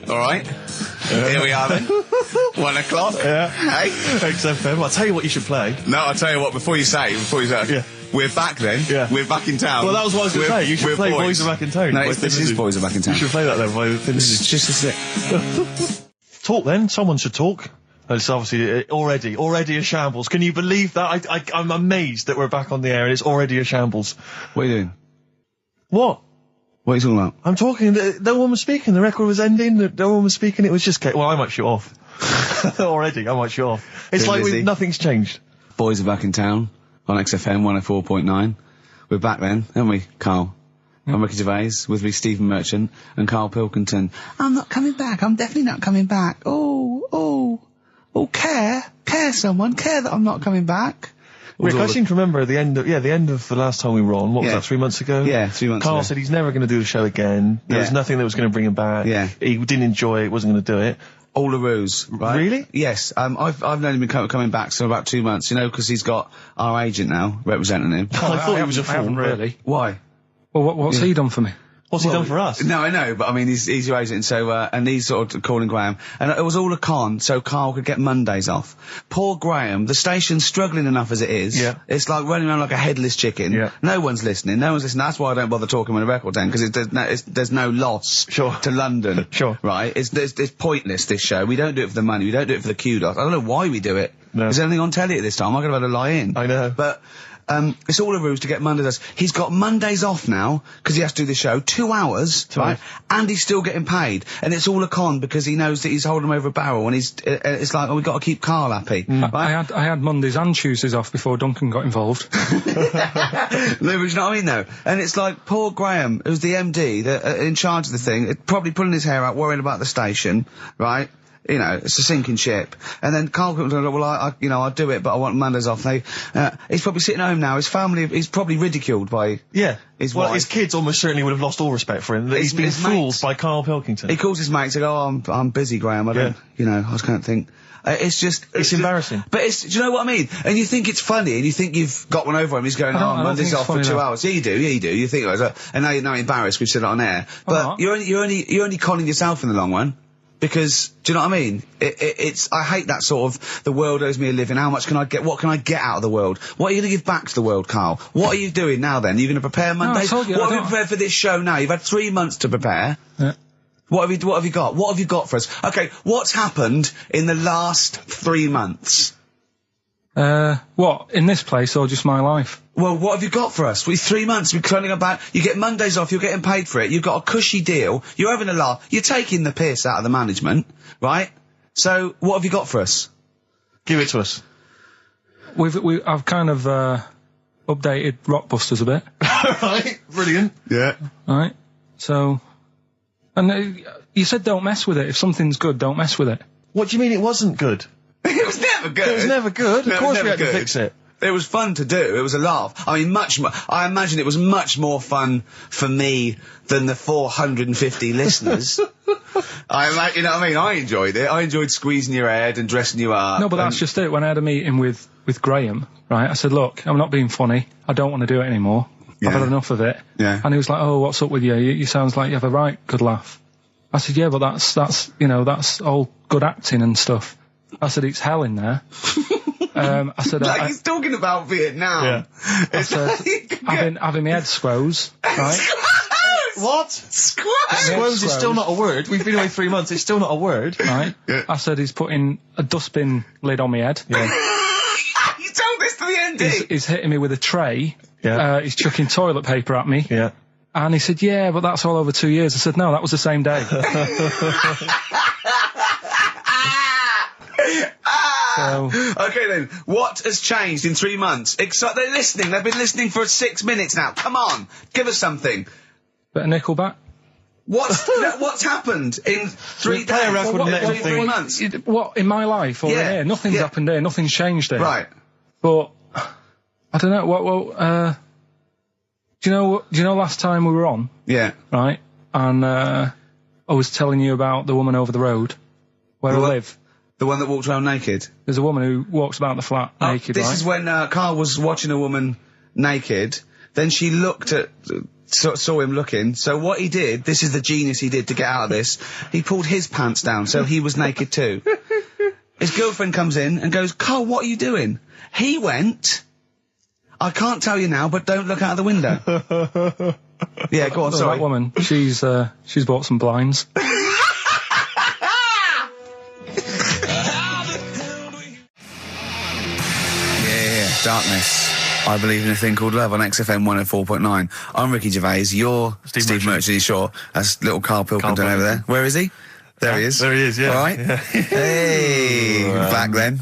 All right. Here we are then. 1 o'clock. Yeah. Hey. XFM. I'll tell you what you should play. No, I'll tell you what. Before you say, Yeah. we're back then. Yeah. We're back in town. Well, that was what I was going to say. You should play Boys Are Back in Town. No, this is Boys Are Back in Town. You should play that then. It's just a sec. Talk then. Someone should talk. It's obviously already a shambles. Can you believe that? I'm amazed that we're back on the air and it's already a shambles. What are you doing? What? What are you talking about? I'm talking. No one was speaking. The record was ending. No one was speaking. It was just. Well, I might shut off. Already, I might shut off. It's like nothing's changed. Boys Are Back in Town on XFM 104.9. We're back then, aren't we, Carl? I'm Ricky Gervais, with me Stephen Merchant and Karl Pilkington. I'm not coming back. I'm definitely not coming back. Oh, care that I'm not coming back. Rick, I seem to remember the end of the last time we were on. What was that, 3 months ago? Yeah, 3 months ago. Carl said he's never going to do the show again. There was nothing that was going to bring him back. Yeah. He didn't enjoy it, wasn't going to do it. All the ruse, right? Really? Yes. I've known him coming back for about 2 months, because he's got our agent now representing him. I thought he was a fool, really. Why? Well, what's he done for me? What's he done for us? No, I know, but I mean, he's your agent, so, and he's sort of calling Graham. And it was all a con, so Carl could get Mondays off. Poor Graham, the station's struggling enough as it is. Yeah. It's like running around like a headless chicken. Yeah. No one's listening. That's why I don't bother talking on the record then, because there's no loss to London. Sure. Right? It's pointless, this show. We don't do it for the money. We don't do it for the kudos. I don't know why we do it. No. Is there anything on telly at this time? I could have had a lie in. I know. But, it's all a ruse to get Mondays. He's got Mondays off now, because he has to do the show, 2 hours, right? And he's still getting paid. And it's all a con, because he knows that he's holding him over a barrel, and it's like, we've got to keep Carl happy. Right? I had Mondays and Tuesdays off before Duncan got involved. No, but you know what I mean, though? And it's like, poor Graham, who's the MD, in charge of the thing, probably pulling his hair out, worrying about the station, right? It's a sinking ship. And then Karl comes and goes, well, I'll do it, but I want Mondays off. He's probably sitting home now. His family, he's probably ridiculed by his wife. His kids almost certainly would have lost all respect for him. He's been fooled by Karl Pilkington. He calls his mates and goes, I'm busy, Graham. I don't, I just can't think. It's embarrassing. But do you know what I mean? And you think it's funny, and you think you've got one over him. He's going, Monday's off for 2 hours. Yeah, you do. You think, and now you're embarrassed. We've said it on air. But you're only conning yourself in the long run. Because, do you know what I mean? I hate that sort of, the world owes me a living, what can I get out of the world? What are you going to give back to the world, Carl? What are you doing now then? Are you going to prepare Mondays? What have you prepared for this show now? You've had 3 months to prepare. Yeah. What have you got? What have you got for us? Okay, what's happened in the last 3 months? What? In this place or just my life? Well, what have you got for us? 3 months, we're cloning about, you get Mondays off, you're getting paid for it, you've got a cushy deal, you're having a laugh, you're taking the piss out of the management, right? So, what have you got for us? Give it to us. I've kind of, updated Rockbusters a bit. Right, brilliant. Yeah. Right, so, and you said don't mess with it. If something's good, don't mess with it. What do you mean it wasn't good? It was never good. It was never good. No, of course we had good. to fix it. It was fun to do. It was a laugh. I mean, I imagine it was much more fun for me than the 450 listeners. You know what I mean? I enjoyed it. I enjoyed squeezing your head and dressing you up. No, but that's just it. When I had a meeting with Graham, right, I said, look, I'm not being funny. I don't want to do it anymore. Yeah. I've had enough of it. Yeah. And he was like, oh, what's up with you? You sounds like you have a right good laugh. I said, yeah, but that's all good acting and stuff. I said, it's hell in there. I said, like he's talking about Vietnam. Yeah. I said, having my head squoze, right? What? Squoze is still not a word. We've been away 3 months. It's still not a word. Right. Yeah. I said, he's putting a dustbin lid on my head. Yeah. You told this to the MD. He's hitting me with a tray. Yeah. He's chucking toilet paper at me. Yeah. And he said, yeah, but that's all over 2 years. I said, no, that was the same day. Okay then, what has changed in 3 months? They're listening, they've been listening for 6 minutes now. Come on, give us something. Bit of Nickelback. What's happened in 3 days? Play a record and let him 3 months? What, in my life or in here? Nothing's happened here, nothing's changed here. Right. But, I don't know, do you know last time we were on? Yeah. Right? And, I was telling you about the woman over the road, where I live. The one that walked around naked? There's a woman who walks about the flat naked, This is when Carl was watching a woman naked, then she looked at saw him looking. So what he did, this is the genius he did to get out of this, he pulled his pants down so he was naked too. His girlfriend comes in and goes, Karl, what are you doing? He went, I can't tell you now, but don't look out of the window. Yeah, go on, sorry. That woman, she's bought some blinds. Darkness. I believe in a thing called love on XFM 104.9. I'm Ricky Gervais. You're Steve Merchant. Sure. That's little Karl Pilkington over there. Where is he? There he is. There he is, yeah. All right. Yeah. Hey.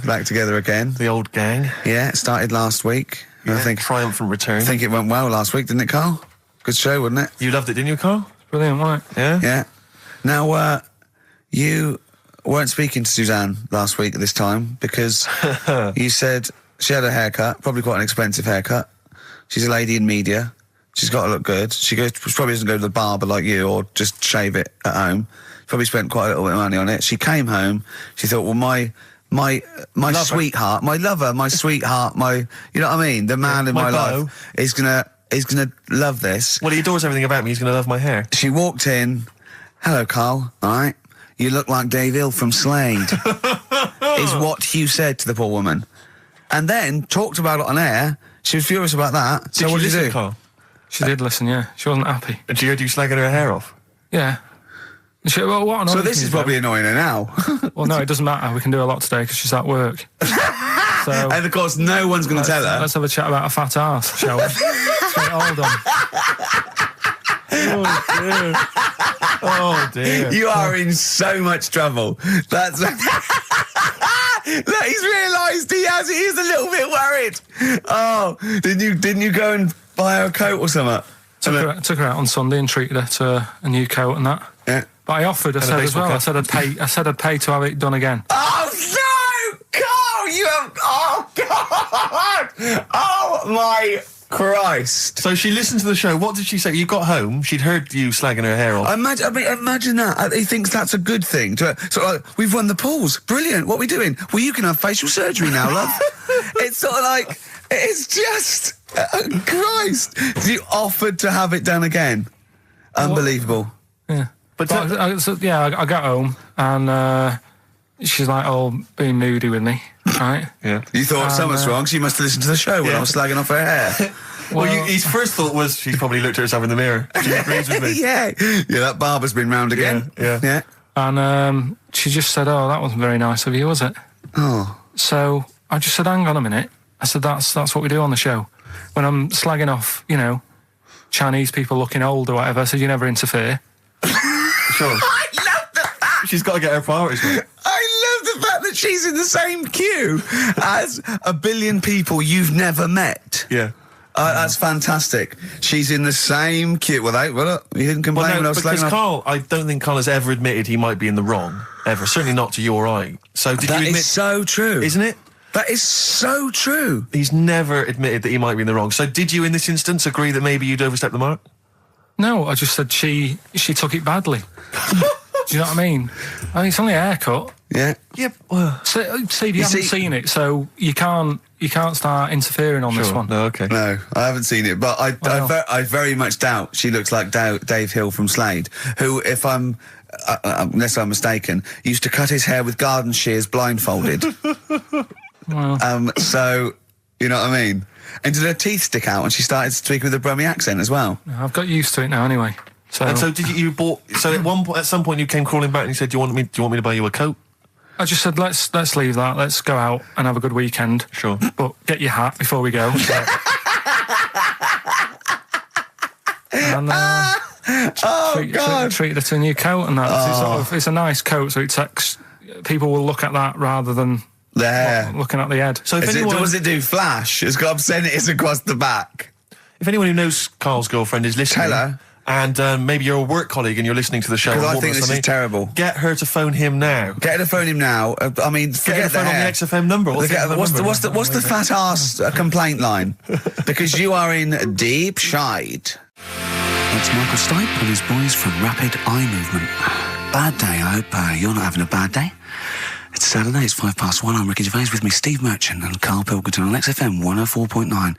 Back together again. The old gang. Yeah, it started last week. Yeah, I think triumphant return. I think it went well last week, didn't it, Karl? Good show, wasn't it? You loved it, didn't you, Karl? Brilliant, right? Yeah? Yeah. Now, you weren't speaking to Suzanne last week at this time because you said she had a haircut, probably quite an expensive haircut. She's a lady in media. She's got to look good. She probably doesn't go to the barber like you or just shave it at home. Probably spent quite a little bit of money on it. She came home. She thought, well, my sweetheart, my lover, my sweetheart, you know what I mean? The man in my life is gonna love this. Well, he adores everything about me. He's gonna love my hair. She walked in. Hello, Karl. All right. You look like Dave Hill from Slade. Is what Hugh said to the poor woman. And then talked about it on air. She was furious about that. So what did you do? Karl? She did listen, yeah. She wasn't happy. And she heard you slagging her hair off? Yeah. What so this is probably annoying her now. Well, no, it doesn't matter. We can do a lot today because she's at work. So, and of course, no one's going to tell her. Let's have a chat about a fat arse, shall we? Hold on. Oh dear. You are in so much trouble. That's... Look, he's realised he is a little bit worried. Oh, didn't you go and buy her a coat or something? Took her out on Sunday and treated her to a new coat and that. Yeah. But I offered, I said as well, I said I'd pay to have it done again. Oh no! Karl, you have... Oh God! Oh my Christ! So she listened to the show. What did she say? You got home, she'd heard you slagging her hair off. Imagine that. He thinks that's a good thing. We've won the polls. Brilliant. What are we doing? Well, you can have facial surgery now, love. It's sort of like... It's just... Christ! You offered to have it done again. Unbelievable. Yeah. But I got home and she's like, being moody with me, right? Yeah. You thought something's wrong, she must have listened to the show when I was slagging off her hair. Well, his first thought was she's probably looked at herself in the mirror. She agrees with me. Yeah, that barber's been round again. Yeah. And she just said, that wasn't very nice of you, was it? Oh. So I just said, hang on a minute. I said, that's what we do on the show. When I'm slagging off, Chinese people looking old or whatever, I said, you never interfere. Sure. I love the fact... She's got to get her priorities right. I love the fact that she's in the same queue as a billion people you've never met. Yeah. That's fantastic. She's in the same queue. Well, he didn't complain when I was slagging off. Karl, I don't think Karl has ever admitted he might be in the wrong. Ever. Certainly not to you or I. So did you admit... That is so true. Isn't it? That is so true. He's never admitted that he might be in the wrong. So did you, in this instance, agree that maybe you'd overstepped the mark? No, I just said she took it badly. Do you know what I mean? It's only a haircut. Yeah. Yeah. Well, Steve, you haven't seen it, so you can't start interfering on this one. No, okay. No, I haven't seen it, but I very much doubt she looks like Dave Hill from Slade, who, if I'm... unless I'm mistaken, used to cut his hair with garden shears blindfolded. Well. So, you know what I mean? And did her teeth stick out and she started speaking with a Brummie accent as well? I've got used to it now anyway. So, and so did you bought... So at some point you came crawling back and you said, do you want me to buy you a coat? I just said, let's leave that. Let's go out and have a good weekend. Sure. But get your hat before we go. And treated her to a new coat and that. It's a nice coat, so people will look at that rather than looking at the head. So does it do flash? It's got obscenities across the back. If anyone who knows Karl's girlfriend is listening... Tell her. And maybe you're a work colleague and you're listening to the show. Because I think this is terrible. Get her to phone him now. Get her to phone him now. I mean, forget her phone on the XFM number. What's the fat arse complaint line? Because you are in deep shite. That's Michael Stipe and his boys from Rapid Eye Movement. Bad day. I hope you're not having a bad day. It's Saturday, it's 1:05. I'm Ricky Gervais, with me Steve Merchant and Karl Pilkington on XFM 104.9.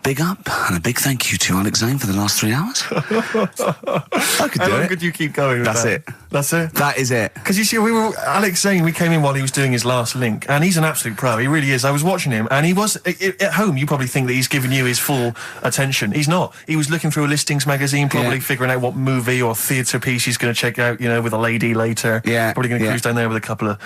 Big up and a big thank you to Alex Zane for the last 3 hours. I could do it. How long could you keep going with That's that? it. That's it? That is it. Because you see, Alex Zane, we came in while he was doing his last link, and he's an absolute pro. He really is. I was watching him, and he was, at home, you probably think that he's giving you his full attention. He's not. He was looking through a listings magazine, probably figuring out what movie or theatre piece he's going to check out, with a lady later. Yeah. Probably going to cruise down there with a couple of,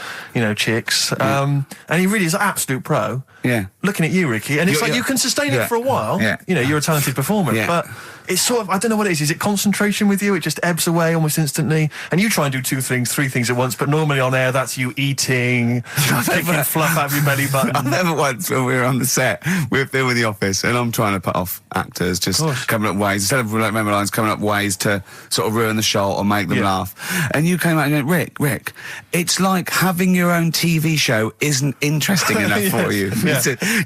chicks. And he really is an absolute pro. Yeah. Looking at you, Ricky, and it's you can sustain it for a while. Yeah. You're a talented performer, but it's sort of, I don't know what it is. Is it concentration with you? It just ebbs away almost instantly. And you try and do 2 things, 3 things at once, but normally on air, that's you eating, picking fluff out of your belly button. I never once, when we were on the set, we were filming The Office, and I'm trying to put off actors, just coming up ways, instead of remember lines, coming up ways to sort of ruin the shot or make them laugh. And you came out and went, Rick, it's like having your own TV show isn't interesting enough for you. Yeah.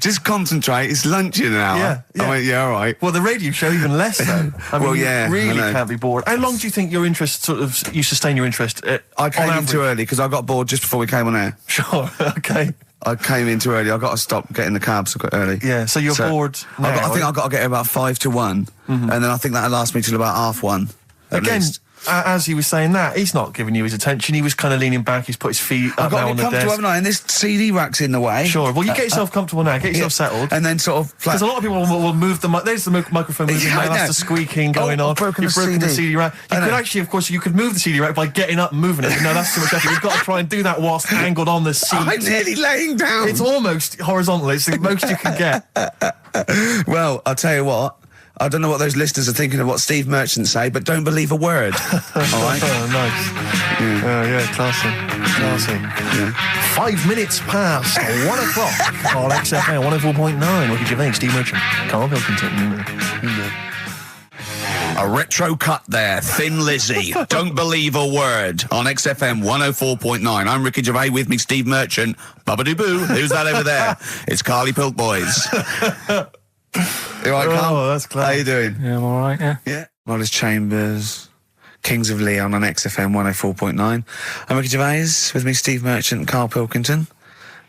Just concentrate, it's lunch in an hour. I went, all right. Well, the radio show even less so. I mean, you really can't be bored. How long do you think your interest you sustain your interest? I came in too early because I got bored just before we came on air. Sure, okay. I came in too early. I got to stop getting the cabs early. Yeah, so you're bored now. I think I've got to get about 5 to 1, and then I think that'll last me till about 1:30. Again, as he was saying that, he's not giving you his attention. He was kind of leaning back. He's put his feet up now on the desk. Haven't I? And this CD rack's in the way. Sure. Well, you get yourself comfortable now. Get yourself settled. And then sort of... Because a lot of people will move the... There's the microphone moving now. That's the squeaking going on. You've broken the CD rack. You could actually, of course, you could move the CD rack by getting up and moving it. No, that's too much effort. You've got to try and do that whilst angled on the seat. I'm nearly laying down. It's almost horizontal. It's the most you can get. Well, I'll tell you what. I don't know what those listeners are thinking of what Steve Merchant say, but don't believe a word. All right? Oh, nice. Classy. Yeah. 5 minutes past 1 o'clock on XFM 104.9. Ricky Gervais, Steve Merchant, Karl Pilkington. A retro cut there, Thin Lizzy. Don't believe a word on XFM 104.9. I'm Ricky Gervais, with me Steve Merchant. Bubba-doo-boo. Who's that over there? It's Carly Pilk Boys. You all right, Carl? Oh, that's clever. How you doing? Yeah, I'm all right, yeah. Yeah. Wallace Chambers, Kings of Leon on XFM 104.9. I'm Ricky Gervais, with me Steve Merchant and Karl Pilkington.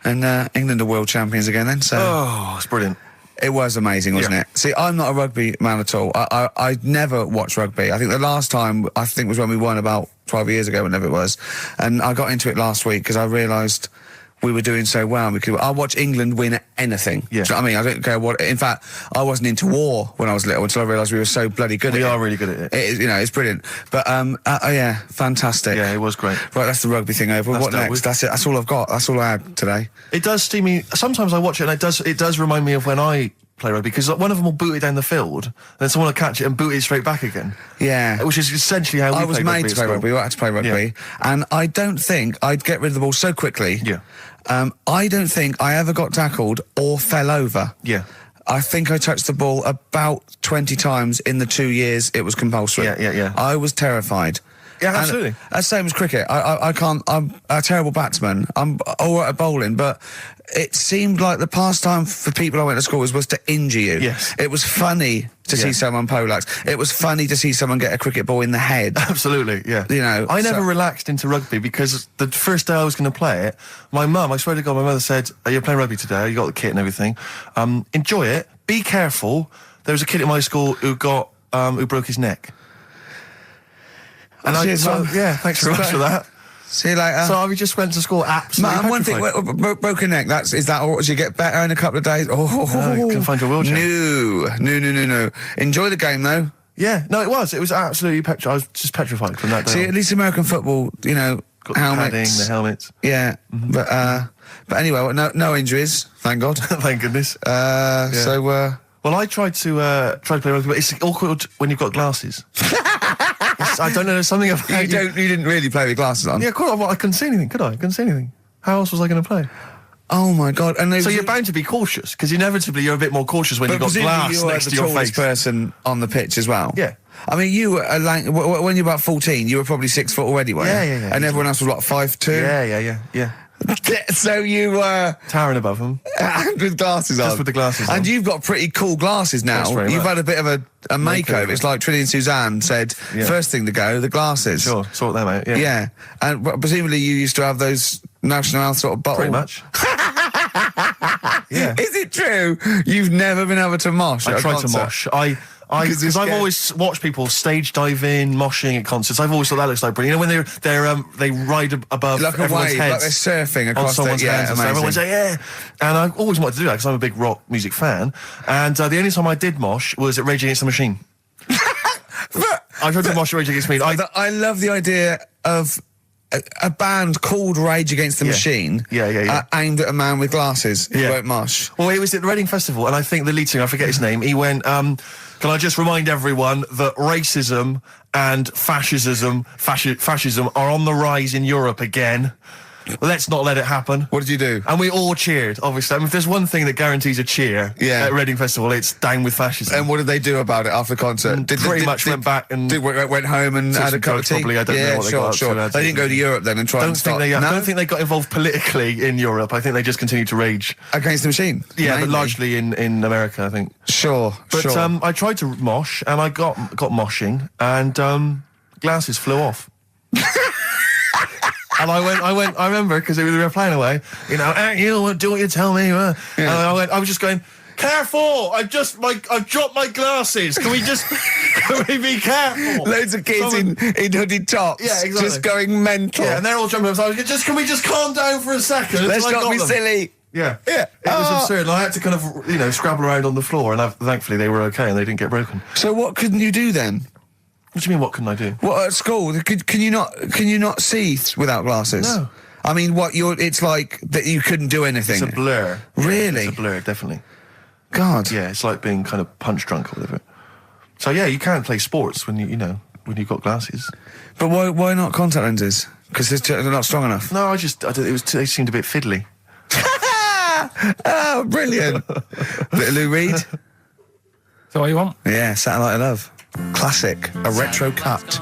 And England are world champions again then, so... Oh, it's brilliant. It was amazing, wasn't it? See, I'm not a rugby man at all. I never watched rugby. I think the last time, was when we won about 12 years ago, whenever it was. And I got into it last week because I realised... we were doing so well. I'll watch England win anything. Yeah. Do you know what I mean? I don't care what... In fact, I wasn't into war when I was little until I realised we were so bloody good at it. We are really good at it. It is, it's brilliant. But, fantastic. Yeah, it was great. Right, that's the rugby thing over. What next? That's it. That's all I've got. That's all I had today. It does steam me... Sometimes I watch it and it does remind me of when I play rugby, because one of them will boot it down the field, and then someone will catch it and boot it straight back again. Yeah. Which is essentially how we play rugby. I was made to play rugby. I had to play rugby. And I don't think I'd get rid of the ball so quickly. Yeah. I don't think I ever got tackled or fell over. Yeah. I think I touched the ball about 20 times in the 2 years it was compulsory. Yeah. I was terrified. Yeah, absolutely. That's the same as cricket. I can't... I'm a terrible batsman. I'm all right at bowling, but it seemed like the pastime for people I went to school was to injure you. Yes. It was funny to see someone poleaxe. It was funny to see someone get a cricket ball in the head. Absolutely, yeah. I never relaxed into rugby because the first day I was going to play it, my mum, I swear to God, my mother said, "You're playing rugby today, you got the kit and everything. Enjoy it, be careful." There was a kid at my school who broke his neck. And thanks very much for that. See you later. So I just went to school absolutely petrified. One thing, broken neck, is that or you get better in a couple of days? Oh, can find your wheelchair. No. Enjoy the game, though. Yeah, no, it was absolutely petrified. I was just petrified from that day. See, at least American football, got helmets. The helmets. Yeah, but anyway, no injuries, thank God. Thank goodness. So, well, I tried to play rugby, but it's awkward when you've got glasses. I don't know, there's something about you didn't really play with glasses on? Yeah, of course. I couldn't see anything, could I? I couldn't see anything. How else was I going to play? Oh, my God. And so you're bound to be cautious, because inevitably you're a bit more cautious when you've got glass next to your face. But you were the tallest person on the pitch as well. Yeah. I mean, you were, when you were about 14, you were probably 6 foot already, weren't you? Yeah. And everyone else was, what, 5'2"? Yeah. So you were... towering above them. And with glasses on. Just with the glasses on. And you've got pretty cool glasses now. You've had a bit of a makeover. It's like Trinity and Suzanne said, first thing to go, the glasses. Sure, sort them out, yeah. And presumably you used to have those National Health sort of bottle... Pretty much. Yeah. Is it true you've never been able to mosh? I tried to mosh. Because I've always watched people stage dive in, moshing at concerts. I've always thought that looks like brilliant. You know, when they ride above like everyone's wave, heads, like they're surfing across someone's hands. And everyone's like, yeah. And I always wanted to do that because I'm a big rock music fan. And the only time I did mosh was at Rage Against the Machine. I tried to mosh at Rage Against the Machine. I love the idea of a band called Rage Against the Machine, aimed at a man with glasses who won't mosh. Well, it was at the Reading Festival, and I think the lead singer, I forget his name, he went, can I just remind everyone that racism and fascism are on the rise in Europe again. Let's not let it happen. What did you do? And we all cheered, obviously. I mean, if there's one thing that guarantees a cheer at Reading Festival, it's down with fascism. And what did they do about it after the concert? Pretty much went back and... went home and had a cup of tea? Probably, I don't know what they got up to. They didn't go to Europe then and try and start... I don't think they got involved politically in Europe. I think they just continued to rage. Against the Machine? Yeah, but largely in America, I think. Sure. I tried to mosh, and I got moshing, and glasses flew off. And I remember, because we were playing away, you know, you do what you tell me. And I was just going, careful! I've dropped my glasses. Can we be careful? Loads of kids in hooded tops. Yeah, exactly. Just going mental. Yeah, and they're all jumping up. So can we just calm down for a second? Let's not be silly. Yeah. It was absurd. And I had to kind of, scrabble around on the floor, and thankfully they were okay and they didn't get broken. So what couldn't you do then? What do you mean, what couldn't I do? What, at school? Can you not see without glasses? No. I mean, it's like that you couldn't do anything. It's a blur. Really? It's a blur, definitely. God. Yeah, it's like being kind of punch drunk or whatever. So yeah, you can't play sports when when you've got glasses. But why not contact lenses? Because they're not strong enough. No, they seemed a bit fiddly. Oh, brilliant. Bit of Lou Reed. Is that what you want? Yeah, Satellite of Love. Classic. A retro cut.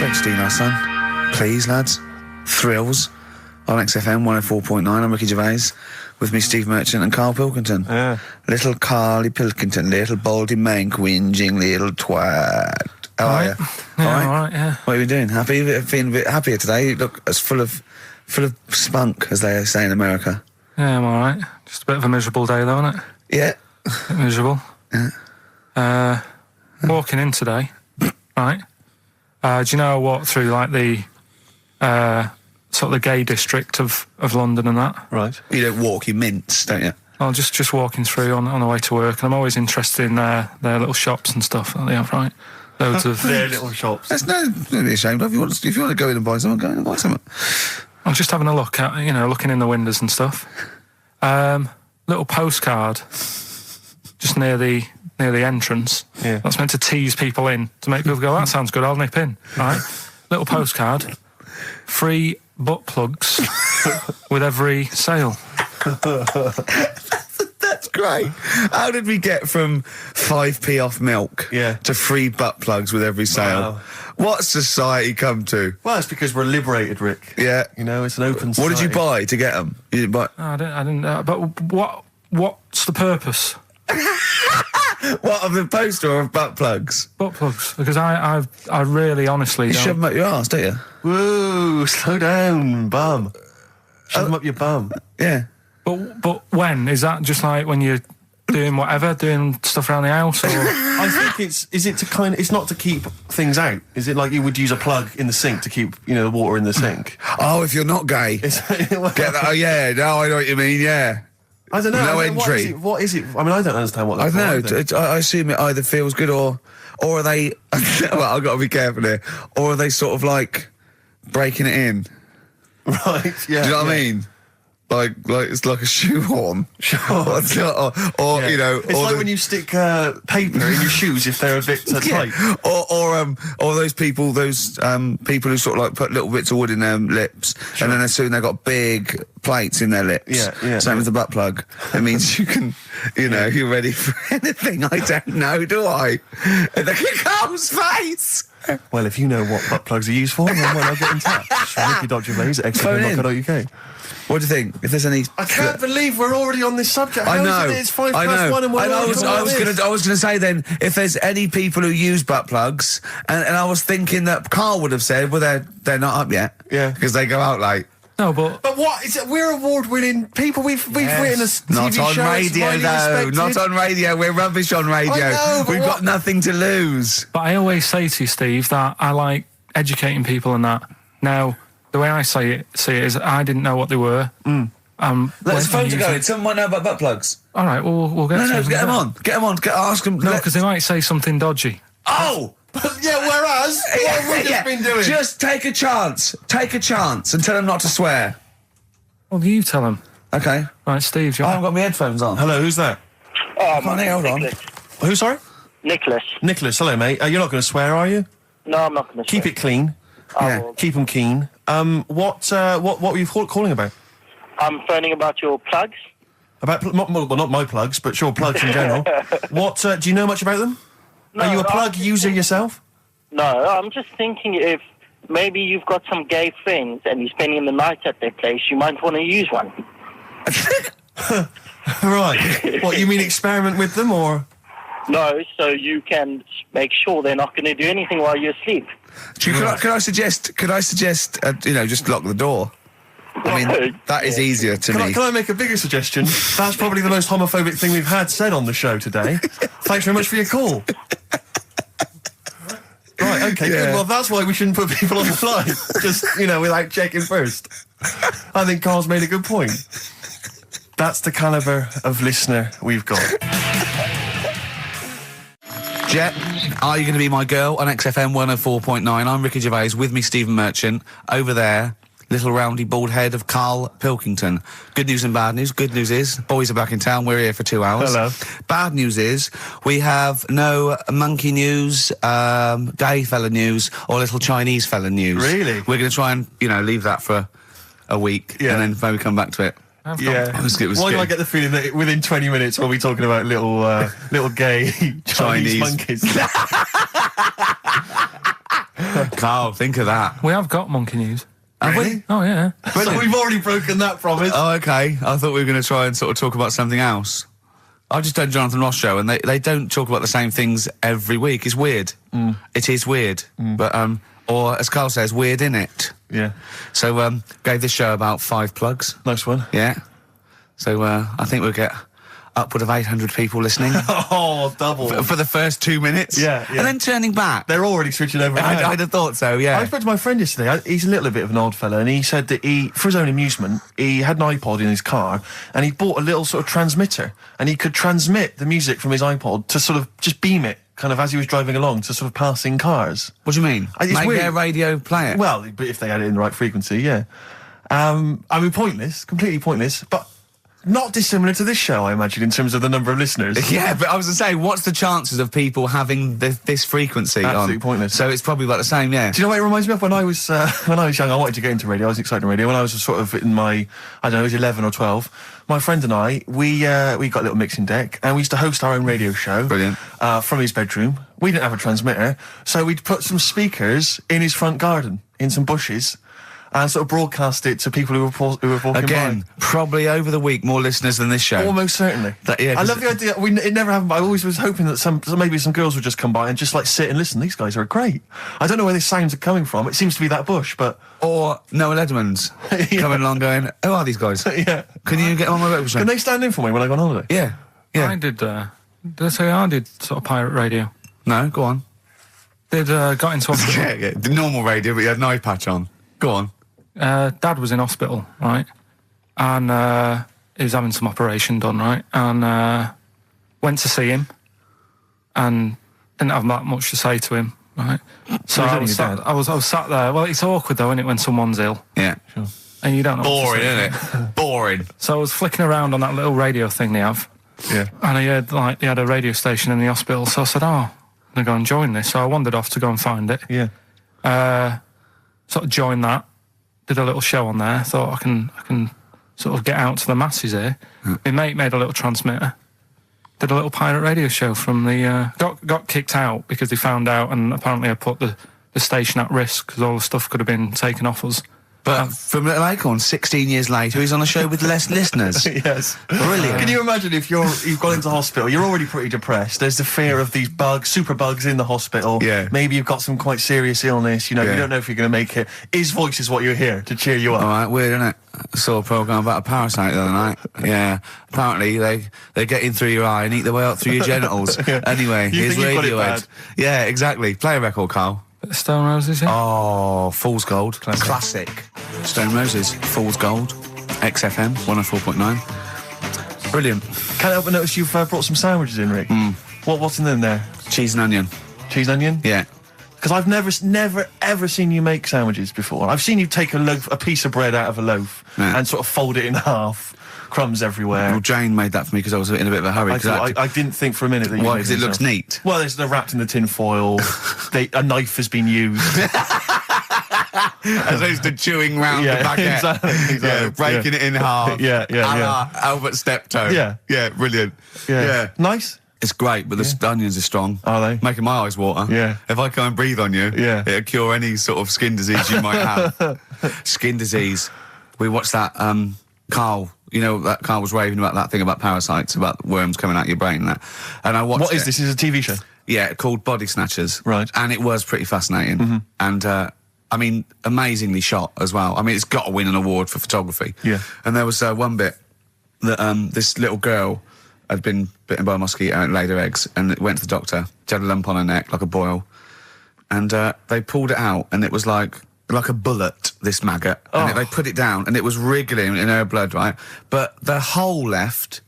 Don't steal our son. Please, lads. Thrills. On XFM 104.9, I'm Ricky Gervais. With me, Steve Merchant and Karl Pilkington. Yeah. Little Carly Pilkington, little baldy mank, whinging little twat. How are you? Yeah, all right, yeah. What are you doing? Happy? Feeling a bit happier today? You look as full of spunk, as they say in America. Yeah, I'm all right. Just a bit of a miserable day, though, isn't it? Yeah. A bit miserable. Yeah. Walking in today, right? Do you know I walked through, like, the sort of the gay district of London and that? Right. You don't walk, you mince, don't you? Well, just walking through on the way to work, and I'm always interested in their little shops and stuff that they have, right? Loads of... their little shops. That's no be ashamed of. If you want to go in and buy something, go in and buy something. I'm just having a look at, looking in the windows and stuff. Little postcard just near the entrance. Yeah. That's meant to tease people in, to make people go, that sounds good, I'll nip in, right? Little postcard, free butt plugs with every sale. That's great. How did we get from 5p off milk to free butt plugs with every sale? Wow. What society come to? Well, it's because we're liberated, Rick. Yeah. It's an open society. What did you buy to get them? You didn't buy... No, I didn't. But what's the purpose? What, of the poster or of butt plugs? Butt plugs, because I really honestly don't... You shove them up your arse, don't you? Whoa, slow down, bum. Shove them up your bum. Yeah. But when? Is that just like when you're doing whatever, doing stuff around the house, or...? I think it's not to keep things out. Is it like you would use a plug in the sink to keep, the water in the sink? Oh, if you're not gay. Get that? Oh, yeah, no, I know what you mean, yeah. I don't know. No entry. What is it? I mean, I don't understand what that's for. I don't know. I assume it either feels good or are they... well, I've got to be careful here. Or are they sort of like breaking it in? Right, yeah. Do you know what I mean? Like it's like a shoehorn. Sure. or It's like when you stick paper in your shoes if they're a bit tight. Or those people who sort of like put little bits of wood in their lips, and then as soon they've got big plates in their lips. Yeah. Same as the butt plug. It means you can, you're ready for anything. I don't know, do I? And look at Carl's face. Well, if you know what butt plugs are used for, then why not get in touch? Ricky.Gervais at XFM.co.uk. What do you think? If there's any... I can't believe we're already on this subject. I know. It's 1:05 and we're I was going to say then, if there's any people who use butt plugs, and I was thinking that Carl would have said, well, they're not up yet. Yeah. Because they go out late. No, but what? We're award-winning people. We've written a TV not on show. radio, though. Not on radio. We're rubbish on radio. I know, We've got nothing to lose. But I always say to you, Steve, that I like educating people and that. Now, the way I see it is I didn't know what they were. Let's phone to go. Someone might know about butt plugs. All right, we'll get. No, get them on. Get them on. Ask them. No, because they might say something dodgy. Oh. Yeah, whereas what have we just been doing? Just take a chance. Take a chance and tell them not to swear. Well, you tell them. Okay. Right, Steve. I haven't got my headphones on. Hello, who's that? Hold on. Who, sorry? Nicholas. Nicholas, hello, mate. You're not going to swear, are you? No, I'm not going to swear. Keep it clean. Yeah. Keep them keen. What were you calling about? I'm phoning about your plugs. About, not my plugs, but sure, plugs in general. What, do you know much about them? No, are you a plug user yourself? No, I'm just thinking if maybe you've got some gay friends and you're spending the night at their place, you might want to use one. Right. What, you mean experiment with them, or...? No, so you can make sure they're not going to do anything while you're asleep. Could I suggest, just lock the door? I mean, that is easier to me. Can I make a bigger suggestion? That's probably the most homophobic thing we've had said on the show today. Thanks very much for your call. Right, okay, good. Well, that's why we shouldn't put people on the fly. Just, without checking first. I think Carl's made a good point. That's the calibre of listener we've got. Jet, are you going to be my girl on XFM 104.9? I'm Ricky Gervais, with me Stephen Merchant. Over there, little roundy bald head of Karl Pilkington. Good news and bad news. Good news is, boys are back in town, we're here for 2 hours. Hello. Bad news is, we have no monkey news, gay fella news, or little Chinese fella news. Really? We're going to try and, leave that for a week, and then maybe come back to it. Yeah. Why do I get the feeling that within 20 minutes we'll be talking about little gay Chinese monkeys? Carl, think of that. We have got monkey news. Have we? Oh, yeah. So we've already broken that promise. Oh, okay. I thought we were going to try and sort of talk about something else. I just done Jonathan Ross show, and they don't talk about the same things every week. It's weird. It is weird. But, or as Carl says, weird innit? Yeah. So, gave this show about 5 plugs. Nice one. Yeah. So, I think we'll get upward of 800 people listening. Oh, double. For the first 2 minutes. Yeah. And then turning back. They're already switching over. I'd have thought so, yeah. I spoke to my friend yesterday. He's a little bit of an odd fella, and he said that for his own amusement, he had an iPod in his car, and he bought a little sort of transmitter, and he could transmit the music from his iPod to sort of just beam it, kind of as he was driving along, to sort of passing cars. What do you mean? Make their radio play it? Well, but if they had it in the right frequency, yeah. I mean, pointless, completely pointless, but not dissimilar to this show, I imagine, in terms of the number of listeners. Yeah, but I was going to say, what's the chances of people having this frequency Absolutely pointless. So it's probably about the same, yeah. Do you know what it reminds me of? When I was young, I wanted to get into radio. I was excited in radio. When I was sort of in my, I don't know, it was 11 or 12, my friend and I, we got a little mixing deck, and we used to host our own radio show. Brilliant. From his bedroom. We didn't have a transmitter, so we'd put some speakers in his front garden, in some bushes, and sort of broadcast it to people who were walking Again, by. probably over the week more listeners than this show. Almost certainly. I love the idea. It never happened, but I always was hoping that maybe some girls would just come by and just like sit and listen. These guys are great. I don't know where these sounds are coming from. It seems to be that bush, but... Or Noah Ledman's coming along going, who are these guys? Yeah. Can you get on my breakfast show? Can they stand in for me when I go on holiday? Yeah. Yeah. I did I did sort of pirate radio. No, go on. Got into hospital. Yeah, the normal radio, but you had an eye patch on. Go on. Dad was in hospital, right? And he was having some operation done, right? And went to see him and didn't have that much to say to him, right? So I was sat there. Well, it's awkward, though, isn't it, when someone's ill? Yeah. Sure. And you don't know Boring, isn't it? Boring. So I was flicking around on that little radio thing they have. Yeah. And I heard, they had a radio station in the hospital, so I said, I'm going to go and join this. So I wandered off to go and find it. Yeah. Sort of joined that. Did a little show on there. Thought I can sort of get out to the masses here. My mate made a little transmitter. Did a little pirate radio show from the... got kicked out because they found out, and apparently I put the station at risk because all the stuff could have been taken off us. But from Little Acorn, 16 years later, he's on a show with less listeners. Yes. Brilliant. Can you imagine if you've gone into hospital, you're already pretty depressed, there's the fear of these super bugs in the hospital. Yeah. Maybe you've got some quite serious illness, you know, you don't know if you're going to make it. His voice is what you hear to cheer you up. All right, weird, isn't it? I saw a programme about a parasite the other night. Yeah. Apparently, they get in through your eye and eat their way up through your genitals. Anyway, here's Radiohead. Yeah, exactly. Play a record, Carl. Stone Roses, yeah? Oh, Fool's Gold. Classic. Stone Roses, Fool's Gold. XFM, 104.9. Brilliant. Can't help but notice you've brought some sandwiches in, Rick. What's in them there? Cheese and onion. Cheese and onion? Yeah. Because I've never, ever seen you make sandwiches before. I've seen you take a piece of bread out of a loaf and sort of fold it in half. Crumbs everywhere. Well, Jane made that for me because I was in a bit of a hurry. I didn't think for a minute that you Why? Because it looks neat. Well, they're wrapped in the tin foil. A knife has been used. As opposed to chewing round the baguette. Exactly. Yeah, breaking it in half. Yeah. Albert Steptoe. Yeah, brilliant. Yeah. Nice. It's great, but the onions are strong. Are they? Making my eyes water. Yeah. If I can't breathe on you, it'll cure any sort of skin disease you might have. Skin disease. We watched that, Carl. You know, that Carl was raving about that thing about parasites, about worms coming out your brain and that. And I watched What is this? Is it a TV show? Yeah, called Body Snatchers. Right. And it was pretty fascinating. And, I mean, amazingly shot as well. I mean, it's got to win an award for photography. Yeah. And there was one bit that this little girl had been bitten by a mosquito and laid her eggs, and it went to the doctor. She had a lump on her neck, like a boil. And they pulled it out, and it was like a bullet, this maggot. And they put it down, and it was wriggling in her blood, right? But the hole left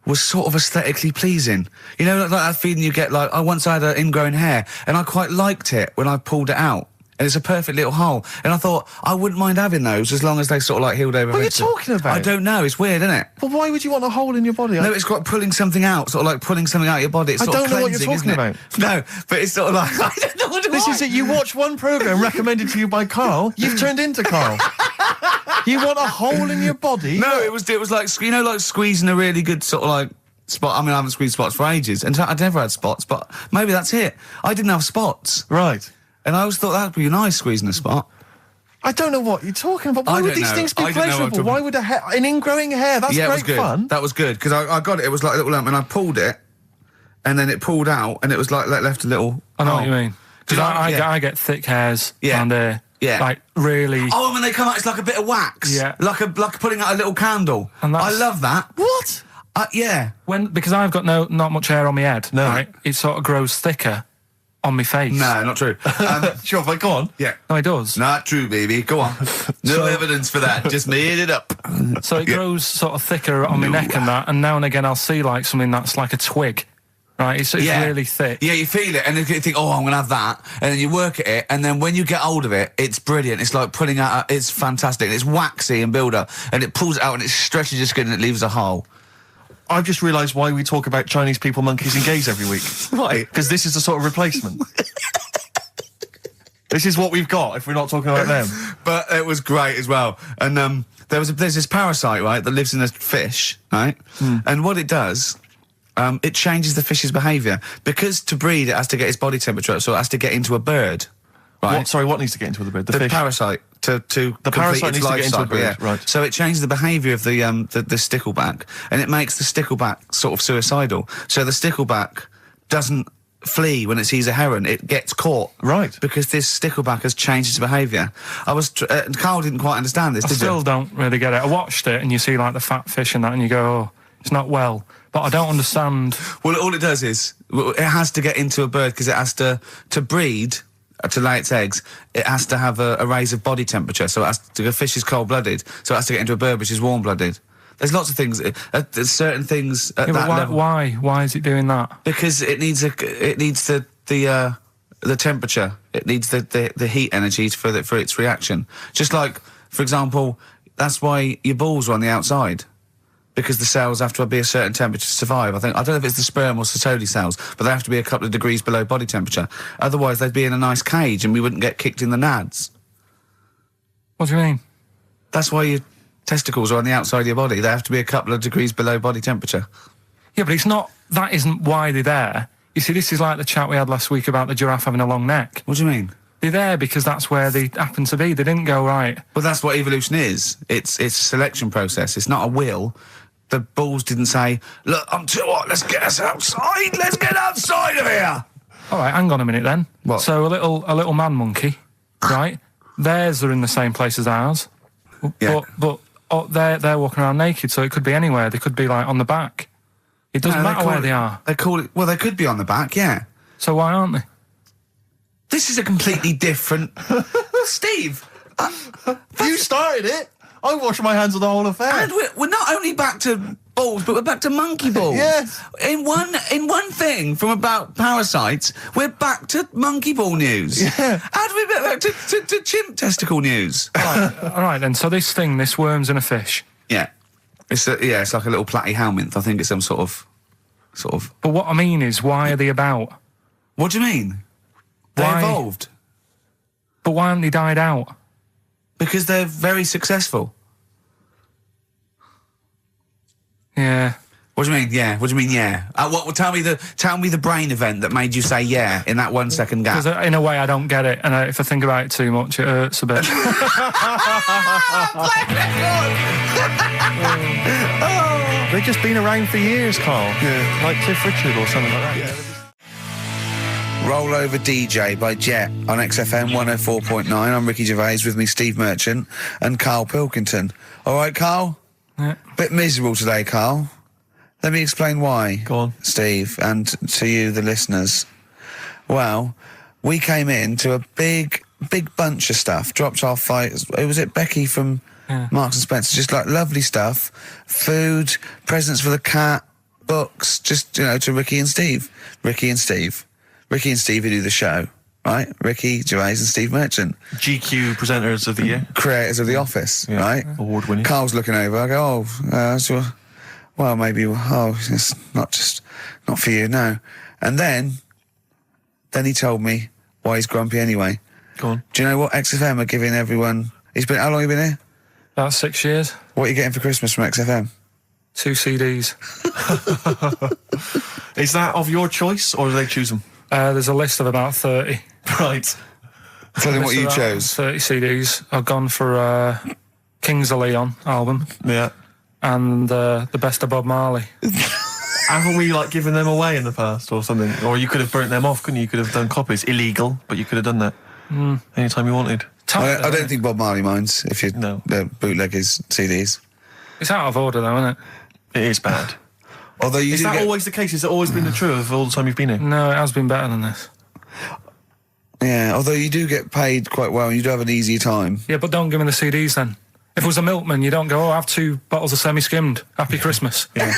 was sort of aesthetically pleasing. You know, like that feeling you get, like, I once had an ingrown hair, and I quite liked it when I pulled it out. And it's a perfect little hole. And I thought, I wouldn't mind having those as long as they sort of, like, healed over. What are you talking about? I don't know. It's weird, isn't it? But why would you want a hole in your body? No, it's got pulling something out, sort of like pulling something out of your body. It's sort of cleansing, I don't know what you're talking about. No, but it's sort of like, I don't know what This is it. You watch one programme recommended to you by Carl, you've turned into Carl. You want a hole in your body? No, it was like, you know, like squeezing a really good sort of like spot. I mean, I haven't squeezed spots for ages, and I'd never had spots, but maybe that's it. I didn't have spots. Right. And I always thought that'd be nice, squeezing a spot. I don't know what you're talking about. Why would these things be pleasurable? Why would an ingrowing hair? That's great fun. That was good, because I got it. It was like a little lump, and I pulled it, and then it pulled out, and it was like left a little... I know what you mean. Because I get thick hairs and like really... Oh, and when they come out, it's like a bit of wax. Yeah. Like putting out a little candle. And I love that. What? Yeah. Because I've got not much hair on my head, no. Right? It sort of grows thicker on my face. No, not true. Sure, but go on. Yeah. No, it does. Not true, baby. Go on. No evidence for that. Just made it up. So it grows sort of thicker on my neck and that, and now and again I'll see like something that's like a twig. Right, it's really thick. Yeah, you feel it, and then you think, oh, I'm going to have that, and then you work at it, and then when you get hold of it, it's brilliant. It's like pulling out, it's fantastic. It's waxy and build up, and it pulls it out, and it stretches your skin, and it leaves a hole. I've just realised why we talk about Chinese people, monkeys and gays every week. Why? Because this is the sort of replacement. This is what we've got if we're not talking about them. But it was great as well. And there's this parasite, right, that lives in a fish, right? And what it does... it changes the fish's behaviour. Because to breed, it has to get its body temperature up, so it has to get into a bird. Right? What needs to get into the bird? The fish? Parasite. To the parasite needs to get into a bird, right. So it changes the behaviour of the stickleback, and it makes the stickleback sort of suicidal. So the stickleback doesn't flee when it sees a heron, it gets caught. Right. Because this stickleback has changed its behaviour. Carl didn't quite understand this, did you? I still don't really get it. I watched it, and you see, like, the fat fish and that, and you go, oh, it's not well. But I don't understand. Well, all it does is, it has to get into a bird, because it has to breed, to lay its eggs, it has to have a raise of body temperature. So a fish is cold-blooded, so it has to get into a bird which is warm-blooded. There's lots of things, there's certain things at that level. Why is it doing that? Because it needs the temperature. It needs the heat energy for its reaction. Just like, for example, that's why your balls are on the outside. Because the cells have to be a certain temperature to survive. I don't know if it's the sperm or Sertoli cells, but they have to be a couple of degrees below body temperature. Otherwise, they'd be in a nice cage and we wouldn't get kicked in the nads. What do you mean? That's why your testicles are on the outside of your body. They have to be a couple of degrees below body temperature. Yeah, but that isn't why they're there. You see, this is like the chat we had last week about the giraffe having a long neck. What do you mean? They're there because that's where they happen to be. They didn't go, right. But that's what evolution is. It's a selection process. It's not a will. The balls didn't say, look, I'm too hot, let's get us outside. Let's get outside of here. All right, hang on a minute then. What? So a little man monkey, right? Theirs are in the same place as ours. Yeah. But they're walking around naked, so it could be anywhere. They could be, like, on the back. It doesn't matter where they are. They call it... Well, they could be on the back, yeah. So why aren't they? This is a completely different... Steve! You started it! I wash my hands of the whole affair. And we're not only back to balls, but we're back to monkey balls. Yes. In one thing from about parasites, we're back to monkey ball news. Yeah. And we're back to chimp testicle news. All right then. So this worms in a fish. Yeah. It's like a little platyhelminth. I think it's some sort of. But what I mean is, why are they about? What do you mean? They evolved. But why haven't they died out? Because they're very successful. Yeah. What do you mean? Yeah. What do you mean? Yeah. Well, tell me the brain event that made you say yeah in that 1 second gap. Because in a way I don't get it, and if I think about it too much, it hurts a bit. They've just been around for years, Carl. Yeah. Like Cliff Richard or something like that. Yeah. Roll Over DJ by Jet on XFM 104.9. I'm Ricky Gervais, with me Steve Merchant and Karl Pilkington. All right, Karl? Yeah. Bit miserable today, Karl. Let me explain why. Go on. Steve, and to you, the listeners. Well, we came in to a big bunch of stuff. Dropped our fight. Was it Becky from Marks and Spencer? Just like lovely stuff. Food, presents for the cat, books, just, to Ricky and Steve who do the show, right? Ricky Gervais and Steve Merchant. GQ presenters of the year. Creators of The Office, right? Award winning. Carl's looking over. I go, well, maybe, it's not for you, no. And then he told me why he's grumpy anyway. Go on. Do you know what XFM are giving everyone? How long have you been here? About 6 years. What are you getting for Christmas from XFM? 2 CDs. Is that of your choice, or do they choose them? There's a list of about 30. Right. Tell them what you chose. 30 CDs. I've gone for Kings of Leon album. Yeah. And the best of Bob Marley. Haven't we, given them away in the past or something? Or you could have burnt them off, couldn't you? You could have done copies. Illegal, but you could have done that anytime you wanted. I don't think Bob Marley minds if you bootleg his CDs. It's out of order, though, isn't it? It is bad. Although is that always the case? Has it always been the truth of all the time you've been here? No, it has been better than this. Yeah, although you do get paid quite well and you do have an easier time. Yeah, but don't give me the CDs then. If it was a milkman, you don't go, I have 2 bottles of semi-skimmed. Happy Christmas. Yeah.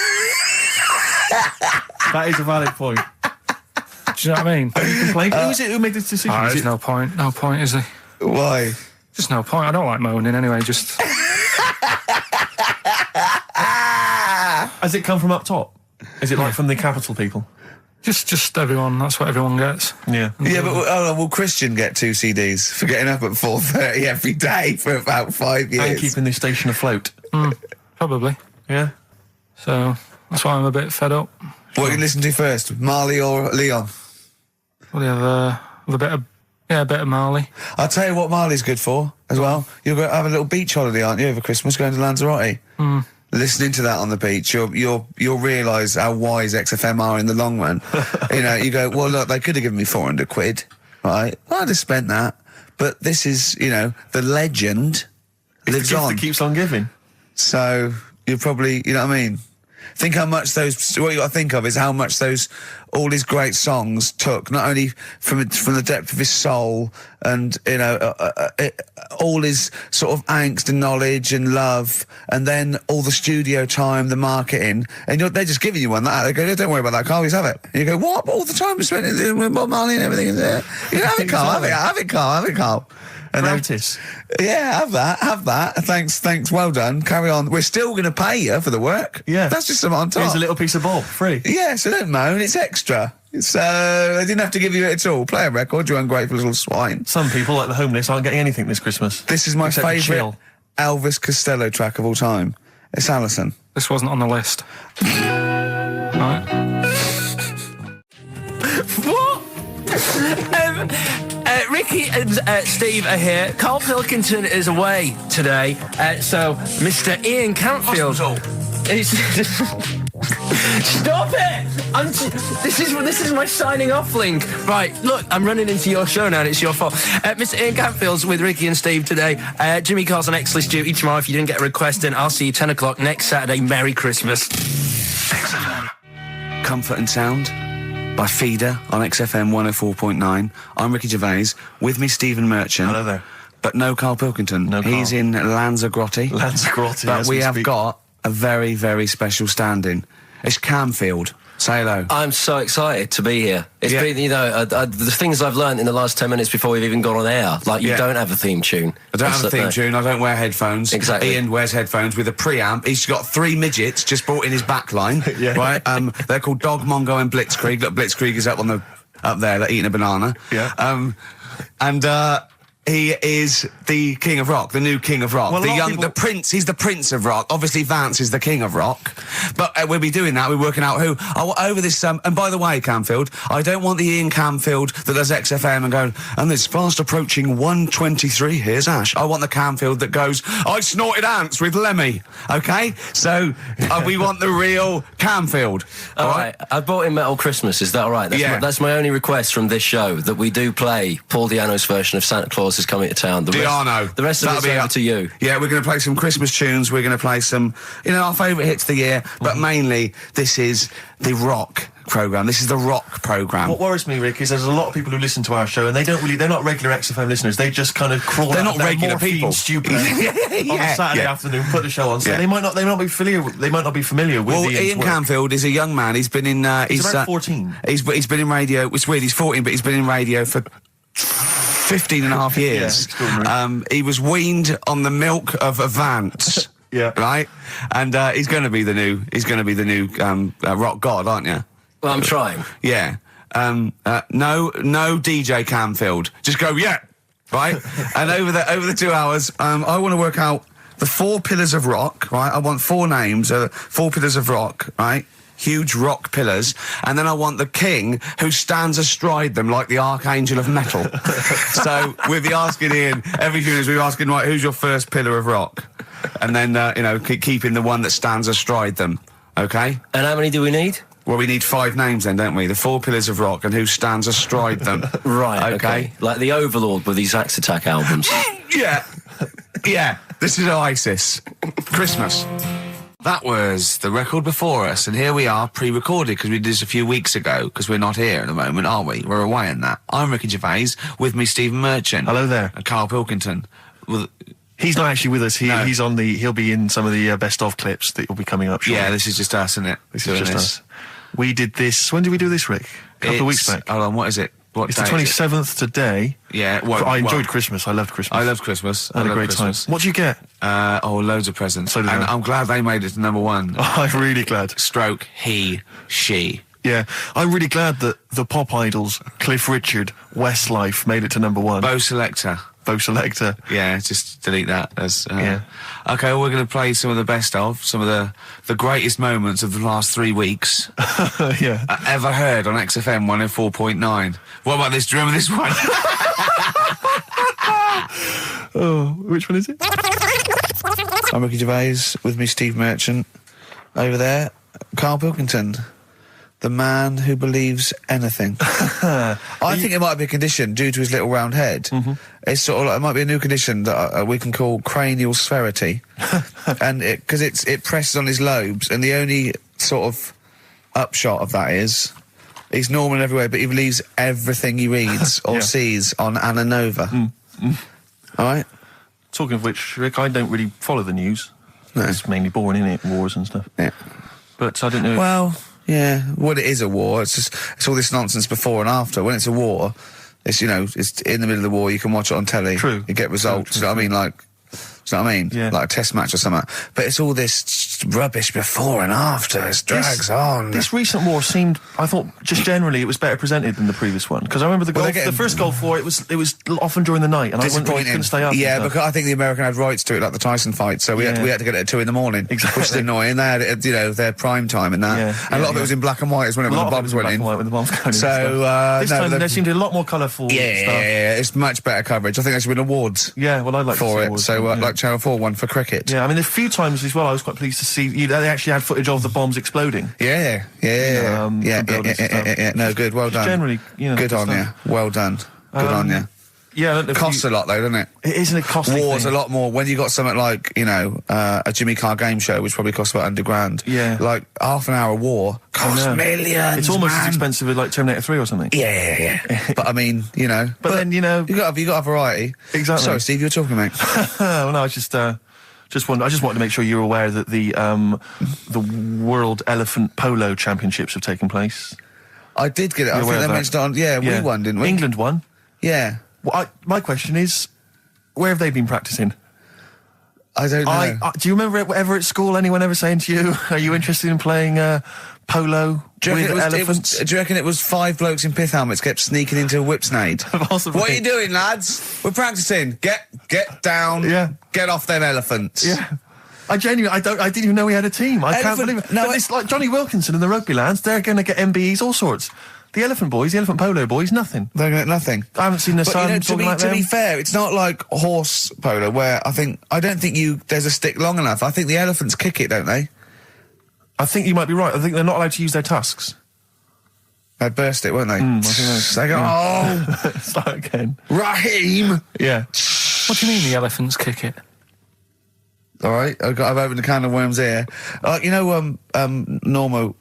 That is a valid point. Do you know what I mean? You complain? Who is it who made this decision? There's no point. No point, is there? Why? Just no point. I don't like moaning anyway, just... Has it come from up top? Is it from the capital people? Just everyone. That's what everyone gets. Yeah. Yeah, but will Christian get 2 CDs for getting up at 4:30 every day for about 5 years? And keeping this station afloat. Probably. Yeah. So that's why I'm a bit fed up. What do you listen to first, Marley or Leon? Well, you have a bit of Marley. I'll tell you what Marley's good for as well. You're going to have a little beach holiday, aren't you, over Christmas, going to Lanzarote? Listening to that on the beach, you'll realise how wise XFM are in the long run. You go, well, look, they could have given me 400 quid, right? I'd have spent that. But this is, the legend lives on. It keeps on giving. So you're probably, you know what I mean? Think how much what you got to think of is how much all his great songs took, not only from the depth of his soul and, all his sort of angst and knowledge and love, and then all the studio time, the marketing, and they're just giving you one like that. They go, don't worry about that, Carl, just have it. And you go, what? All the time we spent with Bob Marley and everything. You go, have it, Carl, have it, Carl. And Practice. Yeah, have that. Thanks, well done. Carry on. We're still going to pay you for the work. Yeah. That's just something on top. Here's a little piece of Bob, free. Yeah, so don't moan, it's extra. So, they didn't have to give you it at all. Play a record, you ungrateful little swine. Some people, like the homeless, aren't getting anything this Christmas. This is my favourite Elvis Costello track of all time. It's Alison. This wasn't on the list. Right. What? Ricky and Steve are here. Karl Pilkington is away today, so Mr. Ian Cantfield is... Stop it! This is my signing off link. Right, look, I'm running into your show now and it's your fault. Mr. Ian Cantfield's with Ricky and Steve today. Jimmy Carr's on X-List duty tomorrow. If you didn't get a request in, I'll see you 10 o'clock next Saturday. Merry Christmas. XFM. Comfort and Sound by Feeder on XFM 104.9. I'm Ricky Gervais. With me, Stephen Merchant. Hello there. But no Karl Pilkington. No Karl. He's in Lanzarote. Lanzarote, but we have got a very, very special stand-in. It's Camfield. Say hello. I'm so excited to be here. It's been, you know, the things I've learned in the last 10 minutes before we've even gone on air. Like, you don't have a theme tune. I don't have a theme tune. I don't wear headphones. Exactly. Ian wears headphones with a preamp. He's got 3 midgets just brought in his back line. Right? They're called Dog, Mongo and Blitzkrieg. Look, Blitzkrieg is up there, like, eating a banana. Yeah. He is the king of rock, the new king of rock. Well, the prince, he's the prince of rock. Obviously, Vance is the king of rock. But we'll be doing that, we're working out who. Over this, and by the way, Camfield, I don't want the Ian Camfield that does XFM and going, and there's fast approaching 1:23, here's Ash. I want the Camfield that goes, I snorted ants with Lemmy. Okay? So, we want the real Camfield. All right. I bought in Metal Christmas, is that all right? That's my only request from this show, that we do play Paul Di'Anno's version of Santa Claus is Coming to Town. The rest of it's over to you. Yeah, we're going to play some Christmas tunes. We're going to play some, our favourite hits of the year. But mainly, this is the rock programme. This is the rock programme. What worries me, Rick, is there's a lot of people who listen to our show and they're not regular XFM listeners. They just kind of crawl They're out not regular people. Stupid on a Saturday afternoon, put the show on. So they might not be familiar with Ian Camfield is a young man. He's been in he's about 14. He's been in radio. It's weird, he's 14, but he's been in radio for 15 and a half years. He was weaned on the milk of a Vance. Right? And he's going to be the new rock god, aren't you? Well, I'm trying. Yeah. No DJ Camfield. Just go, right? And over the 2 hours, I want to work out the 4 pillars of rock, right? I want 4 names, 4 pillars of rock, right? Huge rock pillars, and then I want the king who stands astride them like the archangel of metal. So we'll be asking Ian every few minutes. We're asking, right, who's your first pillar of rock, and then keeping the one that stands astride them. Okay. And how many do we need? Well, we need 5 names then, don't we? The 4 pillars of rock and who stands astride them. Right. Okay. Like the Overlord with these Axe Attack albums. Yeah. This is Oasis. Christmas. That was the record before us, and here we are, pre-recorded, because we did this a few weeks ago, because we're not here at the moment, are we? We're away in that. I'm Ricky Gervais, with me Stephen Merchant. Hello there. And Karl Pilkington. He's not actually with us. He'll be in some of the best of clips that will be coming up shortly. Yeah, this is just us, isn't it? This is just us. We did this, when did we do this, Rick? A couple of weeks back. Hold on, what is it? It's the 27th today. Yeah. I enjoyed Christmas. I loved Christmas. I loved Christmas. I had a great time. What did you get? Loads of presents. So did I. I'm glad they made it to number 1. Oh, I'm really glad. Stroke, he, she. Yeah. I'm really glad that the pop idols, Cliff Richard, Westlife, made it to number 1. Bo Selector. Yeah, just delete that. Okay, well, we're going to play some of the best of, some of the greatest moments of the last 3 weeks. Yeah. Ever heard on XFM 104.9. What about this? Do you remember this one? Oh, which one is it? I'm Ricky Gervais, with me Steve Merchant. Over there, Karl Pilkington. The man who believes anything. I think it might be a condition due to his little round head. Mm-hmm. It's sort of like, it might be a new condition that we can call cranial spherity, and because it presses on his lobes, and the only sort of upshot of that is he's normal in every way, but he believes everything he reads or sees on Anna Nova. All right. Talking of which, Rick, I don't really follow the news. No. It's mainly boring, isn't it? Wars and stuff. Yeah. But I don't know. Well. Yeah, well, it is a war. It's all this nonsense before and after. When it's a war, it's it's in the middle of the war. You can watch it on telly. True. You get results. True. You know what I mean? Like, you know what I mean? Yeah. Like a test match or something. But it's all this just rubbish before and after. It drags on. This recent war seemed, I thought, just generally it was better presented than the previous one. Because I remember the first Gulf War, it was often during the night, and I couldn't stay up. Yeah, because I think the American had rights to it, like the Tyson fight, so we had to get it at 2 in the morning, exactly. Which is annoying. They had it, their prime time and that. And a lot of it was in black and white, when the bombs went in. When the bombs went in. So this time there seemed to be a lot more colourful stuff. Yeah, it's much better coverage. I think they should win awards. Yeah, well, I'd like for to see it. awards, So like Channel 4 won for cricket. Yeah, I mean, a few times as well, I was quite pleased to see they actually had footage of the bombs exploding. Yeah. No, good. Well done. Generally, good on you. Well done. Good on you. Yeah, it costs a lot though, doesn't it? It isn't a costly War's thing. A lot more when you got something like a Jimmy Carr game show, which probably costs about £100,000. Yeah, like half an hour war costs millions. It's almost as expensive as like Terminator 3 or something. Yeah. But I mean, But then you got a variety. Exactly. Sorry, Steve, you were talking, mate. Well, no, I just wanted to make sure you were aware that the World Elephant Polo Championships have taken place. I did get it. I think they mentioned it on. Yeah, we won, didn't we? England won. Yeah. Well, my question is, where have they been practicing? I don't know. Do you remember ever at school anyone ever saying to you, "Are you interested in playing polo with elephants?" Do you reckon it was 5 blokes in pith helmets kept sneaking into a whipsnade? Possibly. What are you doing, lads? We're practicing. Get down. Yeah. Get off them elephants. Yeah. I didn't even know we had a team. I can't believe it. No, but it's like Johnny Wilkinson and the rugby lads. They're going to get MBEs, all sorts. The elephant polo boys, nothing. They're going to get nothing. I haven't seen the sun talking like them. To be fair, it's not like horse polo where I don't think there's a stick long enough. I think the elephants kick it, don't they? I think you might be right. I think they're not allowed to use their tusks. They'd burst it, weren't they? I think they go, start again. Raheem! Yeah. What do you mean the elephants kick it? All right, I've opened a can of worms here. Normal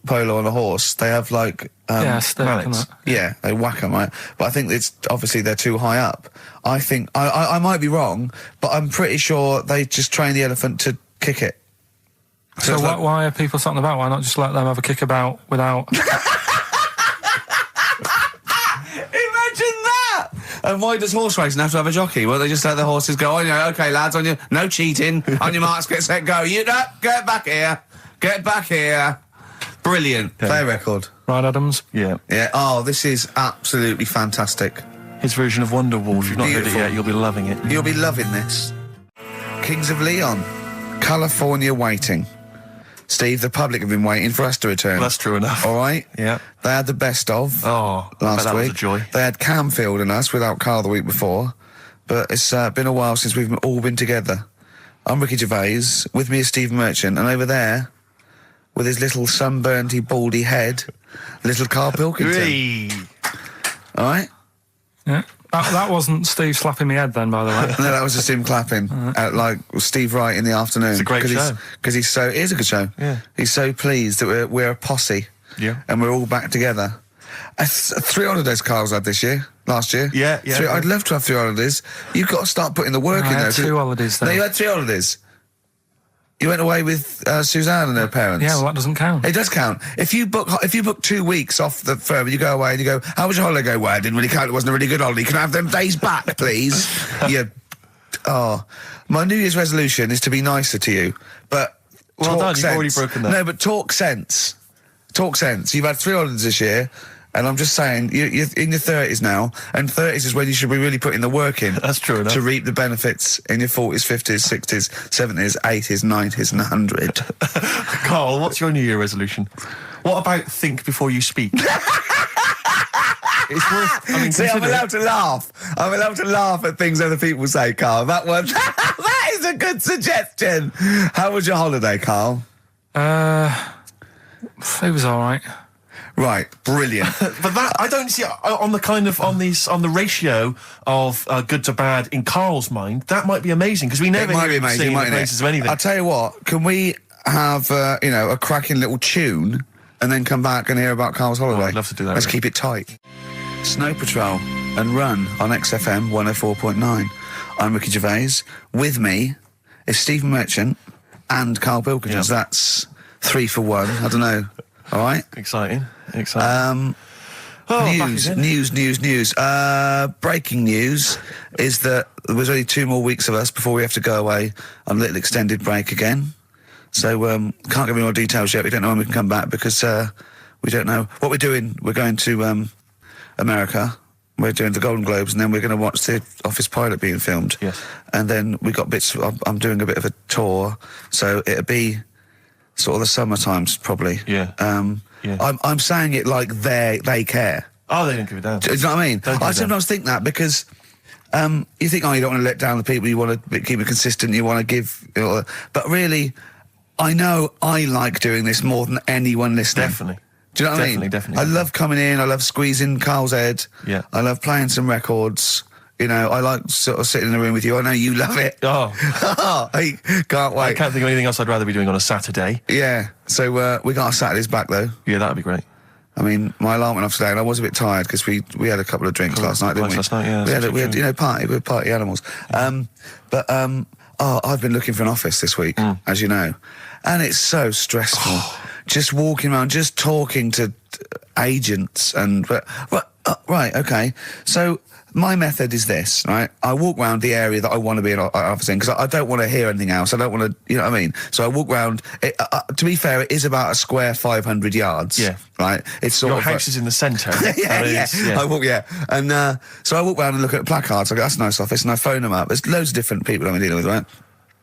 polo on a horse, they have like mallets. Yeah, they whack them, right? But I think it's obviously they're too high up. I think I might be wrong, but I'm pretty sure they just train the elephant to kick it. So why are people something about? Why not just let them have a kick about without? And why does horse racing have to have a jockey? Well, they just let the horses go, okay, lads, on you, no cheating, on your marks, get set, go. Get back here. Brilliant. Yeah. Play record. Right, Adams? Yeah. Yeah, this is absolutely fantastic. His version of Wonderwall, if you've not heard it yet, you'll be loving it. You'll be loving this. Kings of Leon, California Waiting. Steve, the public have been waiting for us to return. That's true enough. All right? Yeah. They had the best of last that week. Was a joy. They had Camfield and us without Carl the week before. But it's been a while since we've all been together. I'm Ricky Gervais. With me is Steve Merchant. And over there, with his little sunburnt-y, baldy head, little Karl Pilkington. All right? Yeah. That wasn't Steve slapping me head then, by the way. No, that was just him clapping like Steve Wright in the afternoon. It's a great show. Because it is a good show. Yeah. He's so pleased that we're a posse. Yeah. And we're all back together. 3 holidays Carl's had last year. Yeah. I'd love to have 3 holidays. You've got to start putting the work in there. I had 2 holidays though. No, you had 3 holidays. You went away with Suzanne and her parents. Yeah, well, that doesn't count. It does count. If you book 2 weeks off the firm, you go away and you go, how was your holiday? Go, well, it didn't really count. It wasn't a really good holiday. Can I have them days back, please? My New Year's resolution is to be nicer to you, but well done, you've already broken that. No, but talk sense. Talk sense. You've had 3 holidays this year. And I'm just saying, you're in your 30s now, and 30s is when you should be really putting the work in. That's true enough. To reap the benefits in your 40s, 50s, 60s, 70s, 80s, 90s, and 100. Karl, what's your New Year resolution? What about think before you speak? It's worth... See, I'm allowed to laugh. I'm allowed to laugh at things other people say, Karl. That is a good suggestion. How was your holiday, Karl? It was all right. Right, brilliant. But that I don't see on the ratio of good to bad in Karl's mind. That might be amazing because we never hear him singing the praises of anything. I'll tell you what. Can we have a cracking little tune and then come back and hear about Karl's holiday? I'd love to do that. Let's keep it tight. Snow Patrol and Run on XFM 104.9. I'm Ricky Gervais. With me is Steve Merchant and Karl Pilkington. Yep. That's 3 for 1. I don't know. All right. Exciting. News. Breaking news is that there was only 2 more weeks of us before we have to go away on a little extended break again. So, can't give any more details yet. We don't know when we can come back because, we don't know what we're doing. We're going to, America. We're doing the Golden Globes, and then we're going to watch the Office pilot being filmed. Yes. And then we got bits. I'm doing a bit of a tour, so it'll be sort of the summer times probably. Yeah. I'm saying it like they care. Oh, they don't give a damn. Do you know what I mean? I sometimes think that because you think, oh, you don't want to let down the people. You want to keep it consistent. You want to give, but really, I know I like doing this more than anyone listening. Definitely. Do you know what I mean? Definitely. I love coming in. I love squeezing Carl's head. Yeah. I love playing some records. You know, I like sort of sitting in the room with you. I know you love it. Oh. I can't wait. I can't think of anything else I'd rather be doing on a Saturday. Yeah. So, we got our Saturdays back, though. Yeah, that'd be great. I mean, my alarm went off today and I was a bit tired because we had a couple of drinks last night, didn't we? Last night, yeah. We had, you know, we're party animals. I've been looking for an office this week, as you know, and it's so stressful. Just walking around, just talking to agents and... right, okay. So... my method is this, right? I walk around the area that I want to be an office in because I don't want to hear anything else. I don't want to, you know what I mean? So I walk around. To be fair, it is about a square 500 yards. Yeah. Right? It's sort Your of... house is in the centre. yeah. I walk, And so I walk around and look at placards. I go, that's a nice office. And I phone them up. There's loads of different people I'm dealing with, right?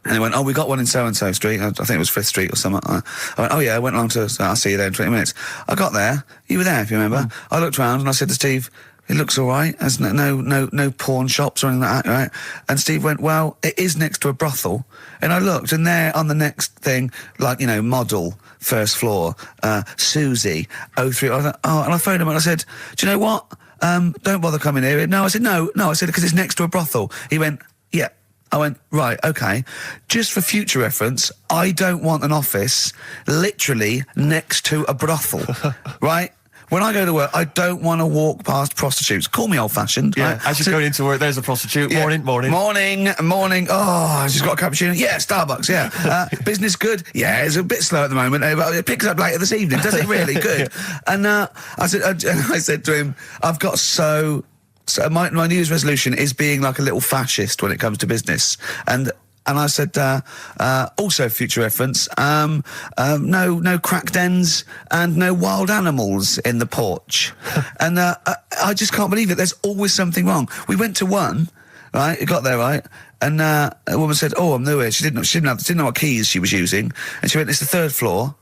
And they went, oh, we got one in so-and-so street. I think it was 5th Street or something. I went, oh, yeah, I went along to... I'll see you there in 20 minutes. I got there. You were there, if you remember. I looked around and I said to Steve... it looks all right. There's no pawn shops or anything like that, right? And Steve went, well, it is next to a brothel. And I looked, and there on the next thing, like, you know, model, first floor, Susie, 03. I thought, and I phoned him and I said, do you know what? Don't bother coming here. No, I said, no, I said, because it's next to a brothel. He went, yeah. I went, right, okay. Just for future reference, I don't want an office literally next to a brothel, right? When I go to work, I don't want to walk past prostitutes. Call me old-fashioned. Yeah, right? as you're going into work, there's a prostitute. Yeah. Morning. Oh, she's got a cappuccino. Yeah, Starbucks, yeah. Business good? Yeah, it's a bit slow at the moment. But it picks up later this evening. Does it really? Good. And I said to him, I've got so my New Year's resolution is being like a little fascist when it comes to business. And I said, also future reference, no crack dens and no wild animals in the porch. And I just can't believe it. There's always something wrong. We went to one, right? It got there, right? And a woman said, oh, I'm new here. She didn't know what keys she was using. And she went, it's the 3rd floor.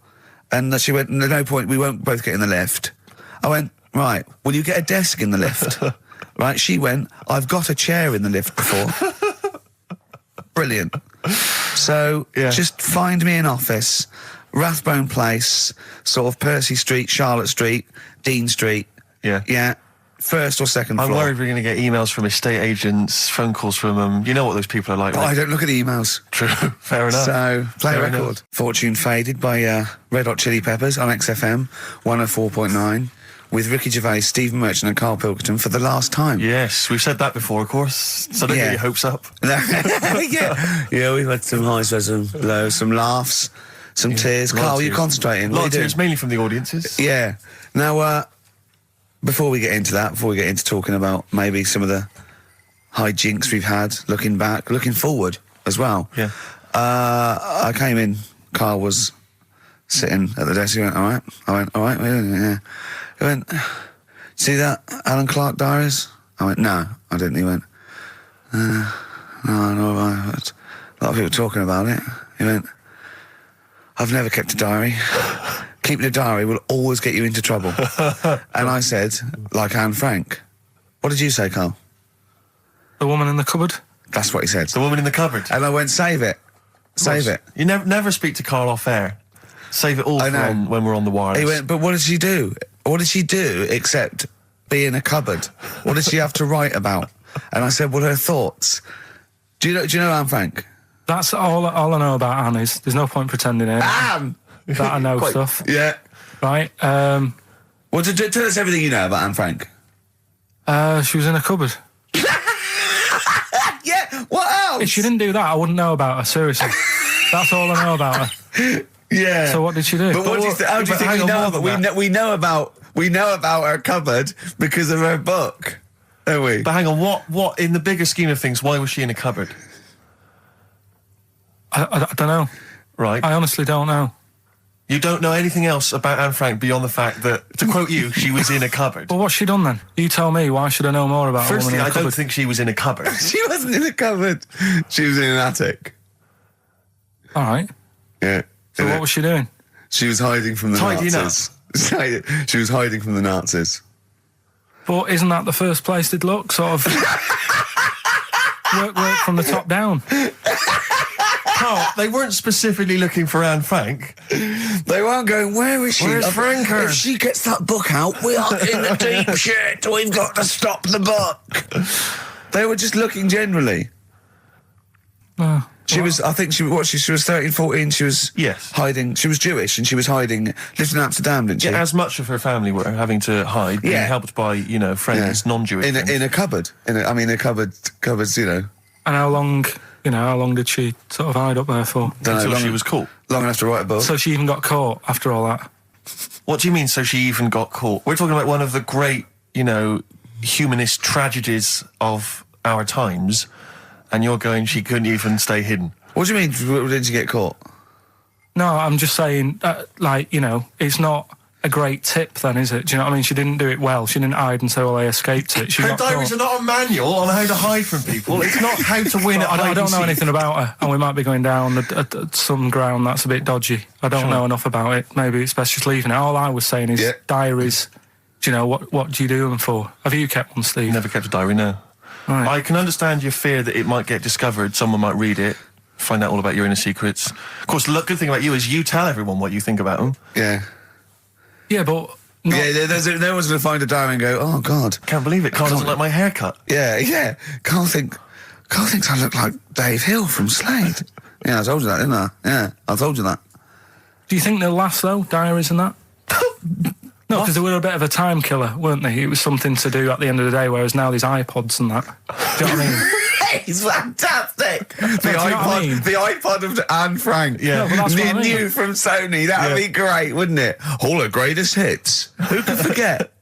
And she went, there's no point, we won't both get in the lift. I went, right, will you get a desk in the lift? Right? She went, I've got a chair in the lift before. Brilliant. So, just find me an office, Rathbone Place, sort of Percy Street, Charlotte Street, Dean Street. Yeah. Yeah. 1st or 2nd floor. I'm worried we're going to get emails from estate agents, phone calls from them. You know what those people are like. But I don't look at the emails. True. Fair enough. So, play a record. Enough. Fortune Faded by Red Hot Chili Peppers on XFM 104.9. With Ricky Gervais, Stephen Merchant and Karl Pilkington for the last time. Yes, we've said that before, of course, so don't get your hopes up. Yeah, we've had some highs, some lows, some laughs, some tears. Karl, you concentrating? A lot of tears, mainly from the audiences. Yeah. Now, before we get into talking about maybe some of the hijinks we've had, looking back, looking forward as well. Yeah. I came in, Karl was sitting at the desk, he went, all right? I went, all right, yeah. He went, see that Alan Clark diaries? I went, no, I didn't. He went, no, a lot of people talking about it. He went, I've never kept a diary. Keeping a diary will always get you into trouble. And I said, like Anne Frank. What did you say, Karl? The woman in the cupboard? That's what he said. The woman in the cupboard. And I went, save it. Save it. You never speak to Karl off air. Save it all from when we're on the wireless. He went, but what did she do? What did she do except be in a cupboard? What did she have to write about? And I said, what are her thoughts? Do you know Anne Frank? That's all I know about Anne is there's no point pretending it. Anne! That I know stuff. Yeah. Right. Well, tell us everything you know about Anne Frank. She was in a cupboard. Yeah, what else? If she didn't do that, I wouldn't know about her, seriously. That's all I know about her. Yeah. So what did she do? But how do you think we know about we know about her cupboard because of her book, don't we? But hang on, what in the bigger scheme of things, why was she in a cupboard? I don't know. Right. I honestly don't know. You don't know anything else about Anne Frank beyond the fact that, to quote you, she was in a cupboard. Well, what's she done then? You tell me. Why should I know more about Firstly, a woman in a cupboard? I don't think she was in a cupboard. She wasn't in a cupboard. She was in an attic. All right. Yeah. So what was she doing? She was hiding from the Nazis. She was hiding from the Nazis. But isn't that the first place they'd look? Sort of work from the top down. Carl, they weren't specifically looking for Anne Frank. They weren't going, where is she? Where's Franker? If she gets that book out, we are in the deep shit. We've got to stop the book. They were just looking generally. She was 13, 14, she was hiding, she was Jewish and she was hiding, lived in Amsterdam, didn't she? Yeah, as much of her family were having to hide, being helped by, friends, non-Jewish friends. In a cupboard. Cupboards, And how long did she sort of hide up there for? Until she was caught. Long enough to write a book. So she even got caught after all that? What do you mean, so she even got caught? We're talking about one of the great, humanist tragedies of our times, and you're going, she couldn't even stay hidden. What do you mean, didn't she get caught? No, I'm just saying, it's not a great tip then, is it? Do you know what I mean? She didn't do it well. She didn't hide and say, well, I escaped it. Her diaries are not a manual on how to hide from people. It's not how to win at I don't know anything about her, and we might be going down some ground that's a bit dodgy. I don't know enough about it. Maybe it's best just leaving it. All I was saying is diaries, what do you do them for? Have you kept one, Steve? Never kept a diary, no. Right. I can understand your fear that it might get discovered, someone might read it, find out all about your inner secrets. Of course, the good thing about you is you tell everyone what you think about them. Yeah. Yeah, but... There was going to find a diary and go, oh, God. Can't believe it. Carl doesn't like my haircut. Yeah. Carl thinks I look like Dave Hill from Slade. Yeah, I told you that, didn't I? Yeah, I told you that. Do you think they'll last, though, diaries and that? No, because they were a bit of a time killer, weren't they? It was something to do at the end of the day, whereas now there's iPods and that. Do you know what I mean? He's fantastic! The iPod of Anne Frank. Yeah. No, that's what I mean. New from Sony. That would be great, wouldn't it? All her greatest hits. Who could forget?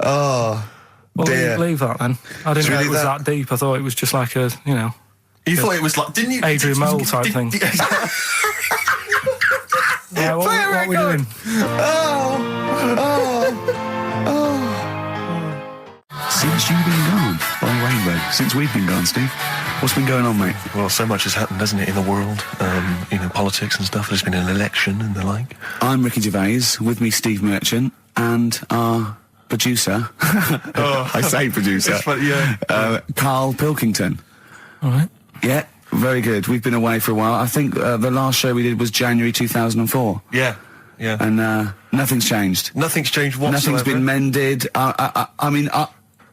Oh, well, dear. Leave that then. I didn't know it was that deep. I thought it was just like a, You thought it was like, didn't you? Adrian Mole type thing. Yeah, what are we doing? Since you've been gone, Rainbow. Since we've been gone, Steve. What's been going on, mate? Well, so much has happened, hasn't it, in the world? Politics and stuff. There's been an election and the like. I'm Ricky Gervais. With me, Steve Merchant, and our producer. I say producer. Karl Pilkington. All right. Yeah. Very good. We've been away for a while. I think the last show we did was January 2004. Yeah. And nothing's changed. Nothing's changed whatsoever. Nothing's been mended.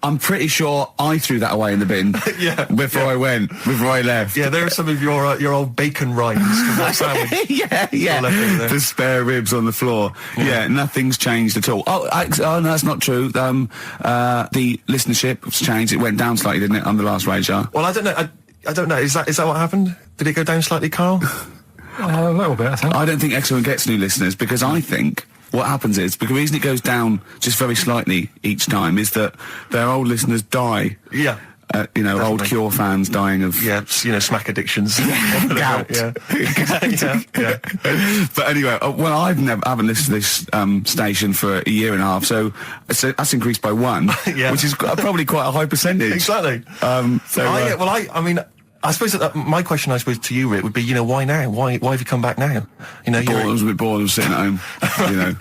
I'm pretty sure I threw that away in the bin before I left. Yeah, there are some of your old bacon rinds from that sandwich. Yeah. The spare ribs on the floor. Yeah, nothing's changed at all. Oh, no, that's not true. The listenership's changed. It went down slightly, didn't it, on the last radio show? Well, I don't know. I don't know. Is that what happened? Did it go down slightly, Carl? A little bit, I think. I don't think XFM gets new listeners because I think what happens is, because the reason it goes down just very slightly each time is that their old listeners die. Yeah. Definitely. Old Cure fans dying of... Yeah, smack addictions. Gout. Yeah. But anyway, I haven't listened to this station for a year and a half, so that's increased by 1, which is probably quite a high percentage. Exactly. I suppose that my question, to you, Rick, would be, why now? Why have you come back now? I was a bit bored of sitting at home.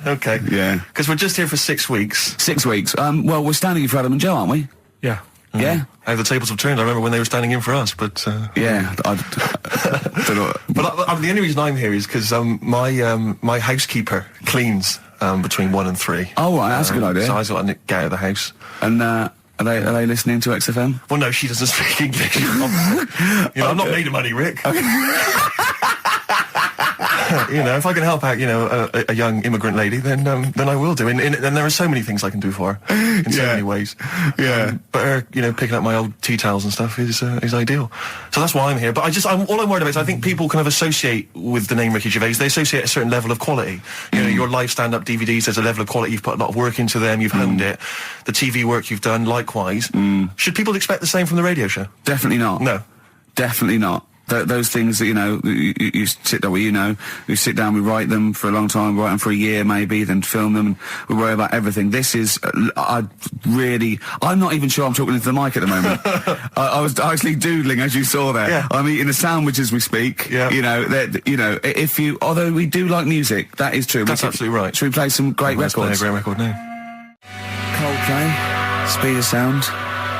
Okay. Yeah. Because we're just here for 6 weeks. 6 weeks. Well, we're standing in for Adam and Joe, aren't we? Yeah. Yeah. How the tables have turned. I remember when they were standing in for us, but... Yeah. I don't know. But the only reason I'm here is because my housekeeper cleans between 1 and 3. Oh, right, that's a good idea. So I just want to get out of the house. And, Are they listening to XFM? Well, no, she doesn't speak English. I'm not made of money, Rick. Okay. If I can help out, a young immigrant lady, then I will do. And there are so many things I can do for her in so many ways. Yeah. But her, picking up my old tea towels and stuff is ideal. So that's why I'm here. But all I'm worried about is I think people kind of associate with the name Ricky Gervais. They associate a certain level of quality. Your live stand-up DVDs, there's a level of quality. You've put a lot of work into them. You've honed it. The TV work you've done, likewise. Should people expect the same from the radio show? Definitely not. No. Definitely not. those things that, you know, you sit down, we sit down, we write them for a long time, write them for a year maybe, then film them, and we worry about everything. This is, I'm not even sure I'm talking into the mic at the moment. I was actually doodling, as you saw there. Yeah. I'm eating a sandwich as we speak. Yeah. You know, although we do like music, that is true. That's absolutely right. Should we play some great records? Let's play a great record now. Coldplay, Speed of Sound.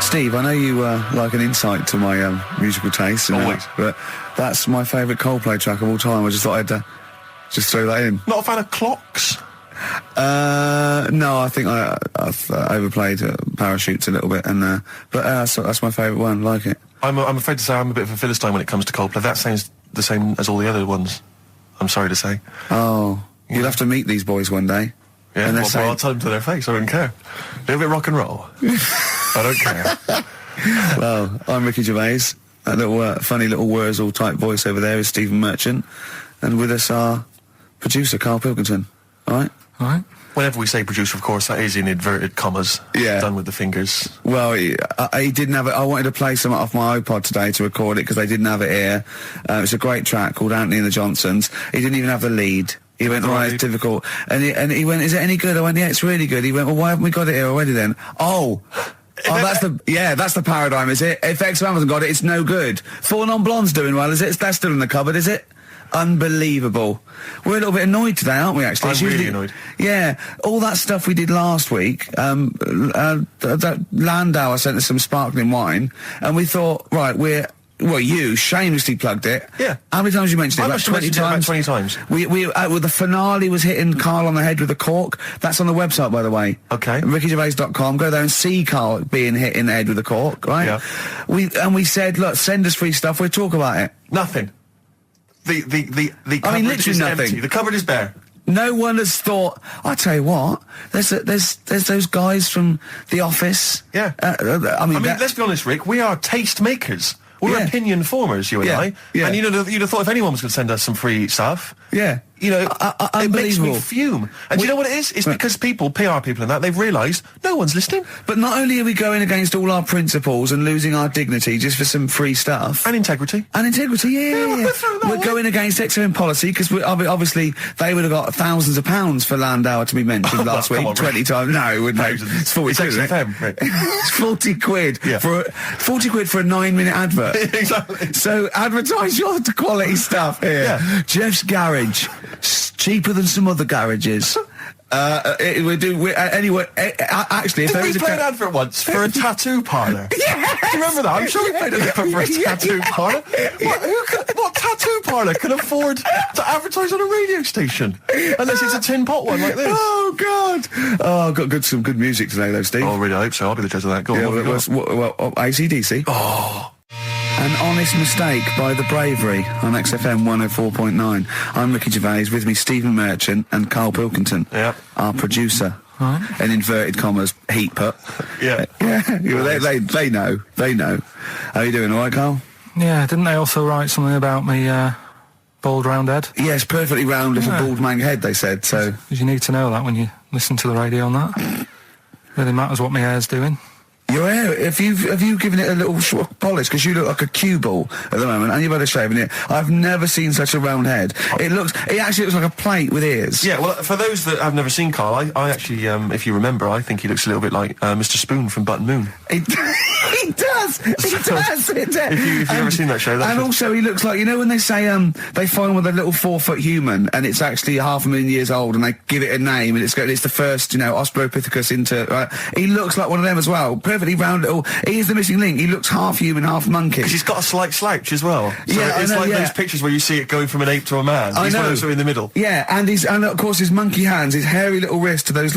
Steve, I know you like an insight to my musical taste, but that's my favourite Coldplay track of all time. I just thought I'd just throw that in. Not a fan of clocks? No, I think I've overplayed Parachutes a little bit, and but that's my favourite one. Like it. I'm afraid to say I'm a bit of a Philistine when it comes to Coldplay. That sounds the same as all the other ones. I'm sorry to say. Oh, you'll have to meet these boys one day. Yeah, well, I'll tell them to their face. I don't care. A little bit rock and roll. I don't care. Well, I'm Ricky Gervais. That little funny little Wurzel type voice over there is Stephen Merchant, and with us our producer Karl Pilkington. All right. All right. Whenever we say producer, of course, that is in inverted commas. Yeah. Done with the fingers. Well, he didn't have it. I wanted to play some off my iPod today to record it because they didn't have it here. It's a great track called Anthony and the Johnsons. He didn't even have the lead. He went, right, it's difficult. And he went, is it any good? I went, yeah, it's really good. He went, well, why haven't we got it here already then? Oh, that's the paradigm, is it? If XFM hasn't got it, it's no good. Four Non-Blondes doing well, is it? That's still in the cupboard, is it? Unbelievable. We're a little bit annoyed today, aren't we, actually? I'm really annoyed. Yeah. All that stuff we did last week, that Landau sent us some sparkling wine, and we thought, right, you shamelessly plugged it. Yeah. How many times you mentioned it? About 20 times. About 20 times. Well, the finale was hitting Karl on the head with a cork. That's on the website, by the way. Okay. RickyGervais.com. Go there and see Karl being hit in the head with a cork, right? Yeah. We said, look, send us free stuff. We'll talk about it. Nothing. The cupboard literally is nothing. empty. The cupboard is bare. No one has thought. I tell you what, there's those guys from The Office. Yeah. I mean, let's be honest, Rick. We are taste makers. We're opinion formers, you and I. Yeah. And you'd have thought if anyone was going to send us some free stuff. Yeah. You know, it makes me unbelievable. fume. And do you know what it is? It's because people, PR people and that, they've realised no one's listening. But not only are we going against all our principles and losing our dignity just for some free stuff. And integrity. Yeah. We're going against XFM policy because obviously they would have got thousands of pounds for Landau to be mentioned last week. 20 times. No, it wouldn't. It's 40 quid, isn't it? XFM, Rick. It's 40 quid. Yeah. For 40 quid for a 9-minute advert. Exactly. So advertise your quality stuff here. Yeah. Jeff's Garage. Cheaper than some other garages. Anyway, actually, if there is we play an advert once for a tattoo parlour? Yeah. Do you remember that? I'm sure we played an advert for a tattoo parlour. What tattoo parlour can afford to advertise on a radio station? Unless it's a tin pot one like this. Oh, God. Oh, I've got some good music today, though, Steve. Oh, really? I hope so. I'll be the judge of that. Go on. AC/DC. Oh. An Honest Mistake by The Bravery on XFM 104.9. I'm Ricky Gervais, with me Stephen Merchant and Karl Pilkington, our producer. In inverted commas, heat put. Yeah. They know. How are you doing, all right, Karl? Yeah, didn't they also write something about me, bald round head? Yes, perfectly round little bald man head, they said, so... Because you need to know that when you listen to the radio on that. Really matters what my hair's doing. Your hair, have you given it a little sort of polish? Because you look like a cue ball at the moment, and you've had a shave in it. I've never seen such a round head. It actually looks like a plate with ears. Yeah, well, for those that have never seen Karl, I actually, if you remember, I think he looks a little bit like Mr. Spoon from Button Moon. He does. If you've never seen that show, and also he looks like, you know when they say they find with a little 4-foot human and it's actually 500,000 years old and they give it a name and it's the first, Australopithecus into. Right? He looks like one of them as well. Perfectly round little. He is the missing link. He looks half human, half monkey. Because he's got a slight slouch as well. So yeah, it's like those pictures where you see it going from an ape to a man. He's one of those in the middle. Yeah, and of course his monkey hands, his hairy little wrist to those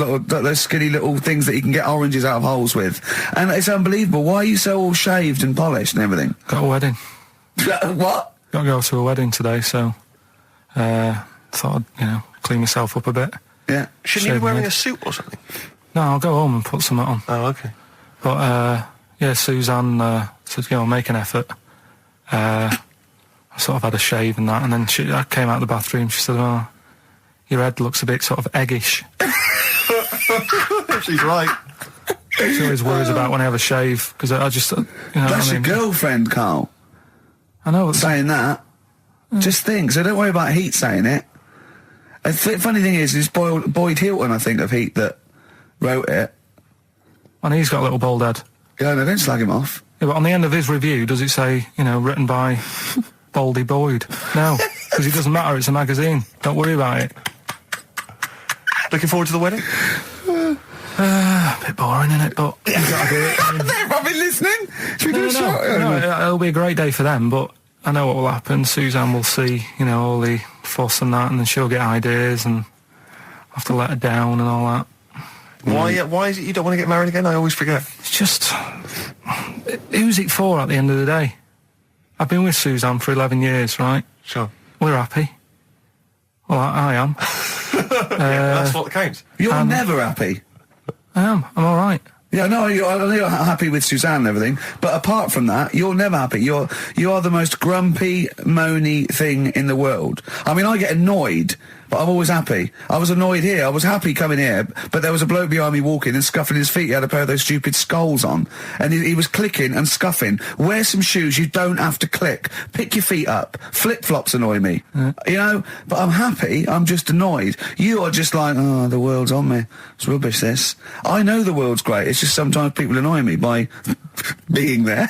skinny little things that he can get oranges out of holes with. And it's unbelievable. Why are you so all shaved and polished and everything? Got a wedding. What? Got to go to a wedding today, so thought I'd, clean myself up a bit. Yeah. Shouldn't you be wearing a suit or something? No, I'll go home and put something on. Oh, okay. But, Suzanne said, make an effort. I sort of had a shave and that, and then I came out of the bathroom, she said, oh, your head looks a bit sort of eggish. She's right. She always worries about when I have a shave, because I just, That's your girlfriend, Karl. I know. Saying that. Just think. So don't worry about Heat saying it. The funny thing is, it's Boyd Hilton, I think, of Heat that wrote it. And he's got a little bald head. Yeah, no, don't slag him off. Yeah, but on the end of his review, does it say, you know, written by Baldy Boyd? No, because it doesn't matter, it's a magazine. Don't worry about it. Looking forward to the wedding? A bit boring, isn't it? But you gotta do it. They're probably listening. Should we do a shot? No, it'll be a great day for them, but I know what will happen. Suzanne will see, you know, all the fuss and that, and then she'll get ideas and have to let her down and all that. Why is it you don't want to get married again? I always forget. It's just... who's it for at the end of the day? I've been with Suzanne for 11 years, right? Sure. We're happy. Well, I am. That's what counts. You're never happy. I am. I'm all right. Yeah, no, I know you're happy with Suzanne and everything, but apart from that, you're never happy. You are the most grumpy, moany thing in the world. I mean, I get annoyed, but I'm always happy. I was annoyed here. I was happy coming here, but there was a bloke behind me walking and scuffing his feet. He had a pair of those stupid skulls on, and he was clicking and scuffing. Wear some shoes. You don't have to click. Pick your feet up. Flip-flops annoy me. You know, but I'm happy. I'm just annoyed. You are just like, oh, the world's on me. It's rubbish, this. I know the world's great. It's just sometimes people annoy me by being there,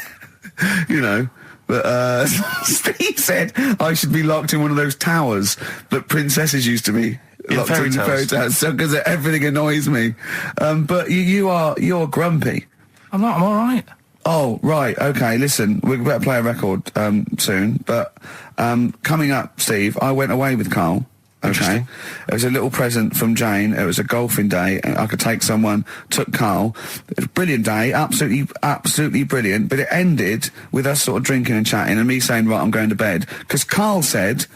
you know. But Steve said I should be locked in one of those towers that princesses used to be locked in fairy tales, because everything annoys me. But you're grumpy. I'm not. I'm all right. Oh, right. Okay. Listen, we better play a record soon. But coming up, Steve, I went away with Karl. Okay, it was a little present from Jane. It was a golfing day. I could take someone. Took Karl. It was a brilliant day, absolutely brilliant. But it ended with us sort of drinking and chatting, and me saying, "Right, I'm going to bed," because Karl said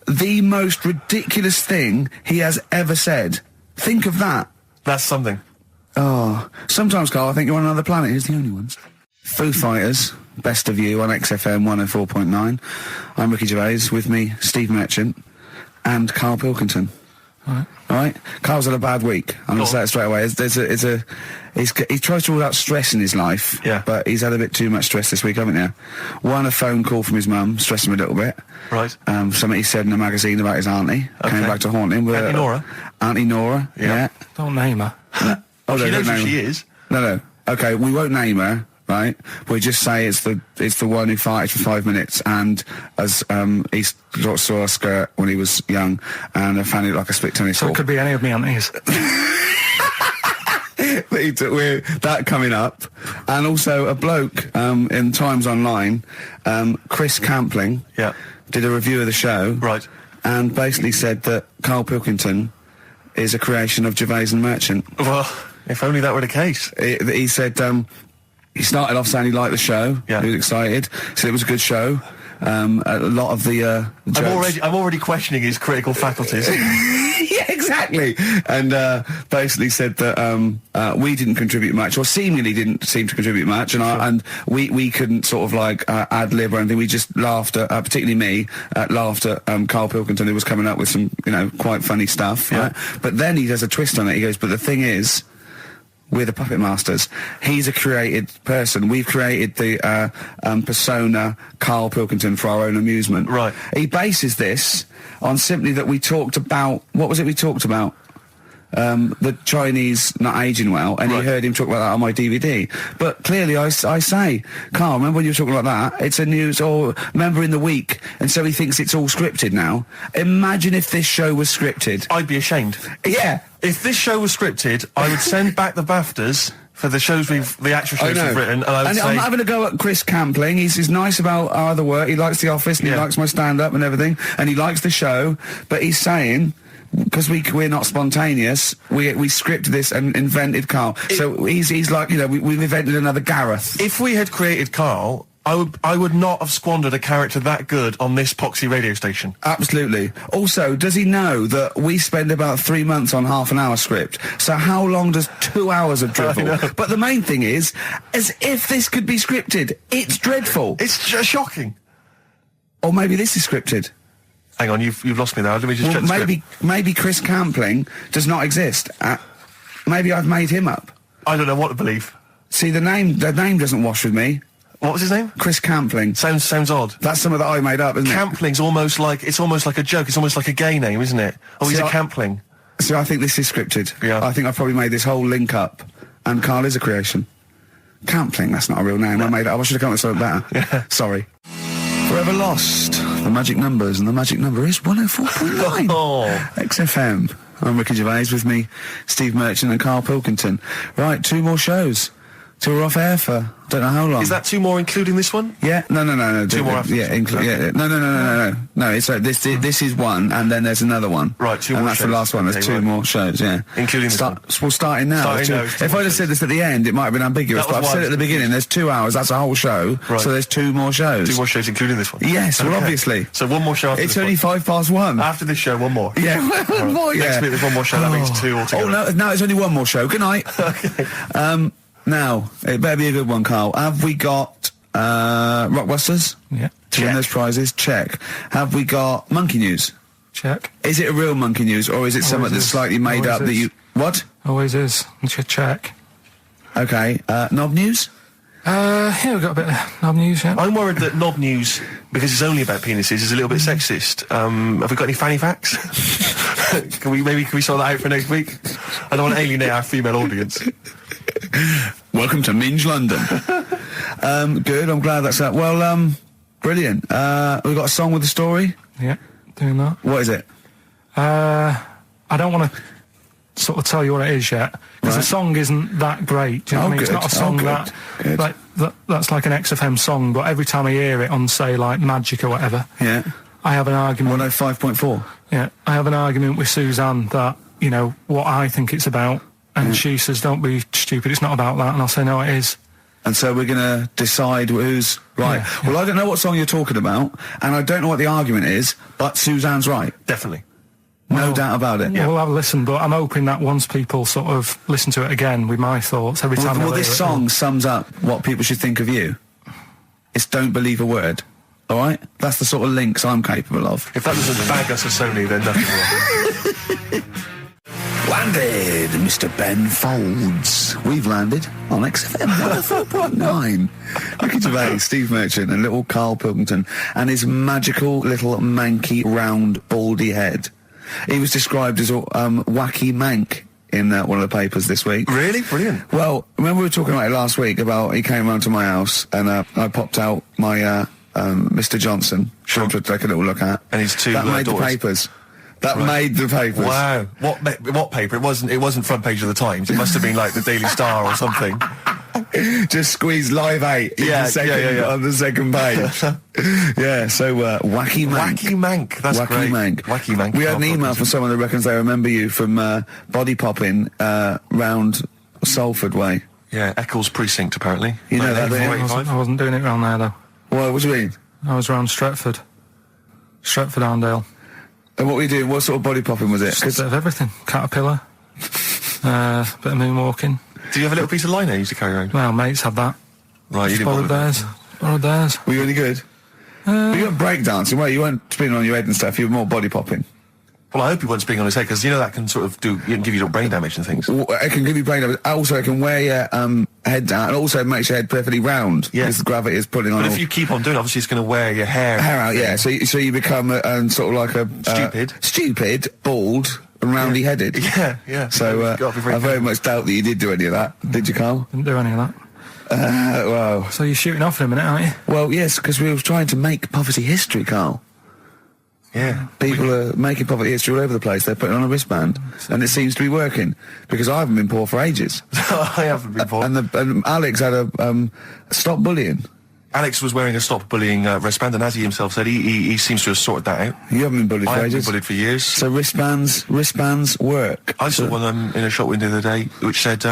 the most ridiculous thing he has ever said. Think of that. That's something. Oh, sometimes, Karl, I think you're on another planet. Here's the only ones. Foo Fighters, Best of You on XFM 104.9. I'm Ricky Gervais. With me, Steve Merchant. And Karl Pilkington. All right. Karl's had a bad week. I'm going to say it straight away. He tries to rule out stress in his life. Yeah. But he's had a bit too much stress this week, haven't you? One, a phone call from his mum, stressed him a little bit. Right. Something he said in a magazine about his auntie. Okay. Came back to haunt him. Auntie Nora? Auntie Nora, yeah. Don't name her. No. Oh, she knows who she is. No. Okay, we won't name her. Right, we just say it's the one who farted for 5 minutes, and as he saw a skirt when he was young, and I found it like a split tennis ball. So it could be any of me aunties. We're that coming up, and also a bloke in Times Online, Chris Campling, did a review of the show, right, and basically said that Karl Pilkington is a creation of Gervais and Merchant. Well, if only that were the case. He said. He started off saying he liked the show. Yeah. He was excited. Said it was a good show. A lot of the jokes. I'm already questioning his critical faculties. Yeah, exactly. And basically said that we didn't contribute much, or seemingly didn't seem to contribute much, and we couldn't sort of like ad lib or anything. We just laughed at, particularly me, laughed at Karl Pilkington, who was coming up with some, you know, quite funny stuff. Yeah. Right? But then he does a twist on it. He goes, but the thing is, we're the puppet masters. He's a created person. We've created the persona Karl Pilkington for our own amusement. Right. He bases this on simply that we talked about... What was it we talked about? The Chinese not aging well, and he heard him talk about that on my DVD. But clearly I say, Karl, remember when you were talking about that? It's a news, or remember in the week, and so he thinks it's all scripted now. Imagine if this show was scripted. I'd be ashamed. Yeah. If this show was scripted, I would send back the BAFTAs for the actual shows we've written, and I would say... I'm having a go at Chris Campling. He's nice about our other work. He likes The Office, and he likes my stand-up and everything, and he likes the show, but he's saying... Because we're not spontaneous, we scripted this and invented Karl. So he's like, you know, we've invented another Gareth. If we had created Karl, I would not have squandered a character that good on this poxy radio station. Absolutely. Also, does he know that we spend about 3 months on half an hour script? So how long does 2 hours of drivel? But the main thing is, as if this could be scripted, it's dreadful. It's shocking. Or maybe this is scripted. Hang on, you've lost me there. Let me just check the script. Maybe Chris Campling does not exist. Maybe I've made him up. I don't know what to believe. See, the name doesn't wash with me. What was his name? Chris Campling. Sounds odd. That's something that I made up, isn't Campling's almost like a joke. It's almost like a gay name, isn't it? Oh, he's a Campling. So I think this is scripted. Yeah. I think I've probably made this whole link up, and Karl is a creation. Campling, that's not a real name. No. I made it up. I should have come up with something better. Yeah. Sorry. Forever Lost. The magic numbers, and the magic number is 104.9. XFM. I'm Ricky Gervais, with me, Steve Merchant and Karl Pilkington. Right, 2 more shows. Till we're off air for don't know how long. Is that 2 more including this one? Yeah, no. 2 more after No. It's this is one, and then there's another one. Right, 2 more. And that's shows. the last one. There's 2 more shows. Yeah, including this one. Well, starting now. If I'd have said this at the end, it might have been ambiguous. But I've said it at the beginning. There's 2 hours. That's a whole show. Right. So there's 2 more shows. 2 more shows, including this one. Yes, okay. Well, obviously. So 1 more show. After it's only 1:05. After this show, 1 more. Yeah, one more. Yeah. Next week there's 1 more show. That means 2 altogether. Oh no, it's only 1 more show. Good night. Okay. Now, it better be a good one, Karl. Have we got Rockbusters? Yeah. To win those prizes? Check. Have we got Monkey News? Check. Is it a real Monkey News, or is it something that's slightly made up that you... What? Always is. Check. Okay. Knob News? Yeah, we've got a bit of knob news, yeah. I'm worried that knob news, because it's only about penises, is a little bit sexist. Have we got any fanny facts? Can we sort that out for next week? I don't want to alienate our female audience. Welcome to Minge London. Good, I'm glad that's that. Well, brilliant. We've got a song with a story? Yeah, doing that. What is it? I don't want to sort of tell you what it is yet, because the song isn't that great. Do you know what I mean? It's not a song that's like an XFM song, but every time I hear it on, say, like Magic or whatever, yeah, I have an argument. 105.4. Yeah, I have an argument with Suzanne that, you know, what I think it's about, and she says, don't be stupid, it's not about that, and I'll say, no, it is. And so we're going to decide who's right. Yeah, well, I don't know what song you're talking about, and I don't know what the argument is, but Suzanne's right. Definitely. No doubt about it. Yeah, we'll have a listen, but I'm hoping that once people sort of listen to it again with my thoughts, every time this song sums up what people should think of you. It's don't believe a word. All right? That's the sort of links I'm capable of. If that doesn't bag us as Sony, then nothing will. Landed, Mr. Ben Folds. We've landed on XFM 104.9. Ricky Gervais, Steve Merchant, and little Karl Pilkington, and his magical little manky, round, baldy head. He was described as a wacky mank in one of the papers this week. Really? Brilliant. Well, remember we were talking about it last week, about he came round to my house, and I popped out my Mr. Johnson, to take a little look at. And his 2 That made daughters. the papers. That made the papers. Wow. What paper? It wasn't front page of the Times. It must have been like the Daily Star or something. Just squeeze Live 8 on the second page. Yeah, so Wacky Mank. Wacky Mank, that's Wacky great. Mank. Wacky Mank. We had an email from someone that reckons they remember you from body popping round Salford way. Yeah, Eccles Precinct, apparently. You know that, I wasn't doing it round there, though. What do you mean? I was round Stretford. Arndale. And what were you doing? What sort of body popping was it? Just a bit of everything. Caterpillar. Bit of moonwalking. Do you have a little piece of line you used to carry around? Well, mates had that. Right, you didn't borrowed theirs. Were you any good? You weren't breakdancing, well, you weren't spinning on your head and stuff, you were more body popping. Well, I hope he wasn't spinning on his head, because, you know, that can sort of give you little brain damage and things. Well, it can give you brain damage. Also, it can wear your head down, and also it makes your head perfectly round. Yeah. Because the gravity is pulling on. But if you keep on doing it, obviously it's going to wear your hair out, yeah. So you become sort of like a... Stupid, bald, and roundy-headed. Yeah. So I very much doubt that you did do any of that. Did you, Karl? Didn't do any of that. Well... So you're shooting off in a minute, aren't you? Well, yes, because we were trying to make poverty history, Karl. Yeah. People are making poverty history all over the place. They're putting on a wristband, and it seems to be working, because I haven't been poor for ages. I haven't been poor. And Alex had a stop bullying. Alex was wearing a stop bullying wristband, and as he himself said, he seems to have sorted that out. You haven't been bullied for ages? I haven't been bullied for years. So wristbands work. I saw one in a shop window the other day, which said,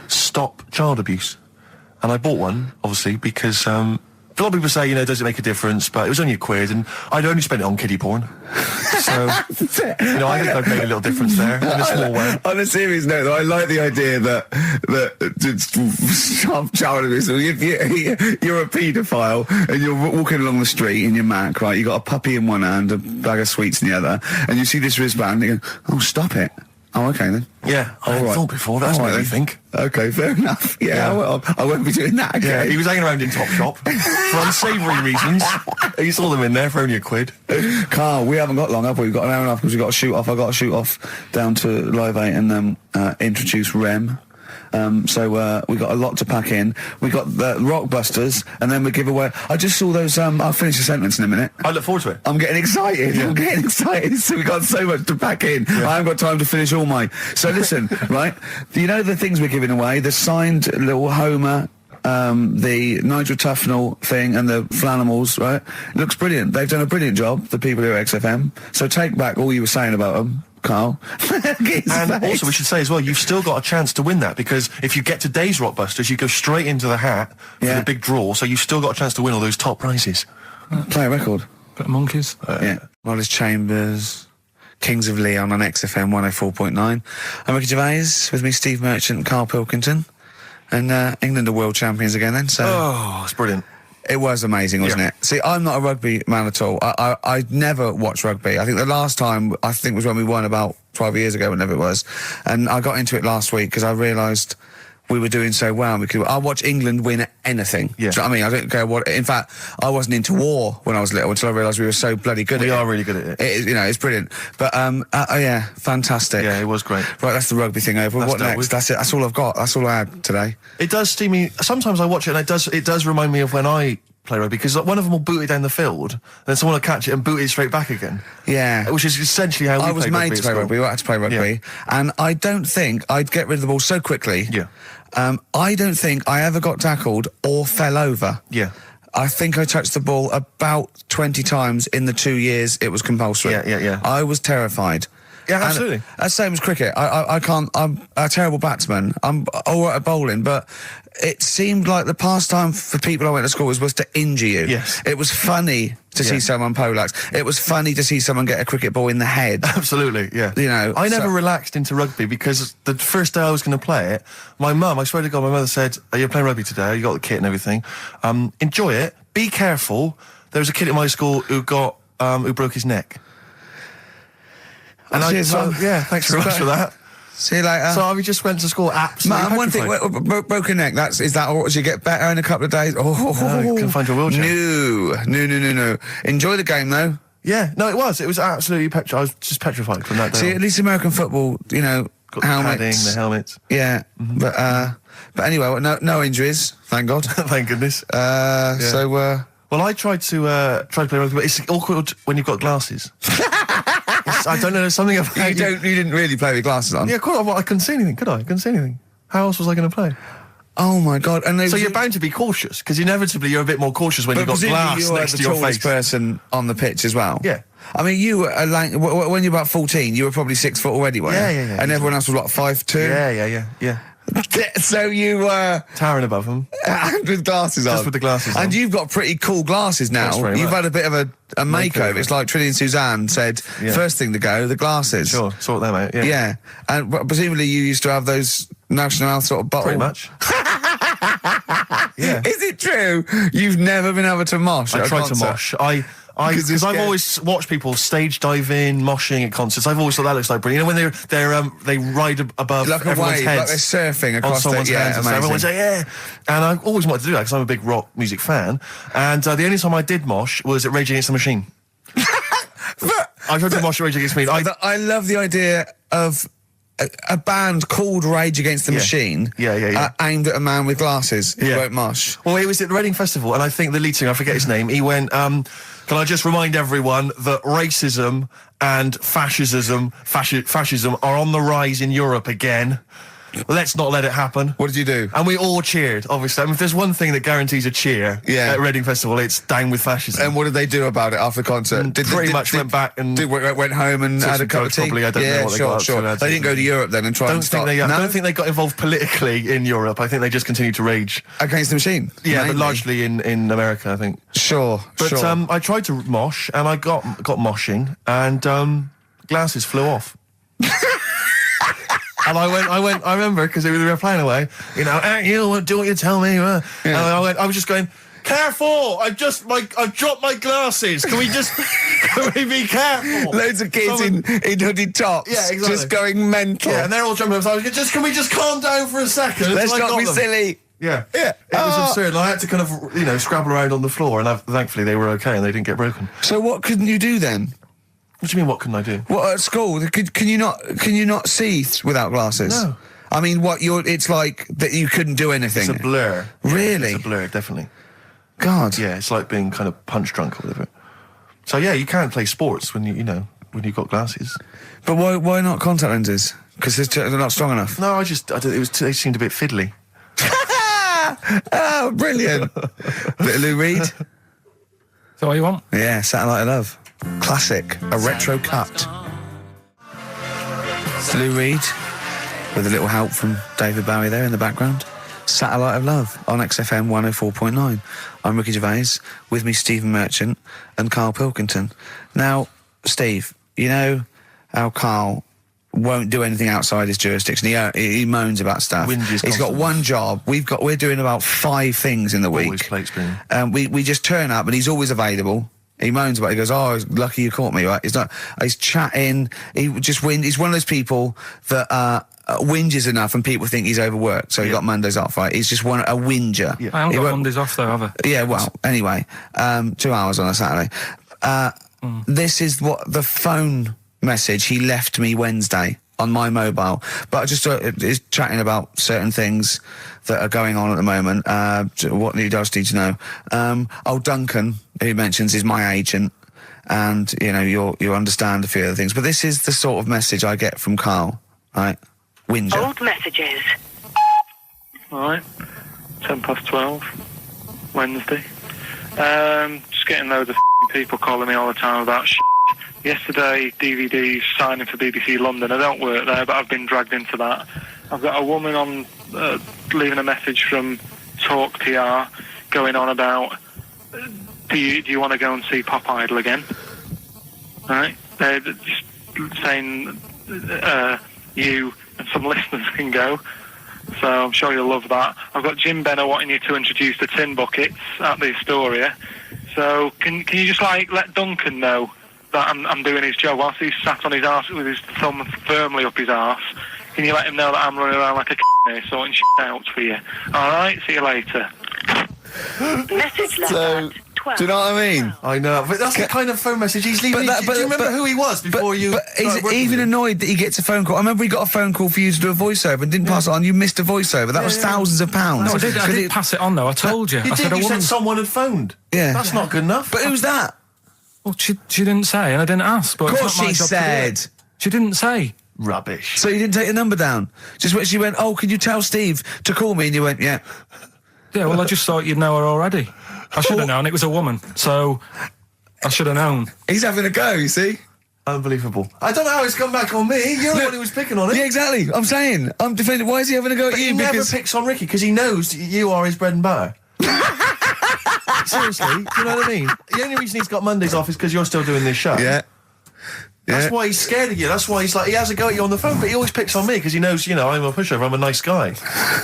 stop child abuse. And I bought one, obviously, because... a lot of people say, you know, does it make a difference? But it was only £1, and I'd only spent it on kiddie porn. So, you know, I think I've made a little difference there, in a small way. On a serious note, though, I like the idea that child abuse, if you're a paedophile, and you're walking along the street in your Mac, right, you got a puppy in one hand, a bag of sweets in the other, and you see this wristband, and you go, oh, stop it. Oh, okay then. Yeah, I thought before. That's what you think. Okay, fair enough. Yeah, I won't be doing that again. Yeah, he was hanging around in Topshop for unsavoury reasons. You saw them in there for only £1. Carl, we haven't got long, have we? We've got an hour and a half because we've got to shoot off. I've got to shoot off down to Live 8 and introduce Rem. So we got a lot to pack in. We got the Rockbusters, and then we give away. I just saw those. I'll finish the sentence in a minute. I look forward to it. I'm getting excited. Yeah. I'm getting excited. So we got so much to pack in. Yeah. I haven't got time to finish all my. So listen, right? You know the things we're giving away. The signed little Homer. The Nigel Tufnell thing and the Flanimals, right? It looks brilliant. They've done a brilliant job, the people here at XFM. So take back all you were saying about them, Carl. And also we should say as well, you've still got a chance to win that, because if you get today's Rockbusters, you go straight into the hat for the big draw, so you've still got a chance to win all those top prizes. Play a record. Bit of Monkeys. Yeah. Wallace Chambers, Kings of Leon on XFM 104.9. I'm Ricky Gervais, with me Steve Merchant and Karl Pilkington. And England are world champions again then, so... Oh, it's brilliant. It was amazing, wasn't it? See, I'm not a rugby man at all. I never watched rugby. I think the last time, was when we won about 12 years ago, whenever it was. And I got into it last week because I realised we were doing so well. I watch England win anything. Yeah. Do you know what I mean? I don't care what... In fact, I wasn't into war when I was little until I realised we were so bloody good at it. We are really good at it. It's brilliant. But, yeah, fantastic. Yeah, it was great. Right, that's the rugby thing over. What next? That's it. That's all I've got. That's all I had today. It does steam me... Sometimes I watch it and it does remind me of when I play rugby, because one of them will boot it down the field, and then someone will catch it and boot it straight back again. Yeah. Which is essentially how we I was made to play rugby. I had to play rugby. Yeah. And I don't think I'd get rid of the ball so quickly. Yeah. I don't think I ever got tackled or fell over. Yeah. I think I touched the ball about 20 times in the 2 years it was compulsory. Yeah. I was terrified. Yeah, absolutely. That's same as cricket. I can't... I'm a terrible batsman. I'm all right at bowling, but it seemed like the pastime for people I went to school was to injure you. Yes. It was funny to see someone poleaxe. It was funny to see someone get a cricket ball in the head. Absolutely, yeah. You know, I never relaxed into rugby, because the first day I was going to play it, my mum, I swear to God, my mother said, "Are you playing rugby today? You got the kit and everything. Enjoy it. Be careful. There was a kid at my school who broke his neck." And thanks very much for that. See you later. So I just went to school absolutely Man, one thing, broken neck, is that or does you get better in a couple of days? Oh, you can find your wheelchair. No. Enjoy the game, though. Yeah, no, it was absolutely I was just petrified from that day. See, at least American football, you know, got helmets. the padding, the helmets. Yeah, but anyway, no injuries, thank God. Thank goodness. So, well, I tried to play rugby, but it's awkward when you've got glasses. I don't know, there's something about you didn't really play with glasses on? Yeah, I couldn't see anything, could I? I couldn't see anything. How else was I going to play? Oh my God! And so you're bound to be cautious, because inevitably you're a bit more cautious when you've got glass next to your face. But the tallest person on the pitch as well. Yeah. I mean, you were when you were about 14, you were probably 6 foot already, weren't you? Yeah. And everyone else was what, 5'2"? Yeah. So you were towering above them, with glasses on. Just with the glasses on. And you've got pretty cool glasses now. You've had a bit of a makeover. It's like Trinity and Suzanne said, first thing to go, the glasses. Sure, sort them out. Yeah. And presumably you used to have those National Health sort of bottle. Pretty much. Yeah. Is it true? You've never been able to mosh? I tried to mosh. Because I've always watched people stage diving, moshing at concerts. I've always thought that looks like brilliant. You know, when they ride above like everyone's wave, heads, like they're surfing across someone's heads, and everyone say yeah. And I've always wanted to do that because I'm a big rock music fan. And the only time I did mosh was at Rage Against the Machine. I tried to mosh at Rage Against the Machine. I love the idea of a band called Rage Against the Machine. Yeah. Aimed at a man with glasses who won't mosh. Well, it was at the Reading Festival, and I think the lead singer, I forget his name, he went, can I just remind everyone that racism and fascism are on the rise in Europe again. Let's not let it happen. What did you do? And we all cheered, obviously. I mean, if there's one thing that guarantees a cheer at Reading Festival, it's down with fascism. And what did they do about it after the concert? Went back and... went home and had a cup of tea? Probably, I don't know what they got sure. They didn't go to Europe then and try and stop... I don't think they got involved politically in Europe. I think they just continued to rage. Against the Machine? Yeah, mainly. but largely in America, I think. Sure. I tried to mosh, and I got moshing, and glasses flew off. And I remember, because we were playing away, you know, you do what you tell me. And I was just going, Careful! I've dropped my glasses. Can we be careful? Loads of kids in hooded tops. Yeah, exactly. Just going mental. Yeah, and they're all jumping up. So can we just calm down for a second? Let's not be silly. Yeah. It was absurd. And I had to kind of, scrabble around on the floor, and thankfully they were okay and they didn't get broken. So what couldn't you do then? What do you mean, what couldn't I do? What, at school? Can you not see without glasses? No. I mean, it's like that you couldn't do anything. It's a blur. Really? It's a blur, definitely. God. Yeah, it's like being kind of punch drunk or whatever. So yeah, you can't play sports when when you've got glasses. But why not contact lenses? Because they're not strong enough. No, they seemed a bit fiddly. Oh, brilliant. Bit of Lou Reed. Is that what you want? Yeah, Satellite of Love. Classic. A retro cut. Lou Reed, with a little help from David Bowie there in the background. Satellite of Love on XFM 104.9. I'm Ricky Gervais, with me Stephen Merchant and Karl Pilkington. Now, Steve, you know how Karl won't do anything outside his jurisdiction. He moans about stuff. He's got one job. We're doing about 5 things in the week. Always plate spinning. We just turn up and he's always available. He moans about it. He goes, "Oh, lucky you caught me," right? He's chatting. He just whinges. He's one of those people that whinges enough and people think he's overworked. So he got Mondays off, right? He's just a whinger. Yeah. I haven't got Mondays off though, have I? Yeah, well, anyway, 2 hours on a Saturday. This is what the phone message he left me Wednesday on my mobile, but I just is chatting about certain things that are going on at the moment. What he does need to know. Duncan, who he mentions, is my agent, and you'll understand a few other things. But this is the sort of message I get from Karl, right? Whinger. Old messages. All right, 12:10, Wednesday. Just getting loads of people calling me all the time about shit. Yesterday, DVDs signing for BBC London. I don't work there, but I've been dragged into that. I've got a woman on leaving a message from Talk TR going on about do you want to go and see Pop Idol again? Right? They're just saying you and some listeners can go. So I'm sure you'll love that. I've got Jim Benner wanting you to introduce the tin buckets at the Astoria. So can you just let Duncan know that I'm doing his job whilst he's sat on his arse with his thumb firmly up his arse? Can you let him know that I'm running around like a here sorting shit out for you? Alright, see you later. Message left at 12. Do you know what I mean? I know, but that's the kind of phone message he's leaving. Do you remember who he was before you... But he's even annoyed that he gets a phone call. I remember he got a phone call for you to do a voiceover and didn't pass it on. You missed a voiceover. That was thousands of pounds. No, I did pass it on, though. I told you. You said someone had phoned. Yeah. That's not good enough. But who's that? Well, she didn't say, and I didn't ask. But of course she said. She didn't say. Rubbish. So you didn't take the number down? Just when she went, "Oh, can you tell Steve to call me?" And you went, "Yeah." Yeah, well, I just thought you'd know her already. I should have known. It was a woman, so I should have known. He's having a go, you see? Unbelievable. I don't know how it's come back on me. You're the one who was picking on it. Yeah, exactly. I'm saying. I'm defending. Why is he having a go at you? He never picks on Ricky because he knows you are his bread and butter. Seriously, do you know what I mean? The only reason he's got Mondays off is because you're still doing this show. Yeah. That's why he's scared of you. That's why he has a go at you on the phone, but he always picks on me because he knows, I'm a pushover, I'm a nice guy.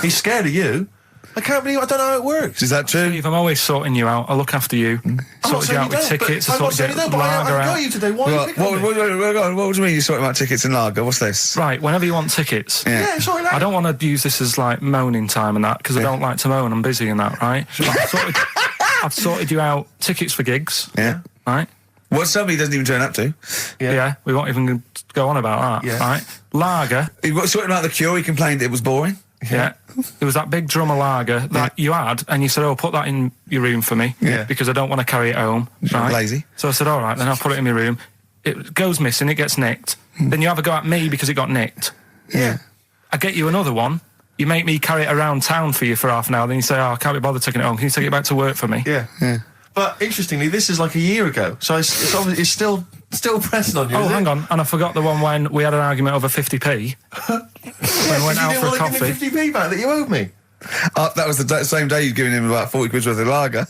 He's scared of you. I can't believe I don't know how it works. Is that true? Steve, I'm always sorting you out. I look after you. Sorted you out with tickets. I sorted you out with lager out. I got you today. Why are you picking on me? What do you mean you're sorting out tickets and lager? What's this? Right, whenever you want tickets. Yeah, sorry, I don't want to use this as moaning time and that because I don't like to moan. I'm busy and that, right? I've sorted you out tickets for gigs. Yeah. Right? What somebody doesn't even turn up to. Yeah, we won't even go on about that, right? Lager. He got sorting out the Cure, he complained it was boring. Yeah. It was that big drum of lager that you had, and you said, "Oh, put that in your room for me, because I don't want to carry it home." Right? Lazy. So I said, "All right, then I'll put it in my room." It goes missing, it gets nicked. Then you have a go at me because it got nicked. Yeah. I get you another one. You make me carry it around town for you for half an hour. Then you say, "Oh, I can't be bothered taking it home. Can you take it back to work for me?" Yeah. But interestingly, this is like a year ago, so it's obviously still pressing on you. Oh, hang on, and I forgot the one when we had an argument over 50p. When I went out for a coffee. You didn't want to give me 50p back that you owed me. That was the same day you'd given him about 40 quid worth of lager.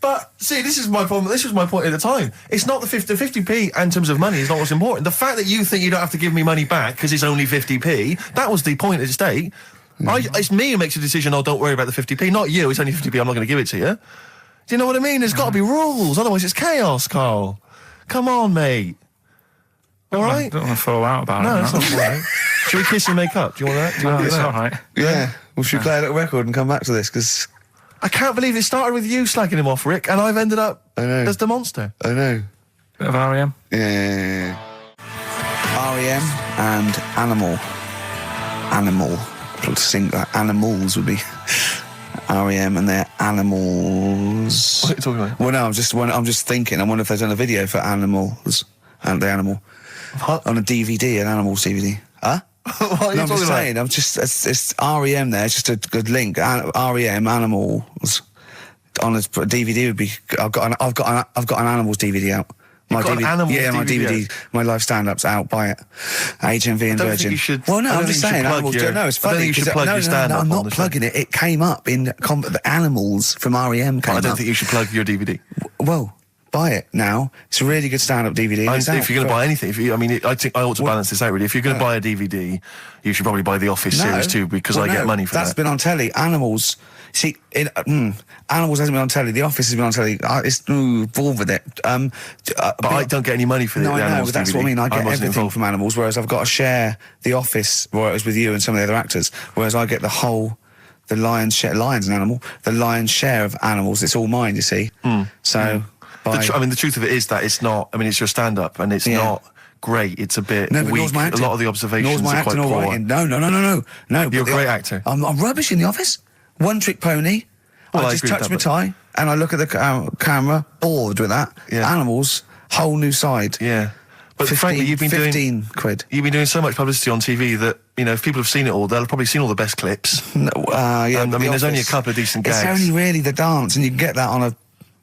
But see, this is my problem. This was my point at the time. It's not the 50p in terms of money is not what's important. The fact that you think you don't have to give me money back because it's only 50p, that was the point at stake. It's me who makes a decision, don't worry about the 50p, not you. It's only 50p, I'm not going to give it to you. Do you know what I mean? There's got to be rules, otherwise it's chaos, Carl. Come on, mate. All right? I don't want to fall out about it. No, that's not all right. Should we kiss and make up? Do you want that? It's all right. Yeah. Well, should we play a little record and come back to this? Because I can't believe it started with you slagging him off, Rick, and I've ended up as the monster. I know. Bit of R.E.M. Yeah. R.E.M. and Animal. To sing that animals would be R.E.M. and their Animals. What are you talking about? Well, no, I'm just thinking. I wonder if they've done a video for Animals and the animal on a DVD, an Animals DVD. Huh? What are you I'm just saying. about? It's R.E.M. there. It's just a good link. R.E.M. Animals on a DVD would be. I've got an Animals DVD out. My DVD. My live stand-up's out. Buy it. HMV and I don't Virgin. think you should. Well, no, I'm just saying. Animals. No, it's funny. I don't think you should plug your stand-up. I'm not plugging it. It came up in the Animals from R.E.M. I don't think you should plug your DVD. Well, buy it now. It's a really good stand-up DVD. If you're going to buy anything, I think I ought to balance this out really. If you're going to buy a DVD, you should probably buy the Office series too, because I get money for that. That's been on telly. Animals. See, Animals hasn't been on telly. The Office has been on telly. It's bored with it. But I don't get any money for no, the I know, Animals but that's DVD. what I mean. I get everything from Animals, whereas I've got to share The Office, where it was with you and some of the other actors, whereas I get the lion's share. Lion's an animal. The lion's share of Animals. It's all mine, you see. So, the truth of it is that it's not. I mean, it's your stand-up, and it's not great. It's a bit weak. A lot of the observations are quite poor. No. You're a great actor. I'm rubbish in The Office. One trick pony. Well, I just touch my tie and I look at the camera, bored with that. Yeah. Animals, whole new side. Yeah. But frankly, you've been 15 quid. You've been doing so much publicity on TV that, if people have seen it all, they'll have probably seen all the best clips. No, and, there's only a couple of decent gags. It's only really the dance, and you can get that on a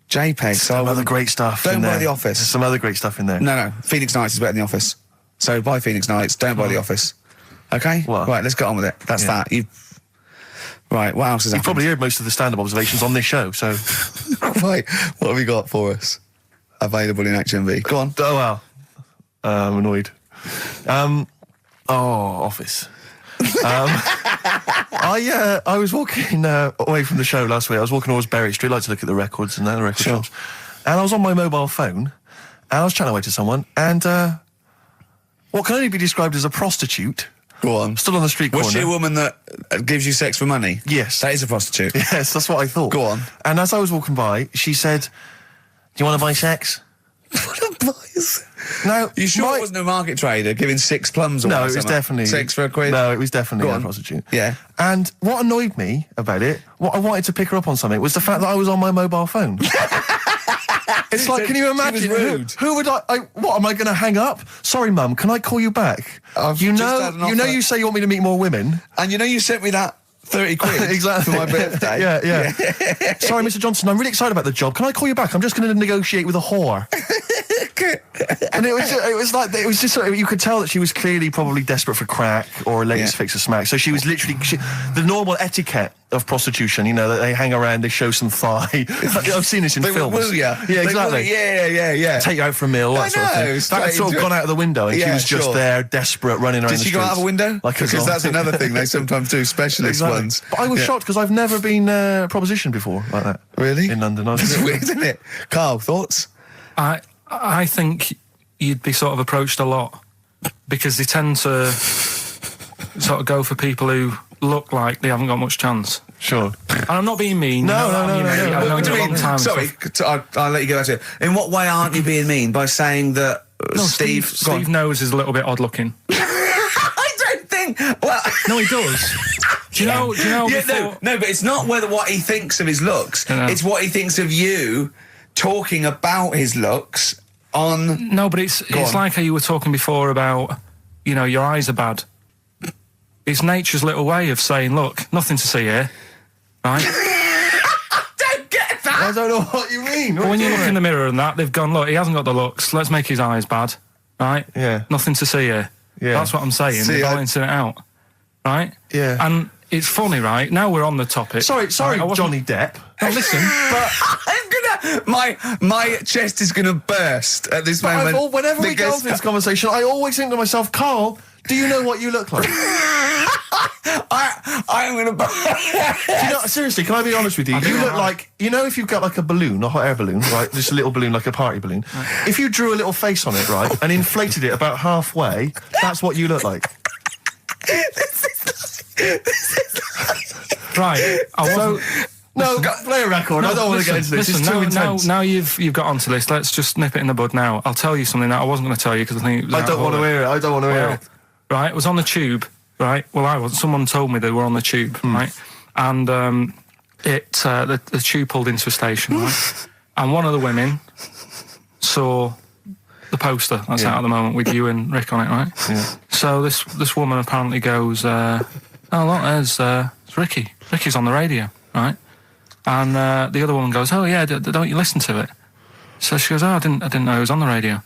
JPEG. Some other great stuff Don't in buy there. The Office. There's some other great stuff in there. No. Phoenix Nights is better than The Office. So buy Phoenix Nights, don't buy The Office. Okay? What? Right, let's get on with it. That's that. Right, what else is happening? You've probably heard most of the stand-up observations on this show, so... Right, what have you got for us? Available in HMV. Go on. Oh, well. I'm annoyed. Office. I was walking away from the show last week. I was walking towards Berwick Street. I like to look at the records and the record shops. And I was on my mobile phone, and I was chatting away to someone, and what can only be described as a prostitute... Go on. Stood on the street corner. Was she a woman that gives you sex for money? Yes. That is a prostitute. Yes, that's what I thought. Go on. And as I was walking by, she said, "Do you want to buy sex?" Now, you sure it wasn't a market trader giving 6 plums away? No, it was definitely... 6 for a quid? No, it was definitely a prostitute. Yeah. And what annoyed me about it, what I wanted to pick her up on something, was the fact that I was on my mobile phone. It's like, can you imagine? Who would what, am I going to hang up? Sorry, Mum, can I call you back? You say you want me to meet more women. And you sent me that 30 quid exactly. for my birthday. Yeah. Sorry, Mr. Johnson, I'm really excited about the job. Can I call you back? I'm just going to negotiate with a whore. And it was just sort of, you could tell that she was clearly probably desperate for crack or a latest fix of smack. So she was literally the normal etiquette of prostitution. That they hang around, they show some thigh. I've seen this in films. Will ya? Yeah, exactly. Yeah. Take you out for a meal. That sort of thing. That had sort of gone out of the window, and she was just there, desperate, running around. Did she go out of a window? Because that's another thing they sometimes do. Specialist ones. But I was shocked because I've never been propositioned before like that. Really? In London. It's weird, isn't it? Carl, thoughts? I think you'd be sort of approached a lot because they tend to sort of go for people who look like they haven't got much chance. Sure. And I'm not being mean. No. What do you mean? Sorry, I'll let you go back to it. In what way aren't you being mean? By saying that Steve Nose is a little bit odd looking. I don't think... Well... No, he does. Do you know no, but it's not what he thinks of his looks. It's what he thinks of you talking about his looks on... No, but it's like how you were talking before about, your eyes are bad. It's nature's little way of saying, look, nothing to see here, right? I don't get that! I don't know what you mean. But when you look in the mirror and that, they've gone, look, he hasn't got the looks, let's make his eyes bad, right? Yeah. Nothing to see here. Yeah. That's what I'm saying, they're balancing it out, right? Yeah. And it's funny, right? Now we're on the topic. Sorry, Johnny Depp. No, listen, but... My chest is gonna burst at this moment. Whenever we go into this conversation, I always think to myself, Carl, Do you know what you look like? I'm gonna. Seriously, can I be honest with you? You look like, if you've got like a balloon, a hot air balloon, right? Just a little balloon, like a party balloon. If you drew a little face on it, right, and inflated it about halfway, that's what you look like. Right. No, play a record. I don't want to get into this. It's too intense. Now you've got onto this. Let's just nip it in the bud now. I'll tell you something that I wasn't going to tell you because I think it was I don't want to hear it. I don't want to hear it. Right, it was on the tube. Right. Well, I wasn't. Someone told me they were on the tube. Right, and the tube pulled into a station. Right, and one of the women saw the poster that's out at the moment with you and Rick on it. Right. Yeah. So this woman apparently goes, "Oh look, there's Ricky. Ricky's on the radio." Right. And the other woman goes, "Oh yeah, don't you listen to it?" So she goes, "Oh, I didn't know he was on the radio."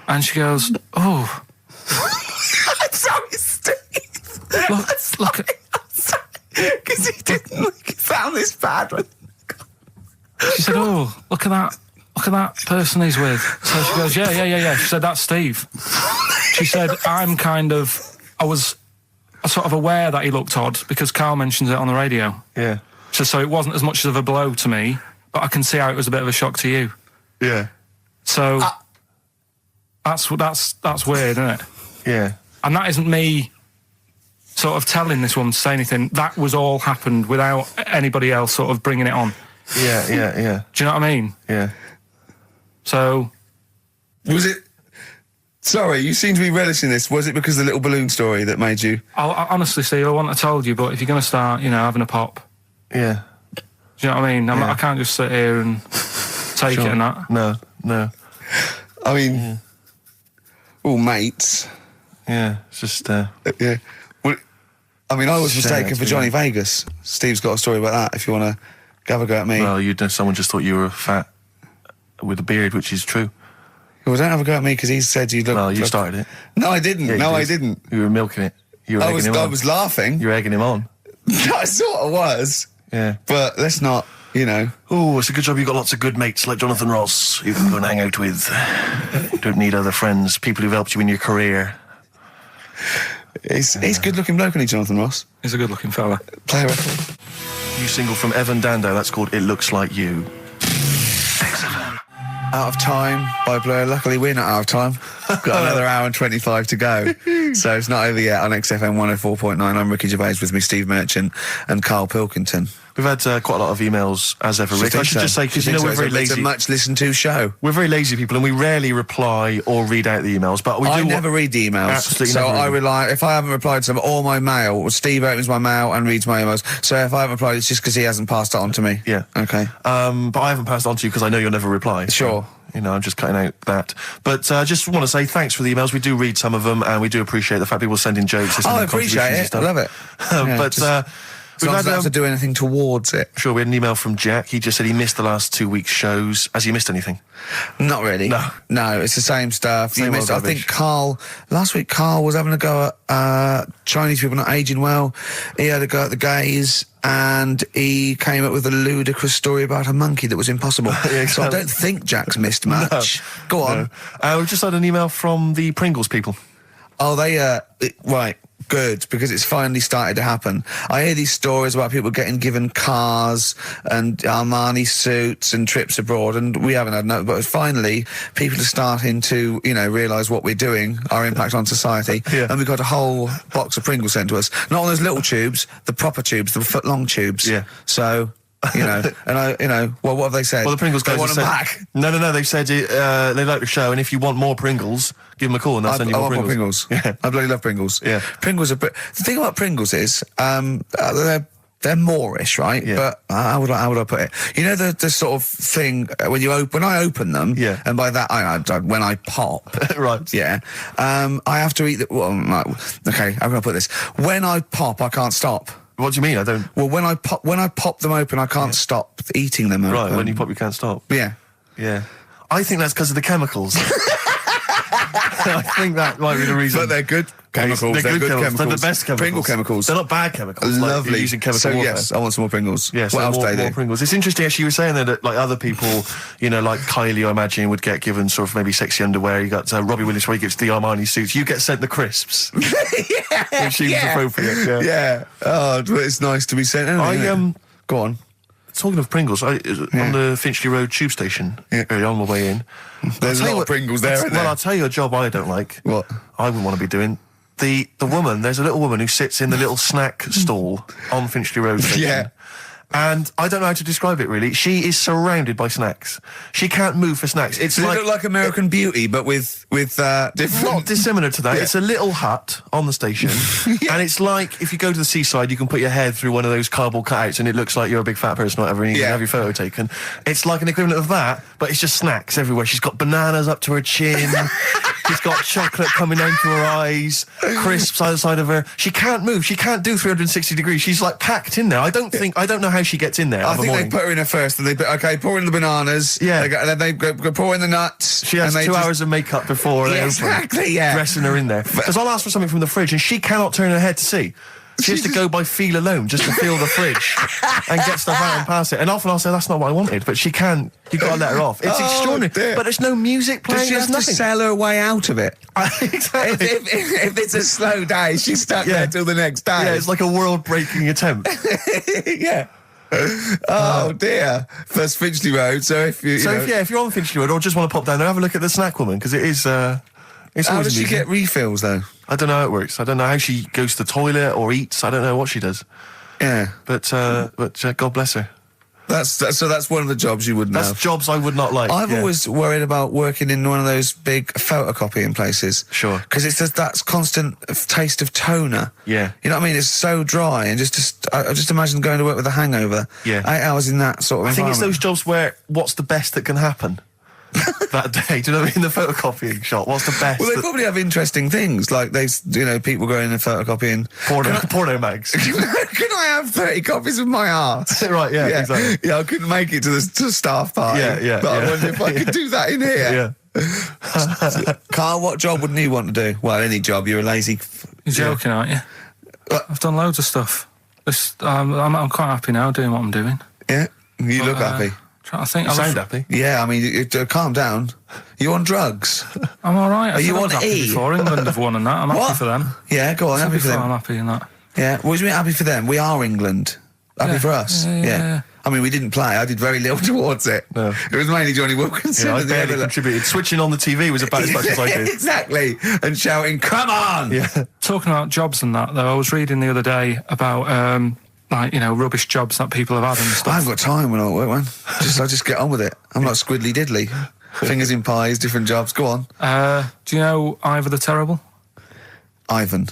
And she goes, "Oh, I'm sorry, Steve. look at." Because he didn't sound this bad. She said, "Oh, look at that person he's with." So she goes, "Yeah." She said, "That's Steve." She said, I was sort of aware that he looked odd because Karl mentions it on the radio. Yeah. So it wasn't as much of a blow to me, but I can see how it was a bit of a shock to you. Yeah. So that's weird, isn't it? Yeah. And that isn't me sort of telling this woman to say anything. That was all happened without anybody else sort of bringing it on. Yeah. Do you know what I mean? Yeah. So... Was it... Sorry, you seem to be relishing this. Was it because of the little balloon story that made you... I honestly, Steve, I wouldn't have told you, but if you're going to start, having a pop... Yeah. Do you know what I mean? I can't just sit here and take it and that. No. I mean... all mates. Yeah, it's just... Yeah. Well, I mean, I was mistaken for Johnny Vegas. Steve's got a story about that, if you want to have a go at me. Well, someone just thought you were fat with a beard, which is true. Well, don't have a go at me, because he said you look... Well, you started it. No, I didn't. Yeah, I didn't. You were milking it. You were egging him on. I was laughing. You were egging him on. I sort of was. Yeah. But let's not, Oh, it's a good job you've got lots of good mates like Jonathan Ross you can go and hang out with. You don't need other friends, people who've helped you in your career. He's a good-looking bloke, isn't he, Jonathan Ross? He's a good-looking fella. Play a record. New single from Evan Dando, that's called It Looks Like You. XFM. Out of Time by Blur. Luckily, we're not out of time. Got another hour and 25 to go. So it's not over yet on XFM 104.9. I'm Ricky Gervais, with me Steve Merchant and Karl Pilkington. We've had quite a lot of emails, as ever, Rick. I should just say, because we're very lazy. It's a much listened to show. We're very lazy people, and we rarely reply or read out the emails, but we do... I never read the emails. Absolutely. So I rely... If I haven't replied to them, or my mail, Steve opens my mail and reads my emails. So if I haven't replied, it's just because he hasn't passed it on to me. Yeah. Okay. But I haven't passed it on to you because I know you'll never reply. Sure. So, I'm just cutting out that. But I just want to say thanks for the emails. We do read some of them, and we do appreciate the fact people send in jokes. I appreciate it. I love it. But... As long as I don't have to do anything towards it. Sure, we had an email from Jack. He just said he missed the last 2 weeks' shows. Has he missed anything? Not really. No, it's the same stuff. Same I think last week Karl was having a go at Chinese people not aging well. He had a go at the gays, and he came up with a ludicrous story about a monkey that was impossible. Yeah, so I don't think Jack's missed much. No, go on. No. We've just had an email from the Pringles people. Oh, right. Good, because it's finally started to happen. I hear these stories about people getting given cars and Armani suits and trips abroad, and we haven't had no, but finally people are starting to, realise what we're doing, our impact on society, and we've got a whole box of Pringles sent to us. Not on those little tubes, the proper tubes, the foot-long tubes. Yeah. So... and well, what have they said? Well, the Pringles guys want them said, back. No, they've said they like the show, and if you want more Pringles, give them a call and they'll send you more Pringles. Yeah. I bloody love Pringles. Yeah. Pringles are... The thing about Pringles is, they're Moorish, right? Yeah. But how would I put it? The sort of thing when I open them, and by that when I pop, right? Yeah, I have to eat the. Well, okay, how can I put this? When I pop, I can't stop. What do you mean? I don't... Well, when I pop them open, I can't stop eating them open. Right, when you pop, you can't stop. Yeah. Yeah. I think that's because of the chemicals. I think that might be the reason. But they're good. Chemicals, they're good chemicals. They're the best chemicals. Pringle chemicals. They're not bad chemicals. Lovely. Like using chemical warfare. Yes, I want some more Pringles. Yes, what else do they do? More Pringles. It's interesting, actually, you were saying that like other people, you know, like Kylie, I imagine, would get given sort of maybe sexy underwear. You got Robbie Williams where he gets the Armani suits. You get sent the crisps. Yeah. Which seems appropriate. Yeah. Oh, it's nice to be sent. Go on. Talking of Pringles, on the Finchley Road tube station, early on my way in. There's a lot of Pringles there, isn't there? Well, I'll tell you a job I don't like. What? I wouldn't want to be doing. The woman, there's a little woman who sits in the little snack stall on Finchley Road station. Yeah. And I don't know how to describe it, really. She is surrounded by snacks. She can't move for snacks. Does it look like American Beauty, but with different... Not dissimilar to that. Yeah. It's a little hut on the station. And it's like, if you go to the seaside, you can put your head through one of those cardboard cutouts and it looks like you're a big fat person or whatever, and you can have your photo taken. It's like an equivalent of that, but it's just snacks everywhere. She's got bananas up to her chin. She's got chocolate coming down to her eyes, crisps either side of her. She can't move. She can't do 360 degrees. She's like packed in there. I don't know how she gets in there. I think they put her in there first, and pour in the bananas. Yeah. And then they go pour in the nuts. She has 2 hours of makeup before they open. Dressing her in there. Because I'll ask for something from the fridge, and she cannot turn her head to see. She has to go by feel alone, just to feel the fridge and get stuff out and pass it. And often I'll say, that's not what I wanted, but she can't. You've got to let her off. It's extraordinary. Dear. But there's no music playing. Does she have to sell her way out of it? Exactly. If it's a slow day, she's stuck there till the next day. Yeah, it's like a world-breaking attempt. Yeah. Oh dear. That's Finchley Road. So if you're on Finchley Road or just want to pop down there, have a look at the snack woman, because it is. It's how does she get refills though? I don't know how it works. I don't know how she goes to the toilet or eats. I don't know what she does. Yeah. But God bless her. That's one of the jobs you wouldn't have. That's jobs I would not like. I've always worried about working in one of those big photocopying places. Sure. Because it's just that constant taste of toner. Yeah. You know what I mean? It's so dry, and I just imagine going to work with a hangover. Yeah. 8 hours in that sort of environment. I think it's those jobs where what's the best that can happen that day? Do you know what I mean? The photocopying shop. What's the best? Well, they probably have interesting things, like people going and photocopying porno mags. Can I have 30 copies of my art? Right, yeah, exactly. Yeah, I couldn't make it to the staff party. Yeah. But I wonder if I could do that in here. Yeah. Carl, what job wouldn't you want to do? Well, any job. You're a lazy... You're joking, aren't you? I've done loads of stuff. I'm quite happy now doing what I'm doing. Yeah? You look happy. I think you sound happy. Yeah, I mean, calm down. You on drugs? I'm all right. Are you on E? Before England have won and that. I'm happy for them. Yeah, go on. Happy for them. I'm happy in that. Yeah. What do you mean happy for them? We are England. Happy for us. Yeah. I mean, we didn't play. I did very little towards it. No. It was mainly Johnny Wilkinson. Yeah, I barely contributed. Switching on the TV was about as much as I did. Exactly. And shouting, "Come on!" Yeah. Talking about jobs and that, though, I was reading the other day about rubbish jobs that people have had and stuff. I haven't got time when I'm at work, man. I just get on with it. I'm like Squiddly Diddly. Fingers in pies, different jobs. Go on. Do you know Ivor the Terrible? Ivan.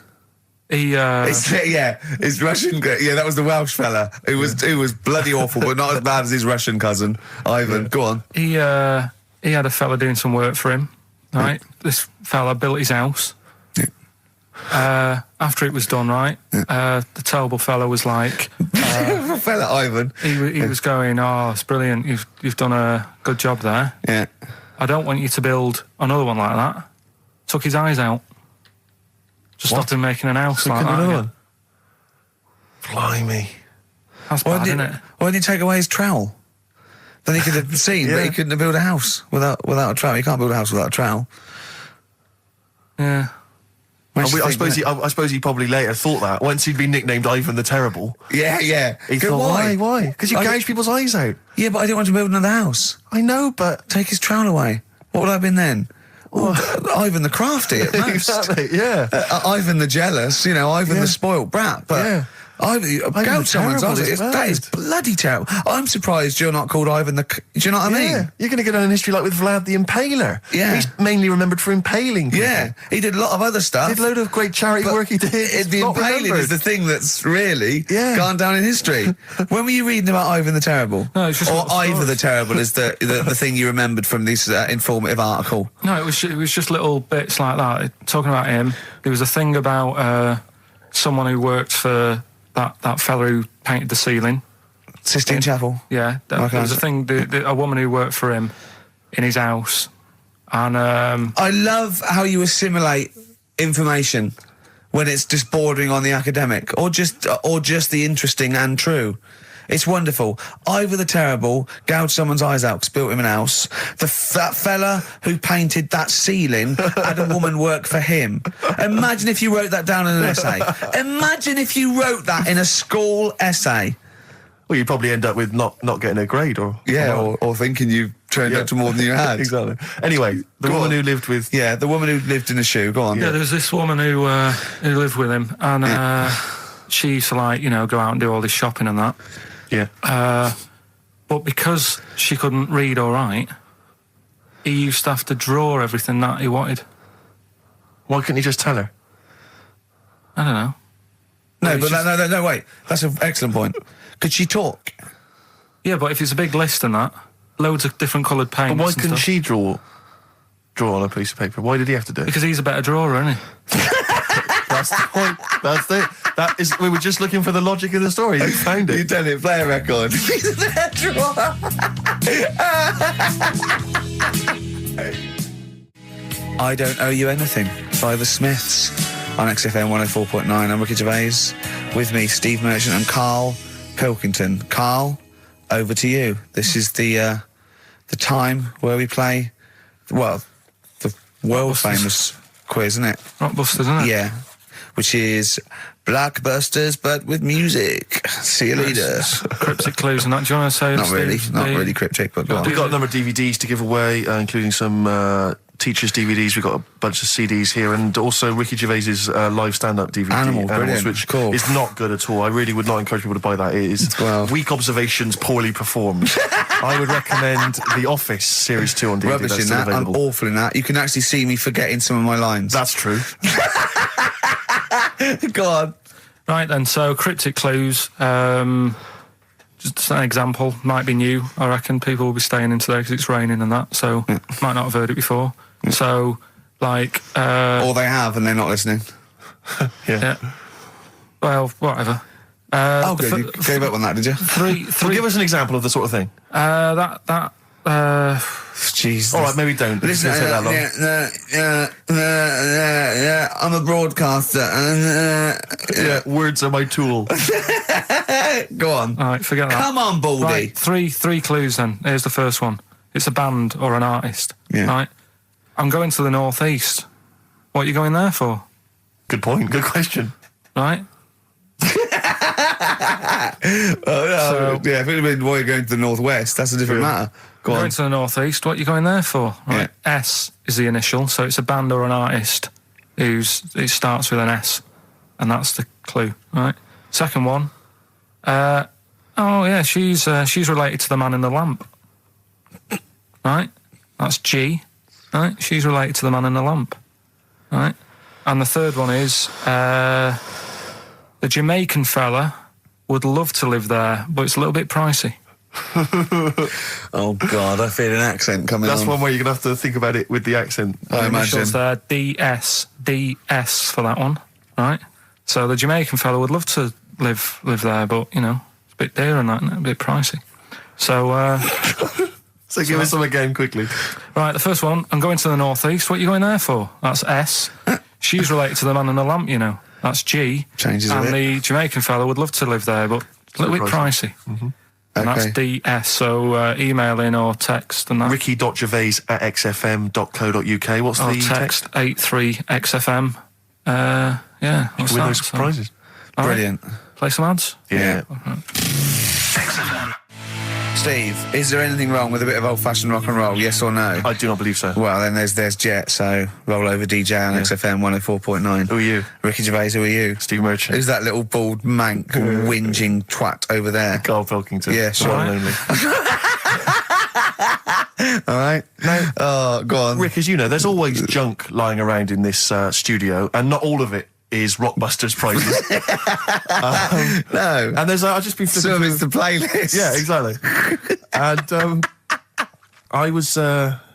His Russian. Yeah, that was the Welsh fella. It was bloody awful, but not as bad as his Russian cousin, Ivan. Go on. He had a fella doing some work for him. Right, this fella built his house. After it was done, right, the terrible fella was like, fella Ivan. He was going, "Oh, it's brilliant. You've done a good job there. Yeah. I don't want you to build another one like that." Took his eyes out. Just stopped him making an house like that. One? Blimey. That's bad, isn't it? Why didn't he take away his trowel? Then he could have seen, but he couldn't have built a house without a trowel. You can't build a house without a trowel. Yeah. I suppose he probably later thought that once he'd been nicknamed Ivan the Terrible. Yeah. He thought, why? Because you gouge people's eyes out. Yeah, but I didn't want to build another house. I know, but take his trowel away. What would I have been then? Ivan the Crafty at most. Exactly. Yeah. Ivan the Jealous. Ivan the spoilt brat. But yeah. Gouge someone's eyes. That is bloody terrible. I'm surprised you're not called Ivan the... Do you know what I mean? You're going to get on in history like with Vlad the Impaler. Yeah. He's mainly remembered for impaling people. Yeah. He did a lot of other stuff. Did a load of great charity work he did. The impaling is the thing that's really gone down in history. When were you reading about Ivan the Terrible? No, it's just... Or Ivor the Terrible is the thing you remembered from this informative article? No, it was just little bits like that. Talking about him, there was a thing about someone who worked for... That fella who painted the ceiling. Sistine Chapel? Yeah. There was a thing, a woman who worked for him in his house. And I love how you assimilate information. when it's just bordering on the academic, or just the interesting and true. It's wonderful. Ivor the Terrible gouged someone's eyes out, built him an house. That fella who painted that ceiling had a woman work for him. Imagine if you wrote that down in an essay. Imagine if you wrote that in a school essay. Well, you'd probably end up with not getting a grade, or thinking you turned up to more than you had. Exactly. Anyway, the woman who lived with... Yeah, the woman who lived in a shoe. Go on. Yeah, there was this woman who lived with him, and she used to, like, you know, go out and do all this shopping and that. Yeah. But because she couldn't read or write, he used to have to draw everything that he wanted. Why couldn't he just tell her? I don't know. No, wait. That's an excellent point. Could she talk? Yeah, but if it's a big list and that, loads of different coloured paints. But why couldn't she draw on a piece of paper? Why did he have to do it? Because he's a better drawer, isn't he? That's the point. We were just looking for the logic of the story. You found it. You've done it. Play a record. He's a better drawer. I Don't Owe You Anything by the Smiths on XFM 104.9. I'm Ricky Gervais. With me, Steve Merchant and Karl Pilkington. Karl, over to you. This is the time where we play, the world famous quiz, isn't it? Rockbusters, isn't it? Yeah. Which is Blockbusters, but with music. See you later. Cryptic clues and that. Do you want to say? Not really cryptic, but go on. We've got a number of DVDs to give away, including some teachers' DVDs. We've got a bunch of CDs here, and also Ricky Gervais's live stand-up DVD. Animals, which cool. is not good at all. I really would not encourage people to buy that. It is weak observations, poorly performed. I would recommend The Office Series 2 on DVD. Rubbish in that. I'm awful in that. You can actually see me forgetting some of my lines. That's true. Go on. Right then, so cryptic clues, just an example, might be new, I reckon. People will be staying in today because it's raining and that, so might not have heard it before. So, like... or they have and they're not listening. Yeah. Well, whatever. Good, you gave up on that, did you? Well, give us an example of the sort of thing. Jesus. All right, maybe don't. Listen, I'm a broadcaster. Words are my tool. Go on. All right, forget that. Come on, Baldy. Right, three clues then. Here's the first one. It's a band or an artist. Yeah. Right? I'm going to the northeast. What are you going there for? Good point. Good question. Right? If it had been why you're going to the northwest, that's a different matter. Go on. Going to the northeast, what are you going there for? Right. Yeah. S is the initial, so it's a band or an artist it starts with an S, and that's the clue. Right. Second one. She's related to the man in the lamp. Right. That's G. Right. She's related to the man in the lamp. Right. And the third one is the Jamaican fella would love to live there, but it's a little bit pricey. Oh God, I feel an accent coming on. That's one way you're gonna have to think about it with the accent. I imagine. There, DS for that one, right? So the Jamaican fella would love to live there, but you know it's a bit dear and that, a bit pricey. So, so give us some again quickly. Right, the first one. I'm going to the northeast. What are you going there for? That's S. She's related to the man in the lamp, you know. That's G. Changes and a bit. the Jamaican fella would love to live there, but a little bit pricey. Mm-hmm. And that's DS, so email in or text and that. Ricky.gervais@xfm.co.uk. What's the text? 83XFM. What's win those prizes. Brilliant. Right. Play some ads? Yeah. XFM. Steve, is there anything wrong with a bit of old-fashioned rock and roll, yes or no? I do not believe so. Well, then there's Jet, so roll over DJ on XFM 104.9. Who are you? Ricky Gervais, who are you? Steve Merchant. Who's that little bald mank whinging twat over there? Karl Pilkington. Yeah, sure. Lonely. All right. No. Oh, go on. Rick, as you know, there's always junk lying around in this studio, and not all of it is Rockbusters prizes. No. And there's I've just been flipping through the playlist. Yeah, exactly. And I was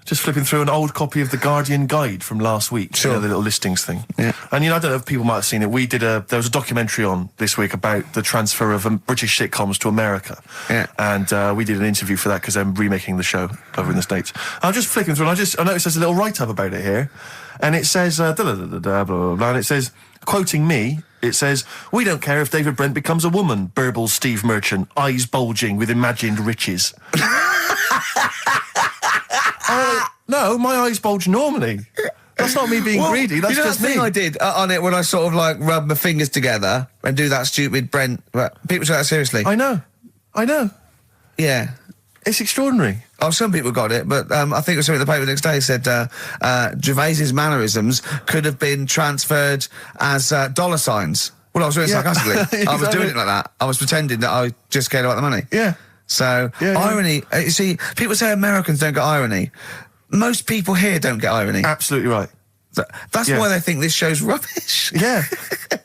Just flipping through an old copy of the Guardian Guide from last week. Sure. You know, the little listings thing. Yeah. And, you know, I don't know if people might have seen it. There was a documentary on this week about the transfer of British sitcoms to America. Yeah. And we did an interview for that because I'm remaking the show over in the States. I'm just flicking through and I noticed there's a little write-up about it here. And it says, blah, blah, blah, blah, and it says, quoting me, it says, "We don't care if David Brent becomes a woman," burbles Steve Merchant, eyes bulging with imagined riches. No, my eyes bulge normally. That's not me being greedy, that's just me. The thing I did on it when I sort of like rub my fingers together and do that stupid Brent... People take that seriously. I know. Yeah. It's extraordinary. Oh, some people got it, but I think it was something in the paper the next day said Gervais's mannerisms could have been transferred as dollar signs. Well, I was doing it sarcastically. Exactly. I was doing it like that. I was pretending that I just cared about the money. Yeah. So, irony... you see, people say Americans don't get irony. Most people here don't get irony. Absolutely right. That's why they think this show's rubbish. Yeah,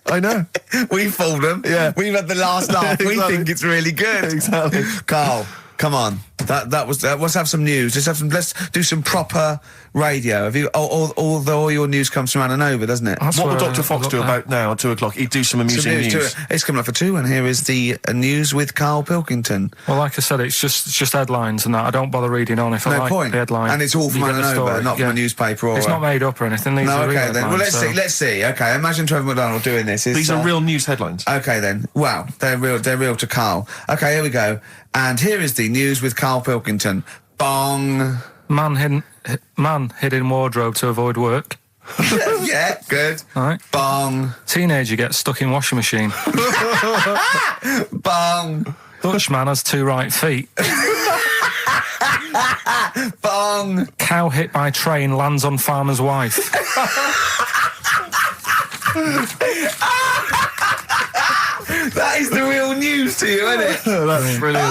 I know. We fooled them. Yeah. We've had the last laugh. Exactly. We think it's really good. Exactly. Carl, come on. Let's have some news. Let's do some proper radio. Have you? Although all your news comes from Ananover, doesn't it? What will Dr. Fox do about now at 2 o'clock? He'd do some amusing news. It's coming up for 2, and here is the news with Karl Pilkington. Well, like I said, it's just headlines and that. I don't bother reading on if I like the headline. And it's all from Ananover, not from a newspaper or... It's not made up or anything. These are real okay then. Well, let's see. Okay, imagine Trevor McDonald doing this. These are real news headlines. Okay then. Wow, they're real to Karl. Okay, here we go. And here is the news with Karl Pilkington. Bong. Man hid in wardrobe to avoid work. Yeah, good. All right. Bong. Teenager gets stuck in washing machine. Bong. Dutch man has 2 right feet. Bong. Cow hit by train lands on farmer's wife. That is the real news to you, isn't it? That's brilliant.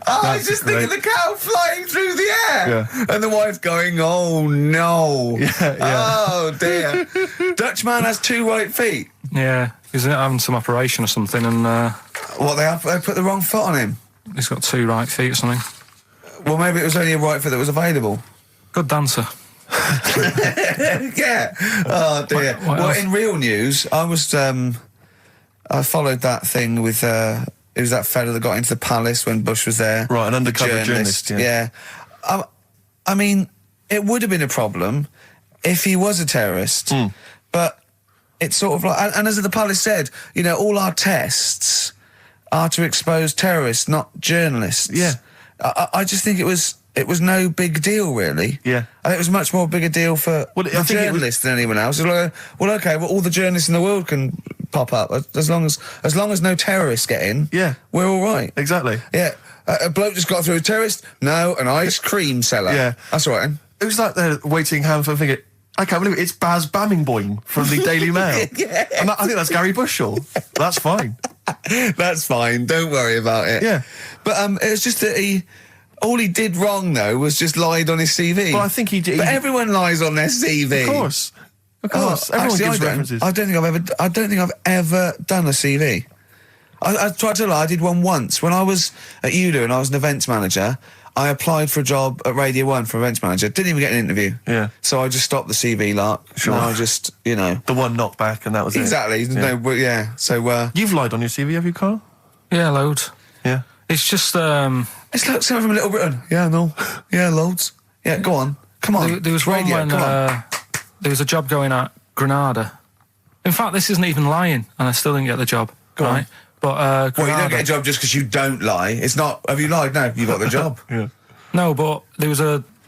I was just thinking the cow flying through the air. Yeah. And the wife going, oh no. Yeah. Oh dear. Dutch man has 2 right feet. Yeah, he's having some operation or something and... They put the wrong foot on him? He's got 2 right feet or something. Well, maybe it was only a right foot that was available. Good dancer. Yeah. Oh dear. What in real news, I followed that thing with it was that fella that got into the palace when Bush was there. Right, an undercover journalist. Yeah. I mean, it would have been a problem if he was a terrorist, but it's sort of like, and as the palace said, you know, all our tests are to expose terrorists, not journalists. Yeah. I just think it was no big deal, really. Yeah. I think it was much more big a deal for the journalists than anyone else. It was like, all the journalists in the world can pop up as long as no terrorists get in. Yeah. We're all right. Exactly. Yeah. A bloke just got through a terrorist. No, an ice cream seller. Yeah. That's all right. Then. It was like they're waiting hand for thinking, I can't believe it, it's Baz Bammingboim from the Daily Mail. Yeah. And I think that's Gary Bushell. That's fine. That's fine. Don't worry about it. Yeah. But it was just that all he did wrong, though, was just lied on his CV. Well, I think he did. But everyone lies on their CV. Of course. Everyone gives references. I don't think I've ever done a CV. I tried to lie. I did one once when I was at UDO and I was an events manager. I applied for a job at Radio 1 for events manager. Didn't even get an interview. Yeah. So I just stopped the CV lark. Sure. And I just, you know. The one knocked back and that was exactly. it. Exactly. No, yeah. So you've lied on your CV, have you, Carl? Yeah, loads. Yeah. It's just it's like someone from Little Britain. Yeah, no. Yeah, loads. Yeah, go on. Come on. There was one when there was a job going at Granada. In fact, this isn't even lying, and I still didn't get the job. Go right? on. But well, you don't get a job just because you don't lie. It's not. Have you lied? No, you got the job. Yeah. No, but there was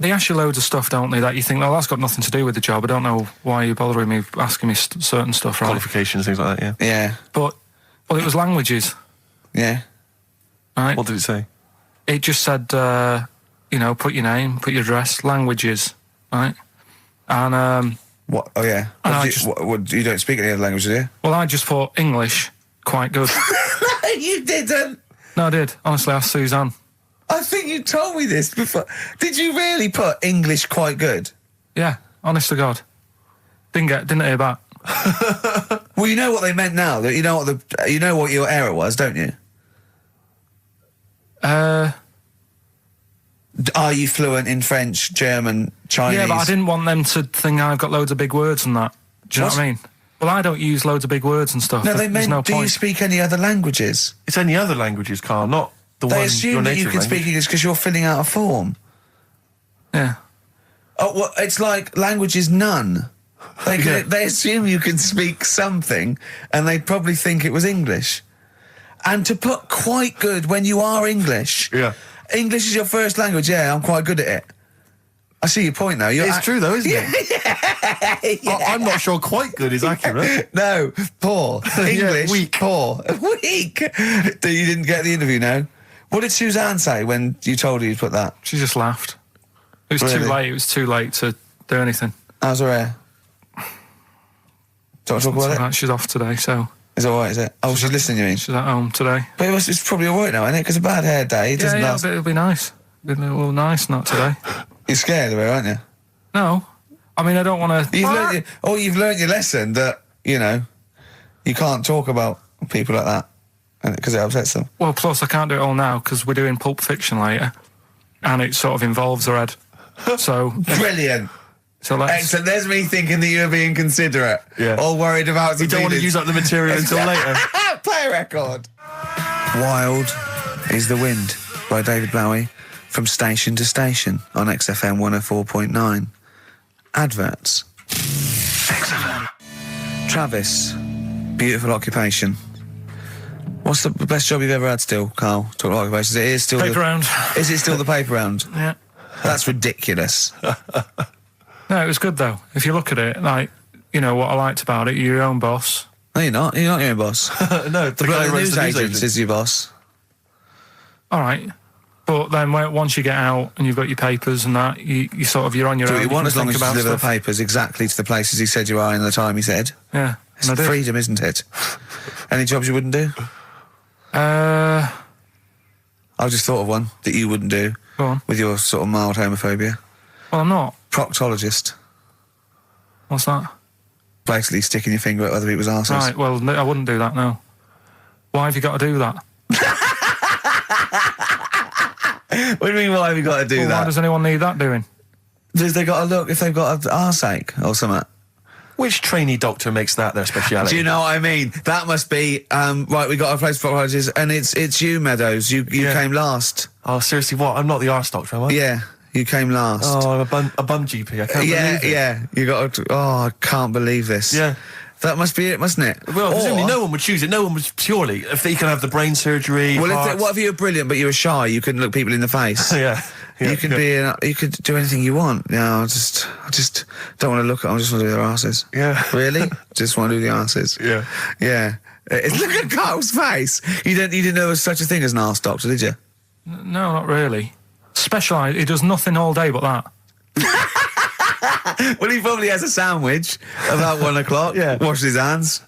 they ask you loads of stuff, don't they, that you think, well, that's got nothing to do with the job. I don't know why you're bothering me, asking me certain stuff, right? Qualifications, things like that, yeah. Yeah. But, well, it was languages. Yeah. Right? What did it say? It just said, you know, put your name, put your address, languages, right? And, what? Oh, yeah. You don't speak any other languages, do you? Well, I just put English, quite good. You didn't? No, I did. Honestly, ask Suzanne. I think you told me this before. Did you really put English quite good? Yeah, honest to God. Didn't hear back. Well, you know what they meant now. That you know what your error was, don't you? Are you fluent in French, German, Chinese? Yeah, but I didn't want them to think I've got loads of big words and that. Do you know what I mean? Well, I don't use loads of big words and stuff. No, they meant, do you speak any other languages? It's any other languages, Carl, not the one. They assume that you can speak English because you're filling out a form. Yeah. Oh, well, it's like language is none. They assume you can speak something, and they probably think it was English. And to put quite good when you are English. Yeah. English is your first language, yeah, I'm quite good at it. I see your point, though. It's true, though, isn't it? Yeah. I'm not sure quite good is accurate. No, poor. English, weak. Poor. Weak. You didn't get the interview, no? What did Suzanne say when you told her you'd put that? She just laughed. It was too late. It was too late to do anything. How's her hair? Do you want to talk about it? She's off today, so... Is it alright, is it? Oh, she's listening, you mean? She's at home today. But it's probably alright now, isn't it? Because a bad hair day doesn't last... it'll be nice. It'll be a little nice, not today. You're scared of her, aren't you? No. I mean, I don't want to... You've learned your lesson that, you know, you can't talk about people like that because it upsets them. Well, plus I can't do it all now because we're doing Pulp Fiction later and it sort of involves her head. So... Brilliant. So excellent. There's me thinking that you're being considerate. Yeah. All worried about... You don't want to use up the material until later. Play a record. Wild is the Wind by David Bowie from Station to Station on XFM 104.9. Adverts. XFM. Travis, beautiful occupation. What's the best job you've ever had still, Carl? Talk about occupations. It is still paper round. Is it still the paper round? Yeah. That's ridiculous. No, it was good though. If you look at it, like, you know, what I liked about it, you're your own boss. No, you're not. You're not your own boss. No, the guy who runs the news agent is your boss. All right. But then once you get out and you've got your papers and that, you're on your own. You want as long as you deliver the papers exactly to the places he said you are in the time he said. Yeah. It's freedom, isn't it? Any jobs you wouldn't do? I just thought of one that you wouldn't do. Go on. With your sort of mild homophobia. Well, I'm not. Proctologist. What's that? Basically sticking your finger at other people's arses. Right, well, I wouldn't do that, no. Why have you got to do that? What do you mean, why have you got to do that? Why does anyone need that doing? Because they've got to look if they've got an arseache or something. Which trainee doctor makes that their speciality? Do you know what I mean? That must be, right, we got a place for proctologists, and it's you, Meadows. You came last. Oh, seriously, what? I'm not the arse doctor, am I? Yeah. You came last. Oh, I'm a bum GP. I can't believe it. Yeah. You got to... Oh, I can't believe this. Yeah. That must be it, mustn't it? Well, presumably no one would choose it. No one would purely... If they can have the brain surgery... Well, what if you were brilliant but you were shy? You couldn't look people in the face. Yeah. You could you could do anything you want. Yeah, I just don't want to look at them. I just want to do their asses. Yeah. Really? Just want to do the asses. Yeah. Yeah. Look at Carl's face. You didn't know there was such a thing as an arse doctor, did you? No, not really. Specialised. He does nothing all day but that. Well, he probably has a sandwich about 1 o'clock. Yeah. Washes his hands.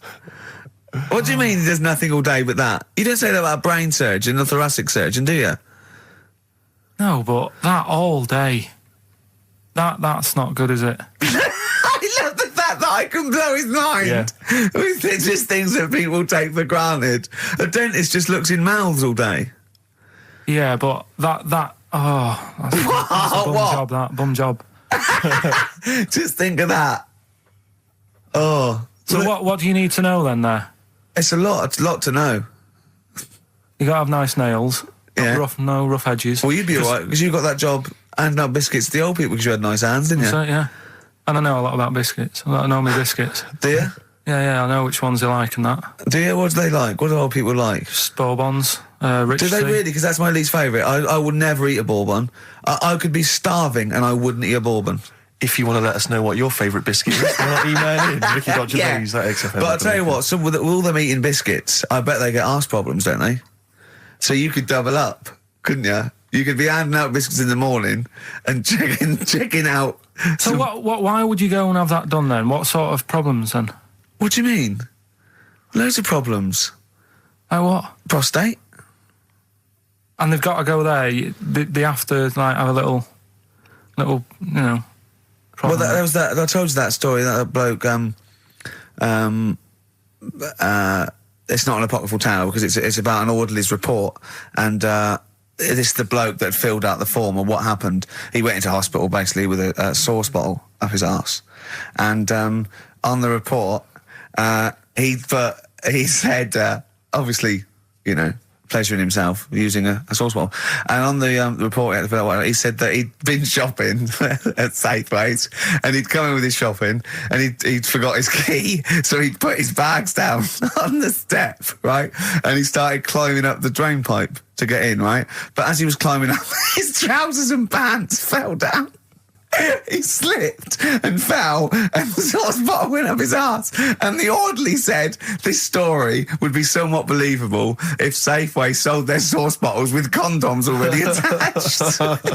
What do you mean he does nothing all day but that? You don't say that about a brain surgeon or thoracic surgeon, do you? No, but that all day. That's not good, is it? I love the fact that I can blow his mind with just things that people take for granted. A dentist just looks in mouths all day. Yeah, but that's a bum job. Just think of that. Oh. So what do you need to know then there? It's a lot to know. You gotta have nice nails. Yeah. No rough edges. Well, you'd be alright, because you got that job handing out biscuits to the old people because you had nice hands, didn't you? So, yeah. And I know a lot about biscuits. I know my biscuits. Do you? Yeah, I know which ones they like and that. Do you? What do they like? What do old people like? Bourbons, rich Do they tea. really? Because that's my least favourite. I would never eat a bourbon. I could be starving and I wouldn't eat a bourbon. If you want to let us know what your favourite biscuit is, email in. Ricky.Gervais at XFM. But I'll tell you what, with all them eating biscuits, I bet they get arse problems, don't they? So you could double up, couldn't you? You could be handing out biscuits in the morning and checking out... So why would you go and have that done then? What sort of problems then? What do you mean? Loads of problems. Like what? Prostate. And they've got to go there. They have to like have a little, you know. Well, there was that. I told you that story. That bloke. It's not an apocryphal tale because it's about an orderly's report, and this is the bloke that filled out the form, and what happened, he went into hospital basically with a sauce bottle up his arse. And on the report, he said, obviously, you know, pleasuring himself using a sauce bottle. And on the report, he said that he'd been shopping at Safeways, and he'd come in with his shopping, and he'd forgot his key, so he'd put his bags down on the step, right? And he started climbing up the drain pipe to get in, right? But as he was climbing up, his trousers and pants fell down. He slipped and fell, and the sauce bottle went up his arse. And the orderly said this story would be somewhat believable if Safeway sold their sauce bottles with condoms already attached.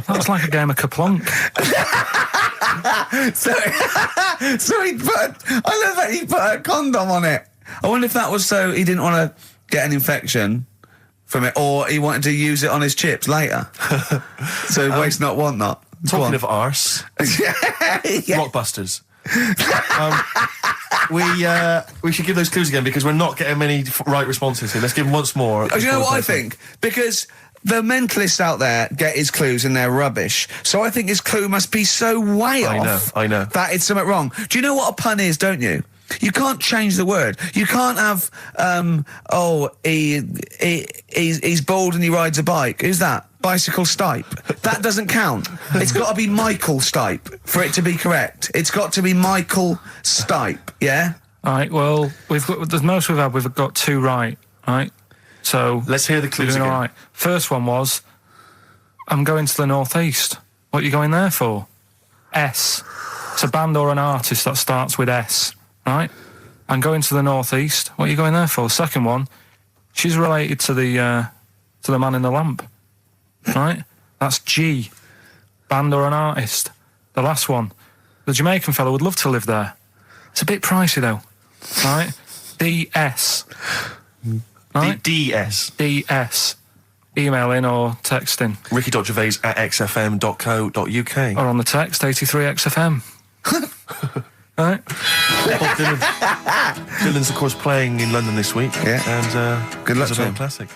That's like a game of Kaplunk. so he I love that he put a condom on it. I wonder if that was so he didn't want to get an infection from it, or he wanted to use it on his chips later. So waste not, want not. Talking of arse, Blockbusters. We should give those clues again, because we're not getting many right responses here. Let's give them once more. You know what I think? Because the mentalists out there get his clues and they're rubbish. So I think his clue must be so way off. I know. That it's something wrong. Do you know what a pun is, don't you? You can't change the word. You can't have, he's bald and he rides a bike. Who's that? Bicycle Stipe. That doesn't count. It's got to be Michael Stipe for it to be correct. It's got to be Michael Stipe, yeah? All right, well, the most we've got 2 right, right? So let's hear the clues again. All right. First one was, I'm going to the northeast. What are you going there for? S. It's a band or an artist that starts with S, right? I'm going to the northeast. What are you going there for? Second one, she's related to the man in the lamp. Right? That's G. Band or an artist. The last one. The Jamaican fellow would love to live there. It's a bit pricey, though. Right? DS. Right? DS. DS. Email in or text in. Ricky.Gervais@xfm.co.uk. Or on the text, 83XFM. Right? Dylan's, of course, playing in London this week. Yeah. And good luck to him. Classic.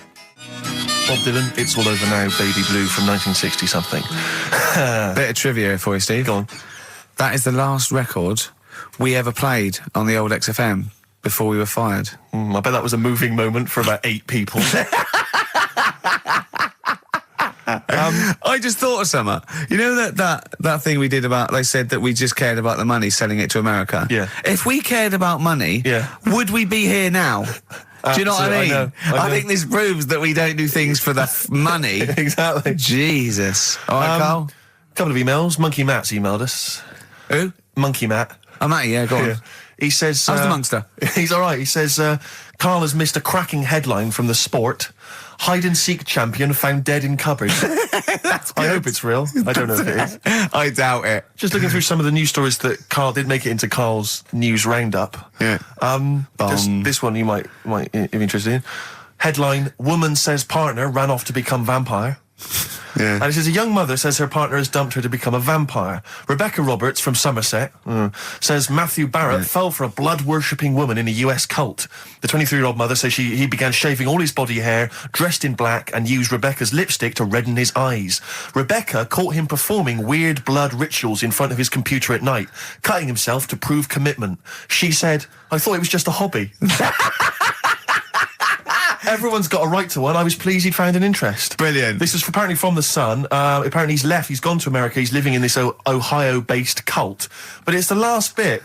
Bob Dylan, It's All Over Now, Baby Blue from 1960-something. Bit of trivia for you, Steve. Go on. That is the last record we ever played on the old XFM before we were fired. I bet that was a moving moment for about 8 people. I just thought of something. You know that thing we did about, they said that we just cared about the money, selling it to America? Yeah. If we cared about money, would we be here now? Do you know what I mean? I know. I think this proves that we don't do things for the money. Exactly. Jesus. All right, Carl? A couple of emails. Monkey Matt's emailed us. Who? Monkey Matt. Oh, Matty, yeah, go on. Yeah. He says... How's the Monster? He's all right. He says, Carl has missed a cracking headline from The Sport. Hide-and-seek champion found dead in cupboard. That's good. I hope it's real. I don't know if it is. I doubt it. Just looking through some of the news stories that Carl did make it into Carl's news roundup. Yeah. Just this one you might be interested in. Headline, woman says partner ran off to become vampire. Yeah. And it says a young mother says her partner has dumped her to become a vampire. Rebecca Roberts from Somerset says Matthew Barrett fell for a blood-worshipping woman in a US cult. The 23-year-old mother says he began shaving all his body hair, dressed in black, and used Rebecca's lipstick to redden his eyes. Rebecca caught him performing weird blood rituals in front of his computer at night, cutting himself to prove commitment. She said, I thought it was just a hobby. Everyone's got a right to one. I was pleased he'd found an interest. Brilliant. This is apparently from The Sun. Apparently he's left. He's gone to America. He's living in this Ohio-based cult. But it's the last bit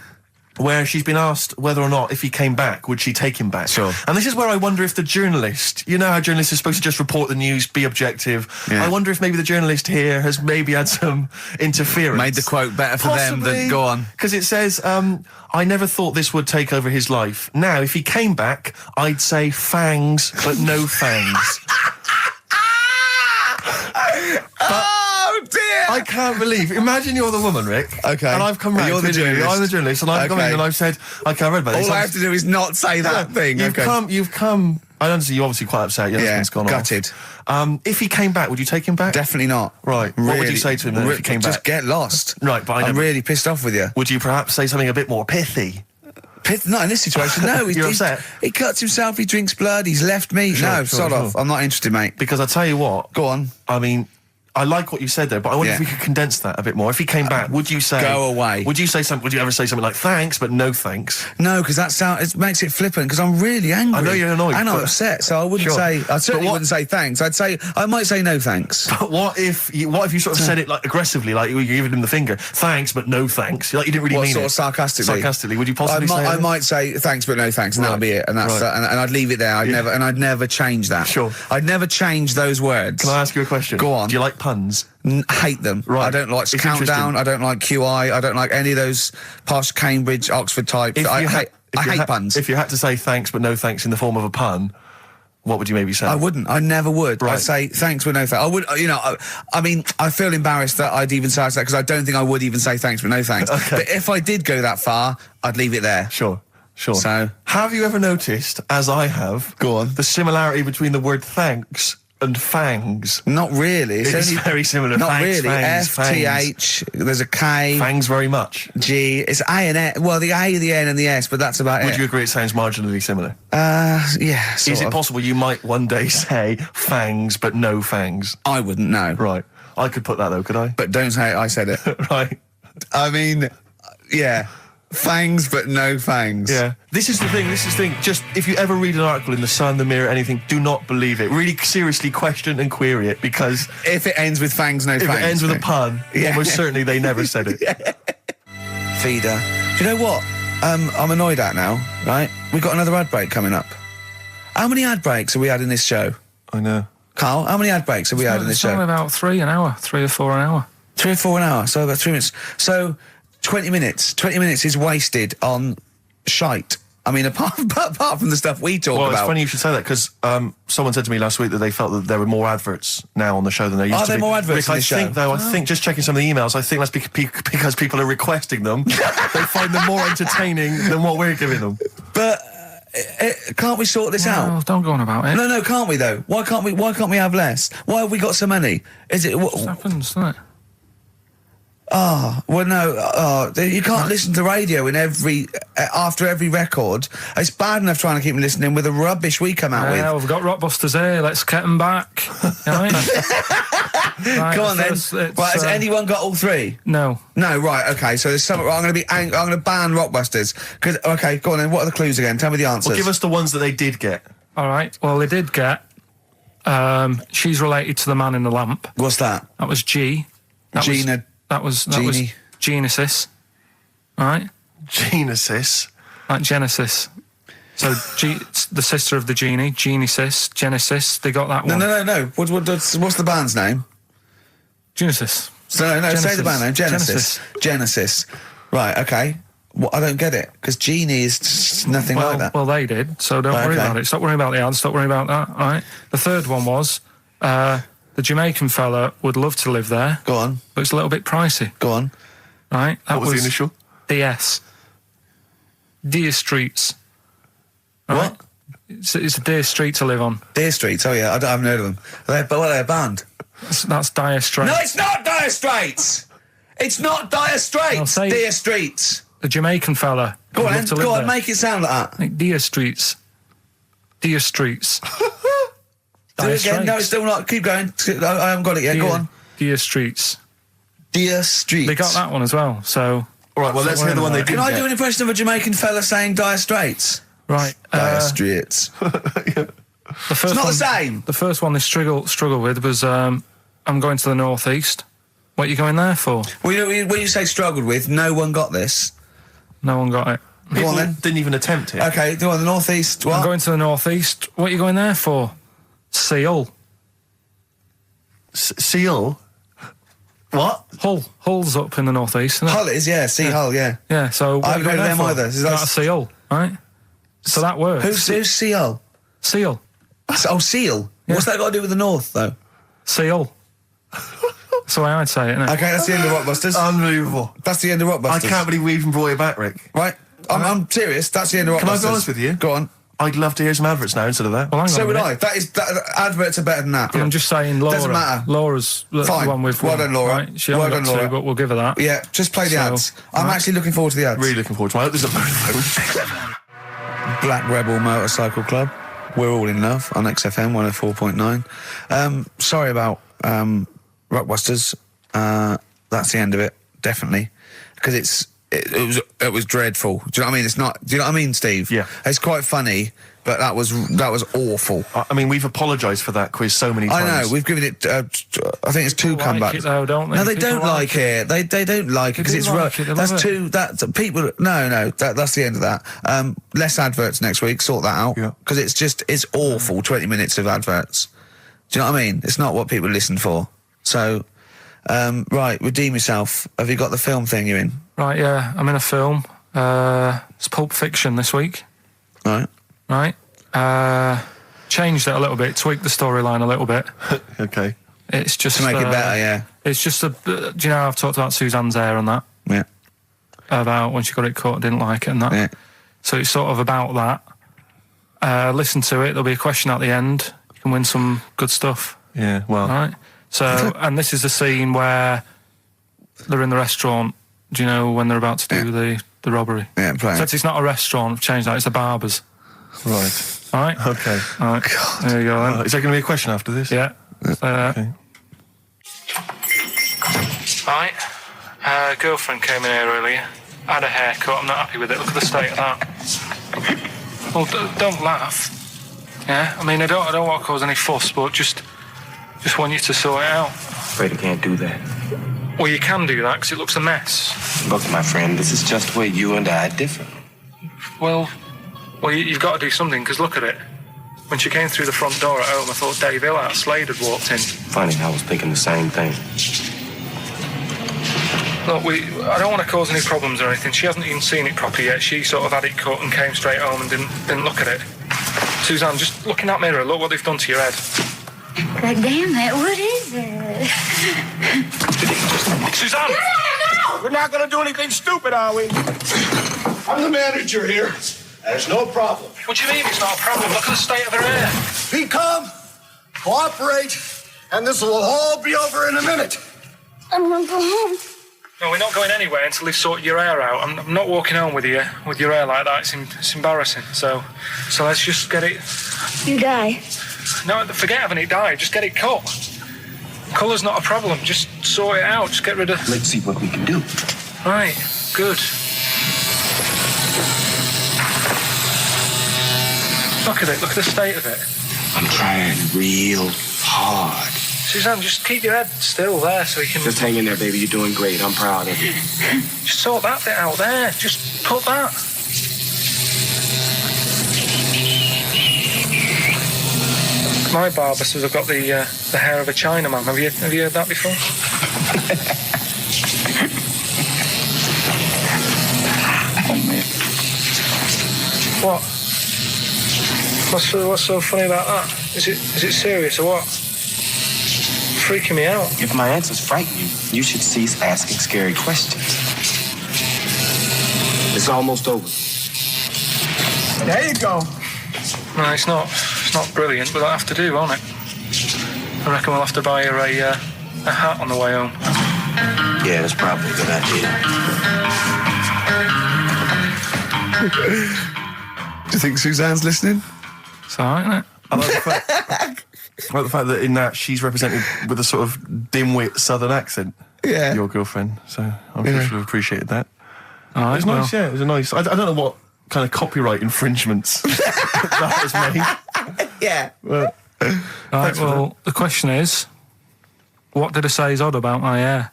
where she's been asked whether or not, if he came back, would she take him back? Sure. And this is where I wonder if the journalist, you know how journalists are supposed to just report the news, be objective. Yeah. I wonder if maybe the journalist here has maybe had some interference. Made the quote better for them than go on. Because it says, I never thought this would take over his life. Now, if he came back, I'd say fangs, but no fangs. Oh dear! I can't believe. Imagine you're the woman, Rick. Okay. And I've come round. You're the journalist. I'm the journalist, and I've come in and I've said, okay, I read about this. All I have to do is not say that thing. You've come. I understand you're obviously quite upset. Your husband's gone gutted. Off. If he came back, would you take him back? Definitely not. Right. Really, what would you say to him then if he came back? Just get lost. Right, but I'm really pissed off with you. Would you perhaps say something a bit more pithy? Not in this situation, no. You're upset? He cuts himself, he drinks blood, he's left me. Sod off. I'm not interested, mate. Because I tell you what. Go on. I mean, I like what you said there, but I wonder if we could condense that a bit more. If he came back, would you say... Go away. Would you ever say something like, thanks, but no thanks? No, because it makes it flippant, because I'm really angry. I know you're annoyed. And I'm upset, so I wouldn't say... I certainly wouldn't say thanks. I might say no thanks. But what if you sort of said it, like, aggressively, like you're giving him the finger, thanks, but no thanks? Like, you didn't really mean sort it. of sarcastically? Sarcastically, would you possibly say I might say thanks, but no thanks, and that'll be it. And that's and I'd leave it there. I'd never change that. Sure. I'd never change those words. Can I ask you a question? Go on. Do you like puns? Hate them. Right. I don't like Countdown. I don't like QI. I don't like any of those posh Cambridge, Oxford types. I hate puns. If you had to say thanks but no thanks in the form of a pun, what would you maybe say? I wouldn't. I never would. Right. I'd say thanks but no thanks. I would. I mean, I feel embarrassed that I'd even say that because I don't think I would even say thanks but no thanks. Okay. But if I did go that far, I'd leave it there. Sure. So, have you ever noticed, as I have, the similarity between the word thanks and fangs? Not really. It's very similar. Not Fangs, really. fangs, F-T-H, there's a K. Fangs very much. G, it's A and N. Well, the A, the N and the S, but that's about it. Would you agree it sounds marginally similar? Yeah, Is it possible you might one day say fangs but no fangs? I wouldn't know. Right. I could put that though, could I? But don't say I said it. Right. I mean, yeah. Fangs, but no fangs. Yeah. This is the thing. Just, if you ever read an article in The Sun, The Mirror, anything, do not believe it. Really seriously question and query it, because... If it ends with fangs, no fangs. If it ends with a pun, almost certainly they never said it. Feeder. Do you know what? I'm annoyed at now, right? We've got another ad break coming up. How many ad breaks have we had in this show? I know. Carl, how many ad breaks have we had in this show? It's about 3 an hour, 3 or 4 an hour. 3 or 4 an hour, so about 3 minutes. So... 20 minutes. 20 minutes is wasted on shite. I mean, apart from the stuff we talk about. Well, it's funny you should say that, because someone said to me last week that they felt that there were more adverts now on the show than there used to be. Are there more adverts in the show? I think, just checking some of the emails, I think that's because people are requesting them. They find them more entertaining than what we're giving them. But... can't we sort this out? Don't go on about it. No, can't we though? Why can't we have less? Why have we got so many? Is it... It happens, doesn't it? Well, no, you can't listen to radio after every record. It's bad enough trying to keep them listening with the rubbish we come out with. Yeah, we've got Rockbusters here, let's get them back. Right, come on then. Right, has anyone got all 3? No. No, right, okay, so there's some... I'm going to ban Rockbusters. Okay, go on then, what are the clues again? Tell me the answers. Well, give us the ones that they did get. All right, well, they did get... she's related to the man in the lamp. What's that? That was G. Gina... That was Genesis, right? Genesis? Like Genesis. So, the sister of the genie, Genesis, they got that one. No. What's the band's name? Genesis. No, say the band name. Genesis. Right, okay. Well, I don't get it, because genie is nothing like that. Well, they did, so don't worry about it. Stop worrying about the ads, stop worrying about that, all right? The third one was... the Jamaican fella would love to live there. Go on. But it's a little bit pricey. Go on. Right? What was the initial? DS. Deer Streets. Right? What? It's a Deer Street to live on. Deer Streets, oh yeah, I haven't heard of them. But what are they, a band? That's Dire Straits. No, it's not Dire Straits! It's not Dire Straits! Deer Streets! The Jamaican fella. Go on, make it sound like that. Like Deer Streets. Deer Streets. Do it again. No, it's still not. Keep going. I haven't got it yet. Go on. Deer Streets. Deer Streets. They got that one as well, so... All right, well, let's hear the one they did. Can I do an impression of a Jamaican fella saying Dire Straits? Right. Dire Straits. It's not the same. The first one they struggled with was, I'm going to the northeast. What are you going there for? Well, when you say struggled with, no one got this. No one got it. Go on then. Didn't even attempt it. Okay, go on, the northeast. What? I'm going to the northeast. What are you going there for? Seal. Seal? What? Hull's up in the northeast, isn't it? Hull is, yeah. Hull, yeah. Yeah, so... I haven't heard of them either. Is that a seal, right? So that works. Who's Seal? Seal. Oh, Seal? Yeah. What's that got to do with the north, though? Seal. That's the way I'd say it, isn't it? Okay, that's the end of Rockbusters. Unbelievable. That's the end of Rockbusters. I can't believe we even brought it back, Rick. Right. I'm serious. That's the end of Rockbusters. Can I be honest with you? Go on. I'd love to hear some adverts now instead of that. Well, so would I. Adverts are better than that. I'm just saying, Laura. Doesn't matter. Laura's the one with. Well done, Laura. Right? She only got two, but we'll give her that. Yeah, just play the ads. I'm actually looking forward to the ads. Really looking forward to it. I hope there's a phone. Black Rebel Motorcycle Club. We're all in love on XFM 104.9. Sorry about Rockbusters. That's the end of it, definitely, because it was dreadful. Do you know what I mean? It's not. Do you know what I mean, Steve? Yeah. It's quite funny, but that was awful. I mean, we've apologised for that quiz so many times. I know. We've given it. I think it's 2 comebacks. Like it though, don't they? No, they don't like it. They don't like it because it's like it, that's too. That's people. No. That's the end of that. Less adverts next week. Sort that out. Because it's awful. 20 minutes of adverts. Do you know what I mean? It's not what people listen for. So, right, redeem yourself. Have you got the film thing you're in? Right, yeah, I'm in a film. It's Pulp Fiction this week. Right. Changed it a little bit, tweaked the storyline a little bit. Okay. It's just to make it better, yeah. It's just do you know I've talked about Suzanne's hair and that? Yeah. About when she got it cut, didn't like it and that. Yeah. So it's sort of about that. Listen to it. There'll be a question at the end. You can win some good stuff. Yeah. Well. Right. So and this is the scene where they're in the restaurant. Do you know when they're about to do the robbery? Yeah, play. So it's not a restaurant. I've changed that. It's a barber's. Right. All right. Okay. All right. God. There you go then. Is there going to be a question after this? Yeah. Okay. Right. Girlfriend came in here earlier. Had a haircut. I'm not happy with it. Look at the state of that. Well, don't laugh. Yeah. I mean, I don't want to cause any fuss, but just want you to sort it out. Afraid I can't do that. Well, you can do that because it looks a mess. Look, my friend, this is just where you and I differ. Well, you've got to do something, because look at it. When she came through the front door at home, I thought Dave Hill out Slade had walked in. Funny, I was thinking the same thing. Look, I don't want to cause any problems or anything. She hasn't even seen it properly yet. She sort of had it cut and came straight home and didn't look at it. Suzanne, just look in that mirror. Look what they've done to your head. God damn it, what is it? Suzanne! No! We're not gonna do anything stupid, are we? I'm the manager here. There's no problem. What do you mean it's not a problem? Look at the state of her hair. Be calm, cooperate, and this will all be over in a minute. I'm gonna go home. No, we're not going anywhere until they've sorted your hair out. I'm not walking home with your hair like that. It's embarrassing. So let's just get it. You die. No, forget having it dyed. Just get it cut. Colour's not a problem. Just sort it out. Just get rid of... Let's see what we can do. Right. Good. Look at it. Look at the state of it. I'm trying real hard. Suzanne, just keep your head still there so you can... Just hang in there, baby. You're doing great. I'm proud of you. Just sort that bit out there. Just put that. My barber says I've got the hair of a Chinaman. Have you heard that before? Oh, man. What? What's so funny about that? Is it serious or what? Freaking me out. If my answers frighten you, you should cease asking scary questions. It's almost over. There you go. No, it's not brilliant, but that'll have to do, won't it? I reckon we'll have to buy her a hat on the way home. Yeah, that's probably a good idea. Do you think Suzanne's listening? It's all right, isn't it? I like the fact that in that she's represented with a sort of dimwit southern accent. Yeah. Your girlfriend. So I'm sure she'll have appreciated that. All right, it was nice, yeah. It was a nice... I don't know what kind of copyright infringements that has made. Yeah. Well, right, well, the question is, what did I say is odd about my hair?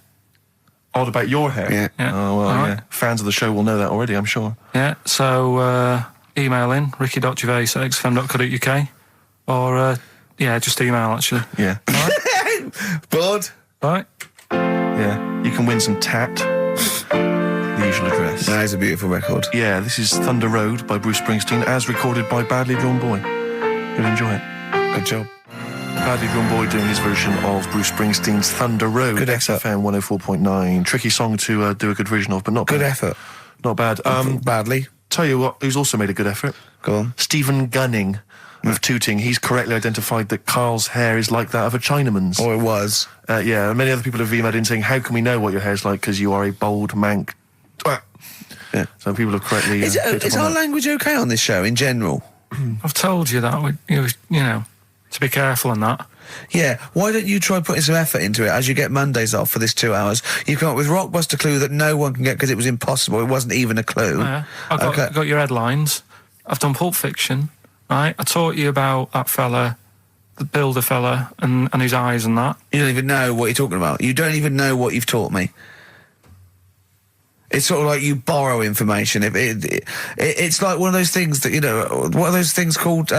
Odd about your hair? Yeah. Oh, well, All yeah. right. Fans of the show will know that already, I'm sure. Yeah, so email in, ricky.gervais@xfm.co.uk, or, just email, actually. Yeah. Right. Bored? Right. Yeah. You can win some tat. The usual address. That is a beautiful record. Yeah, this is Thunder Road by Bruce Springsteen, as recorded by Badly Drawn Boy. You'll enjoy it. Good job. Badly Drawn Boy doing his version of Bruce Springsteen's Thunder Road. Good effort. XFM 104.9. Tricky song to do a good version of, but not Good bad. effort. Not bad. Badly. tell you what, who's also made a good effort. Go on. Stephen Gunning of Tooting. He's correctly identified that Carl's hair is like that of a Chinaman's. Or it was. Yeah, and many other people have emailed in saying, how can we know what your hair's like because you are a bold mank. Yeah. So people have correctly... Is our language okay on this show in general? I've told you that, you know, to be careful on that. Yeah, why don't you try putting some effort into it as you get Mondays off for this 2 hours? You come up with Rockbuster clue that no one can get because it was impossible. It wasn't even a clue. Yeah, I've got your headlines. I've done Pulp Fiction, right? I taught you about that fella, the builder fella, and his eyes and that. You don't even know what you're talking about. You don't even know what you've taught me. It's sort of like you borrow information. It's like one of those things that, you know, what are those things called,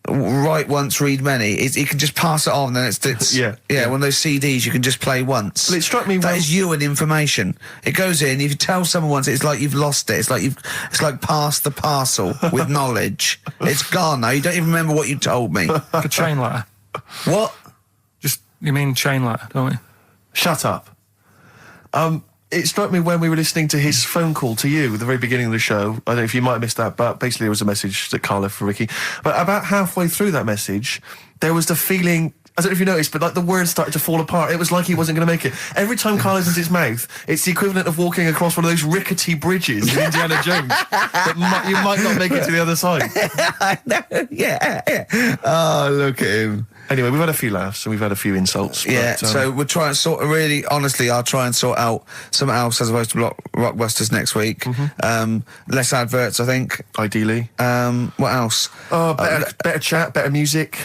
write once, read many. You can just pass it on, then it's yeah, one of those CDs you can just play once. Well, it struck me that is you and information. It goes in. If you tell someone once, it's like you've lost it. It's like passed the parcel with knowledge. It's gone now. You don't even remember what you told me. Like a chain letter. What? You mean chain letter, don't you? Shut up. It struck me when we were listening to his phone call to you at the very beginning of the show. I don't know if you might have missed that, but basically it was a message that Carl left for Ricky. But about halfway through that message, there was the feeling, I don't know if you noticed, but like the words started to fall apart. It was like he wasn't going to make it. Every time Carl opens his mouth, it's the equivalent of walking across one of those rickety bridges in Indiana Jones. That you might not make it to the other side. I know, yeah. Oh, look at him. Anyway, we've had a few laughs and we've had a few insults. Yeah, but, so we'll try and I'll try and sort out something else as opposed to Rockbusters next week. Less adverts, I think. Ideally. What else? Oh, better chat, better music,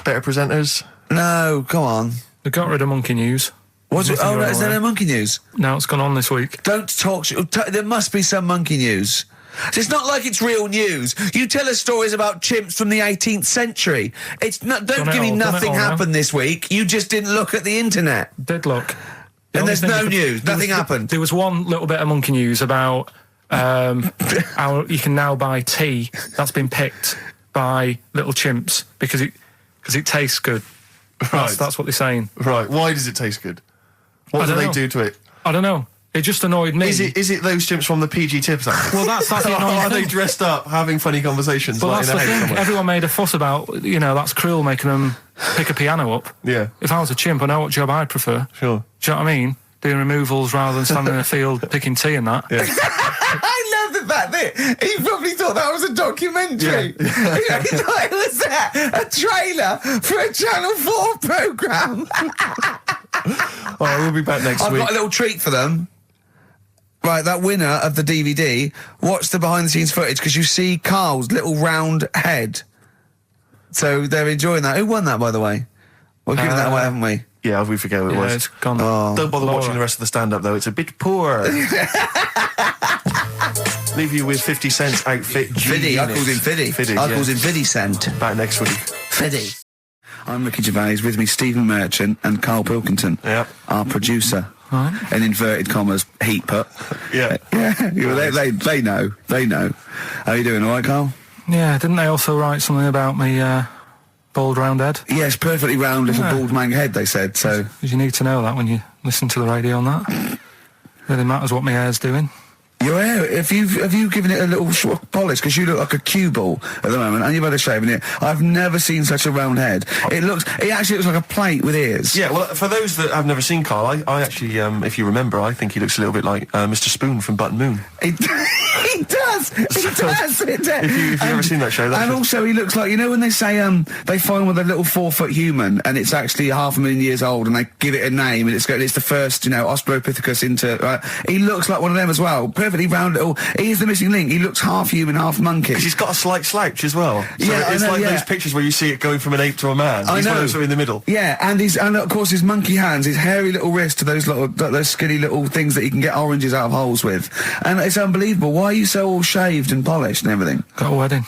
better presenters. No, come on. They got rid of Monkey News. What's it? Oh, is there no Monkey News? No, it's gone on this week. Don't talk. There must be some Monkey News. It's not like it's real news. You tell us stories about chimps from the 18th century. It's not. Don't give me nothing happened this week. You just didn't look at the internet. Did look. And there's no news. Nothing happened. There was one little bit of Monkey News about how you can now buy tea that's been picked by little chimps because it tastes good. Right. That's what they're saying. Right. Why does it taste good? What do they do to it? I don't know. It just annoyed me. Is it those chimps from the PG Tips Act? Well, that's the annoying Are they dressed up, having funny conversations? Well, like that's in a the thing. Everyone made a fuss about, you know, that's cruel making them pick a piano up. Yeah. If I was a chimp, I know what job I'd prefer. Sure. Do you know what I mean? Doing removals rather than standing in a field picking tea and that. Yeah. I love the fact that he probably thought that was a documentary. Yeah. He thought it was a trailer for a Channel 4 programme. All right, we'll be back next week. I've got a little treat for them. Right, that winner of the DVD, watch the behind-the-scenes footage because you see Carl's little round head. So they're enjoying that. Who won that, by the way? We've given that away, haven't we? Yeah, we forget what it was. It's gone. Oh. Don't bother watching the rest of the stand-up, though. It's a bit poor. Leave you with 50 Cent's outfit. Fiddy, I called him Fiddy. I called him Fiddy Cent. Back next week. Fiddy. I'm Ricky Gervais, with me Stephen Merchant and Karl Pilkington, our producer. Right. In inverted commas, heat put. Yeah. They know. How are you doing, all right, Karl? Yeah, didn't they also write something about me, bald round head? Yes, perfectly round little bald man head, they said, so... Because you need to know that when you listen to the radio on that. Really matters what my hair's doing. Your hair, have you given it a little polish? Because you look like a cue ball at the moment, and you've had a shave in it. I've never seen such a round head. It actually looks like a plate with ears. Yeah, well, for those that have never seen Carl, I actually, if you remember, I think he looks a little bit like Mr. Spoon from Button Moon. He does. If you've ever seen that show, and also he looks like, you know when they say they find with a little 4-foot human and it's actually 500,000 years old and they give it a name and it's the first, you know, Australopithecus into. He looks like one of them as well. Perfectly round little. He is the missing link. He looks half human, half monkey. Because he's got a slight slouch as well. So yeah, it's like those pictures where you see it going from an ape to a man. He's one of those in the middle. Yeah, and of course his monkey hands, his hairy little wrist to those skinny little things that you can get oranges out of holes with. And it's unbelievable. Why are you so all shaved and polished and everything? Got a wedding.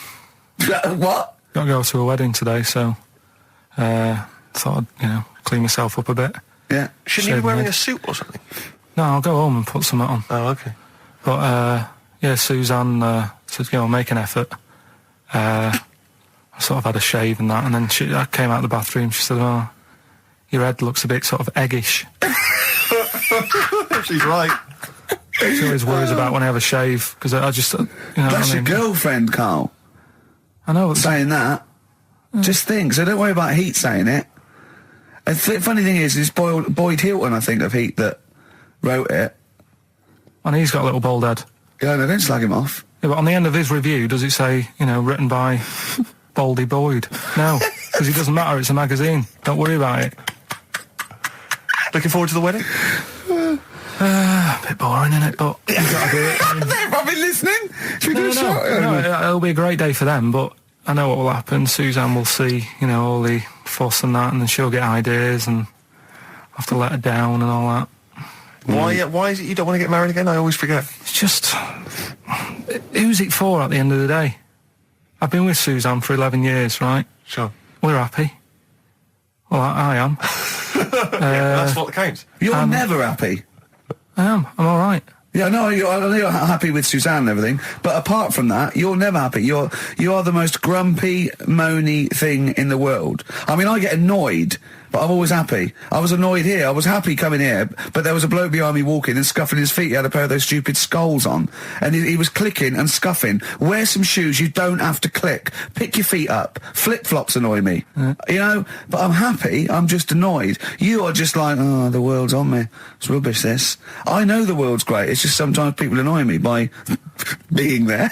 What? Got to go to a wedding today, so thought I'd, you know, clean myself up a bit. Yeah. Shouldn't you be wearing a suit or something? No, I'll go home and put something on. Oh, okay. But, yeah, Suzanne said, you know, make an effort. I sort of had a shave and that, and then I came out of the bathroom, she said, oh, your head looks a bit sort of eggish. She's right. She always worries about when I have a shave, because I just, That's your girlfriend, Carl. I know. Saying that. Just think, so don't worry about Heat saying it. And funny thing is, it's Boyd Hilton, I think, of Heat that wrote it. And he's got a little bald head. Yeah, no, don't slag him off. Yeah, but on the end of his review, does it say, written by Baldy Boyd? No, because it doesn't matter, it's a magazine. Don't worry about it. Looking forward to the wedding? A bit boring, isn't it? But you've got to do it. They've probably listening. Should we do a shot? No, it'll be a great day for them, but I know what will happen. Suzanne will see, all the fuss and that, and then she'll get ideas, and have to let her down and all that. Why is it you don't want to get married again? I always forget. It's just... Who's it for at the end of the day? I've been with Suzanne for 11 years, right? Sure. We're happy. Well, I am. That's what counts. You're never happy. I am. I'm all right. Yeah, no, you're happy with Suzanne and everything, but apart from that, you're never happy. You are the most grumpy, moany thing in the world. I mean, I get annoyed, but I'm always happy. I was annoyed here. I was happy coming here, but there was a bloke behind me walking and scuffing his feet. He had a pair of those stupid skulls on, and he was clicking and scuffing. Wear some shoes. You don't have to click. Pick your feet up. Flip-flops annoy me. But I'm happy. I'm just annoyed. You are just like, oh, the world's on me. It's rubbish, this. I know the world's great. It's just sometimes people annoy me by being there,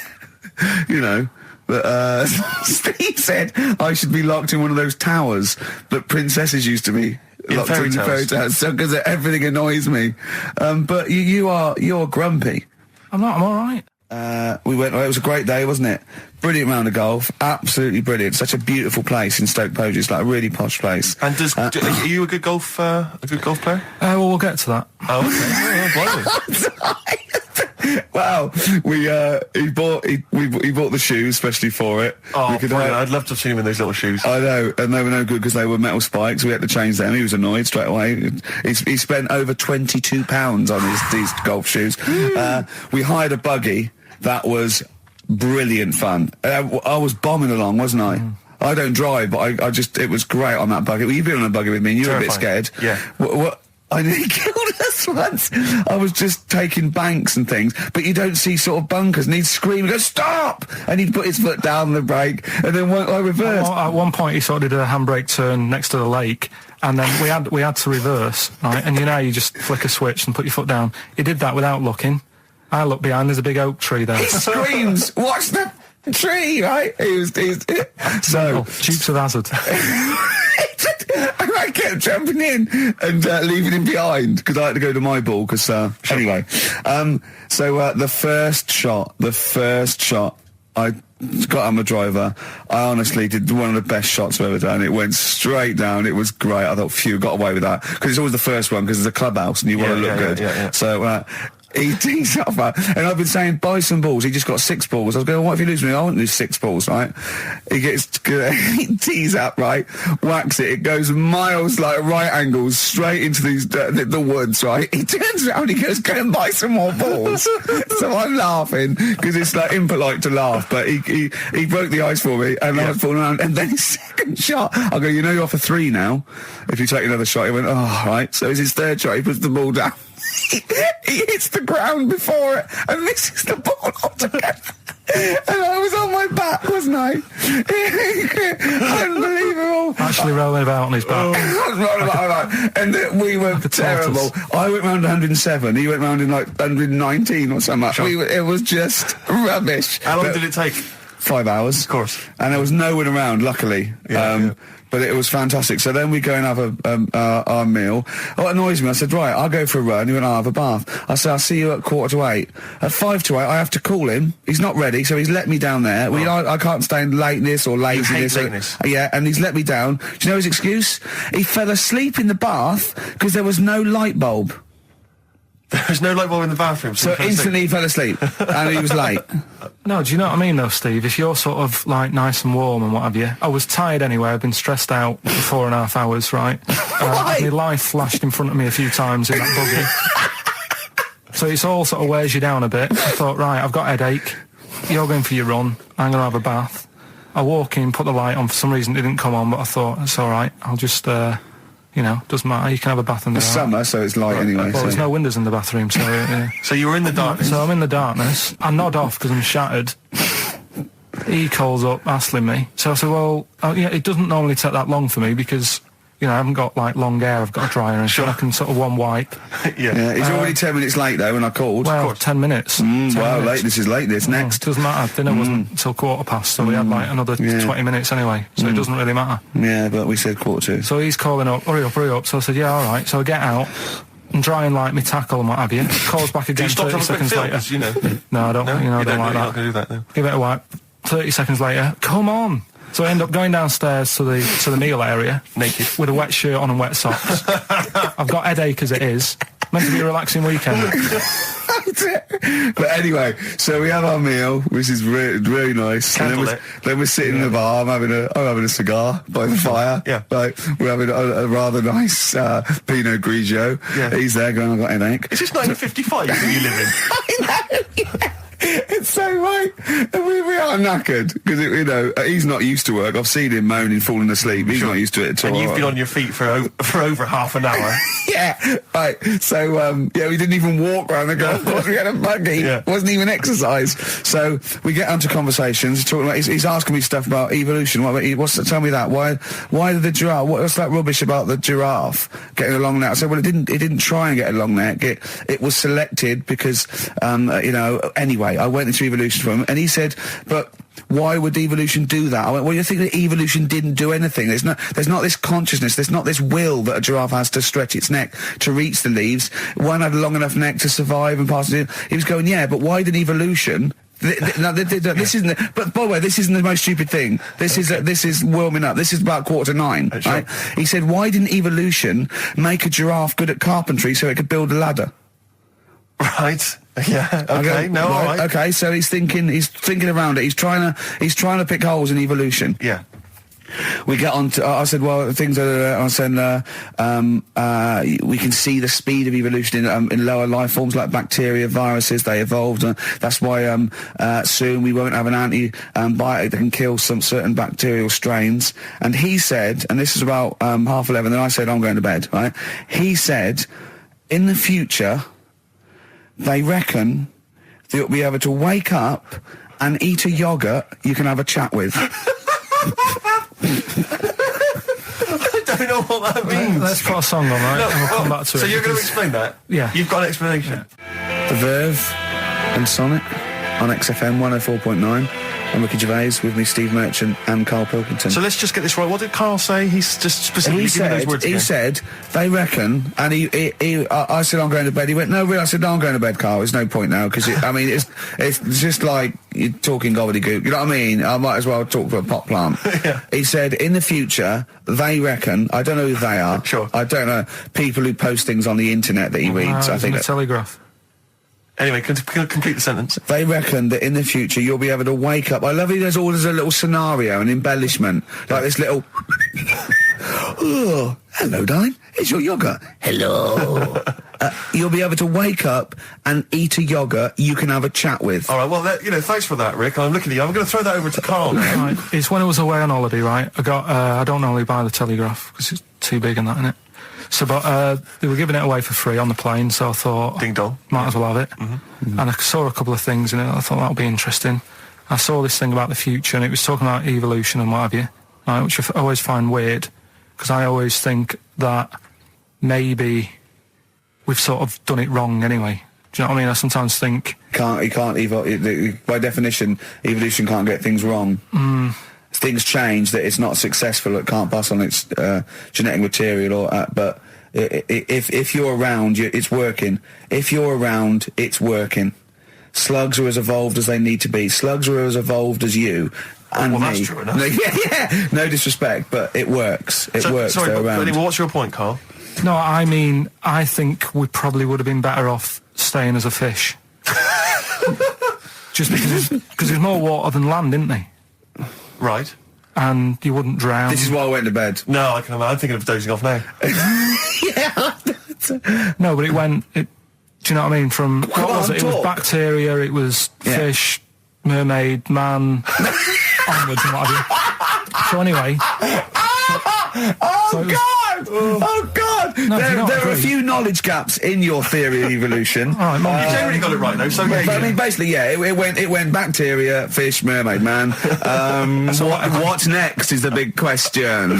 But Steve said I should be locked in one of those towers that princesses used to be locked in fairy towers, because everything annoys me. But you're grumpy. I'm not. I'm all right. We went. It was a great day, wasn't it? Brilliant round of golf. Absolutely brilliant. Such a beautiful place in Stoke Poges. It's like a really posh place. And are you a good golf player? Well, we'll get to that. Oh, okay. Wow, he bought the shoes especially for it. Oh, I'd love to have seen him in those little shoes. I know, and they were no good because they were metal spikes. We had to change them. He was annoyed straight away. He spent over £22 on these golf shoes. We hired a buggy that was brilliant fun. I was bombing along, wasn't I? I don't drive, but it was great on that buggy. Well, you've been on a buggy with me, and you were a bit scared. Yeah. What? I nearly killed us once. I was just taking banks and things, but you don't see sort of bunkers, and he'd scream and go, stop! And he'd put his foot down the brake, and then I reversed. At one point, he sort of did a handbrake turn next to the lake, and then we had to reverse, right? And you just flick a switch and put your foot down. He did that without looking. I looked behind, there's a big oak tree there. He screams, watch the tree, right? So... Dukes of Hazzard. I kept jumping in and leaving him behind because I had to go to my ball. Anyway, the first shot, I got on the driver. I honestly did one of the best shots I've ever done. It went straight down. It was great. I thought, phew, got away with that, because it's always the first one because it's a clubhouse and you want to look good. Yeah. So. He tees up, and I've been saying, buy some balls. He just got 6 balls. I was going, what if you lose me? I won't lose 6 balls, right? He tees up, right? Whacks it. It goes miles, like right angles, straight into the woods, right? He turns around, he goes, go and buy some more balls. So I'm laughing, because it's like impolite to laugh, but he broke the ice for me, and I was falling around. And then his second shot, I go, you're off a 3 now. If you take another shot, he went, oh, right. So it's his third shot, he puts the ball down. He hits the ground before it and misses the ball altogether. And I was on my back, wasn't I? Unbelievable. Actually rolling about on his back. I was rolling about, and we were terrible. I went round 107, he went round in like 119 or something. Sure. It was just rubbish. How long did it take? 5 hours. Of course. And there was no one around, luckily. But it was fantastic. So then we go and have our meal. What annoys me, I said, right, I'll go for a run. He went, I'll have a bath. I said, I'll see you at 7:45. At 7:55, I have to call him. He's not ready, so he's let me down there. Well, I can't stand lateness or laziness. You hate lateness. Yeah, and he's let me down. Do you know his excuse? He fell asleep in the bath because there was no light bulb. There's no light bulb in the bathroom. So instantly he fell asleep, and he was late. No, do you know what I mean, though, Steve? If you're sort of, like, nice and warm and what have you... I was tired anyway. I've been stressed out for 4.5 hours, right? My life flashed in front of me a few times in that buggy. So it's all sort of wears you down a bit. I thought, right, I've got a headache. You're going for your run. I'm going to have a bath. I walk in, put the light on. For some reason, it didn't come on, but I thought, it's all right. I'll just You know, doesn't matter. You can have a bath in the dark. It's summer, so it's light anyway. Well, there's no windows in the bathroom, so... So you were in the darkness? So I'm in the darkness. I nod off because I'm shattered. He calls up, hassling me. So I said, well, it doesn't normally take that long for me because, you know, I haven't got, like, long hair. I've got a dryer and I can sort of one wipe. Yeah. He's already 10 minutes late, though, when I called. Well, 10 minutes. 10 wow, minutes. This is late, next. Doesn't matter. Dinner wasn't until 15:15, so we had, like, another 20 minutes anyway, so it doesn't really matter. Yeah, but we said 1:45. So he's calling up, hurry up. So I said, yeah, all right. So I get out and drying, like, my tackle and what have you. Calls back again 30 seconds later. You know? No, I don't, no? I don't You're like that. not going to do that, though. Give it a wipe. 30 seconds later, come on. So I end up going downstairs to the meal area. Naked. With a wet shirt on and wet socks. I've got headache as it is. Meant to be a relaxing weekend. But anyway, so we have our meal, which is really nice. And then we're sitting in the bar. I'm having a cigar by the fire. Yeah. Like, we're having a rather nice Pinot Grigio. Yeah. He's there going, I've got headache. Is this 1955 that you live in? I know, yeah. It's so right. We are knackered because, you know, he's not used to work. I've seen him moaning, falling asleep. He's not used to it at all. And you've been on your feet for over half an hour. Yeah, right. So, we didn't even walk around the golf course. We had a buggy. Yeah. Wasn't even exercise. So we get onto conversations. Talking about, he's asking me stuff about evolution. Tell me that. Why did the giraffe? What's that rubbish about the giraffe getting a long neck? I said, well, it didn't try and get a long neck. It was selected because, anyway, I went into evolution for him, and he said, but why would evolution do that? I went, well, you think that evolution didn't do anything? There's not this consciousness, there's not this will that a giraffe has to stretch its neck to reach the leaves. One had a long enough neck to survive and pass it in. He was going, yeah, but why did evolution... this isn't. But by the way, this isn't the most stupid thing. This is warming up. This is about 8:45. Right? He said, why didn't evolution make a giraffe good at carpentry so it could build a ladder? Right. Yeah. Okay. All right. Okay. So he's thinking around it. He's trying to pick holes in evolution. Yeah. We get on to, I said, well, things are, I said, we can see the speed of evolution in lower life forms like bacteria, viruses, they evolved. That's why soon we won't have an antibiotic that can kill some certain bacterial strains. And he said, and this is about 11:30, then I said, I'm going to bed, right? He said, in the future, they reckon that you'll be able to wake up and eat a yogurt you can have a chat with. I don't know what that means. Let's put a song on, right? And we'll come back to it. So you're going to explain that? Yeah. You've got an explanation? The Verve and Sonic on XFM 104.9. I'm Ricky Gervais, with me Steve Merchant and Karl Pilkington. So let's just get this right. What did Karl say? He's just specifically giving those words again. He said, they reckon, and I said, I'm going to bed. He went, no, really? I said, no, I'm going to bed, Karl. There's no point now, because, it's just like you're talking gobbledygook. You know what I mean? I might as well talk to a pot plant. Yeah. He said, in the future, they reckon, I don't know who they are. Sure. I don't know, people who post things on the internet that he reads. I think the Telegraph. Anyway, complete the sentence. They reckon that in the future you'll be able to wake up. I love it. There's a little scenario, an embellishment, like this little. Oh, hello, darling. It's your yogurt. Hello. You'll be able to wake up and eat a yogurt you can have a chat with. All right. Well, thanks for that, Rick. I'm looking at you. I'm going to throw that over to Karl now. Right. It's when I was away on holiday, right? I don't normally buy the Telegraph because it's too big and that, innit? So, but they were giving it away for free on the plane, so I thought, ding dong, might as well have it. Mm-hmm. And I saw a couple of things in it. I thought that'll be interesting. I saw this thing about the future, and it was talking about evolution and what have you, right, which I always find weird, because I always think that maybe we've sort of done it wrong anyway. Do you know what I mean? I sometimes think by definition, evolution can't get things wrong. Things change, that it's not successful, it can't pass on its genetic material, but if you're around, it's working. If you're around, it's working. Slugs are as evolved as they need to be. Slugs are as evolved as you and me. That's true enough. Yeah, no disrespect, but it works. It works. Sorry, they're around. Anyway, what's your point, Karl? No, I mean, I think we probably would have been better off staying as a fish. Just because there's more water than land, isn't there? Right. And you wouldn't drown. This is why I went to bed. No, I can imagine. I'm thinking of dozing off now. Yeah. No, but do you know what I mean? From, what was it? It was bacteria, it was fish, mermaid, man, onwards and what have you. So anyway. God! Oh, God! No, there are a few knowledge gaps in your theory of evolution. You generally got it right, though, so but, I mean, basically, yeah, it went bacteria, fish, mermaid man. What's next is the big question.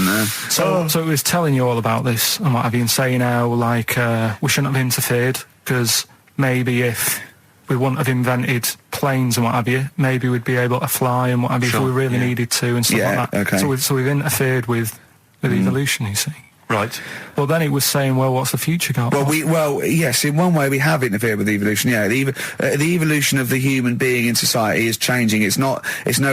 So it was telling you all about this and what have you, and saying how, like, we shouldn't have interfered, because maybe if we wouldn't have invented planes and what have you, maybe we'd be able to fly and what have you if we really needed to and stuff like that. Okay. So we've interfered with evolution, you see. Right. Well, then it was saying, well, what's the future got? Well, yes, in one way we have interfered with evolution. Yeah, the evolution of the human being in society is changing. It's no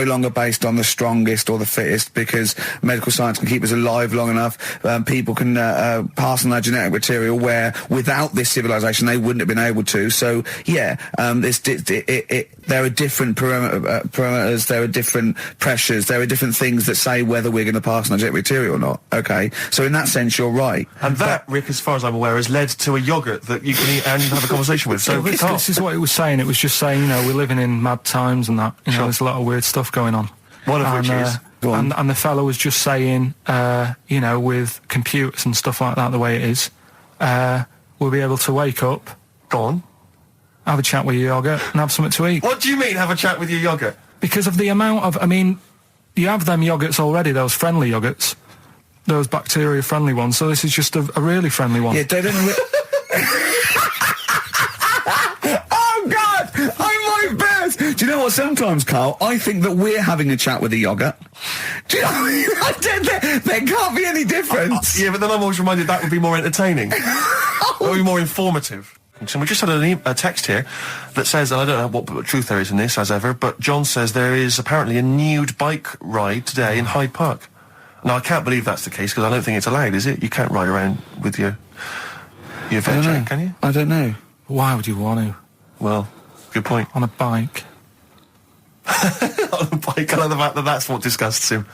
longer based on the strongest or the fittest, because medical science can keep us alive long enough. People can pass on their genetic material where without this civilization they wouldn't have been able to. So yeah, there are different parameters, there are different pressures, there are different things that say whether we're going to pass on our genetic material or not. Okay, so in that sense you're right. And that, Rick, as far as I'm aware, has led to a yoghurt that you can eat and have a conversation with. So this is what it was saying. It was just saying, you know, we're living in mad times and that. You know, there's a lot of weird stuff going on. One of which is... And the fellow was just saying, you know, with computers and stuff like that, the way it is, we'll be able to wake up... Go on. Have a chat with your yoghurt and have something to eat. What do you mean, have a chat with your yoghurt? Because of the amount of... I mean, you have them yoghurts already, those friendly yoghurts. Those bacteria-friendly ones, so this is just a really friendly one. Yeah, they don't... Oh, God! I might burst! Do you know what, sometimes, Carl, I think that we're having a chat with a yoghurt. Do you know what I mean? There can't be any difference. Yeah, but then I'm always reminded that would be more entertaining. That would be more informative. So we just had a text here that says, and I don't know what truth there is in this, as ever, but John says there is apparently a nude bike ride today in Hyde Park. Now, I can't believe that's the case, because I don't think it's allowed, is it? You can't ride around with your veg check, can you? I don't know. Why would you want to? Well, good point. On a bike. On a bike, I like the fact that that's what disgusts him.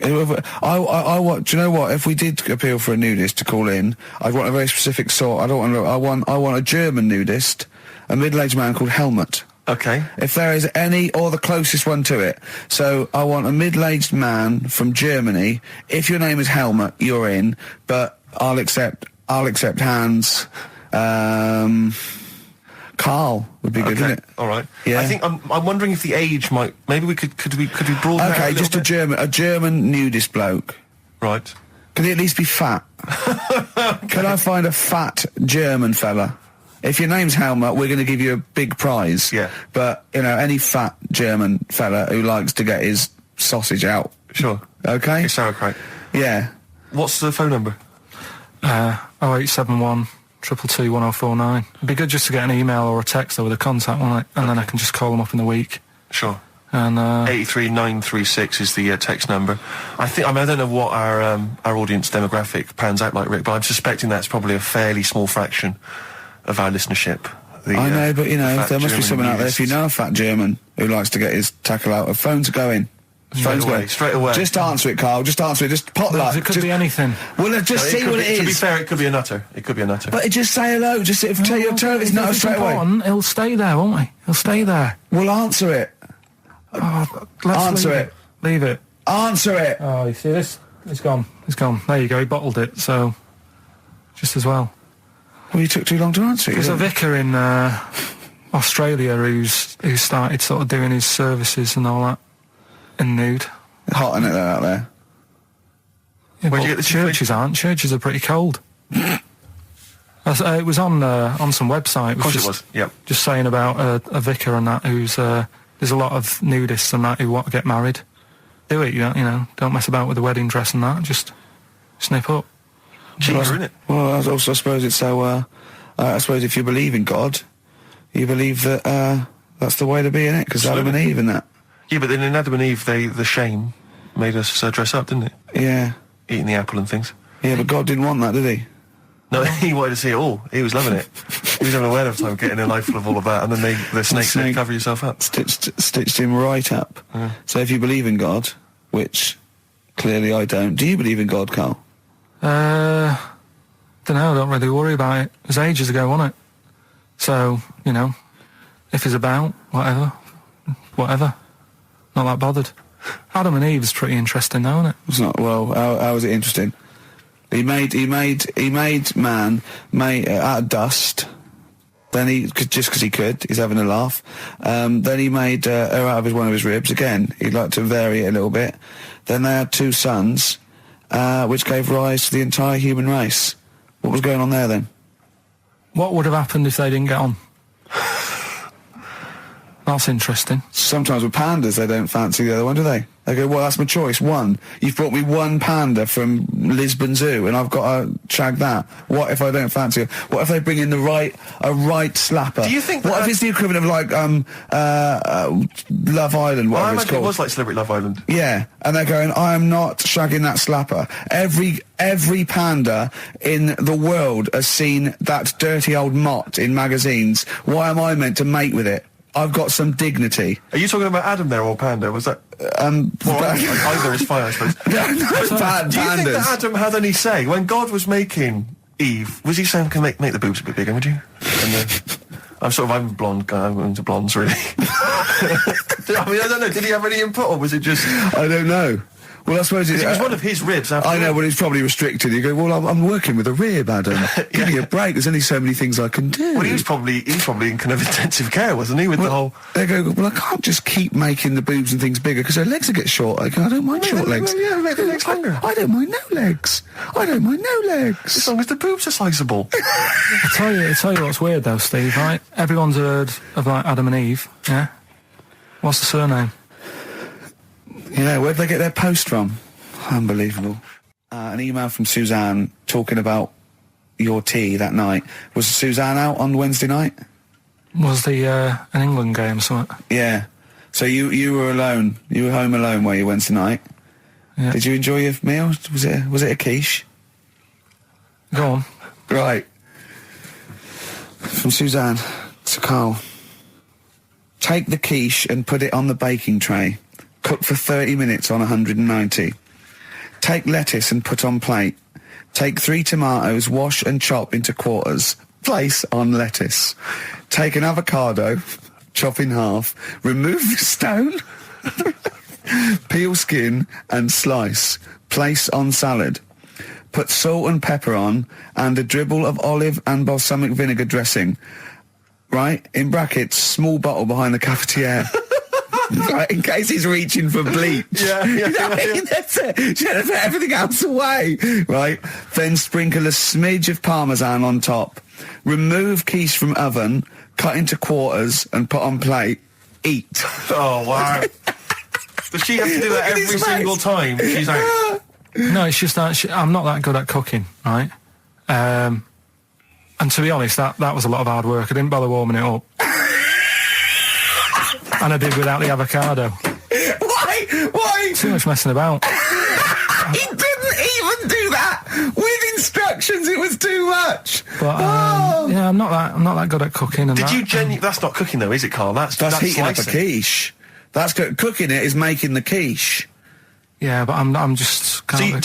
Do you know what? If we did appeal for a nudist to call in, I'd want a very specific sort. I want a German nudist, a middle-aged man called Helmut. Okay. If there is any, or the closest one to it. So I want a middle-aged man from Germany. If your name is Helmut, you're in. But I'll accept hands. Carl would be good, wouldn't it? All right. Yeah. I think I'm wondering if the age might. Maybe we could broaden out. Okay, just a German nudist bloke. Right. Could he at least be fat? Can I find a fat German fella? If your name's Helmut, we're going to give you a big prize. Yeah. But, you know, any fat German fella who likes to get his sausage out. Sure. Okay? It's sauerkraut. Yeah. What's the phone number? 0871 222 1049. It'd be good just to get an email or a text with a contact on it, and then I can just call them up in the week. Sure. And 83936 is the text number. I don't know what our audience demographic pans out like, Rick, but I'm suspecting that's probably a fairly small fraction of our listenership. I know, but you know, there must be someone out there. If you know a fat German who likes to get his tackle out, phones are going. Straight away. Just answer it, Carl. Just answer it. Just potluck. It could be anything. Well, just see what it is. To be fair, it could be a nutter. But just say hello. Just tell his nutter straight away. He'll stay there, won't he? He'll stay there. Well, answer it. Answer it. Leave it. Answer it. Oh, you see this? It's gone. There you go. He bottled it. So, just as well. Well, you took too long to answer it. There's a vicar in Australia who started sort of doing his services and all that in nude. Hot, isn't it, out there? Yeah, where'd you get the churches aren't. Churches are pretty cold. It was on some website. Of course it was. Yep. Just saying about a vicar and that who's there's a lot of nudists and that who want to get married. Do it, you know. Don't mess about with the wedding dress and that. Just snip up. Cheaper, isn't it? Well, I also suppose it's so. I suppose if you believe in God, you believe that that's the way to be, innit? Because Adam and Eve and that. Yeah, but then in Adam and Eve, the shame made us dress up, didn't it? Yeah. Eating the apple and things. Yeah, but God didn't want that, did he? No, he wanted to see it all. He was loving it. He was having a whale of time getting a life full of all of that, and then the snake said, cover yourself up. Stitched him right up. Yeah. So if you believe in God, which clearly I don't, do you believe in God, Carl? Don't know, I don't really worry about it. It was ages ago, wasn't it? So, you know, if he's about, whatever. Not that bothered. Adam and Eve is pretty interesting, though, isn't it? It's not. Well, how is it interesting? He made man out of dust. Then just because he could, he's having a laugh. Then he made her out of one of his ribs. Again, he'd like to vary it a little bit. Then they had 2 sons, which gave rise to the entire human race. What was going on there then? What would have happened if they didn't get on? That's interesting. Sometimes with pandas, they don't fancy the other one, do they? They go, well, that's my choice, one. You've brought me one panda from Lisbon Zoo, and I've got to shag that. What if I don't fancy it? What if they bring in a right slapper? Do you think what if it's the equivalent of, like, Love Island, whatever it's called? It was like Celebrity Love Island. Yeah, and they're going, I am not shagging that slapper. Every panda in the world has seen that dirty old mott in magazines. Why am I meant to mate with it? I've got some dignity. Are you talking about Adam there, or Panda? Was that... either is fine, I suppose. No, do you think that Adam had any say? When God was making Eve, was he saying, can make the boobs a bit bigger, would you? And then... I'm a blonde guy, I'm into blondes, really. I mean, I don't know, did he have any input, or was it just... I don't know. Well, I suppose it was one of his ribs. I know, but it's probably restricted. You go, well, I'm working with a rib, Adam. Give me a break. There's only so many things I can do. Well, he was probably in kind of intensive care, wasn't he? With the whole. They go, well, I can't just keep making the boobs and things bigger because her legs will get short. I don't mind short legs. Yeah, make the legs longer. I don't mind no legs. As long as the boobs are sizable. I tell you what's weird though, Steve. Right? Everyone's heard of like Adam and Eve. Yeah. What's the surname? Yeah, where'd they get their post from? Unbelievable. An email from Suzanne talking about your tea that night. Was Suzanne out on Wednesday night? Was the an England game or something? Yeah. So you were alone. You were home alone, were you, Wednesday night? Yeah. Did you enjoy your meal? Was it a quiche? Go on. Right. From Suzanne to Karl. Take the quiche and put it on the baking tray. Cook for 30 minutes on 190. Take lettuce and put on plate. Take 3 tomatoes, wash and chop into quarters. Place on lettuce. Take an avocado, chop in half. Remove the stone. Peel skin and slice. Place on salad. Put salt and pepper on and a dribble of olive and balsamic vinegar dressing. Right? In brackets, small bottle behind the cafetiere. Right, in case he's reaching for bleach. Yeah. That's it. Should have put everything else away. Right? Then sprinkle a smidge of parmesan on top. Remove quiche from oven, cut into quarters and put on plate. Eat. Oh, wow. Does she have to do that every single time? She's like... No, it's just that I'm not that good at cooking, right? And to be honest, that was a lot of hard work. I didn't bother warming it up. And I did without the avocado. Why? Too much messing about. He didn't even do that with instructions. It was too much. But yeah, I'm not that good at cooking. And did you genuinely? That's not cooking though, is it, Karl? That's heating up a quiche. That's cooking. It is making the quiche. Yeah, but I'm just. Could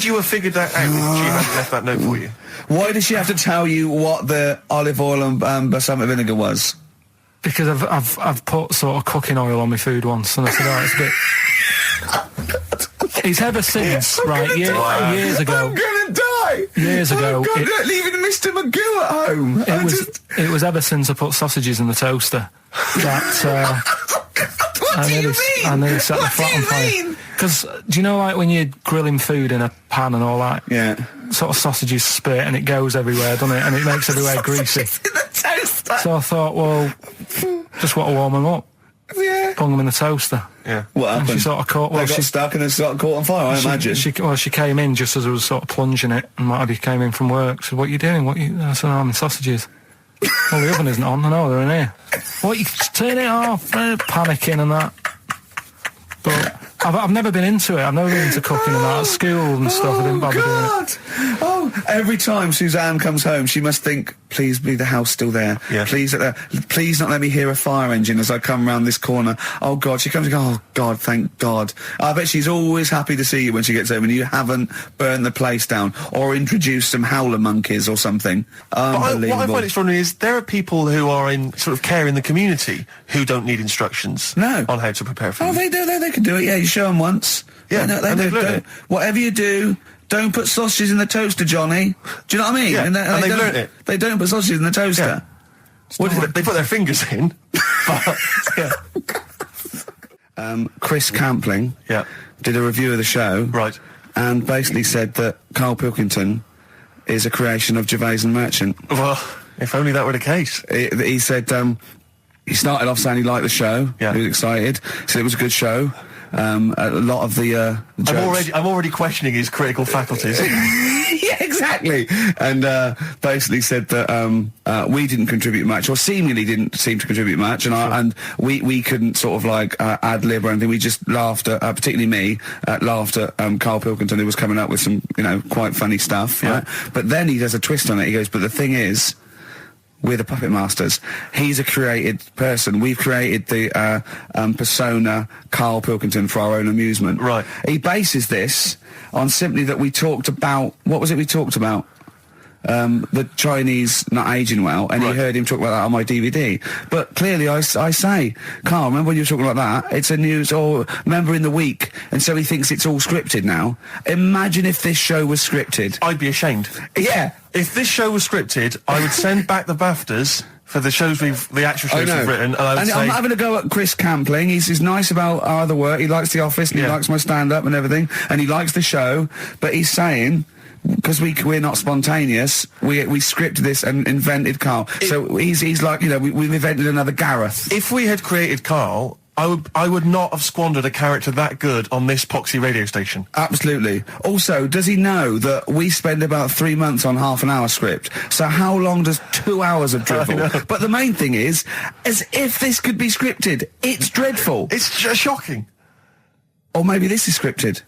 you have figured that out if she hadn't left that note for you? Why did she have to tell you what the olive oil and balsamic vinegar was? Because I've put sort of cooking oil on my food once, and I said, oh, it's a bit... It's ever since, right, years ago... I'm gonna die! Years ago... leaving Mr. Magoo at home! It was ever since I put sausages in the toaster that... What do you mean? I nearly set the flat on fire. Because, do you know, like, when you're grilling food in a pan and all that? Yeah. Sort of sausages spit and it goes everywhere, doesn't it? And it makes everywhere greasy. In the toaster. So I thought, well, just want to warm them up. Yeah. Bung them in the toaster. Yeah. What happened? And she sort of caught... Well, she stuck and then sort of caught on fire, I imagine. She came in just as I was sort of plunging it, and Matty came in from work. Said, what are you doing? I said, I'm in sausages. Well, the oven isn't on. I know, they're in here. What, you turn it off? Panicking and that. But I've never been into it. I've never been into cooking and that. At school and stuff, I didn't bother doing it. Oh, every time Suzanne comes home, she must think, please be the house still there. Yeah. Please not let me hear a fire engine as I come round this corner. Oh, God. She comes and goes, oh, God, thank God. I bet she's always happy to see you when she gets home and you haven't burned the place down or introduced some howler monkeys or something. Unbelievable. What I find extraordinary is there are people who are in sort of care in the community who don't need instructions on how to prepare food. Oh, they do. They can do it. Yeah, you show them once. Yeah, they do. Whatever you do, don't put sausages in the toaster, Johnny. Do you know what I mean? Yeah, and they've learnt it. They don't put sausages in the toaster. Yeah. What did they put their fingers in? But, yeah. Chris Campling did a review of the show. Right. And basically said that Karl Pilkington is a creation of Gervais and Merchant. Well, if only that were the case. He said he started off saying he liked the show. Yeah. He was excited. Said it was a good show. A lot of the jokes. I'm already questioning his critical faculties. Yeah, exactly. And basically said that we didn't contribute much, or seemingly didn't seem to contribute much, and we couldn't sort of like ad lib or anything. We just laughed at, particularly me, laughed at Karl Pilkington, who was coming up with some, quite funny stuff. Yeah. Right? But then he does a twist on it. He goes, but the thing is, we're the puppet masters. He's a created person. We've created the persona Karl Pilkington for our own amusement. Right. He bases this on simply that we talked about... What was it we talked about? The Chinese not aging well, and he heard him talk about that on my DVD. But clearly I say, Karl, remember when you were talking like that? It's a news, or remember in the week, and so he thinks it's all scripted now. Imagine if this show was scripted. I'd be ashamed. Yeah. If this show was scripted, I would send back the BAFTAs for the shows the actual shows we've written, and I would say... I'm not having a go at Chris Campling. He's nice about our other work. He likes The Office, and he likes my stand-up and everything, and he likes the show, but he's saying... Because we're not spontaneous, we scripted this and invented Karl. So he's like, we've invented another Gareth. If we had created Karl, I would not have squandered a character that good on this poxy radio station. Absolutely. Also, does he know that we spend about 3 months on half an hour script? So how long does 2 hours of drivel? But the main thing is, as if this could be scripted, it's dreadful. It's shocking. Or maybe this is scripted.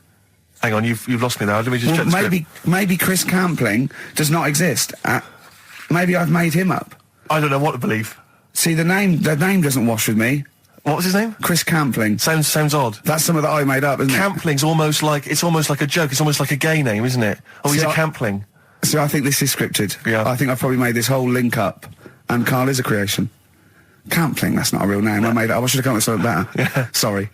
Hang on, you've lost me now. Let me just check the script. Maybe Chris Campling does not exist. Maybe I've made him up. I don't know what to believe. See, the name doesn't wash with me. What was his name? Chris Campling. Sounds odd. That's something that I made up, isn't it? Campling's almost like a joke. It's almost like a gay name, isn't it? Oh, he's a Campling. So I think this is scripted. Yeah. I think I've probably made this whole link up, and Karl is a creation. Campling, that's not a real name. I made it up. I should have come up with something better. Yeah. Sorry.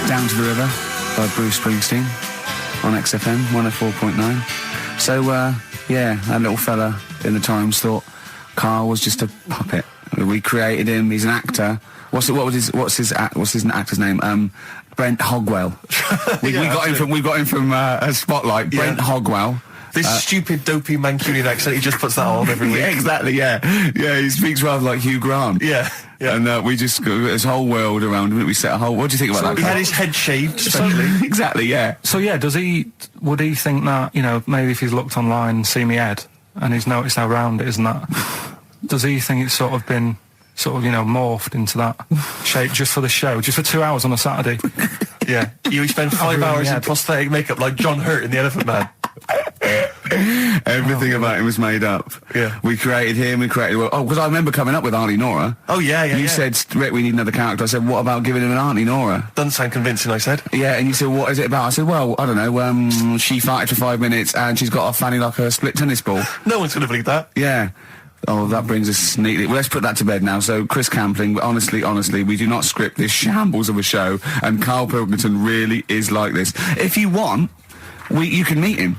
Down to the River by Bruce Springsteen on XFM 104.9. So, that little fella in the Times thought Karl was just a puppet. We created him. He's an actor. What's his actor's name? Brent Hogwell. we got him from Spotlight. Yeah. Brent Hogwell. This stupid, dopey Mancunian accent, he just puts that on every week. Yeah, exactly, yeah. Yeah, he speaks rather like Hugh Grant. Yeah, yeah. And we just got this whole world around him. We set a whole... What do you think about that? He had his head shaved, especially. Exactly, yeah. So, yeah, would he think that, maybe if he's looked online and seen me head, and he's noticed how round it is and that, does he think it's sort of been, morphed into that shape just for the show, just for 2 hours on a Saturday? Yeah. You spend 5 hours in prosthetic makeup like John Hurt in The Elephant Man. Everything about him was made up. Yeah. We created him, because I remember coming up with Auntie Nora. Oh, yeah. You said, Rick, we need another character. I said, what about giving him an Auntie Nora? Doesn't sound convincing, I said. Yeah, and you said, what is it about? I said, well, I don't know, she farted for 5 minutes and she's got a fanny like a split tennis ball. No one's going to believe that. Yeah. Oh, that brings us neatly... Well, let's put that to bed now. So, Chris Campling, honestly, we do not script this shambles of a show, and Karl Pilkington really is like this. If you want, you can meet him.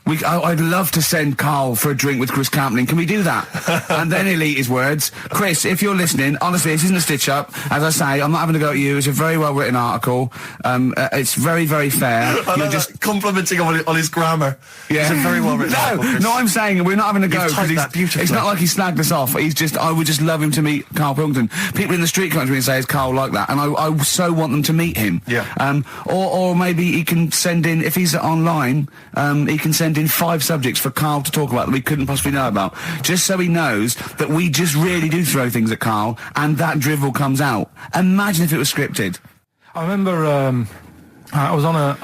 I'd love to send Karl for a drink with Chris Campling. Can we do that? And then he'll eat his words. Chris, if you're listening, honestly, this isn't a stitch-up. As I say, I'm not having a go at you. It's a very well-written article. It's very, very fair. You're just complimenting on his grammar. Yeah. It's a very well-written article, Chris. No, I'm saying we're not having a go. You've typed that beautifully. It's not like he snagged us off. I would just love him to meet Karl Pilkington. People in the street come to me and say, is Karl like that? And I so want them to meet him. Yeah. Or maybe he can send in, if he's online, he can send in 5 subjects for Karl to talk about that we couldn't possibly know about, just so he knows that we just really do throw things at Karl, and that drivel comes out. Imagine if it was scripted. I remember, I was on I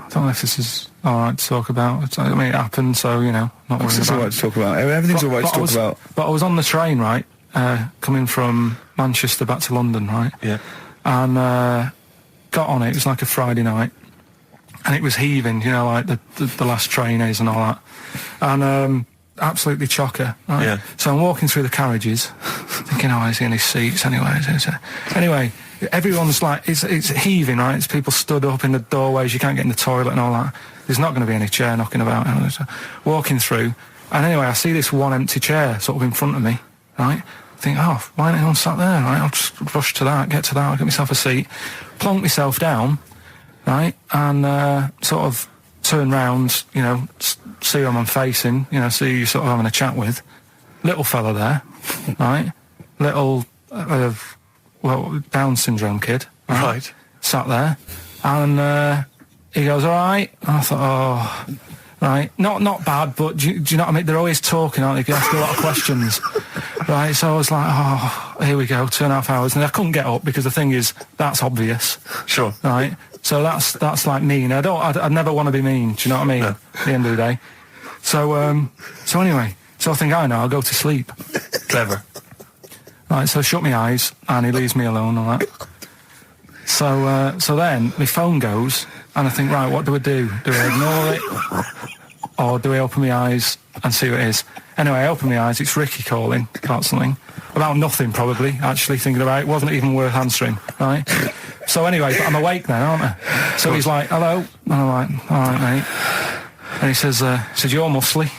don't know if this is alright to talk about. I mean, it happened, so, not worrying about it. It's alright to talk about. Everything's alright to talk about. But I was on the train, right, coming from Manchester back to London, right? Yeah. And got on it. It was like a Friday night. And it was heaving, like the last train is and all that. And absolutely chocker. Right? Yeah. So I'm walking through the carriages, thinking, is he in his seats anyway? Anyway, everyone's like, it's heaving, right? It's people stood up in the doorways, you can't get in the toilet and all that. there's not going to be any chair knocking about. So walking through, and anyway, I see this one empty chair sort of in front of me, right? I think, oh, why ain't anyone sat there, right? I'll just rush to that, get myself a seat, plonk myself down, right? And sort of turn round, you know, see who I'm facing, you know, see who you're sort of having a chat with. Little fella there, right? Little, Down syndrome kid. Right. Sat there, and he goes, all right. And I thought, oh, right, not bad, but do you know what I mean? They're always talking, aren't they? You ask a lot of questions, right? So I was like, oh, here we go, 2.5 hours, and I couldn't get up because the thing is, that's obvious. Sure. Right. So that's like mean. I'd never want to be mean. Do you know what I mean? No. At the end of the day. So anyway, so I think I know. I'll go to sleep. Clever. Right. So I shut my eyes, and he leaves me alone. All right. So then my phone goes, and I think, right, what do? Do I ignore it, or do I open my eyes and see what it is? Anyway, I open my eyes. It's Ricky calling about something, about nothing probably. Actually thinking about it, wasn't even worth answering. Right. So anyway, but I'm awake now, aren't I? So he's like, hello, and I'm like, all right, mate. And he says, you're muscly.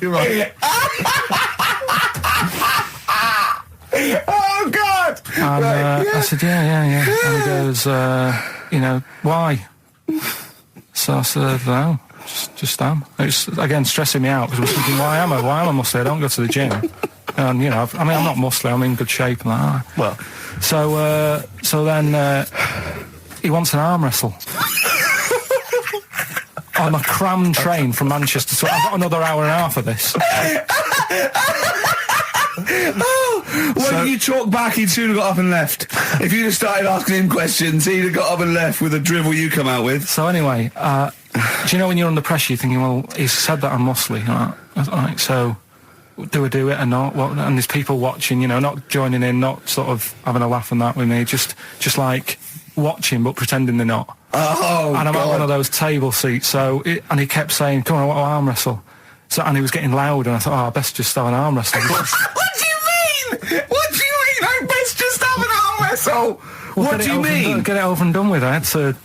You're right. Oh, God! And I said, yeah. And he goes, you know, why? So I said, no, just am. It's, again, stressing me out, because I was thinking, why am I muscly? I don't go to the gym. And, you know, I mean, I'm not muscly, I'm in good shape and that. Well. So then he wants an arm wrestle. On a crammed train from Manchester, so I've got another hour and a half of this. Oh, well, you talk back, he'd soon have got up and left. If you'd have started asking him questions, he'd have got up and left with the drivel you come out with. So anyway, do you know when you're under pressure, you're thinking, well, he's said that I'm muscly, right? So do I do it or not? What? And there's people watching, you know, not joining in, not sort of having a laugh and that with me, just like watching but pretending they're not. Oh, and I'm God. at one of those table seats, and he kept saying, come on, I want to arm wrestle. So, and he was getting loud, and I thought, I best just have an arm wrestle. What do you mean? What do you mean? I best just have an arm wrestle? Well, what do you mean? Get it over and done with. I had to...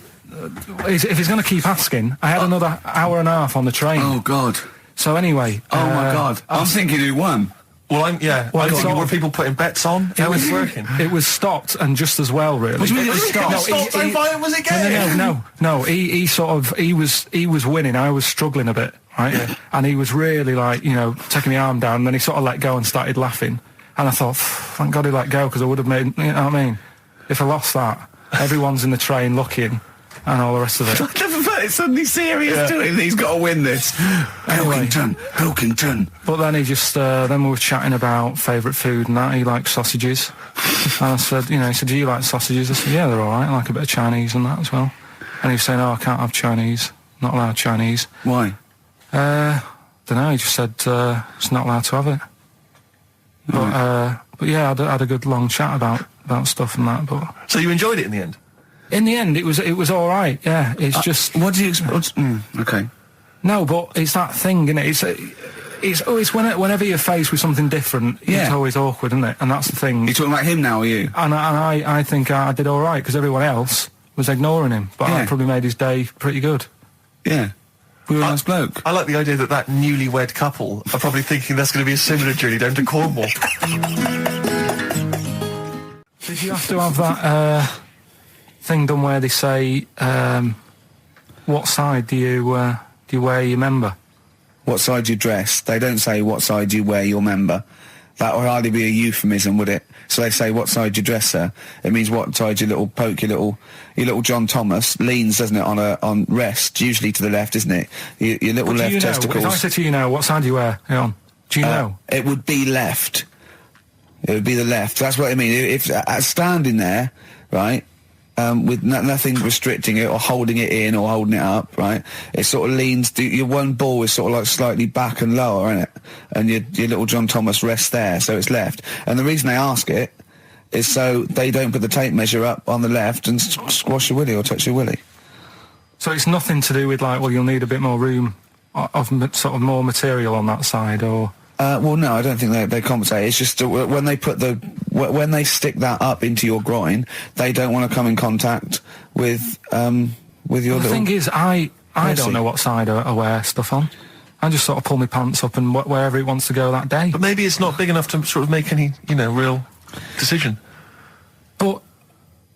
if he's going to keep asking, I had another hour and a half on the train. Oh, God. So anyway... Oh, my God. I'm thinking who won. Well, were people putting bets on? It was working. It was stopped, and just as well, really. What do you mean it was stopped? Was it game? No. He was winning. I was struggling a bit, right? Yeah. And he was really like, you know, taking my arm down. And then he sort of let go and started laughing. And I thought, thank God he let go, because I would have made, you know what I mean? If I lost that, everyone's in the train looking, and all the rest of it. I never felt it suddenly serious to him. He's got to win this. Anyway, Pilkington. But then he just, then we were chatting about favourite food and that. He likes sausages. And I said, you know, he said, do you like sausages? I said, yeah, they're all right. I like a bit of Chinese and that as well. And he was saying, oh, I can't have Chinese. Not allowed Chinese. Why? Don't know. He just said, it's not allowed to have it. But yeah, I had a good long chat about stuff and that. But so you enjoyed it in the end? In the end, it was all right. Yeah, it's just. What do you expect? Okay. No, but it's that thing, isn't it? It's always whenever you're faced with something different, it's always awkward, isn't it? And that's the thing. You're talking about him now, are you? And I think I did all right, because everyone else was ignoring him, but I probably made his day pretty good. Yeah. We were a nice bloke. I like the idea that newlywed couple are probably thinking that's going to be a similar journey down to Cornwall. Did you have to have that thing done where they say, what side do you wear your member? What side you dress? They don't say what side you wear your member. That would hardly be a euphemism, would it? So they say what side you dress, sir. It means what side your little John Thomas leans, doesn't it, on rest, usually to the left, isn't it? Your little left testicles. If I said to you now, what side do you wear it on? Do you know? It would be left. It would be the left. That's what I mean. If standing there, right, with nothing restricting it or holding it in or holding it up, right, it sort of leans, your one ball is sort of like slightly back and lower, isn't it? And your little John Thomas rests there, so it's left. And the reason they ask it is so they don't put the tape measure up on the left and squash your willy or touch your willy. So it's nothing to do with, like, well, you'll need a bit more room of sort of more material on that side, or... Well, no, I don't think they compensate. It's just when they put when they stick that up into your groin, they don't want to come in contact with your. The thing is, I don't know what side I wear stuff on. I just sort of pull my pants up and wherever it wants to go that day. But maybe it's not big enough to sort of make any, real decision. But,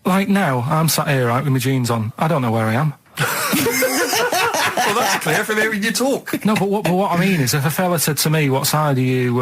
like now, I'm sat here, right, with my jeans on. I don't know where I am. Well, that's clear from hearing you talk. No, but what I mean is, if a fella said to me, what side are you,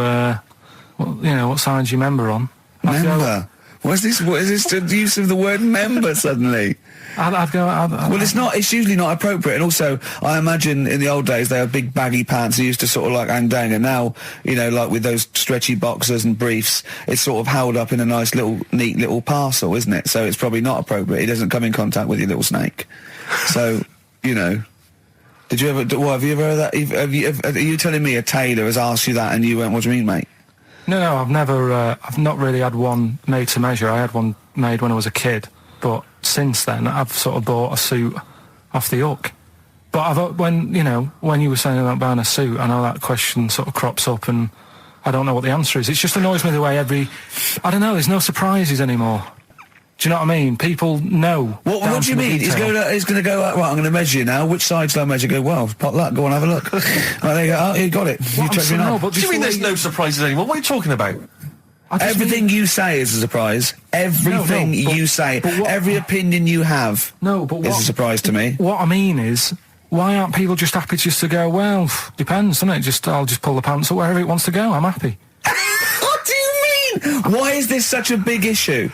what side's your member on? Member? What is this the use of the word member suddenly? I'd go... Well, it's usually not appropriate, and also, I imagine in the old days they had big baggy pants that used to sort of like hang down, and now, like with those stretchy boxers and briefs, it's sort of held up in a nice neat little parcel, isn't it? So it's probably not appropriate. It doesn't come in contact with your little snake. So, did you ever, have you ever heard that? Are you telling me a tailor has asked you that and you went, what do you mean, mate? No, I've never, I've not really had one made to measure. I had one made when I was a kid, but since then I've sort of bought a suit off the hook. But when you were saying about buying a suit, I know that question sort of crops up and I don't know what the answer is. It just annoys me the way I don't know, there's no surprises anymore. Do you know what I mean? People know. What do you mean? He's going to go, right, I'm going to measure you now. Which side shall I measure? Go, well, pot luck, go and have a look. Right, there you go. Oh, you got it. You checked me out. What do you mean there's no surprises anymore? What are you talking about? Everything you say is a surprise. Everything you say, every opinion you have is a surprise to me. What I mean is, why aren't people just happy just to go, well, depends, doesn't it? I'll just pull the pants up wherever it wants to go. I'm happy. What do you mean? Why is this such a big issue?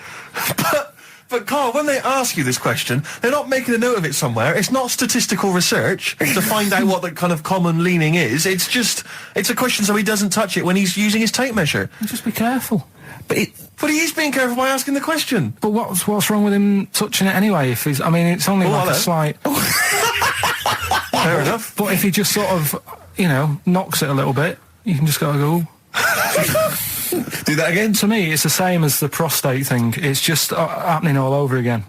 But Carl, when they ask you this question, they're not making a note of it somewhere. It's not statistical research to find out what the kind of common leaning is. It's a question so he doesn't touch it when he's using his tape measure. Just be careful. But he is being careful by asking the question. But what's wrong with him touching it anyway? If he's, it's only like a slight. Fair enough. But if he just sort of, knocks it a little bit, you can just go. Do that again? To me, it's the same as the prostate thing. It's just happening all over again.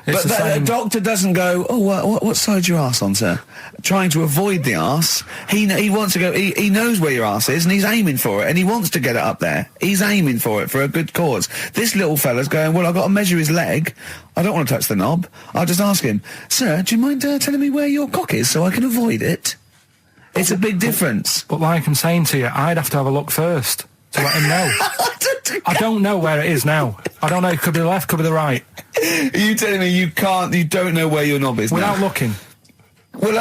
But the doctor doesn't go, what side's your arse on, sir? Trying to avoid the arse. He wants to go, he knows where your arse is and he's aiming for it and he wants to get it up there. He's aiming for it for a good cause. This little fella's going, well, I've got to measure his leg. I don't want to touch the knob. I'll just ask him, sir, do you mind telling me where your cock is so I can avoid it? It's a big difference. But like I'm saying to you, I'd have to have a look first to let him know. I don't know where it is now. I don't know. It could be the left, could be the right. Are you telling me you don't know where your knob is without now? looking? Well,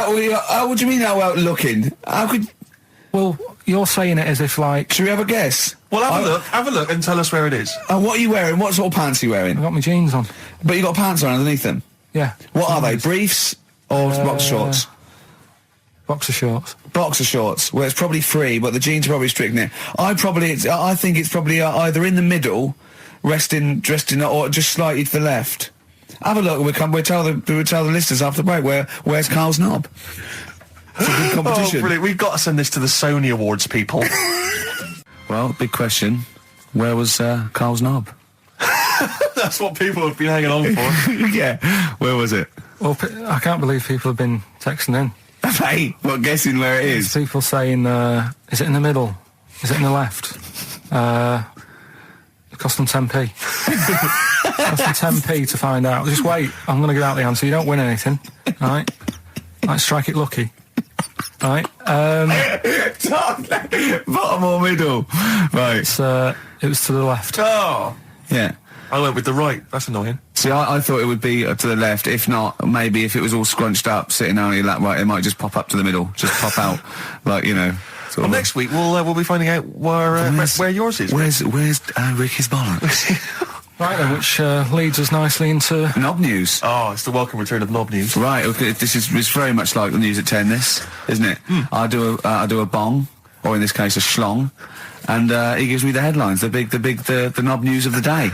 what do you mean without looking? How could... Well, you're saying it as if like... Should we have a guess? Well, have a look and tell us where it is. What are you wearing? What sort of pants are you wearing? I've got my jeans on. But you got pants on underneath them? Yeah. What are they? Briefs or boxer shorts? Boxer shorts. Boxer shorts. Well, it's probably free, but the jeans are probably strict in it. I think it's probably either in the middle, dressed in, or just slightly to the left. Have a look. We'll tell the listeners after the break where's Carl's knob. It's a good competition. Oh, brilliant! We've got to send this to the Sony Awards people. Well, big question. Where was Carl's knob? That's what people have been hanging on for. Yeah. Where was it? Well, I can't believe people have been texting in. Hey, what, guessing where it is? People saying, is it in the middle? Is it in the left? It cost them 10p. It cost them 10p to find out. Just wait, I'm going to get out the answer. You don't win anything, right? Like, strike it lucky. Right? Bottom or middle? Right. It was to the left. Oh! Yeah. I went with the right. That's annoying. See, I thought it would be to the left. If not, maybe if it was all scrunched up, sitting on your lap right, it might just pop up to the middle. Just pop out, like, Well, next week we'll be finding out where yours is. Where's Ricky's bollocks? Right then, which leads us nicely into knob news. Oh, it's the welcome return of knob news. Right. Okay, it's very much like the news at 10. This, isn't it? I do a bong, or in this case a schlong. And he gives me the headlines, the knob news of the day.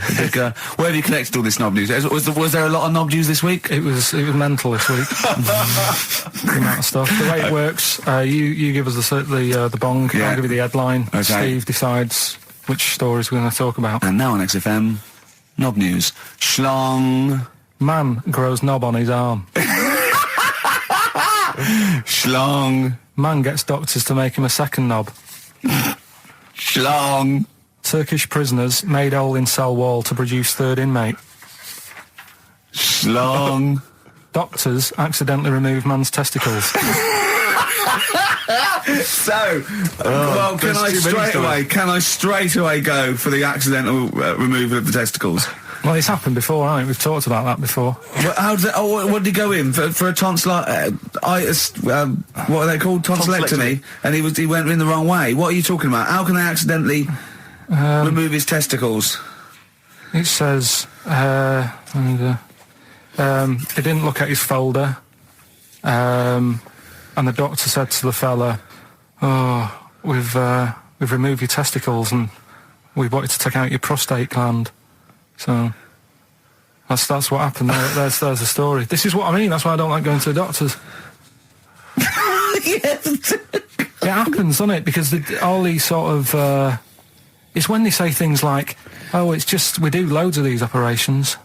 Where have you collected all this knob news? Was there a lot of knob news this week? It was mental this week. The amount of stuff. The way it works, you give us the bong, I'll give you the headline. Okay. Steve decides which stories we're going to talk about. And now on XFM, knob news. Schlong. Man grows knob on his arm. Schlong. Man gets doctors to make him a second knob. Schlong. Turkish prisoners made hole in cell wall to produce third inmate. Schlong. Doctors accidentally remove man's testicles. So, well, can I straight away go for the accidental removal of the testicles? Well, it's happened before, right? We've talked about that before. Well, how did what did he go in for a tonsillitis? What are they called? Tonsillectomy. And he went in the wrong way. What are you talking about? How can they accidentally remove his testicles? It says he didn't look at his folder, and the doctor said to the fella, "Oh, we've removed your testicles and we wanted to take out your prostate gland." So that's what happened. There's the story. This is what I mean. That's why I don't like going to the doctors. Yes. It happens, doesn't it? Because all these sort of it's when they say things like, "Oh, it's just we do loads of these operations."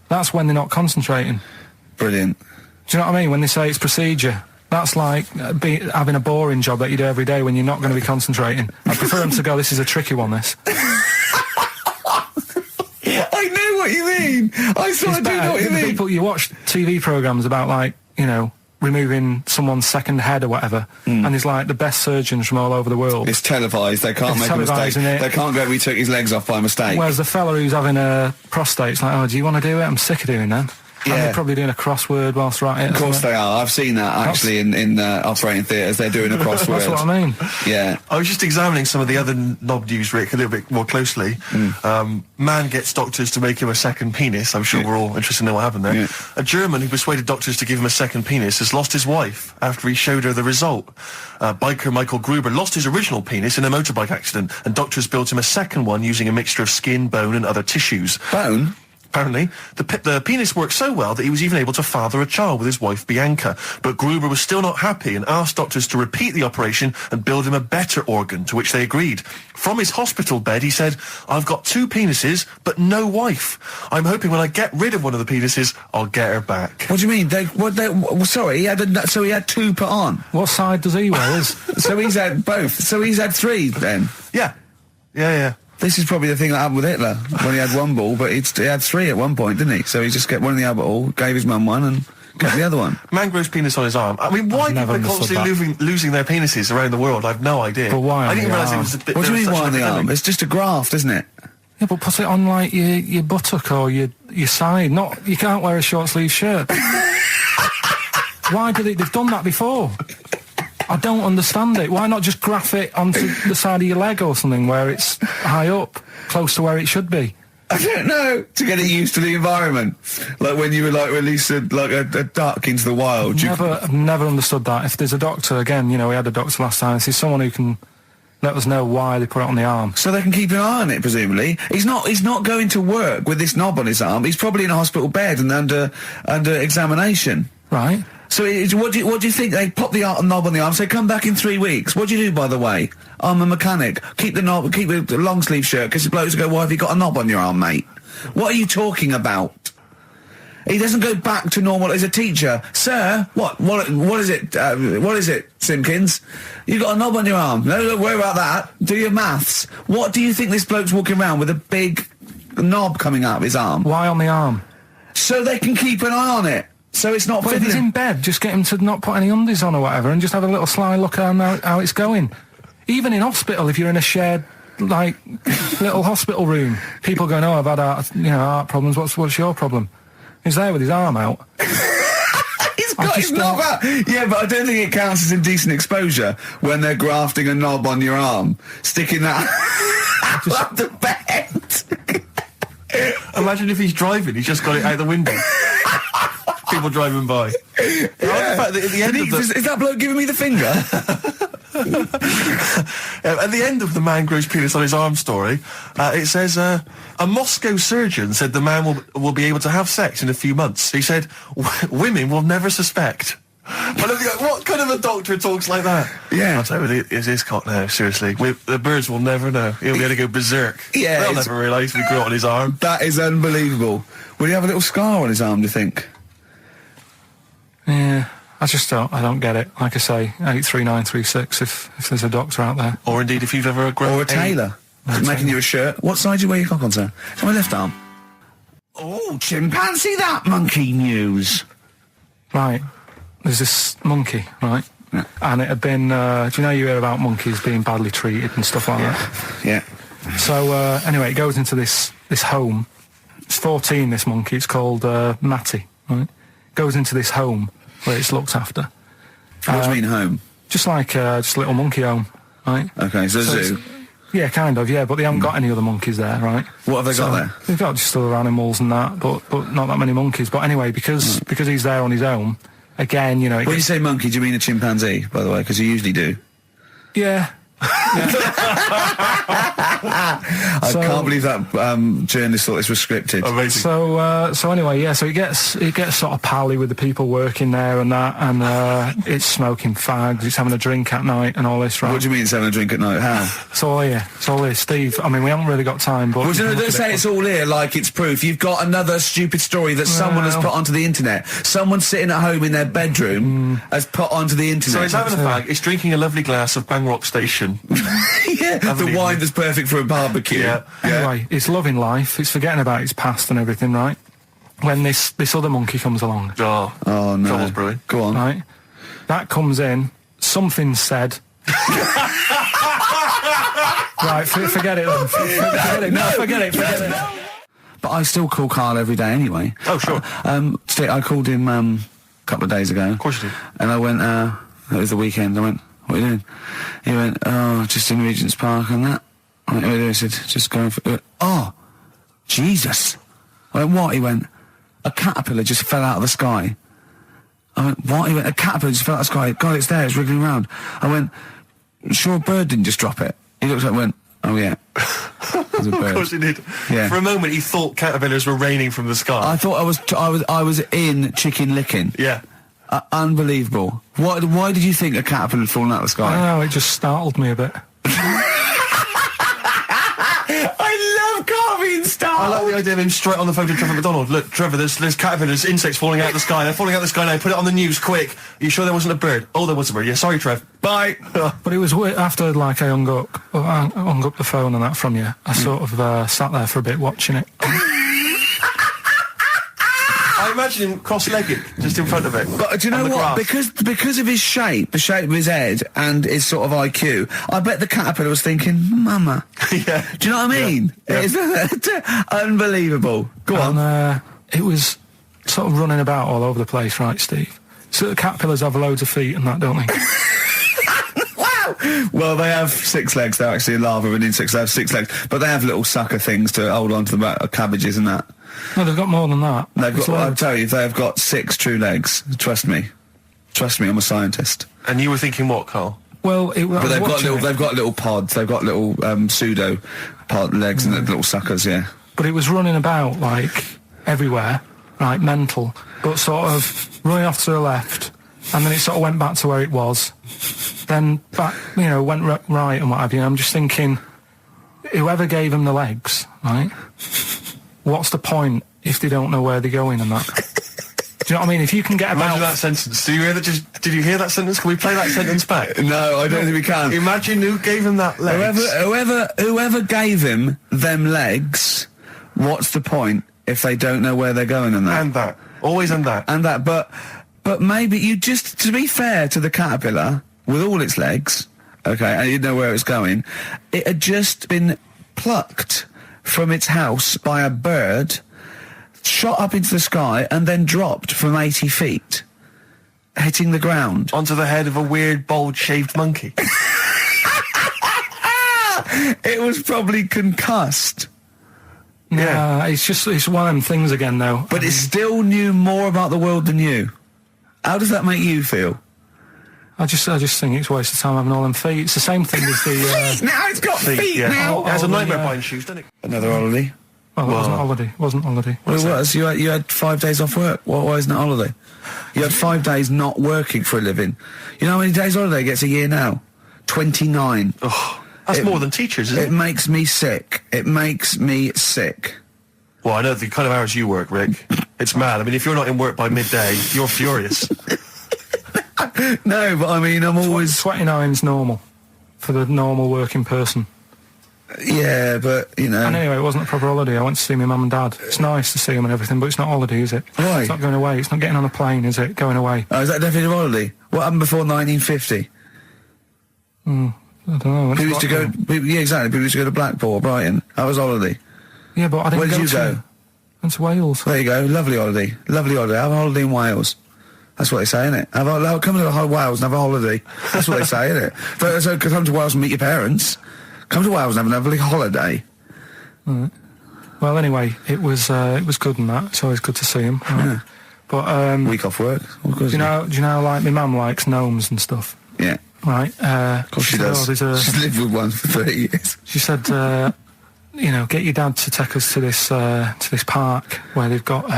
That's when they're not concentrating. Brilliant. Do you know what I mean? When they say it's procedure, that's like having a boring job that you do every day when you're not going to be concentrating. I prefer them to go, "This is a tricky one, this." I know what you mean. I sort of do know what you mean. People, you watch TV programmes about, like, you know, removing someone's second head or whatever, and there's like the best surgeons from all over the world. It's televised. They can't make a mistake. They can't go, "We took his legs off by mistake." Whereas the fella who's having a prostate's like, "Oh, do you want to do it? I'm sick of doing that." Yeah. And they're probably doing a crossword whilst they're at it. Of course they are. I've seen that, actually, in operating theatres. They're doing a crossword. That's what I mean. Yeah. I was just examining some of the other knob news, Rick, a little bit more closely. Man gets doctors to make him a second penis. I'm sure we're all interested to know what happened there. Yeah. A German who persuaded doctors to give him a second penis has lost his wife after he showed her the result. Biker Michael Gruber lost his original penis in a motorbike accident, and doctors built him a second one using a mixture of skin, bone and other tissues. Bone? Apparently, the penis worked so well that he was even able to father a child with his wife Bianca. But Gruber was still not happy and asked doctors to repeat the operation and build him a better organ, to which they agreed. From his hospital bed, he said, "I've got 2 penises, but no wife. I'm hoping when I get rid of one of the penises, I'll get her back." What do you mean? Sorry, he had 2 put on. What side does he wear? So he's had both. So he's had 3 then? Yeah. This is probably the thing that happened with Hitler, when he had 1 ball, but he had 3 at one point, didn't he? So he just kept one in the other ball, gave his mum one, and kept the other one. Man grows penis on his arm. I mean, why people are constantly losing their penises around the world? I've no idea. But why? I didn't realise it was a bit... What do you mean, why on the arm? It's just a graft, isn't it? Yeah, but put it on, like, your buttock or your side. You can't wear a short-sleeve shirt. Why do they've done that before? I don't understand it. Why not just graph it onto the side of your leg or something where it's high up, close to where it should be? I don't know. To get it used to the environment. Like when you were, like, released a duck into the wild. I've never understood that. If there's a doctor, again, you know, we had a doctor last time, if there's someone who can let us know why they put it on the arm. So they can keep an eye on it, presumably. He's not going to work with this knob on his arm. He's probably in a hospital bed and under examination. Right. So what do you think? They pop the knob on the arm, say, "Come back in 3 weeks." What do you do, by the way? "I'm a mechanic. Keep the knob, keep the long sleeve shirt," because the blokes go, "Why have you got a knob on your arm, mate?" What are you talking about? He doesn't go back to normal as a teacher. "Sir, what is it? What is it, Simpkins? You got a knob on your arm. No, don't worry about that. Do your maths." What do you think this bloke's walking around with a big knob coming out of his arm? Why on the arm? So they can keep an eye on it. So it's not... But if he's in bed, just get him to not put any undies on or whatever and just have a little sly look at how it's going. Even in hospital, if you're in a shared, like, little hospital room, people going, "Oh, I've had heart problems. What's your problem?" He's there with his arm out. He's got his knob out. Yeah, but I don't think it counts as indecent exposure when they're grafting a knob on your arm, sticking that out the bed. Imagine if he's driving, he's just got it out the window. People driving by. Yeah. At the end is that bloke giving me the finger? At the end of the "Man grows penis on his arm" story, it says, a Moscow surgeon said the man will be able to have sex in a few months. He said, "Women will never suspect." But what kind of a doctor talks like that? Yeah. I'll tell you, it's his cock now, seriously. The birds will never know. He'll be able to go berserk. Yeah. They'll never realise we grew it on his arm. That is unbelievable. Will he have a little scar on his arm, do you think? Yeah. I don't get it. Like I say, 83936 if there's a doctor out there. Or indeed if you've ever grown... Or a tailor. Making you a shirt. What side do you wear your cock on, sir? It's my left arm. Oh, chimpanzee that monkey news. Right. There's this monkey, right? Yeah. And it had been, do you know you hear about monkeys being badly treated and stuff like that? Yeah. So, anyway, it goes into this home. It's 14, this monkey. It's called, Matty, right? Goes into this home where it's looked after. What do you mean home? Just like, just a little monkey home, right? Okay, so zoo. Yeah, kind of, yeah, but they haven't got any other monkeys there, right? What have they got there? They've got just other animals and that, but not that many monkeys. But anyway, because he's there on his own, again, you know... When you say monkey, do you mean a chimpanzee, by the way? Because you usually do. Yeah. I can't believe that journalist thought this was scripted. Amazing. So anyway, yeah. So he gets sort of pally with the people working there and that, and it's smoking fags. It's having a drink at night and all this, right? What do you mean it's having a drink at night? How? It's all here, Steve. I mean, we haven't really got time, but don't say it's all here like it's proof. You've got another stupid story that someone has put onto the internet. Someone sitting at home in their bedroom has put onto the internet. So he's having a fag. He's drinking a lovely glass of Bang Rock Station. Yeah, the wine that's perfect for a barbecue. Yeah. Anyway, it's loving life. It's forgetting about its past and everything, right? When this other monkey comes along. Oh no. Trouble's brewing. Go on. Right? That comes in. Something said. Right, forget it then. Forget it. But I still call Karl every day anyway. Oh, sure. Today I called him a couple of days ago. Of course you did. And I went, it was the weekend, I went, what are you doing? He went, oh, just in Regent's Park and that. I went, what are you doing? He said, just going for... He went, oh, Jesus. I went, what? He went, a caterpillar just fell out of the sky. I went, what? He went, a caterpillar just fell out of the sky. God, it's there, it's wriggling around. I went, sure a bird didn't just drop it? He looked at it and went, oh yeah. Of course he did. Yeah. For a moment he thought caterpillars were raining from the sky. I thought I was in Chicken Licking. Yeah. Unbelievable. Why did you think a caterpillar had fallen out of the sky? I don't know, it just startled me a bit. I love Karl being startled. I like the idea of him straight on the phone to Trevor McDonald. Look, Trevor, there's caterpillars, insects falling out of the sky. They're falling out of the sky now. Put it on the news, quick. Are you sure there wasn't a bird? Oh, there was a bird. Yeah, sorry, Trev. Bye. But it was after, like, I hung up the phone and that from you. I sort of sat there for a bit watching it. I imagine him cross-legged, just in front of it. But do you know what? Because of his shape, the shape of his head, and his sort of IQ, I bet the caterpillar was thinking, Mama. Yeah. Do you know what I mean? Yeah. It's unbelievable. Go on. It was sort of running about all over the place, right, Steve? So the caterpillars have loads of feet and that, don't they? Wow! Well, they have 6 legs. They're actually a larva of an insect, so they have 6 legs. But they have little sucker things to hold on to the back of cabbages and that. No, they've got more than that. I'll tell you, they've got 6 true legs. Trust me. Trust me, I'm a scientist. And you were thinking what, Karl? Well, but they've got little pods. They've got little pseudo pod legs and little suckers. Yeah. But it was running about like everywhere, right? Mental, but sort of running off to the left, and then it sort of went back to where it was. Then back, went right and what have you. I'm just thinking, whoever gave him the legs, right? What's the point if they don't know where they're going and that? Do you know what I mean? If you can get about... Imagine that sentence. Did you hear that sentence? Can we play that sentence back? No, I don't think we can. Imagine who gave him that legs. Whoever gave him them legs, what's the point if they don't know where they're going and that? And that. Always and that. And that. But maybe you just, to be fair to the caterpillar, with all its legs, okay, and you know where it's going, it had just been plucked from its house by a bird, shot up into the sky, and then dropped from 80 feet, hitting the ground. Onto the head of a weird, bold-shaved monkey. It was probably concussed. Yeah, it's one of them things again, though. But it still knew more about the world than you. How does that make you feel? I just think it's a waste of time having all them feet. It's the same thing as the... now it's got feet now! It has a nightmare buying shoes, doesn't it? Another holiday. Well, it wasn't holiday. Well, it was. You had 5 days off work. Why isn't it holiday? You had 5 days not working for a living. You know how many days holiday gets a year now? 29. Oh, that's more than teachers, isn't it? It makes me sick. It makes me sick. Well, I know the kind of hours you work, Rick. It's mad. I mean, if you're not in work by midday, you're furious. No, but I mean, I'm always... 29's normal for the normal working person. Yeah, but, you know... And anyway, it wasn't a proper holiday. I went to see my mum and dad. It's nice to see them and everything, but it's not holiday, is it? Why? It's not going away. It's not getting on a plane, is it? Going away. Oh, is that definitely a holiday? What happened before 1950? I don't know. People used to go... yeah, exactly. People used to go to Blackpool or Brighton. That was holiday. Yeah, but I didn't Where did you go? Went to Wales. There you go. Lovely holiday. Lovely holiday. Have a holiday in Wales. That's what they say, innit? Come to Wales and have a holiday. That's what they say, innit? So come to Wales and meet your parents. Come to Wales and have a lovely holiday. Right. Well, anyway, it was good and that. It's always good to see him. Right? Yeah. But week off work. Do you know, like my mum likes gnomes and stuff. Yeah. Right. Of course she does. She's lived with one for 30 years. She said, you know, get your dad to take us to this park where they've got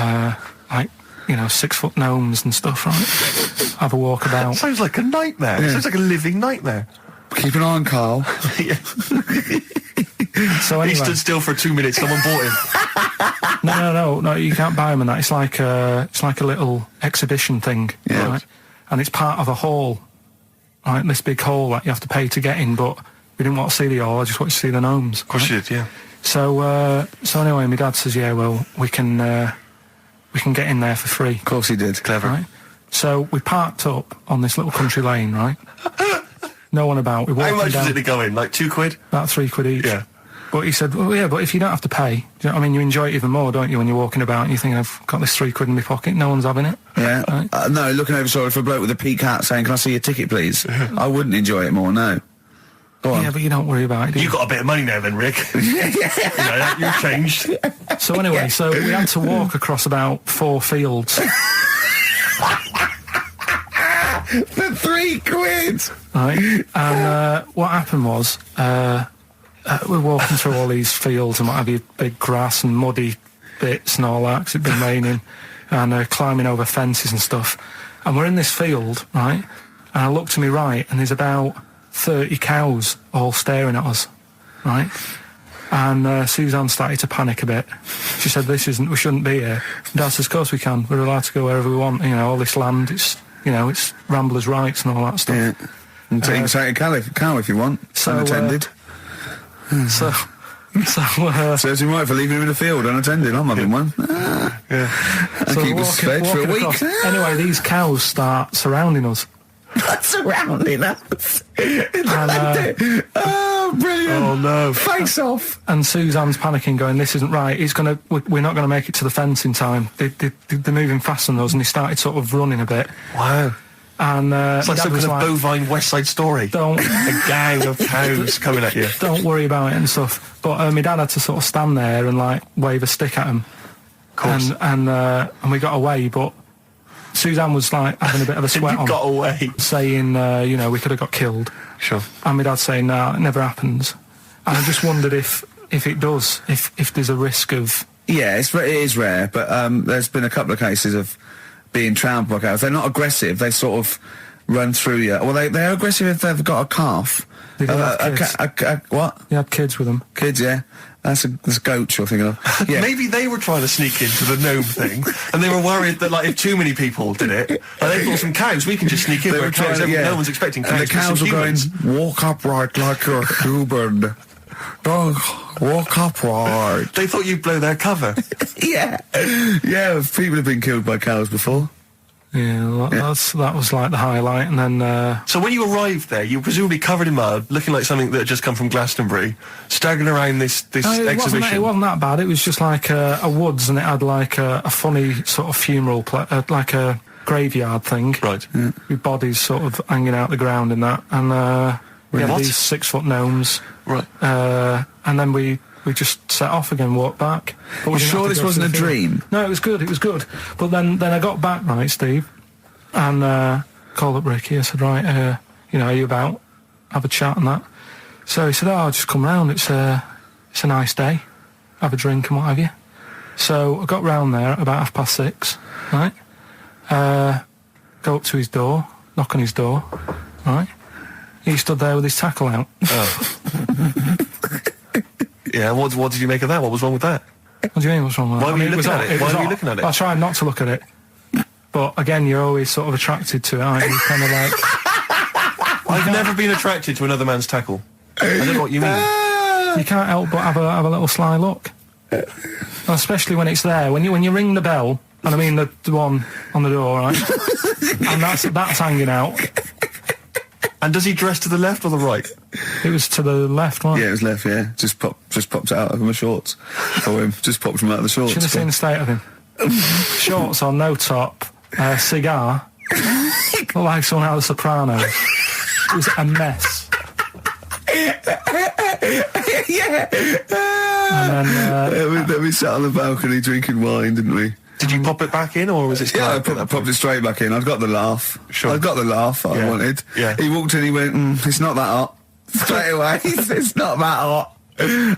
like, you know, 6-foot gnomes and stuff, right? Have a walk about. Sounds like a nightmare. Yeah. Sounds like a living nightmare. Keep an eye on Carl. So anyway, he stood still for 2 minutes. Someone bought him. No. You can't buy him and that. It's like a little exhibition thing, right? And it's part of a hall, right? This big hall that you have to pay to get in. But we didn't want to see the hall. I just wanted to see the gnomes. Of course you did, yeah. So anyway, my dad says, yeah, well, we can get in there for free. Of course he did. Clever. Right? So we parked up on this little country lane, right? No one about. How much was it to go in? Like £2? About £3 each. Yeah. But he said, well, yeah, but if you don't have to pay, do you know what I mean? You enjoy it even more, don't you, when you're walking about and you think, I've got this £3 in my pocket, no one's having it. Yeah. Right? No, looking over sorry for a bloke with a peak hat saying, can I see your ticket, please? I wouldn't enjoy it more, no. Go on. Yeah, but you don't worry about it, do you? You got a bit of money now then, Rick. You've changed. So anyway, so we had to walk across about 4 fields. For £3, right? And what happened was we're walking through all these fields and what have you, big grass and muddy bits and all that because it'd been raining, and climbing over fences and stuff. And we're in this field, right? And I look to my right, and there's about 30 cows all staring at us, right? And Suzanne started to panic a bit. She said, we shouldn't be here. Dad says, of course we can. We're allowed to go wherever we want. You know, all this land, it's ramblers' rights and all that stuff. Yeah. And take a cow if you want, unattended. Serves him right for leaving him in the field unattended. I'm having one. Yeah. And keep us fed for a week. Anyway, these cows start surrounding us. Surrounding us. Oh, brilliant. Oh, no. Face off. And Suzanne's panicking, going, this isn't right. We're not going to make it to the fence in time. They're moving faster than us, and he started sort of running a bit. Wow. And it's like some kind of bovine West Side Story. A gang of cows coming at you. Don't worry about it and stuff. But my dad had to sort of stand there and like wave a stick at him. Of course. And we got away, but Suzanne was like having a bit of a sweat on. Got away. Saying, we could have got killed. Sure. And my dad saying, no, it never happens. And I just wondered if it does, if there's a risk of... Yeah, it is rare, but there's been a couple of cases of being trampled by cows. They're not aggressive, they sort of run through you. Well, they're aggressive if they've got a calf. Did they have kids? What? You had kids with them. Kids, yeah. That's a goat you're thinking of. Yeah. Maybe they were trying to sneak into the gnome thing, and they were worried that, like, if too many people did it, and they thought some cows, we can just sneak in where cows, no one's expecting cows. And the cows were going, walk upright like you're human. Don't walk upright. They thought you'd blow their cover. Yeah. Yeah, people have been killed by cows before. Yeah, that was like the highlight, and then... So when you arrived there, you were presumably covered in mud, looking like something that had just come from Glastonbury, staggering around this exhibition. It wasn't that bad, it was just like a woods, and it had like a funny sort of funeral, like a graveyard thing. Right. Yeah. With bodies sort of hanging out the ground and that, and we had these 6-foot gnomes. Right. And then we just set off again, walked back. But you sure this wasn't a dream? No, it was good. But then I got back, right, Steve, and called up Ricky. I said, right, are you about? Have a chat and that. So he said, I'll just come round. It's a nice day. Have a drink and what have you. So I got round there at about 6:30, right? Go up to his door, knock on his door, right? He stood there with his tackle out. Oh. Yeah, what did you make of that? What was wrong with that? What do you mean, what's wrong with that? Why were you looking at it? Why were you looking at it? I tried not to look at it. But again, you're always sort of attracted to it, aren't you? Kind of like... I've never been attracted to another man's tackle. I don't know what you mean. You can't help but have a little sly look. Especially when it's there. When you ring the bell, and I mean the one on the door, right? And that's hanging out. And does he dress to the left or the right? It was to the left, wasn't it? Yeah, it was left, yeah. Just popped it out of my shorts for him. Just popped him out of the shorts. Should have seen the state of him. Shorts on, no top, cigar. Looked like someone out of The Sopranos. It was a mess. Yeah. And then, we sat on the balcony drinking wine, didn't we? Did you pop it back in, or was it... Yeah, I popped it straight back in. I'd got the laugh. Sure. I'd got the laugh I wanted. Yeah. He walked in, he went, it's not that hot. Straight away, it's not that hot.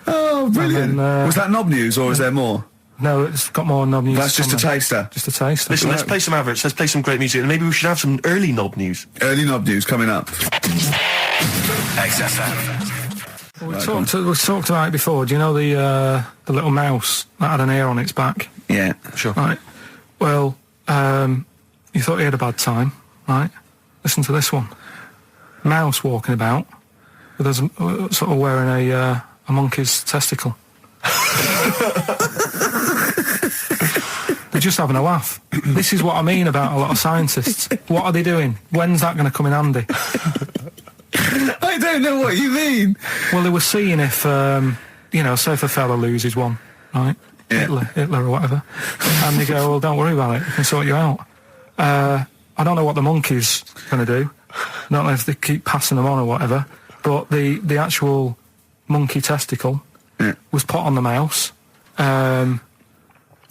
Oh, brilliant. Then, was that knob news, or is there more? No, it's got more knob news. That's just a taster. Just a taster. Listen, let's play some adverts, let's play some great music, and maybe we should have some early knob news. Early knob news coming up. XFM. We talked about it before. Do you know the little mouse that had an ear on its back? Yeah, sure. Right. Well, you thought he had a bad time, right? Listen to this one. Mouse walking about with us sort of wearing a monkey's testicle. They're just having a laugh. This is what I mean about a lot of scientists. What are they doing? When's that going to come in handy? I don't know what you mean. Well, they were seeing if, say if a fella loses one, right? Yeah. Hitler or whatever. And they go, well, don't worry about it. We can sort you out. I don't know what the monkey's going to do. I don't know if they keep passing them on or whatever. But the actual monkey testicle was put on the mouse. And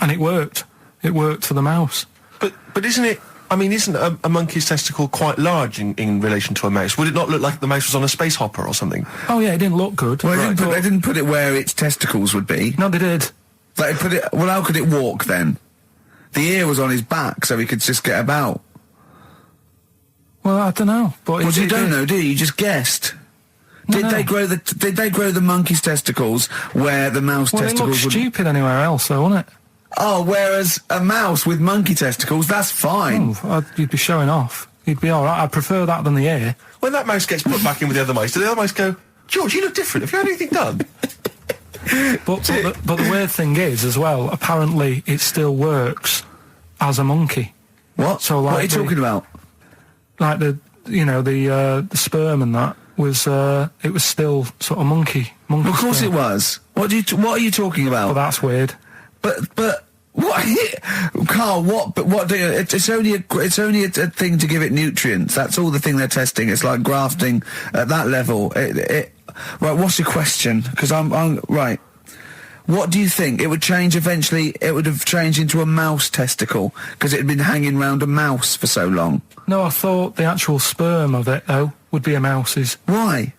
it worked. It worked for the mouse. But isn't it... I mean, isn't a monkey's testicle quite large in relation to a mouse? Would it not look like the mouse was on a space hopper or something? Oh, yeah, it didn't look good. Well, they didn't put it where its testicles would be. No, they did. They put it... Well, how could it walk, then? The ear was on his back, so he could just get about. Well, I don't know. But well, you don't know, do you? You just guessed. Did they grow the monkey's testicles where the mouse testicles would... Well, it looked stupid anywhere else, though, wouldn't it? Oh, whereas a mouse with monkey testicles, that's fine. Oh, you'd be showing off. You'd be all right. I'd prefer that than the ear. When that mouse gets put back in with the other mice, do the other mice go, George, you look different. Have you had anything done? But the weird thing is, as well, apparently it still works as a monkey. What? So, like, what are you talking about? Like the sperm and that was, it was still sort of monkey Of course sperm. it was. What are you talking about? Well, that's weird. But what, Carl? What do you? It's only a thing to give it nutrients. That's all the thing they're testing. It's like grafting at that level. Right. What's your question? Because I'm right. What do you think? It would change eventually. It would have changed into a mouse testicle because it had been hanging around a mouse for so long. No, I thought the actual sperm of it though would be a mouse's. Why?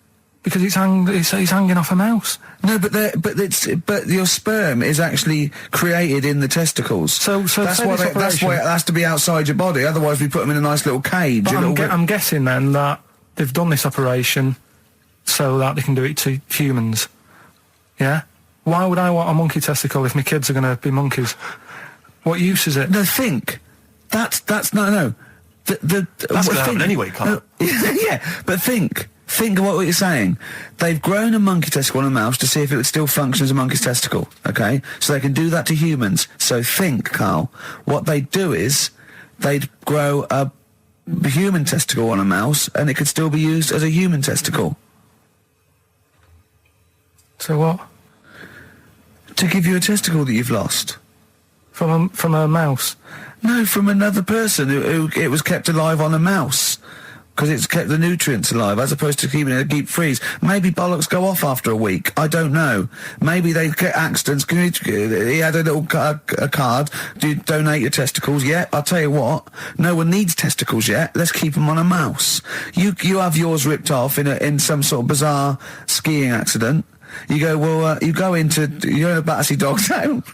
Because it's hanging off a mouse. No, but your sperm is actually created in the testicles. So that's why it has to be outside your body. Otherwise, we put them in a nice little cage. But I'm guessing then that they've done this operation so that they can do it to humans. Yeah. Why would I want a monkey testicle if my kids are going to be monkeys? What use is it? No, think. That's no. That's going to happen anyway, Carl. No, yeah, but think. Think of what you're saying. They've grown a monkey testicle on a mouse to see if it would still function as a monkey's testicle, okay? So they can do that to humans. So think, Carl, what they'd do is they'd grow a human testicle on a mouse and it could still be used as a human testicle. So what? To give you a testicle that you've lost. From a mouse? No, from another person who it was kept alive on a mouse. Because it's kept the nutrients alive, as opposed to keeping it in a deep freeze. Maybe bollocks go off after a week. I don't know. Maybe they get accidents. He had a little a card. Do you donate your testicles? Yeah, I'll tell you what. No one needs testicles yet. Let's keep them on a mouse. You have yours ripped off in some sort of bizarre skiing accident. You go, well, you're in a Battersea Dog Town.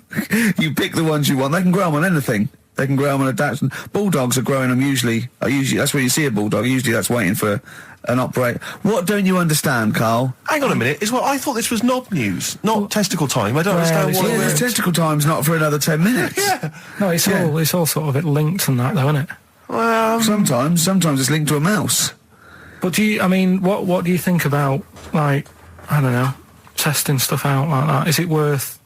You pick the ones you want. They can grow them on anything. They can grow them on a Dachshund. Bulldogs are growing them usually that's where you see a bulldog. Usually that's waiting for an operate. What don't you understand, Carl? Hang on a minute. I thought this was knob news, not testicle time. I don't understand what it is. Testicle time's not for another 10 minutes. Yeah. No, it's all sort of linked and that, though, isn't it? Well, sometimes it's linked to a mouse. But what do you think about, like, I don't know, testing stuff out like that? Is it worth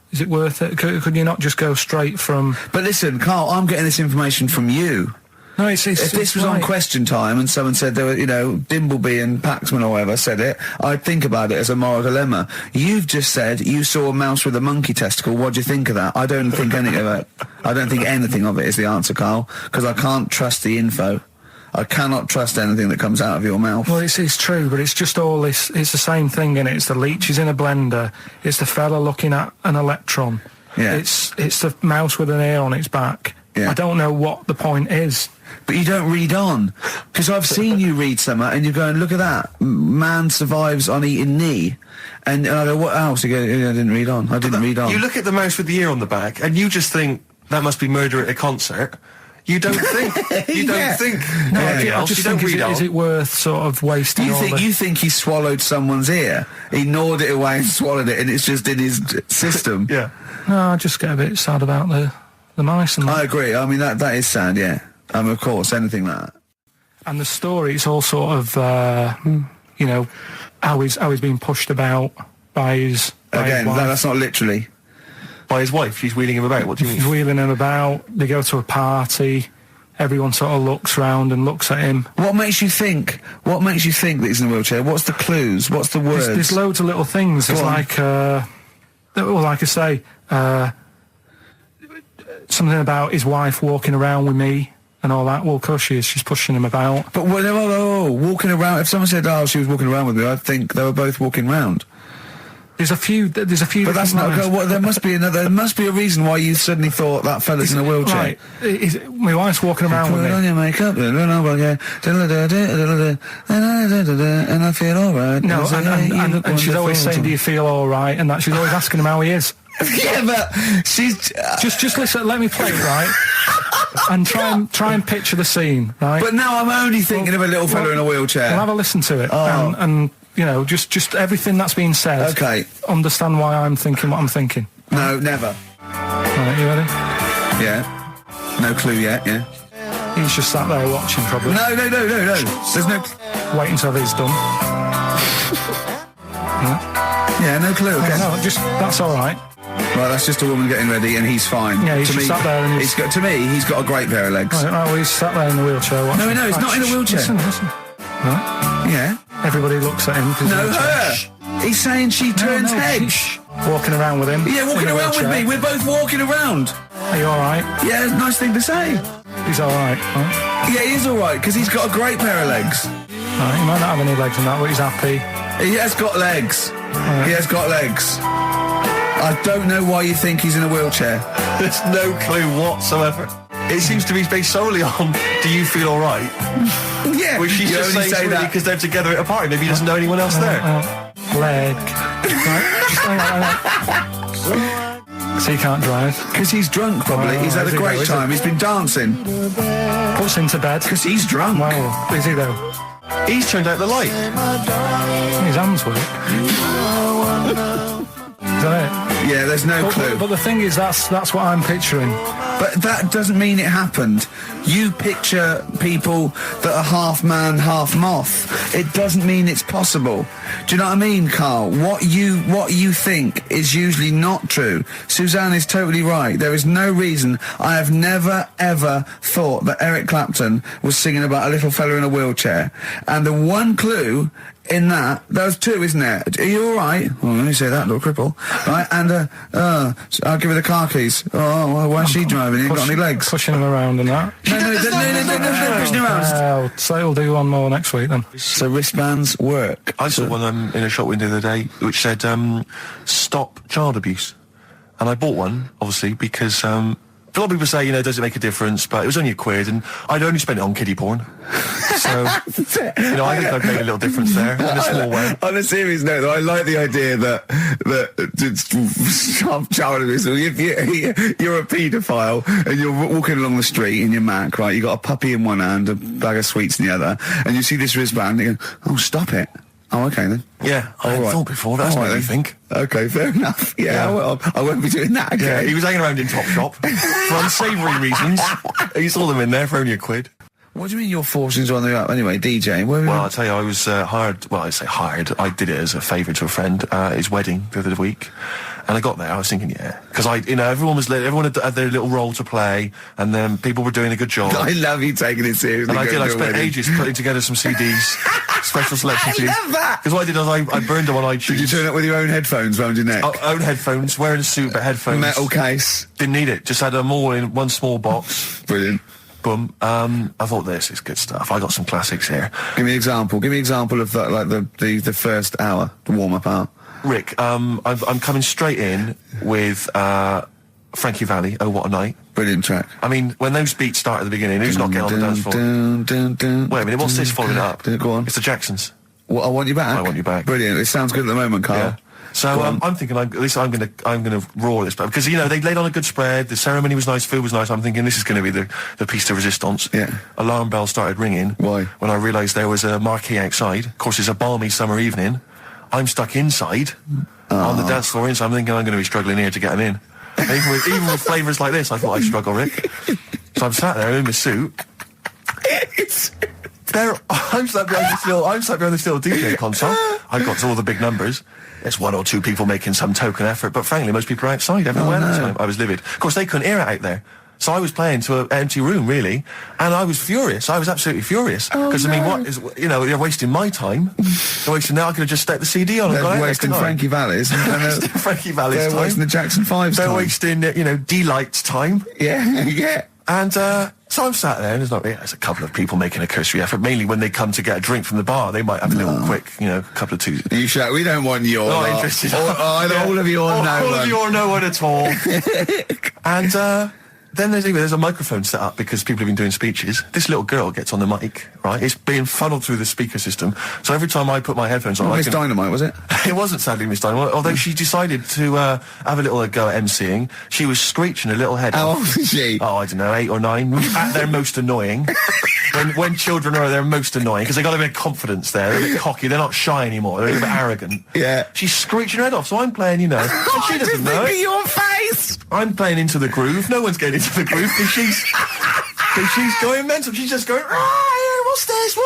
it? Could you not just go straight from... But listen, Carl, I'm getting this information from you. No, if this was on Question Time and someone said there were, Dimbleby and Paxman or whatever said it, I'd think about it as a moral dilemma. You've just said you saw a mouse with a monkey testicle. What do you think of that? I don't think anything of it. I don't think anything of it is the answer, Carl, because I can't trust the info. I cannot trust anything that comes out of your mouth. Well, it's true, but it's just all this. It's the same thing, innit? It's the leeches in a blender. It's the fella looking at an electron. Yeah. It's the mouse with an ear on its back. Yeah. I don't know what the point is. But you don't read on. Because I've seen you read something and you're going, look at that. Man survives on eating knee. And I go, what else? You go, I didn't read on. I didn't read on. You look at the mouse with the ear on the back and you just think, that must be murder at a concert. You don't think. You don't think. No, I just think, is it worth sort of wasting You think he swallowed someone's ear? He gnawed it away and swallowed it and it's just in his system? Yeah. No, I just get a bit sad about the mice and that. I agree. I mean, that is sad, yeah. Of course, anything like that. And the story, it's all sort of, how he's being pushed about by his wife. That's not literally. By his wife? She's wheeling him about? What do you mean? She's wheeling him about. They go to a party. Everyone sort of looks round and looks at him. What makes you think that he's in a wheelchair? What's the clues? What's the words? There's loads of little things. There's like I say, something about his wife walking around with me and all that. Well, of course she is. She's pushing him about. But walking around. If someone said, she was walking around with me, I'd think they were both walking around. There's a few. But that's not. There must be another. There must be a reason why you suddenly thought that fella's in a wheelchair. Right. My wife's walking around with me. Put on your makeup, and I feel all right. No, and she's always saying, "Do you feel all right?" And that she's always asking him how he is. Yeah, but she's just listen. Let me play it, right? And try and picture the scene, right? But now I'm only thinking of a little fella in a wheelchair. Well, have a listen to it, and just everything that's being said. Okay. Understand why I'm thinking what I'm thinking. No, never. Right, you ready? Yeah. No clue yet. Yeah. He's just sat there watching, probably. No. There's no. Wait until he's done. Yeah, no clue. Okay. No, that's all right. Right, that's just a woman getting ready, and he's fine. Yeah, he's just sat there, and he's got a great pair of legs. Right, well, he's sat there in the wheelchair. No, he's not in a wheelchair. Listen. Right. Yeah. Everybody looks at him. No, her. He's saying she turns heads. Walking around with him. Yeah, walking around with me. We're both walking around. Are you all right? Yeah, nice thing to say. He's all right. Huh? Yeah, he is all right because he's got a great pair of legs. Right, he might not have any legs and that, but he's happy. He has got legs. Right. He has got legs. I don't know why you think he's in a wheelchair. There's no clue whatsoever. It seems to be based solely on, do you feel all right? Yeah. Which she's just saying that because they're together at a party. Maybe he doesn't know anyone else there. Leg. Right. So he can't drive. Because he's drunk, probably. He's had a great time. He's been dancing. Puts him to bed. Because he's drunk. Well, is he though? He's turned out the light. His hands work. Is that it? Yeah, there's no clue. But the thing is, that's what I'm picturing. But that doesn't mean it happened. You picture people that are half man, half moth. It doesn't mean it's possible. Do you know what I mean, Carl? What you think is usually not true. Suzanne is totally right. There is no reason. I have never, ever thought that Eric Clapton was singing about a little fella in a wheelchair. And the one clue in that, there's two, isn't there? Are you all right? Oh, let me say that, little cripple. Right, and, I'll give her the car keys. Oh, why is she driving? He ain't got any legs. Pushing him around and that. No, pushing him around. So we'll do one more next week then. So wristbands work. I saw one in a shop window the other day which said, stop child abuse. And I bought one, obviously, because, lot of people say, you know, does it make a difference? But it was only £1, and I'd only spent it on kiddie porn. So, you know, I think I've made a little difference there in a small way. On a serious note, though, I like the idea that if you're a paedophile and you're walking along the street in your Mac, right? You got a puppy in one hand, a bag of sweets in the other, and you see this wristband, and you go, "Oh, stop it." Oh, okay then. Yeah, I hadn't thought before. That's what I think. Okay, fair enough. Yeah. Well, I won't be doing that again. Yeah, he was hanging around in Topshop for unsavoury reasons. He saw them in there for only £1. What do you mean your fortunes are on the up? Anyway, DJing. Well, I'll tell you, I was hired. Well, I say hired. I did it as a favour to a friend. His wedding the other week. And I got there, I was thinking, yeah, because everyone had their little role to play, and then people were doing a good job. I love you taking it seriously. And I spent ages putting together some CDs, special selection CDs. I love that! Because what I did was I burned them on iTunes. Did you turn up with your own headphones round your neck? Own headphones, wearing a suit, but headphones. Metal case. Didn't need it, just had them all in one small box. Brilliant. Boom. I thought this is good stuff. I got some classics here. Give me an example. Give me an example of the first hour, the warm-up hour. Rick, I'm coming straight in with Frankie Valli, Oh What a Night. Brilliant track. I mean, when those beats start at the beginning, who's not getting on the dance floor? Wait a minute, what's this following it up? Go on. It's the Jacksons. What, I Want You Back? I Want You Back. Brilliant. It sounds good at the moment, Carl. Yeah. So I'm thinking, at least I'm gonna roar this, because you know they laid on a good spread. The ceremony was nice, food was nice. I'm thinking this is going to be the piece de resistance. Yeah. Alarm bell started ringing. Why? When I realised there was a marquee outside. Of course, it's a balmy summer evening. I'm stuck inside on the dance floor, so I'm thinking I'm going to be struggling here to get them in. And even with flavours like this, I thought I'd struggle, Rick. So I'm sat there in my suit. I'm sat behind this little DJ console. I've got all the big numbers. There's 1 or 2 people making some token effort, but frankly, most people are outside everywhere. Oh, no. I was livid. Of course, they couldn't hear it out there. So I was playing to an empty room, really, and I was furious. I was absolutely furious. Because, I mean, what is, you know, they're wasting my time. They're wasting, now I could have just stuck the CD on and gone out. They're wasting Frankie Valli's. Frankie Valli's time. They're wasting the Jackson 5's time. They're wasting, you know, D-Light's time. Yeah, yeah. And, so I'm sat there, and there's a couple of people making a cursory effort. Mainly when they come to get a drink from the bar, they might have a little quick, you know, couple of twos. You shout, we don't want your not interested. All of you or no one. All of you or no one at all. And, then there's a microphone set up because people have been doing speeches. This little girl gets on the mic, right? It's being funneled through the speaker system. So every time I put my headphones on... Miss Dynamite, was it? It wasn't, sadly, Miss Dynamite. Although she decided to have a little go at MCing. She was screeching a little head off. How old is she? Oh, I don't know, 8 or 9. At their most annoying. When children are their most annoying, because they got a bit of confidence there. They're a bit cocky. They're not shy anymore. They're a bit arrogant. Yeah. She's screeching her head off, so I'm playing, you know. And she doesn't know it. Your face! I'm playing into the groove. No one's getting into the groove because she's going mental. She's just going, what's this?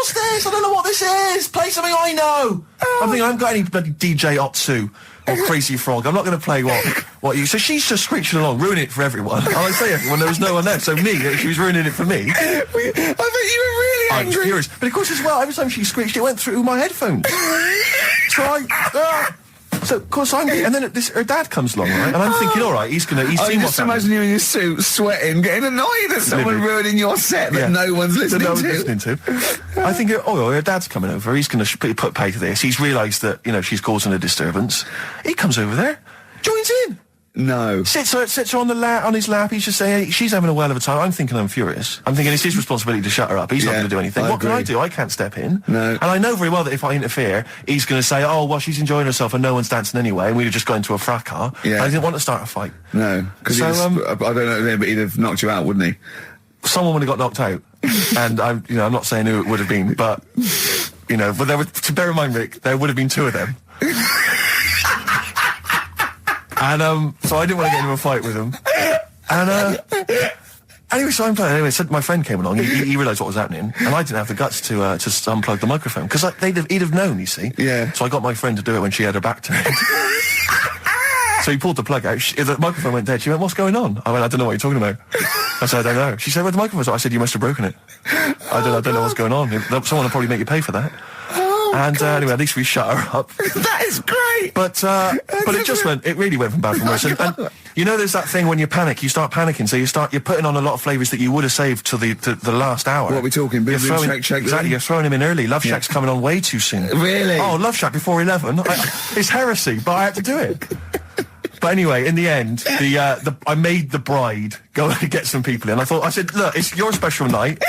I don't know what this is. Play something I know. I'm thinking I haven't got any bloody DJ Otsu or Crazy Frog. I'm not going to play what you... So she's just screeching along, ruining it for everyone. And I say everyone, there was no one there. So me, she was ruining it for me. I bet you were really angry. I was furious. But of course as well, every time she screeched, it went through my headphones. So So, of course, and then her dad comes along, right? And I'm thinking, all right, he's seen what's happening. I just imagine you in your suit, sweating, getting annoyed at someone ruining your set that no one's listening to. I think, her dad's coming over. He's going to put pay to this. He's realised that, you know, she's causing a disturbance. He comes over there, joins in. No. Sits her on his lap. He's just saying, hey, she's having a whale of a time. I'm thinking I'm furious. I'm thinking it's his responsibility to shut her up. He's not going to do anything. What can I do? I can't step in. No. And I know very well that if I interfere, he's going to say, oh, well, she's enjoying herself and no one's dancing anyway, and we'd have just got into a fracas. Yeah. I didn't want to start a fight. No. Because I don't know, but he'd have knocked you out, wouldn't he? Someone would have got knocked out. And I'm not saying who it would have been, but, you know, but to bear in mind, Rick, there would have been 2 of them. And, so I didn't want to get into a fight with him. And, anyway, so I'm playing. Anyway, so my friend came along. He realised what was happening. And I didn't have the guts to unplug the microphone. Because he'd have known, you see. Yeah. So I got my friend to do it when she had her back turned. So he pulled the plug out. The microphone went dead. She went, what's going on? I went, I don't know what you're talking about. I said, I don't know. She said, where's the microphone? I said, you must have broken it. I don't know what's going on. Someone will probably make you pay for that. And anyway, at least we shut her up. That is great. But it really went from bad from worse. And you know, there's that thing when you panic, you start panicking, so you're putting on a lot of flavours that you would have saved to the last hour. What are we talking? Boom, boom, shake, shake. Exactly, you're throwing him in early. Love Shack's coming on way too soon. Really? Oh, Love Shack before 11. It's heresy, but I had to do it. But anyway, in the end, I made the bride go and get some people in. I said, look, it's your special night,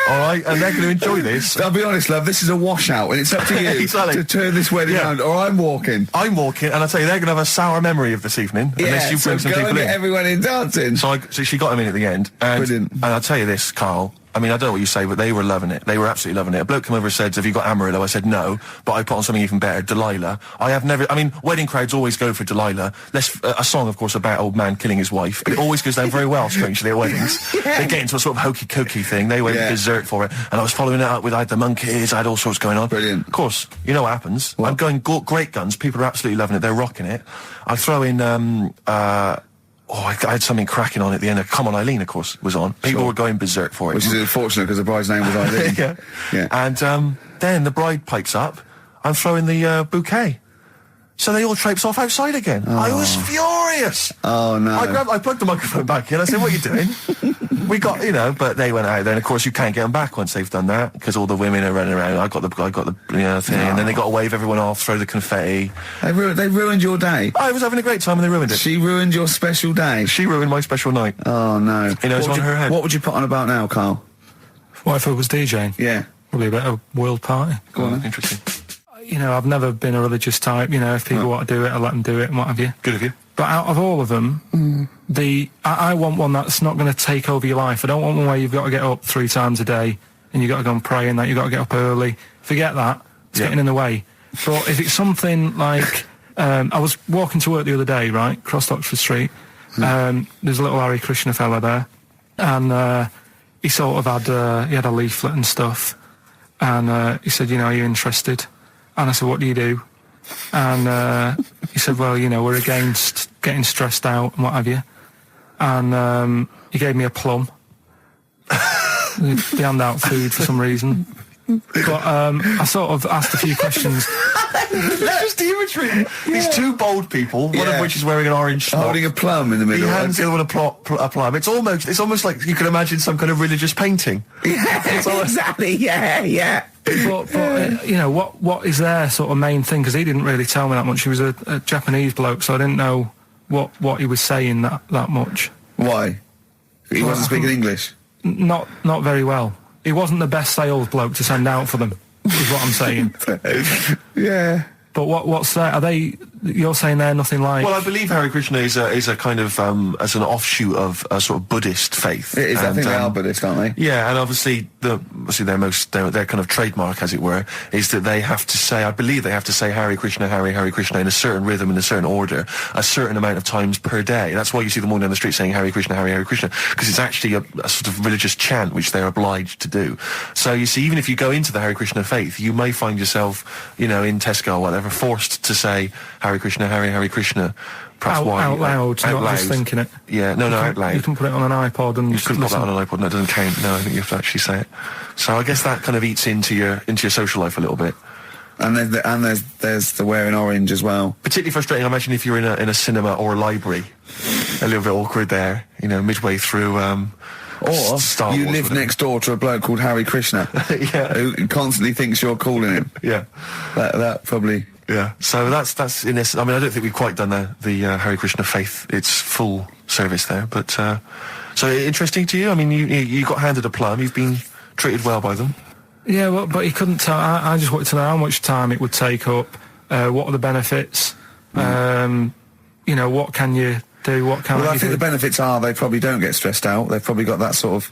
all right, and they're going to enjoy this. I'll be honest, love, this is a washout, and it's up to you exactly. to turn this wedding around, or I'm walking. I'm walking, and I tell you, they're going to have a sour memory of this evening, unless you bring some people in. Everyone in dancing. So she got him in at the end, and brilliant. And I'll tell you this, Carl. I mean, I don't know what you say, but they were loving it. They were absolutely loving it. A bloke came over and said, have you got Amarillo? I said, no, but I put on something even better, Delilah. Wedding crowds always go for Delilah. A song, of course, about old man killing his wife. It always goes down very well, strangely, at weddings. They get into a sort of hokey-cokey thing. They went berserk for it. And I was following it up with, I had the monkeys, I had all sorts going on. Brilliant. Of course, you know what happens. What? I'm going great guns. People are absolutely loving it. They're rocking it. I throw in, I had something cracking on at the end. Come On Eileen, of course, was on. People were going berserk for it. Which is unfortunate because the bride's name was Eileen. yeah. And then the bride pipes up. I'm throwing the bouquet. So they all traipse off outside again. I was furious. Oh, no. I plugged the microphone back in. I said, what are you doing? We got, but they went out there. And, of course, you can't get them back once they've done that because all the women are running around. I got the thing. And then they got to wave everyone off, throw the confetti. They ruined your day. I was having a great time and they ruined it. She ruined your special day. She ruined my special night. Oh, no. It's on her head. What would you put on about now, Carl? What if I was DJing? Yeah. Probably a better world party. Go on. Interesting. I've never been a religious type. If people want to do it, I let them do it and what have you. Good of you. But out of all of them, I want one that's not going to take over your life. I don't want one where you've got to get up 3 times a day and you've got to go and pray and that you've got to get up early. Forget that. It's getting in the way. But if it's something like... I was walking to work the other day, right, across Oxford Street. There's a little Hare Krishna fella there. And he sort of had... he had a leaflet and stuff. And he said, are you interested? And I said, what do you do? And he said, well, we're against getting stressed out and what have you. And he gave me a plum. They hand out food for some reason. But I sort of asked a few questions. Just the imagery. These 2 bold people, one of which is wearing an orange smock, holding a plum in the middle. He hands the other one a plum. It's almost like you can imagine some kind of religious painting. Exactly. Yeah. But what is their sort of main thing? Because he didn't really tell me that much. He was a Japanese bloke, so I didn't know what he was saying that much. Why? He wasn't speaking English? Not very well. He wasn't the best sales bloke to send out for them, is what I'm saying. Yeah. But what's that? Are they... You're saying they're nothing like... Well, I believe Hare Krishna is a kind of, as an offshoot of a sort of Buddhist faith. It is, I think they are Buddhist, aren't they? Yeah, and obviously their kind of trademark, as it were, is that they have to say, I believe they have to say Hare Krishna, Hare Krishna in a certain rhythm, in a certain order, a certain amount of times per day. That's why you see them all down the street saying Hare Krishna, Hare Krishna, because it's actually a sort of religious chant which they're obliged to do. So you see, even if you go into the Hare Krishna faith, you may find yourself, in Tesco or whatever, forced to say Hare Krishna, Hare Krishna. Out loud, not just thinking it. Yeah, no, out loud. You can put it on an iPod and... You couldn't put that on an iPod, no, it doesn't count. No, I think you have to actually say it. So I guess that kind of eats into your social life a little bit. And there's the wearing orange as well. Particularly frustrating, I imagine, if you're in a cinema or a library. A little bit awkward there, midway through... or Star you Wars, live next door to a bloke called Hare Krishna. Yeah. Who constantly thinks you're calling him. Yeah. That probably... Yeah, so that's in this. I mean, I don't think we've quite done the Hare Krishna faith. It's full service there, but so interesting to you. I mean, you got handed a plum. You've been treated well by them. Yeah, well, but he couldn't tell. I just wanted to know how much time it would take up. What are the benefits? What can you do? What can? Well, I think the benefits are they probably don't get stressed out. They've probably got that sort of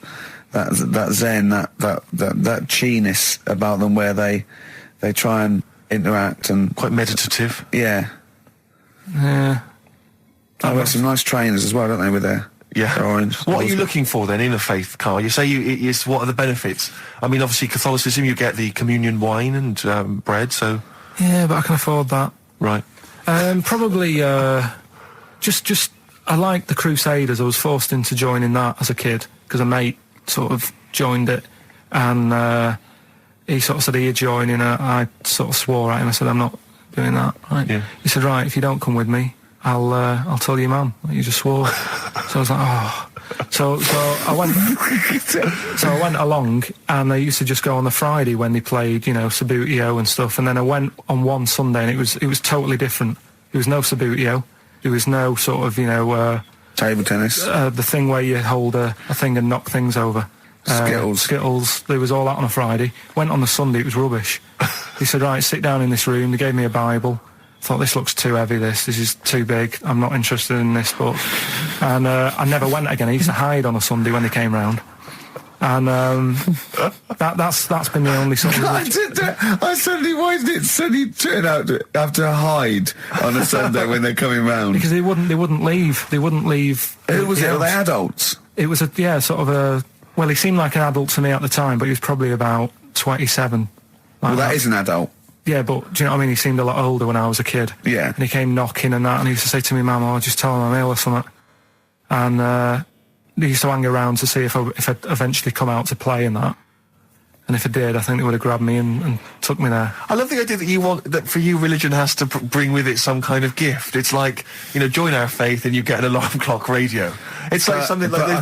that zen, that chi-ness about them, where they try and interact and quite meditative. Yeah. Yeah. I've got some nice trainers as well, don't they, with their orange. What are you looking for then in a faith, Carl? You say what are the benefits? I mean, obviously Catholicism, you get the communion wine and bread, so... Yeah, but I can afford that. Right. Probably, just I like the Crusaders. I was forced into joining that as a kid, because a mate sort of joined it, and... he sort of said, are you joining? I sort of swore at him. I said, I'm not doing that. Right? Yeah. He said, right, if you don't come with me, I'll tell your mum that you just swore. So I was like, oh. So I went. So I went along, and I used to just go on the Friday when they played, Sabutio and stuff. And then I went on one Sunday, and it was totally different. There was no Sabutio. There was no sort of, table tennis. The thing where you hold a thing and knock things over. Skittles. There was all that on a Friday. Went on the Sunday, it was rubbish. He said, right, sit down in this room. They gave me a Bible. Thought, this looks too heavy, this is too big. I'm not interested in this book. And I never went again. I used to hide on a Sunday when they came round. And that's been the only sort of... why did it suddenly turn out to have to hide on a Sunday when they're coming round? Because they wouldn't leave. They wouldn't leave. Who was it? Were they adults? It was well, he seemed like an adult to me at the time, but he was probably about 27. Well, that is an adult. Yeah, but do you know what I mean? He seemed a lot older when I was a kid. Yeah. And he came knocking and that, and he used to say to me, Mum, I'll just tell him I'm ill or something. And they used to hang around to see if I'd eventually come out to play and that. And if I did, I think they would have grabbed me and took me there. I love the idea that for you, religion has to bring with it some kind of gift. It's like, join our faith and you get an alarm clock radio. It's like something like I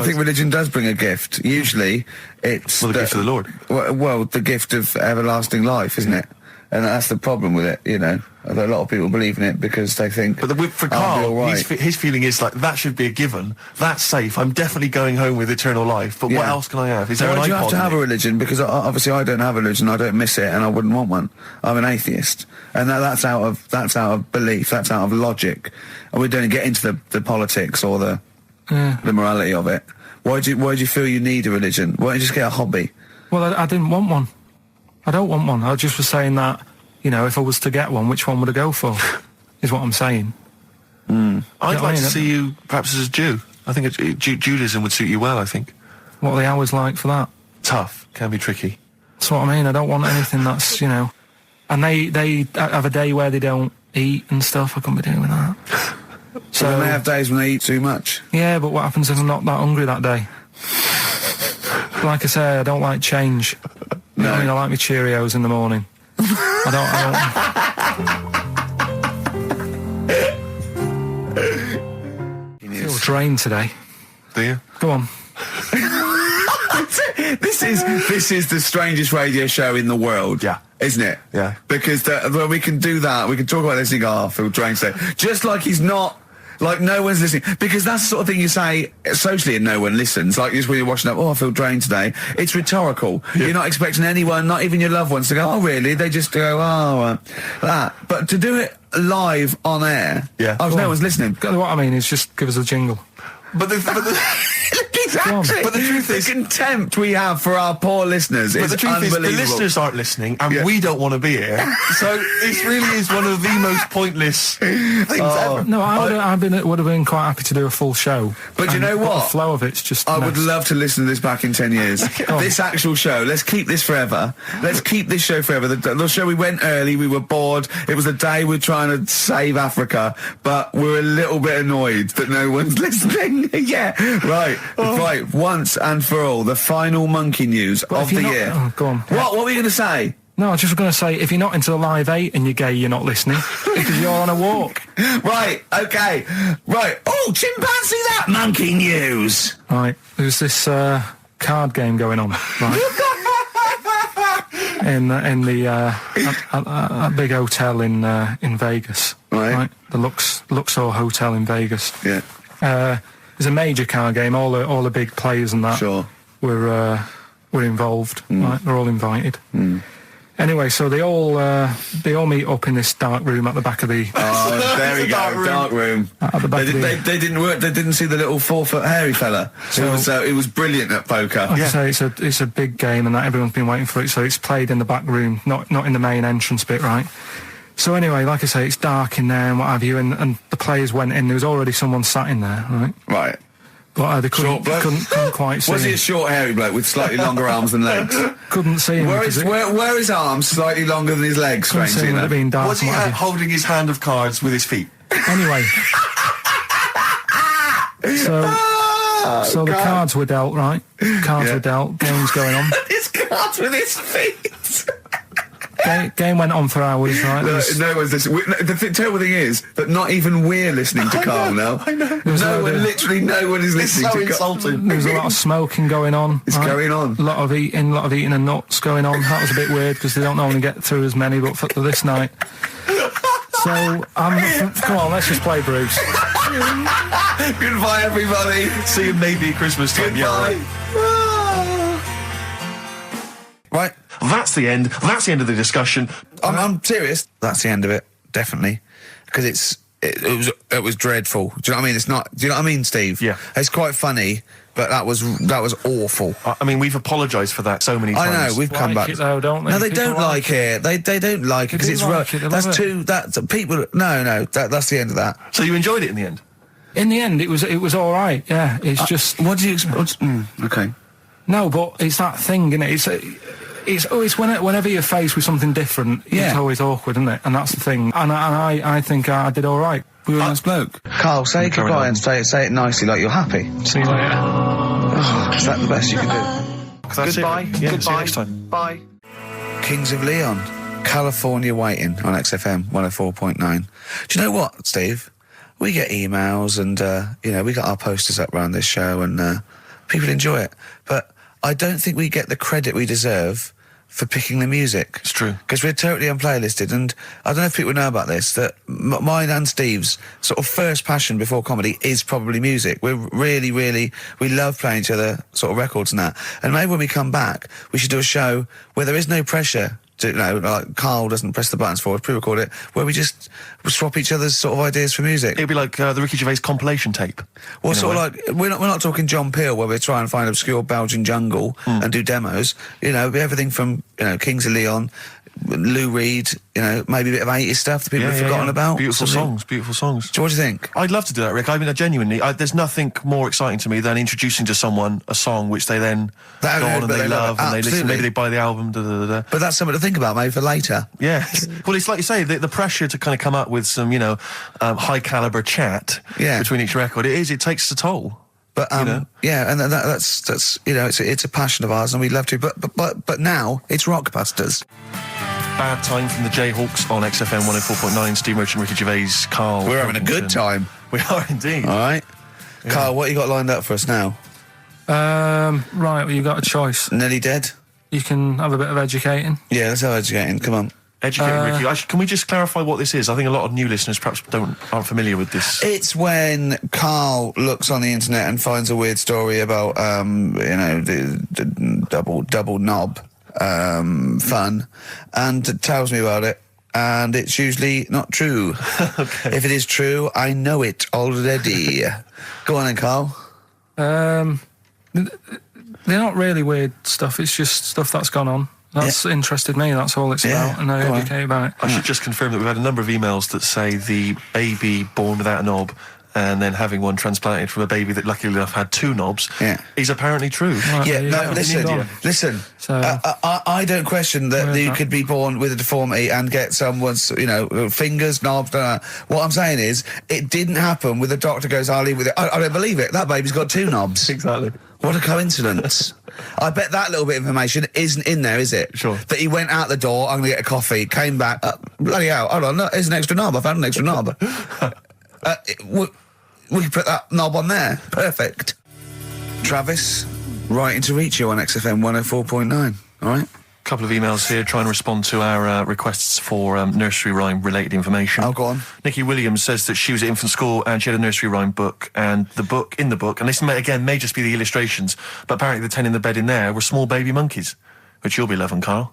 think religion does bring a gift. Usually, it's the gift of the Lord. Well, the gift of everlasting life, isn't it? And that's the problem with it, A lot of people believe in it because they think... But for Karl, his feeling is like, that should be a given. That's safe. I'm definitely going home with eternal life. But what else can I have? Is there an iPod? You have to have a religion? Because obviously I don't have a religion. I don't miss it, and I wouldn't want one. I'm an atheist, and that's out of belief. That's out of logic. And we don't get into the politics or the morality of it. Why do you feel you need a religion? Why don't you just get a hobby? Well, I didn't want one. I don't want one. I just was saying that, if I was to get one, which one would I go for? Is what I'm saying. I'd like to see you perhaps as a Jew. I think Judaism would suit you well, I think. What are the hours like for that? Tough. Can be tricky. That's what I mean. I don't want anything that's, And they have a day where they don't eat and stuff. I couldn't be doing that. So they have days when they eat too much? Yeah, but what happens if I'm not that hungry that day? Like I say, I don't like change. No. I like my Cheerios in the morning. I feel drained today. Do you? Go on. This is the strangest radio show in the world. Yeah. Isn't it? Yeah. Because we can do that. We can talk about this and go, I feel drained today. Just like he's not... Like, no one's listening. Because that's the sort of thing you say socially and no one listens. Like, just when you're watching up, I feel drained today. It's rhetorical. Yeah. You're not expecting anyone, not even your loved ones, to go, oh, really? They just go, that. But to do it live on air, no one's listening. What I mean is just give us a jingle. But exactly. But the truth is, the contempt we have for our poor listeners is unbelievable. The listeners aren't listening, and we don't want to be here. So it really is one of the most pointless things ever. No, I would have been quite happy to do a full show. But you know what? The flow of it's just... I would love to listen to this back in 10 years. This actual show. Let's keep this forever. Let's keep this show forever. The show, we went early, we were bored. It was a day we're trying to save Africa, but we're a little bit annoyed that no one's listening. Yeah, right. Right, once and for all, the final monkey news of the year. Oh, go on. What were you going to say? No, I was just going to say, if you're not into the Live 8 and you're gay, you're not listening, because you're on a walk. Right, okay. Right. Oh, chimpanzee that monkey news. Right, there's this card game going on, right? in the big hotel in Vegas. Right. The Luxor Hotel in Vegas. Yeah. There's a major card game. All the big players and that were involved. Right, they're all invited. Anyway, so they all meet up in this dark room at the back of the. Oh, there we go, dark room. At the back they didn't work. They didn't see the little 4-foot hairy fella. So it was brilliant at poker. Like I say, it's a big game, and that everyone's been waiting for it. So it's played in the back room, not in the main entrance bit, right? So anyway, like I say, it's dark in there and what have you, and the players went in. There was already someone sat in there, right? Right. But they couldn't quite see Was he him. a short, hairy bloke with slightly longer arms than legs? Couldn't see him. Were his arms slightly longer than his legs, strangely enough? Was he holding his hand of cards with his feet? Anyway. So the cards were dealt, right? Cards were dealt, game's going on. His cards with his feet! Game went on for hours, right? No one's listening. The terrible thing is that not even we're listening to Karl now. I know. Literally no one is listening to Karl. There was a lot of smoking going on. It's going on. A lot of eating and nuts going on. That was a bit weird because they don't normally get through as many, but for this night. So, come on, let's just play Bruce. Goodbye, everybody. See you maybe at Christmas time. Goodbye. Right. That's the end. That's the end of the discussion. I'm serious. That's the end of it, definitely. Because it was dreadful. Do you know what I mean? It's not. Do you know what I mean, Steve? Yeah. It's quite funny, but that was awful. I mean, we've apologised for that so many times. I know, we've come back. It though, don't they? No, they don't like it. They don't like it because it's like it, that's too. That's people. No. That's the end of that. So you enjoyed it in the end? In the end, it was all right. Yeah, it's just. What do you expect? Okay. No, but it's that thing, isn't it? It's always whenever you're faced with something different, it's always awkward, isn't it? And that's the thing. And I think I did all right. We were a nice bloke. Carl, say goodbye and say it nicely, like you're happy. See you later. Oh, is that the best you can do? Goodbye. Yeah, goodbye. See you next time. Bye. Kings of Leon, California Waiting on XFM 104.9. Do you know what, Steve? We get emails and, we got our posters up around this show and people enjoy it. But I don't think we get the credit we deserve for picking the music. It's true. Because we're totally unplaylisted, and I don't know if people know about this, that mine and Steve's sort of first passion before comedy is probably music. We're really, we love playing each other sort of records and that. And maybe when we come back, we should do a show where there is no pressure to, like Carl doesn't press the buttons for us, pre-record it, where we just swap each other's sort of ideas for music. It'd be like the Ricky Gervais compilation tape. Well, sort of like, we're not talking John Peel, where we try and find obscure Belgian jungle and do demos. It'd be everything from, Kings of Leon, Lou Reed, maybe a bit of 80s stuff that people have forgotten about. Beautiful songs. So what do you think? I'd love to do that, Rick. I mean, genuinely, there's nothing more exciting to me than introducing to someone a song which they then go on and they love and they listen. Maybe they buy the album. But that's something to think about, maybe for later. Yeah. Well, it's like you say, the pressure to kind of come up with some, high caliber chat between each record. It takes a toll. But and that's it's a passion of ours, and we'd love to. But now it's Rockbusters. Bad Time from the Jayhawks on XFM 104.9. Steve Merchant, Ricky Gervais, Karl. We're having a good time. We are indeed. All right, yeah. Karl, what you got lined up for us now? Right, well, you got a choice. Nearly Dead. You can have a bit of educating. Yeah, let's have educating. Come on. Educating, Ricky. Actually, can we just clarify what this is? I think a lot of new listeners perhaps aren't familiar with this. It's when Karl looks on the internet and finds a weird story about, the double knob fun, and tells me about it. And it's usually not true. Okay. If it is true, I know it already. Go on then, Karl. They're not really weird stuff. It's just stuff that's gone on. That's interested me, that's all it's about, and I educate about it. I should just confirm that we've had a number of emails that say the baby born without a knob and then having one transplanted from a baby that luckily enough had two knobs is apparently true. Right, listen. So, I don't question that you could be born with a deformity and get someone's, fingers, knobs, What I'm saying is, it didn't happen with the doctor goes, I'll leave with it. I don't believe it. That baby's got two knobs. Exactly. What a coincidence. I bet that little bit of information isn't in there, is it? Sure. That he went out the door, I'm going to get a coffee, came back, bloody hell, hold on, look, here's an extra knob, I found an extra knob. We can put that knob on there. Perfect. Travis, writing to reach you on XFM 104.9, all right? A couple of emails here trying to respond to our requests for nursery rhyme related information. Oh, go on. Nikki Williams says that she was at infant school and she had a nursery rhyme book, and in the book, and this may just be the illustrations, but apparently the 10 in the bed in there were small baby monkeys, which you'll be loving, Karl.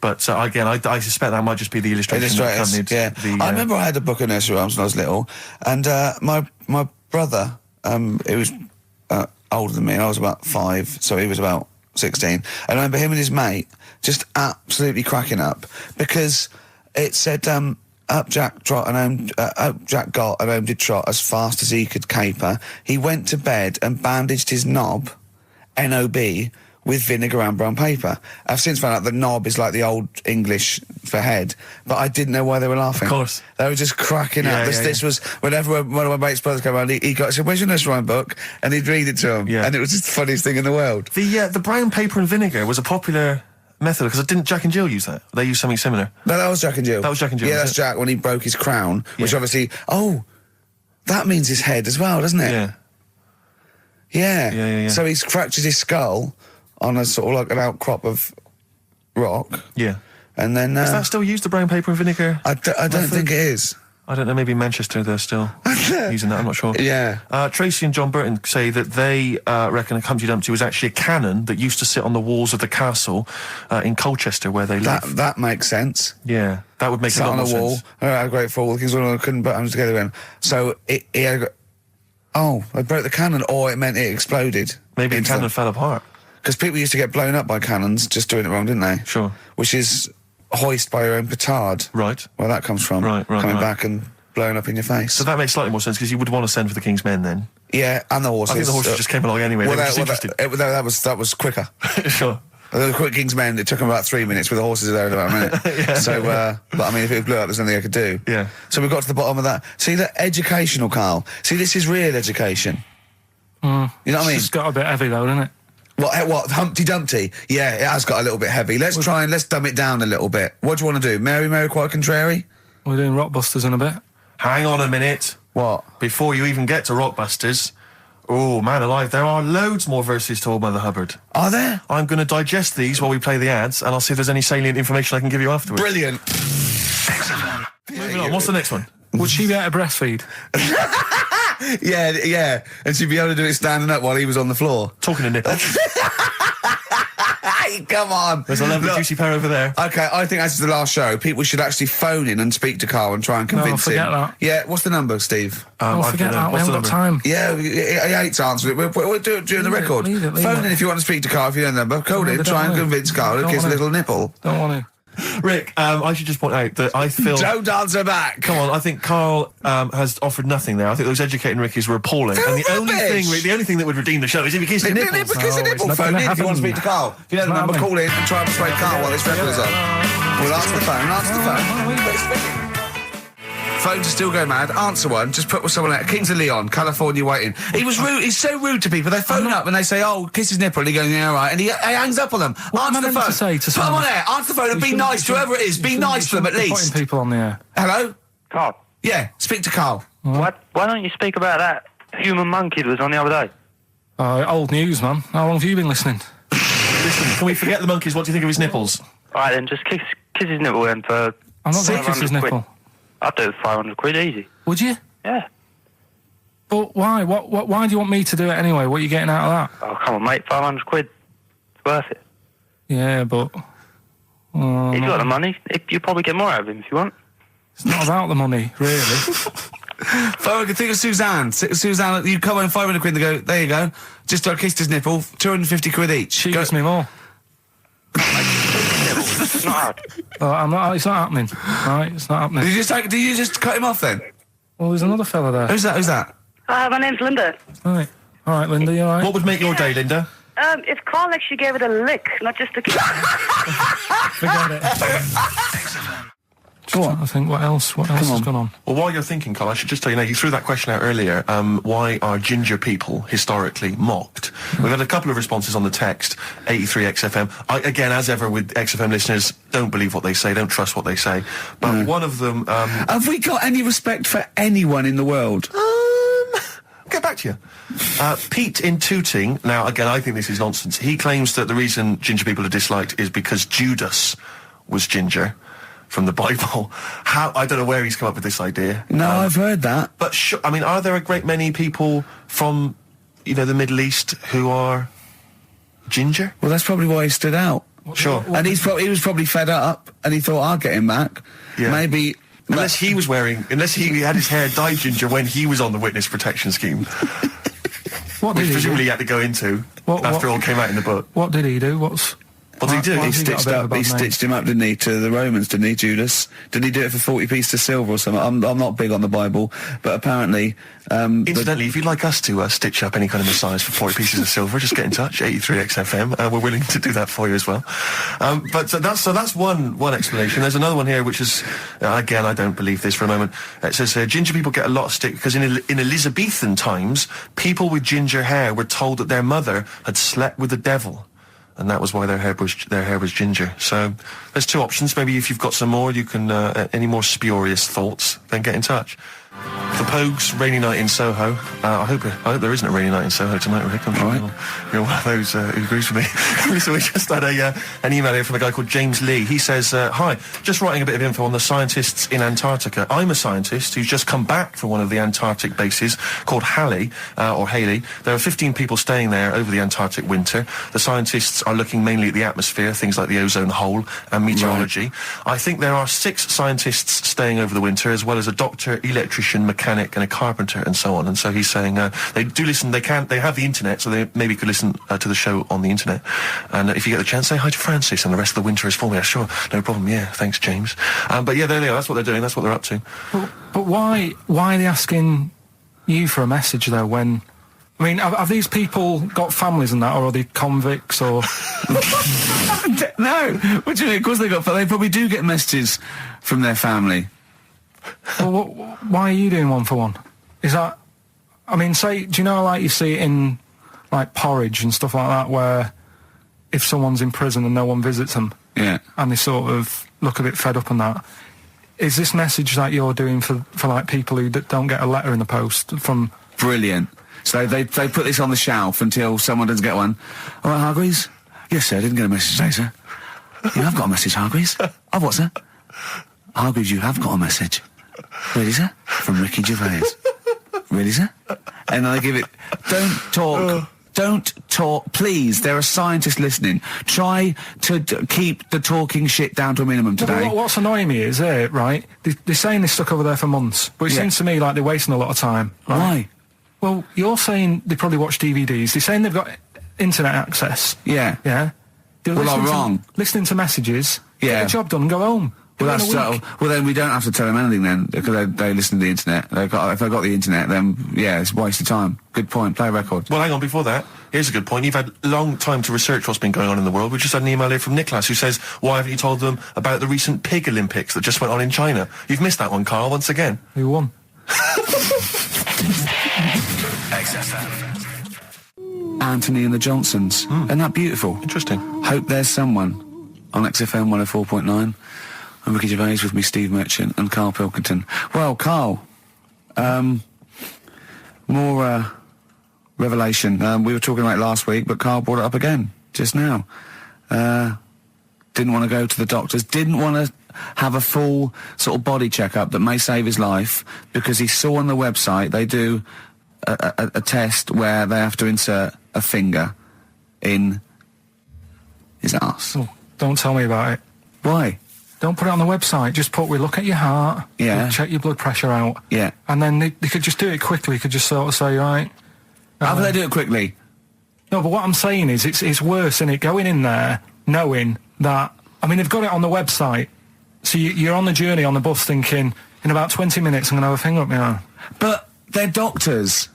But again, I suspect that might just be the illustration that accompanied I remember I had a book of nursery rhymes when I was little, and my brother, he was older than me, I was about 5, so he was about 16. And I remember him and his mate just absolutely cracking up because it said, up Jack got and home did trot as fast as he could caper. He went to bed and bandaged his knob, N-O-B, with vinegar and brown paper. I've since found out the knob is like the old English for head, but I didn't know why they were laughing. Of course. They were just cracking up. This was, whenever one of my mate's brothers came around, he said, where's your nursery rhyme book? And he'd read it to him. Yeah. And it was just the funniest thing in the world. The brown paper and vinegar was a popular method, because didn't Jack and Jill use that? They used something similar. No, that was Jack and Jill. That was Jack and Jill. Yeah, that's Jack when he broke his crown, which obviously, that means his head as well, doesn't it? Yeah. So he's fractured his skull on a sort of like an outcrop of rock. Yeah. And then... Is that still used, the brown paper and vinegar? I don't think it is. I don't know, maybe in Manchester they're still using that, I'm not sure. Yeah. Tracy and John Burton say that they reckon a Humpty Dumpty was actually a cannon that used to sit on the walls of the castle in Colchester where they live. That makes sense. Yeah, that would make a lot more sense. on a wall, a great fall, the king's couldn't put hands together with him. So he had they broke the cannon, or it meant it exploded. Maybe the cannon fell apart. Because people used to get blown up by cannons just doing it wrong, didn't they? Sure. Which is... hoist by your own petard. Right. Where that comes from. Right. Coming back and blowing up in your face. So that makes slightly more sense, because you would want to send for the King's Men then. Yeah, and the horses. I think the horses just came along anyway. Well, that was quicker. Sure. The quick King's Men, it took them about 3 minutes, with the horses there in about a minute. Yeah. So, but I mean, if it blew up, there's nothing I could do. Yeah. So we got to the bottom of that. See, the educational, Carl. See, this is real education. You know what I mean? It's got a bit heavy though, isn't it? What, Humpty Dumpty? Yeah, it has got a little bit heavy. Let's dumb it down a little bit. What do you want to do? Mary, quite contrary? We're doing Rockbusters in a bit. Hang on a minute. What? Before you even get to Rockbusters, oh, man alive, there are loads more verses to Old Mother Hubbard. Are there? I'm going to digest these while we play the ads, and I'll see if there's any salient information I can give you afterwards. Brilliant. XFM. Moving on, what's the next one? Would she be able to breastfeed? Yeah, and she'd be able to do it standing up while he was on the floor. Talking to nipple. Come on. There's a lovely juicy pair over there. Okay, I think that's the last show. People should actually phone in and speak to Carl and try and convince him. Forget that. Yeah, what's the number, Steve? Forget that. We haven't got time. Yeah, he hates answering it. We'll do it during the record. Leave it. Phone in if you want to speak to Carl, if you know the number. Call in, try and convince Carl to kiss a little nipple. Don't want to. Rick, I should just point out that I feel... Don't answer back! Come on, I think Carl has offered nothing there. I think those educating Rickies were appalling. And the only thing that would redeem the show is if he kissed the nipples. Kiss the nipple. Phone in if you want to speak to Carl. If you know the number, call in and try and persuade Carl while this record is on. We'll answer the phone. Phones are still going mad. Answer one. Just put with someone out. Kings of Leon, California, waiting. He was rude. He's so rude to people. They phone up and they say, "Oh, kiss his nipple." And he goes, "Yeah, all right." And he hangs up on them. Answer the phone. Put them on air. Answer the phone and be nice to whoever it is. Be nice to them at least. Putting people on the air. Hello, Carl. Yeah, speak to Carl. Why don't you speak about that human monkey that was on the other day? Old news, man. How long have you been listening? Listen, can we forget the monkeys? What do you think of his nipples? All right, then just kiss his nipple then for... I'm not going to kiss his nipple. I'd do it 500 quid easy. Would you? Yeah. But why? Why do you want me to do it anyway? What are you getting out of that? Oh, come on, mate. 500 quid. It's worth it. Yeah, but... He's got the money. You'll probably get more out of him if you want. It's not about the money, really. I can think of Suzanne. Suzanne, you come on 500 quid and go, there you go. Just kissed his nipple, 250 quid each. She gives me more. It's not hard. It's not happening. Right, it's not happening. Did you just cut him off then? Well, there's another fella there. Who's that? My name's Linda. Right. All right, Linda, you all right? What would make your day, Linda? If Carl actually gave it a lick, not just a kiss. Forget it. Go on. I think what else has gone on? Well, while you're thinking, Carl, I should just tell you, you threw that question out earlier. Why are ginger people historically mocked? We've had a couple of responses on the text, 83XFM. Again, as ever with XFM listeners, don't believe what they say, don't trust what they say. But one of them... have we got any respect for anyone in the world? Get back to you. Pete in Tooting, now, again, I think this is nonsense. He claims that the reason ginger people are disliked is because Judas was ginger. From the Bible. I don't know where he's come up with this idea. No, I've heard that. But are there a great many people from, the Middle East who are ginger? Well, that's probably why he stood out. Sure. And he was probably fed up, and he thought, I'll get him back. Yeah. Maybe... Unless he had his hair dyed ginger when he was on the witness protection scheme. Which presumably he had to go into after all came out in the book. What did he do? What did he do? He stitched him up, didn't he, to the Romans, didn't he, Judas? Didn't he do it for 40 pieces of silver or something? I'm not big on the Bible, but apparently... Incidentally, if you'd like us to stitch up any kind of Messiahs for 40 pieces of silver, just get in touch, 83XFM. We're willing to do that for you as well. But that's one explanation. There's another one here, which is, again, I don't believe this for a moment. It says, ginger people get a lot of stick because in Elizabethan times, people with ginger hair were told that their mother had slept with the devil. And that was why their hair was ginger. So there's two options. Maybe if you've got some more, you can any more spurious thoughts, then get in touch. The Pogues, Rainy Night in Soho. I hope there isn't a rainy night in Soho tonight, Rick. I'm sure you're one of those who agrees with me. So we just had an email here from a guy called James Lee. He says, hi, just writing a bit of info on the scientists in Antarctica. I'm a scientist who's just come back from one of the Antarctic bases called Halley. There are 15 people staying there over the Antarctic winter. The scientists are looking mainly at the atmosphere, things like the ozone hole and meteorology. Right. I think there are 6 scientists staying over the winter, as well as a doctor, electrician, mechanic and a carpenter and so on. And so he's saying they do listen, they have the internet, so they maybe could listen to the show on the internet. And if you get the chance, say hi to Francis and the rest of the winter is for me. Sure, no problem. Yeah, thanks, James. But yeah, there they are. That's what they're doing. That's what they're up to. But why are they asking you for a message though? When I mean, have these people got families and that, or are they convicts, or? No, what do you mean? Of course they got. But they probably do get messages from their family. Well, why are you doing one for one? Is that? I mean, say, do you know, like you see it in like Porridge and stuff like that, where if someone's in prison and no one visits them, yeah, and they sort of look a bit fed up and that. Is this message that you're doing for like people who don't get a letter in the post from? Brilliant. So they put this on the shelf until someone doesn't get one. All right, Hargreaves? Yes, sir, I didn't get a message today, sir. You have got a message, Hargreaves. I've what, sir? Hargreaves, you have got a message. Really, sir? From Ricky Gervais. Really, sir? And I give it... Don't talk, please. There are scientists listening. Try to keep the talking shit down to a minimum today. Well, what's annoying me is, right, they're saying they're stuck over there for months, but it seems to me like they're wasting a lot of time. Right? Why? Well, you're saying they probably watch DVDs. They're saying they've got internet access. Yeah. Yeah? Well, I'm wrong. Listening to messages, get the job done and go home. Well, well, then we don't have to tell them anything then, because they listen to the internet. If they got the internet, then, yeah, it's a waste of time. Good point. Play a record. Well, hang on, before that, here's a good point. You've had a long time to research what's been going on in the world. We just had an email here from Nicholas who says, why haven't you told them about the recent Pig Olympics that just went on in China? You've missed that one, Carl, once again. Who won? XFM. Anthony and the Johnsons. Isn't that beautiful? Interesting. Hope There's Someone on XFM 104.9. I'm Ricky Gervais, with me Steve Merchant and Karl Pilkington. Well, Karl, more revelation. We were talking about it last week, but Karl brought it up again just now. Didn't want to go to the doctors, didn't want to have a full sort of body checkup that may save his life, because he saw on the website they do a test where they have to insert a finger in his arse. Oh, don't tell me about it. Why? Don't put it on the website. Just we look at your heart. Yeah. Check your blood pressure out. Yeah. And then they could just do it quickly. Could just sort of say, right. How do they do it quickly? No, but what I'm saying is it's worse, isn't it? Going in there knowing that. I mean, they've got it on the website. So you're on the journey on the bus thinking, in about 20 minutes I'm going to have a finger up my arm. But they're doctors.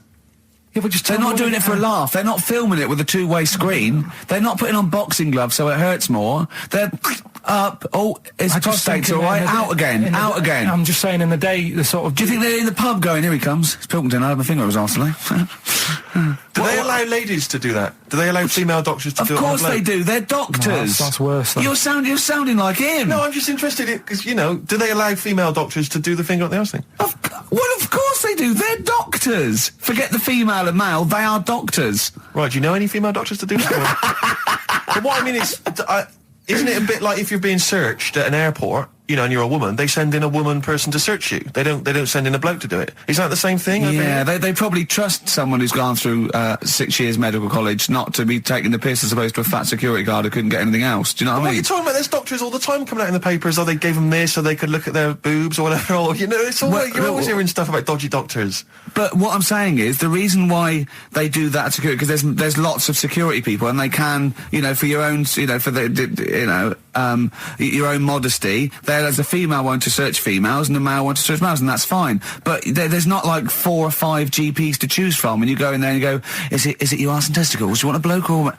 Yeah, but they're not doing it for a laugh. They're not filming it with a two-way screen. They're not putting on boxing gloves so it hurts more. They're up. Oh, his prostate's all right. Out again. I'm just saying, in the day, the sort of. Do you think they're in the pub going, here he comes? It's Pilkington. I had my finger up his arse today. Do they allow ladies to do that? Do they allow female doctors to do it? Of course they do. They're doctors. No, that's worse. You're sounding like him. No, I'm just interested in, because, you know, do they allow female doctors to do the finger up the arse thing? Well, of course they do. They're doctors. Forget the female and male. They are doctors. Right, do you know any female doctors to do that? But what I mean is, isn't it a bit like if you're being searched at an airport, you know, and you're a woman, they send in a woman person to search you. They don't send in a bloke to do it. Is that the same thing? Yeah, they probably trust someone who's gone through 6 years medical college not to be taking the piss as opposed to a fat security guard who couldn't get anything else. Do you know what I mean? What are you talking about? There's doctors all the time coming out in the papers, they gave them this so they could look at their boobs or whatever, or, you know, it's all you're always hearing stuff about dodgy doctors. But what I'm saying is, the reason why they do that security, because there's lots of security people, and they can, you know, for your own, you know, for your own modesty, there's a female one to search females and a male one to search males, and that's fine. But there's not like 4 or 5 GPs to choose from, and you go in there and you go, is it your arse and testicles? Do you want a bloke or...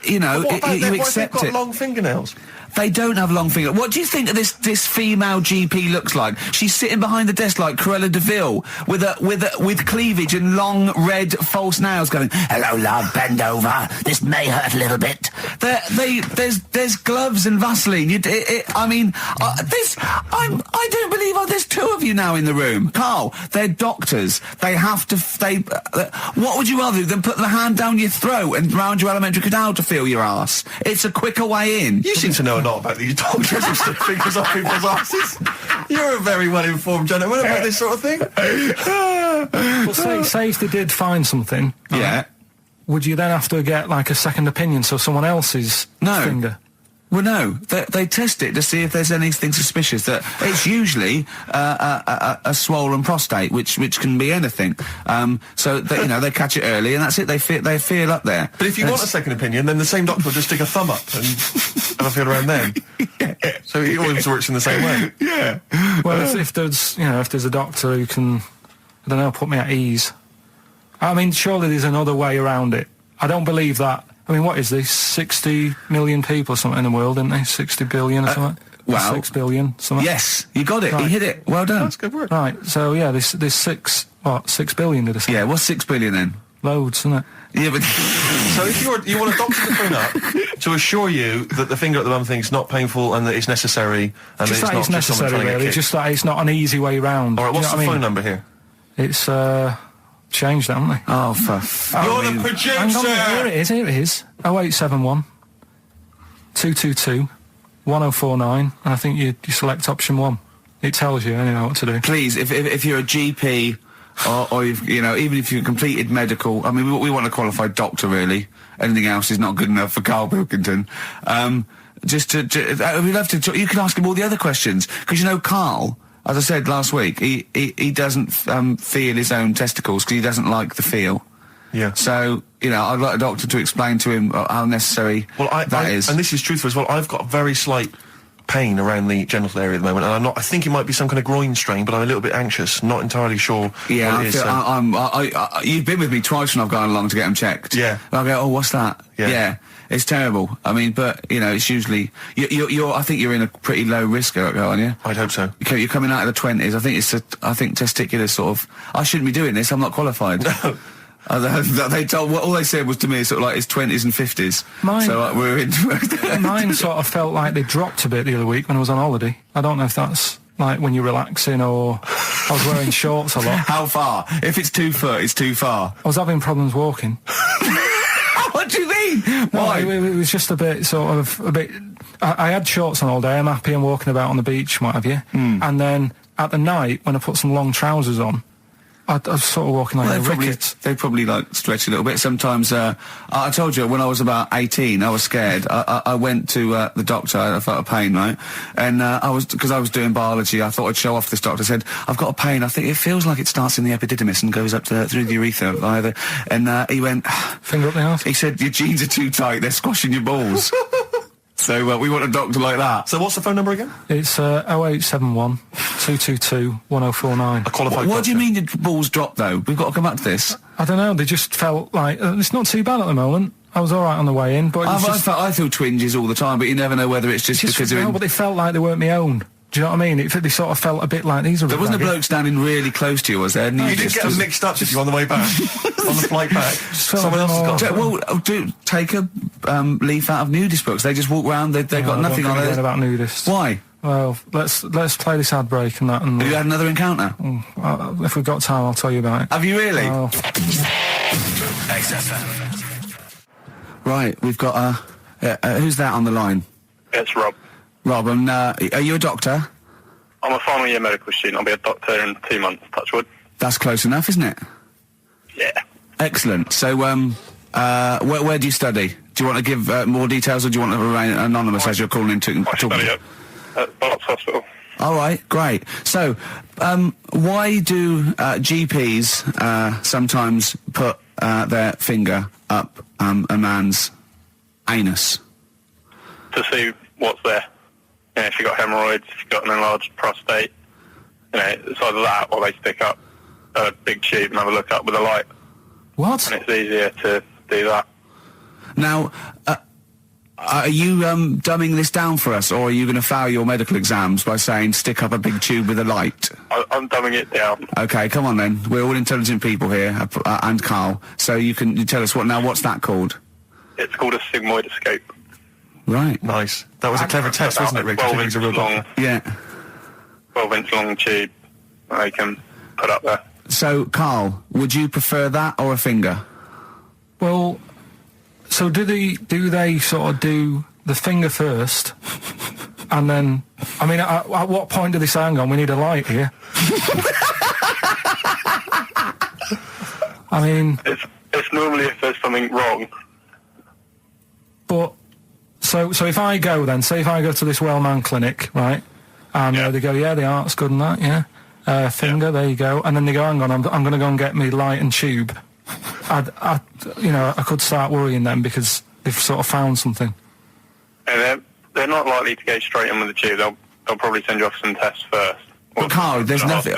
you know, you accept it. They've got long fingernails? They don't have long fingers. What do you think this female GP looks like? She's sitting behind the desk like Cruella de Vil with cleavage and long red false nails going, hello love, bend over, this may hurt a little bit. There's gloves and Vaseline. I don't believe there's two of you now in the room. Carl, they're doctors. They have to. What would you rather do than put the hand down your throat and round your alimentary canal to feel your arse? It's a quicker way in. You seem to know a lot about these doctors and stuff fingers up people's asses. You're a very well-informed gentleman about this sort of thing. Well, say if they did find something. Yeah. Would you then have to get, like, a second opinion, so someone else's finger? Well, no. They test it to see if there's anything suspicious. That it's usually a swollen prostate, which can be anything. So they catch it early, and that's it. They feel up there. But if you want a second opinion, then the same doctor will just stick a thumb up and have a feel around them. Yeah. So it always works in the same way. Yeah. Well, if there's a doctor who can, I don't know, put me at ease. I mean, surely there's another way around it. I don't believe that. I mean, what is this? 60 million people or something in the world, isn't there? 60 billion or something? Well, 6 billion, something? Yes, you got it. Right. You hit it. Well done. That's good work. Right, so yeah, there's 6 billion, did I say? Yeah, what's 6 billion then? Loads, isn't it? Yeah, but... So if you want a doctor to phone up to assure you that the finger at the bum thing's not painful and that it's necessary, and just that it's not necessary, just really. Just that it's not an easy way round. All right, what's the phone number here? It's, changed, haven't they? Oh, You're the producer! Hang on, here it is. 0871 222 1049, and I think you select option 1. It tells you anyway what to do. Please, if you're a GP, or even if you've completed medical, I mean, we want a qualified doctor, really. Anything else is not good enough for Karl Pilkington. We'd love to. You can ask him all the other questions, because Karl, as I said last week, he doesn't feel his own testicles because he doesn't like the feel. Yeah. So, I'd like a doctor to explain to him how necessary that is. And this is truthful as well. I've got a very slight pain around the genital area at the moment, and I think it might be some kind of groin strain, but I'm a little bit anxious, not entirely sure what it is. You've been with me twice when I've gone along to get them checked. Yeah. And I'll go, oh, what's that? Yeah. It's terrible. I mean, but, it's usually... I think you're in a pretty low risk, aren't you? I'd hope so. You're coming out of the 20s. I think testicular sort of... I shouldn't be doing this, I'm not qualified. No. All they said was to me sort of like it's 20s and 50s. We're into Mine sort of felt like they dropped a bit the other week when I was on holiday. I don't know if that's like when you're relaxing or I was wearing shorts a lot. How far? If it's 2 foot, it's too far. I was having problems walking. What do you mean? Why? No, it was just a bit. I had shorts on all day. I'm happy. I'm walking about on the beach, what have you. And then at the night, when I put some long trousers on, I was sort of walking like a ricket. They probably stretch a little bit. Sometimes, I told you, when I was about 18, I was scared. I went to the doctor, I felt a pain, right? And because I was doing biology, I thought I'd show off this doctor. I said, I've got a pain, I think it feels like it starts in the epididymis and goes up through the urethra either. And he went... Finger up the arse? He said, your jeans are too tight, they're squashing your balls. So we want a doctor like that. So what's the phone number again? It's 0871 222 1049. A qualified doctor. What do you mean your balls dropped, though? We've got to come back to this. I don't know, they just felt like... it's not too bad at the moment. I was all right on the way in, but I feel twinges all the time, but you never know whether it's just because they're but they felt like they weren't my own. Do you know what I mean? They sort of felt a bit like these are... There wasn't a bloke standing really close to you, was there? No, you didn't get them mixed up, did you, on the way back? On the flight back? Someone else has got... Well, take a leaf out of nudist books. They just walk around, they've got nothing on it. About nudists. Why? Well, let's play this ad break and that. And have you had another encounter? If we've got time, I'll tell you about it. Have you really? XFM. Right, we've got who's that on the line? It's Rob. Rob, and are you a doctor? I'm a final year medical student. I'll be a doctor in 2 months, touch wood. That's close enough, isn't it? Yeah. Excellent. So, where do you study? Do you want to give more details, or do you want to remain anonymous as you're calling in to talk? I study at Barts Hospital. All right, great. So, why do GPs sometimes put their finger up a man's anus? To see what's there. If you've got hemorrhoids, if you've got an enlarged prostate, it's either that or they stick up a big tube and have a look up with a light. What? And it's easier to do that. Now, are you dumbing this down for us, or are you going to fail your medical exams by saying stick up a big tube with a light? I'm dumbing it down. Okay, come on then. We're all intelligent people here, and Carl. So you tell us what's that called? It's called a sigmoidoscope. Right. Nice. That was a clever test, wasn't it, Rick? 12-inch long. Yeah. 12-inch long tube they can put up there. So, Karl, would you prefer that or a finger? Well, so do they sort of do the finger first, and then, I mean, at what point do they say, hang on, we need a light here? I mean... It's normally if there's something wrong. But, so if I go then, say if I go to this well-known clinic, right, and they go, yeah, the art's good and that, yeah, finger, there you go, and then they go, hang on, I'm going to go and get me light and tube. I could start worrying then because they've sort of found something. And they're not likely to go straight in with the tube. They'll probably send you off some tests first. But Karl, there's nothing.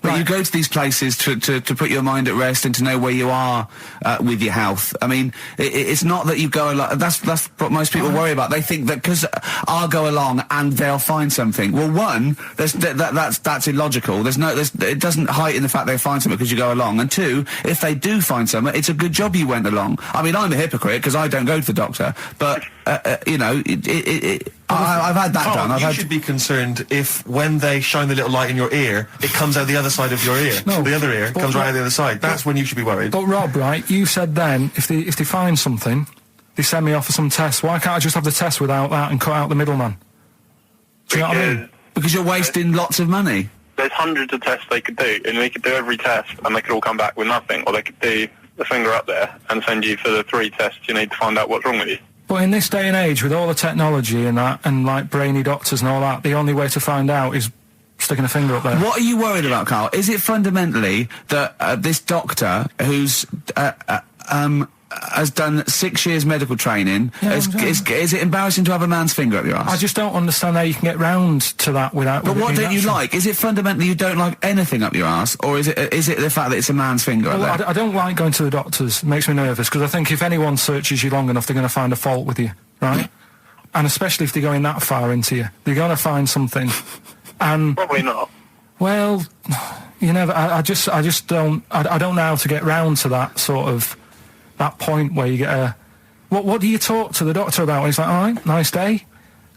But you go to these places to put your mind at rest and to know where you are with your health. I mean, it's not that you go along. That's what most people worry about. They think that because I'll go along and they'll find something. Well, one, that's illogical. It doesn't heighten the fact they find something because you go along. And two, if they do find something, it's a good job you went along. I mean, I'm a hypocrite because I don't go to the doctor, but I've had that done. You should be concerned if when they shine the little light in your ear, it comes out the other side of your ear. No, the other ear comes right out the other side. That's when you should be worried. But Rob, right, you said then, if they find something, they send me off for some tests. Why can't I just have the test without that and cut out the middleman? Do you know what I mean? Because you're wasting lots of money. There's hundreds of tests they could do, and they could do every test, and they could all come back with nothing. Or they could do the finger up there and send you for the 3 tests you need to find out what's wrong with you. But in this day and age, with all the technology and that, and like brainy doctors and all that, the only way to find out is sticking a finger up there. What are you worried about, Karl? Is it fundamentally that this doctor who's has done 6 years medical training, is it embarrassing to have a man's finger up your ass? I just don't understand how you can get round to that without... But what don't you like? Is it fundamentally you don't like anything up your ass, or is it the fact that it's a man's finger up there? I don't like going to the doctors. It makes me nervous, because I think if anyone searches you long enough, they're going to find a fault with you, right? And especially if they're going that far into you. They're going to find something. And probably not. Well, you never... I just don't... I don't know how to get round to that sort of... that point where you get a... What do you talk to the doctor about? And he's like, all right, nice day.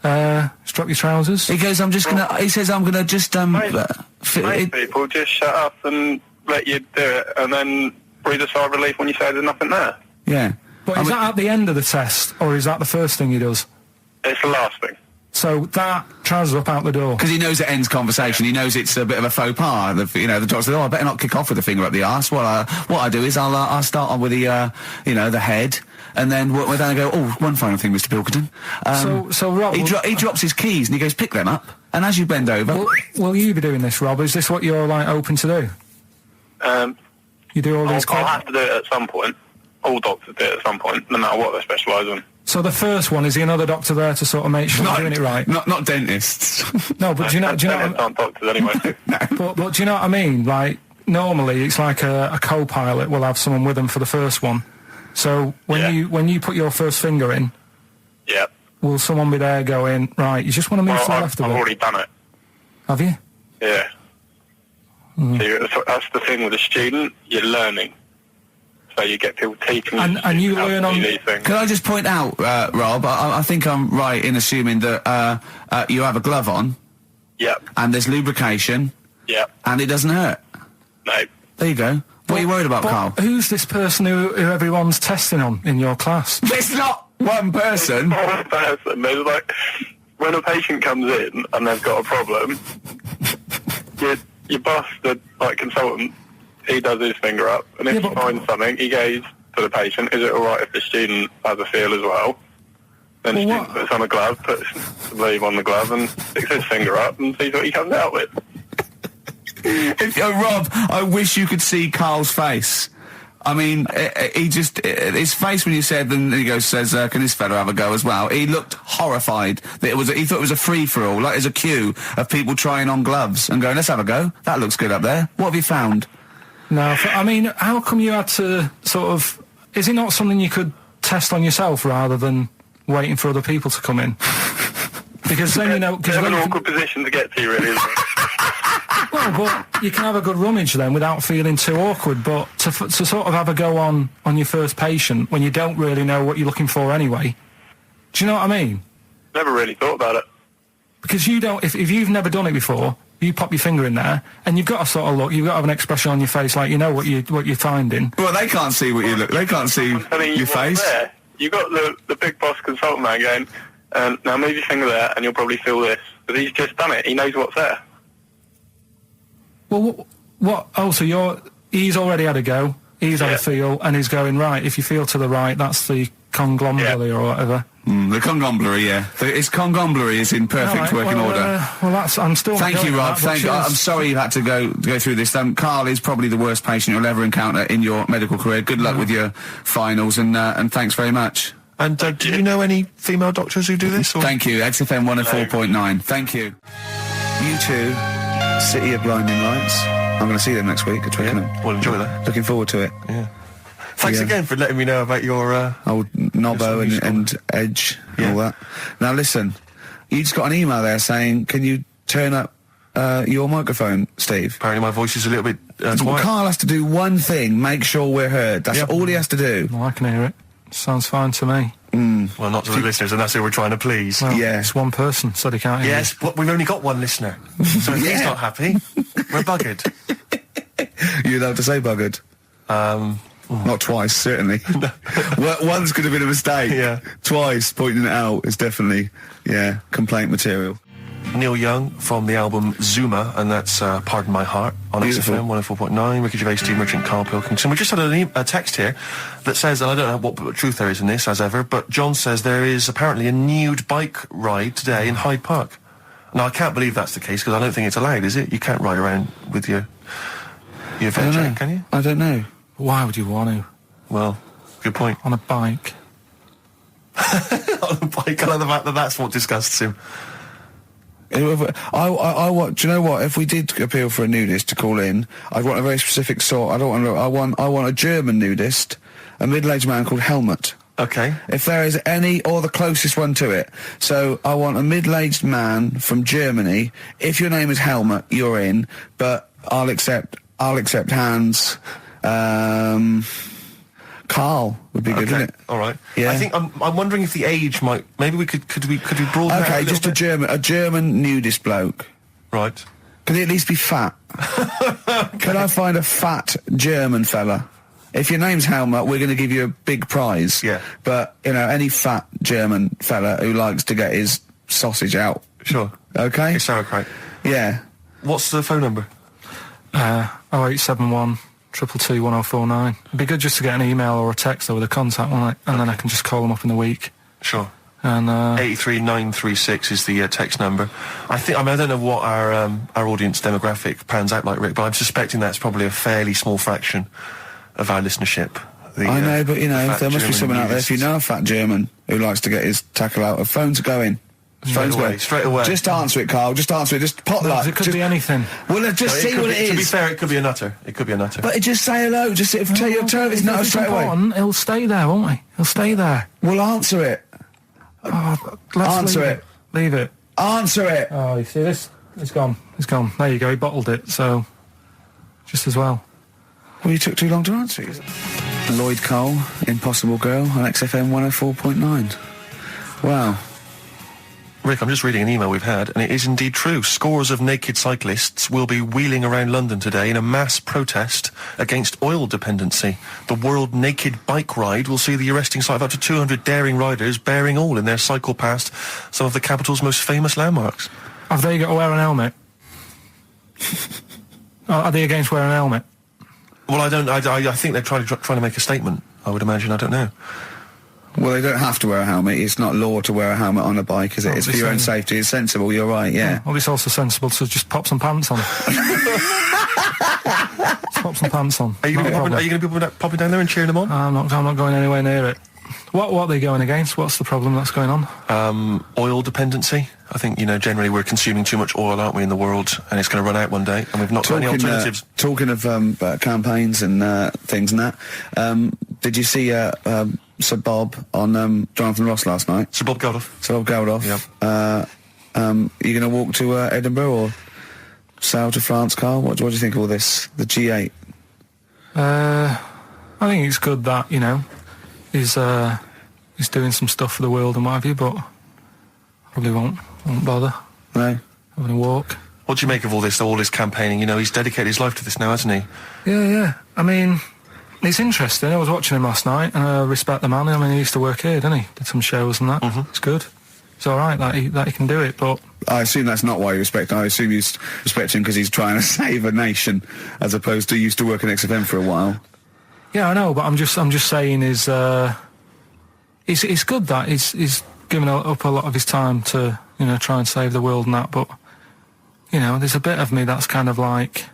Strap your trousers. He goes, I'm just gonna... He says, I'm gonna just, Most people just shut up and let you do it, and then breathe a sigh of relief when you say there's nothing there. Yeah. But is that at the end of the test, or is that the first thing he does? It's the last thing. So that trousers up out the door. Because he knows it ends conversation. He knows it's a bit of a faux pas. The doctor says, "Oh, I better not kick off with the finger up the arse." Well, what I do is I'll start on with the the head, and then then I go, "Oh, one final thing, Mr. Pilkington." So Rob, he drops his keys and he goes, "Pick them up." And as you bend over, will you be doing this, Rob? Is this what you're like open to do? You do all these. I'll have to do it at some point. All doctors do it at some point, no matter what they specialise in. So the first one, is he another doctor there to sort of make sure you're doing it right? Not dentists. No, but do you know? Dentists aren't doctors anyway. But do you know what I mean? Like, normally it's like a co-pilot will have someone with them for the first one. So when you put your first finger in, will someone be there going, right, you just want to move to the left a bit? I've already done it. Have you? Yeah. So that's the thing with a student, you're learning. So you get people teaching you. And you learn on... Can I just point out, Rob, I think I'm right in assuming that you have a glove on. Yep. And there's lubrication. Yep. And it doesn't hurt. No. There you go. What are you worried about, Karl? Who's this person who everyone's testing on in your class? It's not one person. It's not one person. There's like... When a patient comes in and they've got a problem, your boss, the consultant... He does his finger up, and if he finds something, he goes to the patient, is it alright if the student has a feel as well? Then the student puts on a glove, puts the leave on the glove, and sticks his finger up and sees what he comes out with. Rob, I wish you could see Karl's face. I mean, his face when you said, and he says, can this fella have a go as well? He looked horrified. That he thought it was a free-for-all, like there's a queue of people trying on gloves and going, let's have a go. That looks good up there. What have you found? No, I mean, how come you had to sort of... Is it not something you could test on yourself rather than waiting for other people to come in? Because then, you know... It's an awkward position to get to, really, isn't it? Well, but you can have a good rummage then without feeling too awkward, but to sort of have a go on your first patient when you don't really know what you're looking for anyway, do you know what I mean? never really thought about it. Because you don't, if you've never done it before, you pop your finger in there, and you've got to sort of look, you've got to have an expression on your face like you know what you're finding. Well, they can't see what you look, they can't see your face. There. You got the big boss consultant man going, now move your finger there, and you'll probably feel this. But he's just done it, he knows what's there. Well, what? Oh, so he's already had a go, he's had a feel, and he's going, right, if you feel to the right, that's the conglomerate or whatever. The conglomerate, yeah. Its conglomerate is in perfect working order. Well, I'm still. Thank you, Rob. I'm sorry you had to go through this. Carl is probably the worst patient you'll ever encounter in your medical career. Good luck with your finals, and thanks very much. And do you know any female doctors who do this? Or? Thank you. XFM 104.9. Thank you. U2, City of Blinding Lights. I'm going to see them next week at Twickenham. We'll enjoy that. Looking forward to it. Yeah. Thanks again for letting me know about your... old Nobbo and Edge and all that. Now listen, you just got an email there saying, can you turn up your microphone, Steve? Apparently my voice is a little bit quiet. Carl has to do one thing, make sure we're heard. That's all he has to do. Well, I can hear it. Sounds fine to me. Well, not to the listeners, and that's who we're trying to please. Well, it's one person, so they can't hear Yes, but we've only got one listener. So if he's not happy, we're buggered. You're allowed to say buggered? Not twice, certainly. Once could have been a mistake. Yeah. Twice, pointing it out is definitely, complaint material. Neil Young from the album Zuma, and that's Pardon My Heart on XFM 104.9. Ricky Gervais, Steve Merchant, Karl Pilkington. We just had a text here that says, and I don't know what truth there is in this, as ever, but John says there is apparently a nude bike ride today in Hyde Park. Now, I can't believe that's the case, because I don't think it's allowed, is it? You can't ride around with your veg, can you? I don't know. Why would you want to? Well, good point. On a bike. On a bike, I love the fact that that's what disgusts him. I want. Do you know what? If we did appeal for a nudist to call in, I'd want a very specific sort. I want a German nudist, a middle-aged man called Helmut. Okay. If there is any, or the closest one to it. So I want a middle-aged man from Germany. If your name is Helmut, you're in. But I'll accept Hans. Carl would be good, wouldn't it? All right. Yeah. I think I'm wondering if the age might. Maybe we could broaden that. Okay, just a German nudist bloke. Right. Could he at least be fat? Can I find a fat German fella? If your name's Helmut, we're going to give you a big prize. Yeah. But any fat German fella who likes to get his sausage out. Sure. Okay. It's sauerkraut. Yeah. What's the phone number? 0871 222 1049. It'd be good just to get an email or a text with a contact on it, and then I can just call them up in the week. Sure. And 83936 is the text number. I don't know what our audience demographic pans out like, Rick, but I'm suspecting that's probably a fairly small fraction of our listenership. I know, but there must be someone out there. If you know a fat German who likes to get his tackle out, phones are going. Straight away. Just answer it, Carl. Just answer it. Just pop that. It could be anything. Well, just see what it is. To be fair, it could be a nutter. But just say hello. Just tell your turn. It's not straight away. He'll stay there, won't he? He'll stay there. Well, answer it. Answer it. Leave it. Answer it. Oh, you see this? It's gone. It's gone. There you go. He bottled it. So, just as well. Well, you took too long to answer it. Lloyd Cole, Impossible Girl on XFM 104.9. Wow. Rick, I'm just reading an email we've had, and it is indeed true. Scores of naked cyclists will be wheeling around London today in a mass protest against oil dependency. The World Naked Bike Ride will see the arresting sight of up to 200 daring riders bearing all in their cycle past some of the capital's most famous landmarks. Have they got to wear an helmet? Are they against wearing a helmet? Well, I think they're trying to make a statement, I would imagine. I don't know. Well, they don't have to wear a helmet. It's not law to wear a helmet on a bike, is it? It's for your own safety. It's sensible. You're right, yeah. Well, it's also sensible to just pop some pants on. Just pop some pants on. Are you going to be popping down there and cheering them on? I'm not going anywhere near it. What are they going against? What's the problem that's going on? Oil dependency. I think, generally we're consuming too much oil, aren't we, in the world, and it's going to run out one day, and we've not got any alternatives. Talking of campaigns and things and that, did you see Sir Bob on Jonathan Ross last night? Sir Bob Geldof. Yeah. Are you going to walk to Edinburgh or sail to France, Carl? What do you think of all this? The G8? I think it's good that, he's doing some stuff for the world and what have you, but probably won't bother. No. Having a walk. What do you make of all this campaigning? You know, he's dedicated his life to this now, hasn't he? Yeah. I mean, it's interesting. I was watching him last night, and I respect the man. I mean, he used to work here, didn't he? Did some shows and that. It's good. It's all right that he can do it, but... I assume that's not why you respect him. I assume you respect him because he's trying to save a nation, as opposed to he used to work in XFM for a while. Yeah, I know, but I'm just saying it's good that he's given up a lot of his time to, you know, try and save the world and that, but, you know, there's a bit of me that's kind of like,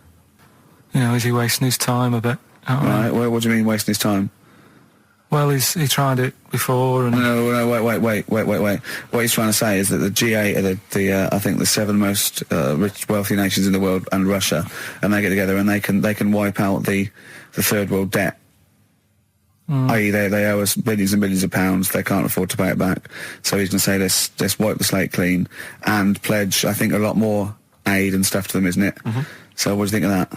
you know, is he wasting his time a bit? Right, well, what do you mean wasting his time? Well, he tried it before, and... No, wait. What he's trying to say is that the G8 are I think the 7 most rich, wealthy nations in the world, and Russia, and they get together and they can wipe out the third world debt. I.e., they owe us billions and billions of pounds. They can't afford to pay it back. So he's going to say, let's wipe the slate clean and pledge, I think, a lot more aid and stuff to them, isn't it? So what do you think of that?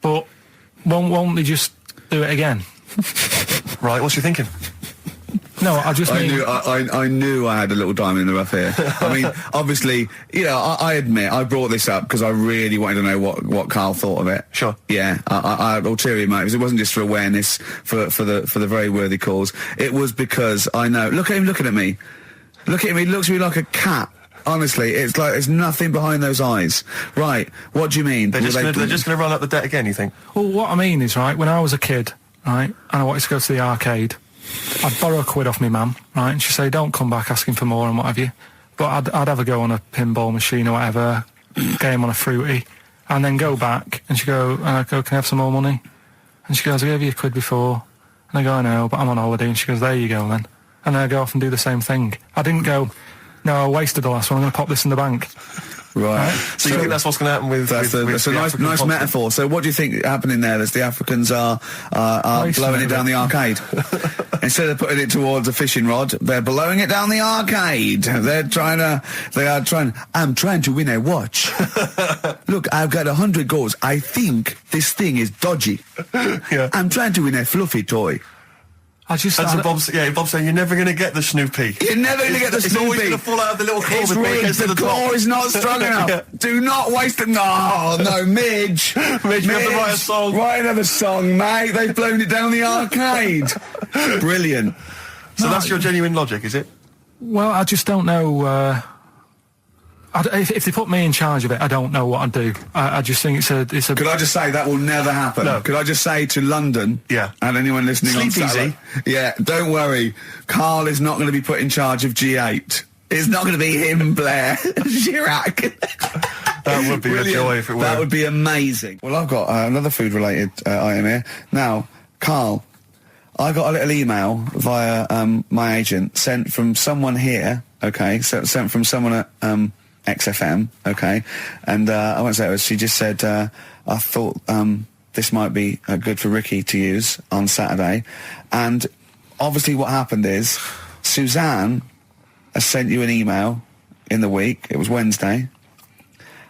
But won't they just do it again? Right, what's you thinking? No, I just mean... I knew I had a little diamond in the rough here. I mean, obviously, you know, I admit, I brought this up because I really wanted to know what Karl thought of it. Sure. Yeah, I had ulterior motives. It wasn't just for awareness, for the very worthy cause. It was because I know... Look at him looking at me. Look at him, he looks at me like a cat. Honestly, it's like there's nothing behind those eyes. Right, what do you mean? They're just going to run up the debt again, you think? Well, what I mean is, right, when I was a kid, right, and I wanted to go to the arcade, I'd borrow a quid off my mum, right, and she'd say, don't come back asking for more and what have you. But I'd have a go on a pinball machine or whatever, game on a fruity, and then go back, and I'd go, can I have some more money? And she goes, I gave you a quid before. And I go, I know, but I'm on holiday. And she goes, there you go then. And then I go off and do the same thing. I didn't go... No, I wasted the last one. I'm going to pop this in the bank. Right. So you think that's what's going to happen with... That's a nice metaphor. So what do you think happening there? Is the Africans are blowing it down the arcade? Instead of putting it towards a fishing rod, they're blowing it down the arcade. I'm trying to win a watch. Look, I've got 100 goals. I think this thing is dodgy. Yeah. I'm trying to win a fluffy toy. Bob's saying you're never going to get the Snoopy. You're never going to get the Snoopy. It's always going to fall out of the little claw before it gets to the top. The claw is not strong enough. Yeah. Do not waste it. No, Midge. Midge, you have to write a song. Write another song, mate. They've blown it down the arcade. Brilliant. So that's your genuine logic, is it? Well, I just don't know... if they put me in charge of it, I don't know what I'd do. I just think it's a... Could I just say that will never happen? No. Could I just say to London... Yeah. And anyone listening on Saturday... Yeah, don't worry. Karl is not going to be put in charge of G8. It's not going to be him, Blair, Chirac. That would be a joy if it were. That would be amazing. Well, I've got another food-related item here. Now, Karl, I got a little email via my agent sent from someone here, okay, sent from someone at... XFM, okay, and I won't say it was. She just said, "I thought this might be good for Ricky to use on Saturday," and obviously, what happened is Suzanne has sent you an email in the week. It was Wednesday,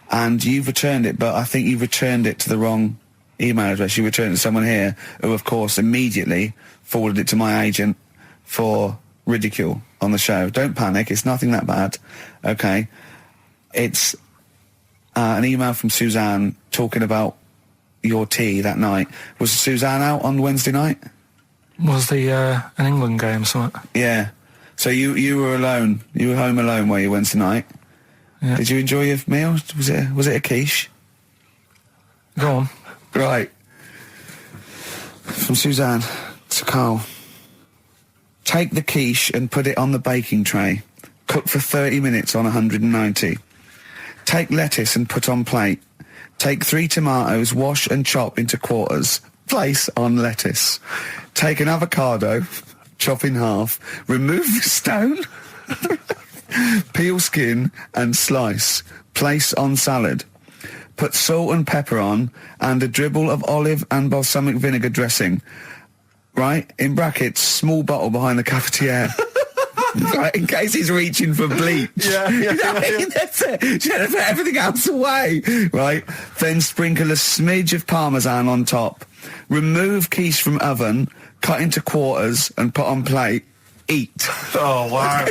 and you've returned it, but I think you've returned it to the wrong email address. You returned it to someone here who, of course, immediately forwarded it to my agent for ridicule on the show. Don't panic; it's nothing that bad, okay. It's an email from Suzanne talking about your tea that night. Was Suzanne out on Wednesday night? Was the an England game or something? Yeah. So you were alone. You were home alone, were you, Wednesday night? Yeah. Did you enjoy your meal? Was it a quiche? Go on. Right. From Suzanne to Karl. Take the quiche and put it on the baking tray. Cook for 30 minutes on 190. Take lettuce and put on plate. Take 3 tomatoes, wash and chop into quarters. Place on lettuce. Take an avocado, chop in half. Remove the stone. Peel skin and slice. Place on salad. Put salt and pepper on and a dribble of olive and balsamic vinegar dressing. Right? In brackets, small bottle behind the cafetiere. Right, in case he's reaching for bleach. Yeah. That's it. Should have put everything else away. Right? Then sprinkle a smidge of parmesan on top. Remove quiche from oven, cut into quarters and put on plate. Eat. Oh, wow.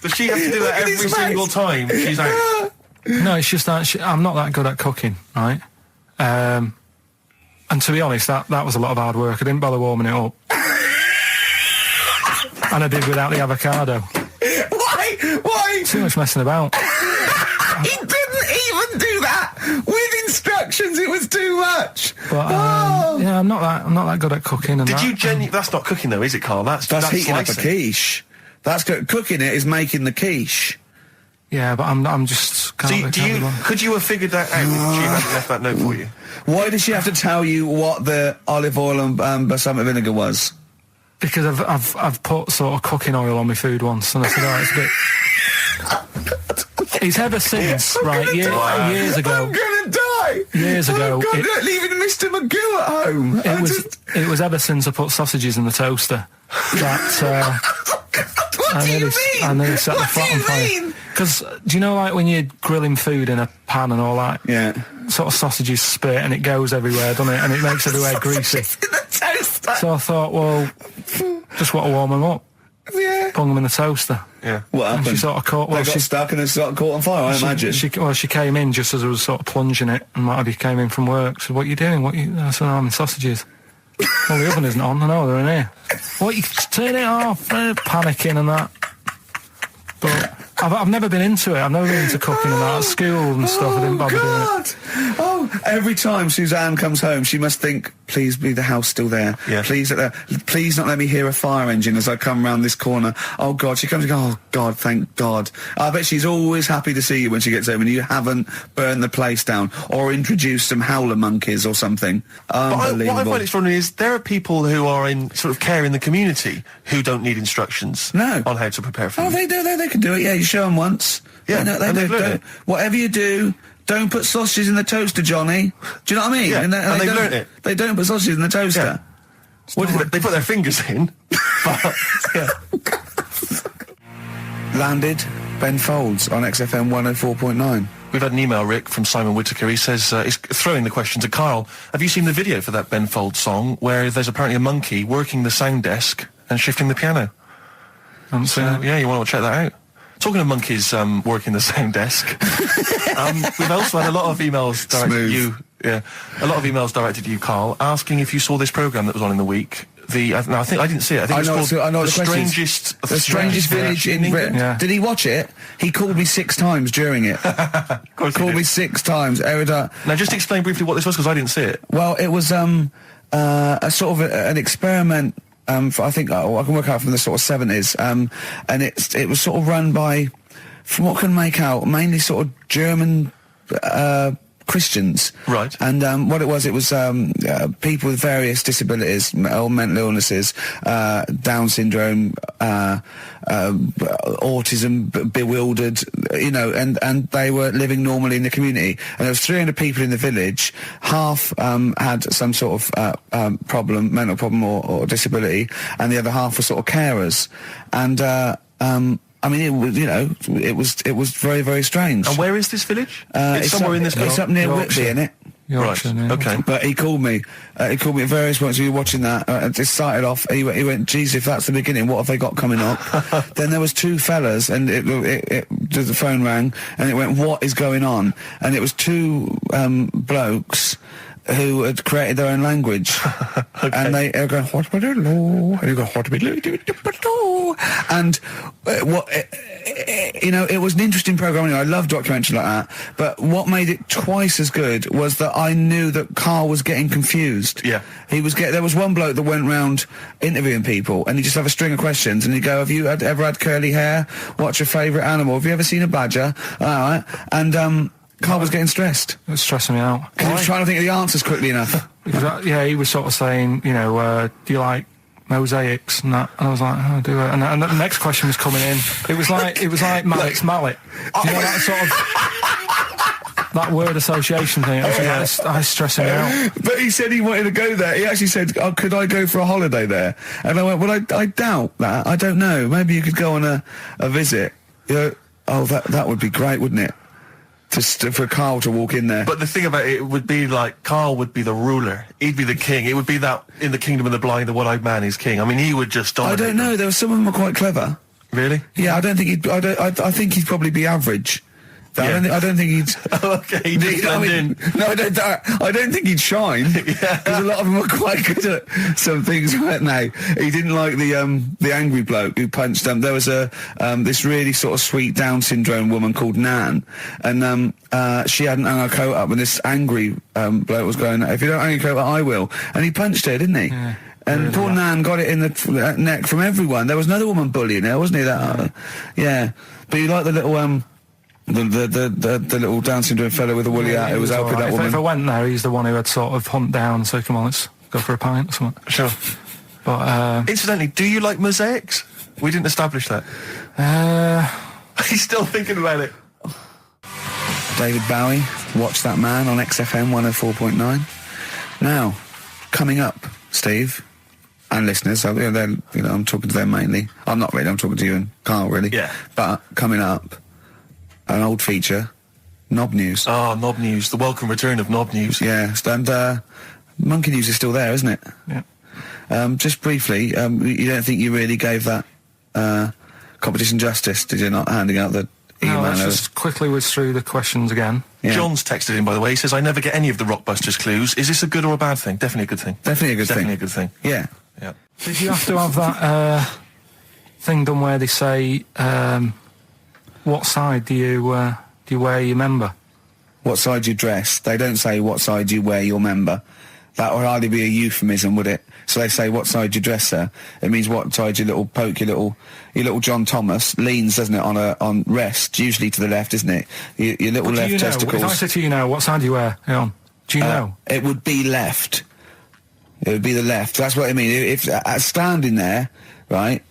Does she have to do that every single time she's out? No, it's just that I'm not that good at cooking, right? And to be honest, that was a lot of hard work. I didn't bother warming it up. And I did without the avocado. Why? Too much messing about. He didn't even do that with instructions. It was too much. But yeah, I'm not that good at cooking. And Did you That's not cooking though, is it, Carl? That's heating up a slicing. quiche. That's cooking. It is making the quiche. Yeah, but I'm just. Could you have figured that out if she hadn't left that note for you? Why did she have to tell you what the olive oil and balsamic vinegar was? Because I've put sort of cooking oil on my food once, and I said, oh, it's a bit. It's ever since, years ago. I'm gonna die. Years ago, oh God, leaving Mr. Magoo at home. It was ever since I put sausages in the toaster that. What do you mean? I nearly set the flat on fire. Because do you know, like when you're grilling food in a pan and all that? Yeah. Sort of sausages spit and it goes everywhere, doesn't it? And it makes everywhere greasy. In the toaster. So I thought, well, just want to warm them up. Yeah. Bung them in the toaster. Yeah. What happened? And she sort of caught. Well, she got stuck and they sort of caught on fire. I imagine. She came in just as I was sort of plunging it, and Marty came in from work. Said, "What are you doing? I said, I'm in sausages." Well, the oven isn't on. I know they're in here. What? You turn it off? Panicking and that. But I've never been into it. I've never been into cooking and that. At school and stuff, I didn't bother doing it. Oh, every time Suzanne comes home, she must think, please be the house still there. Yeah. Please not let me hear a fire engine as I come round this corner. Oh, God. She comes and goes, oh, God, thank God. I bet she's always happy to see you when she gets home and you haven't burned the place down or introduced some howler monkeys or something. Unbelievable. What I find extraordinary is there are people who are in sort of care in the community who don't need instructions on how to prepare food. Oh, they do. They can do it. Yeah, you show them once. Yeah, they do. Whatever you do, don't put sausages in the toaster, Johnny. Do you know what I mean? Yeah, and they've learnt it. They don't put sausages in the toaster. Yeah. They put their fingers in. But, yeah. Landed Ben Folds on XFM 104.9. We've had an email, Rick, from Simon Whittaker. He says, he's throwing the question to Carl. Have you seen the video for that Ben Folds song where there's apparently a monkey working the sound desk and shifting the piano? So, yeah, you want to check that out. Talking of monkeys working the sound desk, we've also had a lot of emails directed at you. Yeah, a lot of emails directed at you, Carl, asking if you saw this programme that was on in the week. I think I didn't see it. I think it's called The Strangest Village in Britain. Yeah. Did he watch it? He called me 6 times during it. Called me 6 times. Now, just explain briefly what this was, because I didn't see it. Well, it was a sort of an experiment. I think I can work out from the sort of 70s, and it was sort of run by, from what I can make out, mainly sort of German Christians. Right. And what it was people with various disabilities or mental illnesses, Down syndrome, autism, bewildered, and they were living normally in the community. And there was 300 people in the village. Half had some sort of problem, mental problem or disability, and the other half were sort of carers. And I mean, it was very, very strange. And where is this village? It's somewhere in this. It's up near Whitby, isn't it? Right. Okay. But he called me. At various points. We were watching that. It started off. He went, "Geez, if that's the beginning, what have they got coming up?" Then there was 2 fellas, and the phone rang, and it went, "What is going on?" And it was 2 blokes who had created their own language. Okay. And they were going, and it was an interesting program. I love documentaries like that. But what made it twice as good was that I knew that Carl was getting confused. Yeah. There was one bloke that went round interviewing people, and he'd just have a string of questions, and he'd go, "Have you ever had curly hair? What's your favourite animal? Have you ever seen a badger?" All right. And Carl was getting stressed. It was stressing me out. Because he was trying to think of the answers quickly enough. Because, he was sort of saying, do you like mosaics and that? And I was like, oh, I do it. And the next question was coming in. It was like Mallet's mallet. Do you know that sort of that word association thing? I was stressing me out. But he said he wanted to go there. He actually said, "Oh, could I go for a holiday there?" And I went, "Well, I doubt that. I don't know. Maybe you could go on a visit." That would be great, wouldn't it? For Carl to walk in there. But the thing about it would be like, Carl would be the ruler. He'd be the king. It would be that in the kingdom of the blind, the one-eyed man is king. I mean, he would just dominate. I don't know. There were some of them were quite clever. Really? Yeah, I don't think he'd. I think he'd probably be average. Yeah. I don't think he'd. Okay, No, I don't think he'd shine. Because a lot of them were quite good at some things, weren't they? He didn't like the angry bloke who punched him. There was this really sort of sweet Down syndrome woman called Nan, and she hadn't hung her coat up, and this angry bloke was going, "If you don't hang your coat up, I will." And he punched her, didn't he? Yeah. And poor Nan got it in the neck from everyone. There was another woman bullying her, wasn't he? Yeah. But you like the little the little Down syndrome fellow with the woolly hat who was helping that woman. If I went there, he's the one who had sort of humped down, so come on, let's go for a pint or something. Sure. But incidentally, do you like mosaics? We didn't establish that. He's still thinking about it. David Bowie, Watch That Man on XFM 104.9. Now, coming up, Steve, and listeners, I'm talking to them mainly. I'm not really, I'm talking to you and Carl, really. Yeah. But coming up, an old feature, Knob News. Oh, Knob News, the welcome return of Knob News. Yeah, and Monkey News is still there, isn't it? Yeah. Just briefly, you don't think you really gave that competition justice, did you, not handing out the email? No, let's just quickly whiz through the questions again. Yeah. John's texted in, by the way. He says, I never get any of the Rockbusters clues. Is this a good or a bad thing? Definitely a good thing. Definitely a good thing. Definitely a good thing. Yeah. Yeah. Did you have to have that thing done where they say, what side do you wear your member? What side you dress? They don't say what side you wear your member. That would hardly be a euphemism, would it? So they say what side you dress, sir. It means what side your little John Thomas leans, doesn't it, on rest, usually to the left, isn't it? Your little left testicles. If I said to you now, what side do you wear? Hang on. Do you know? It would be left. It would be the left. That's what I mean. If standing there, right,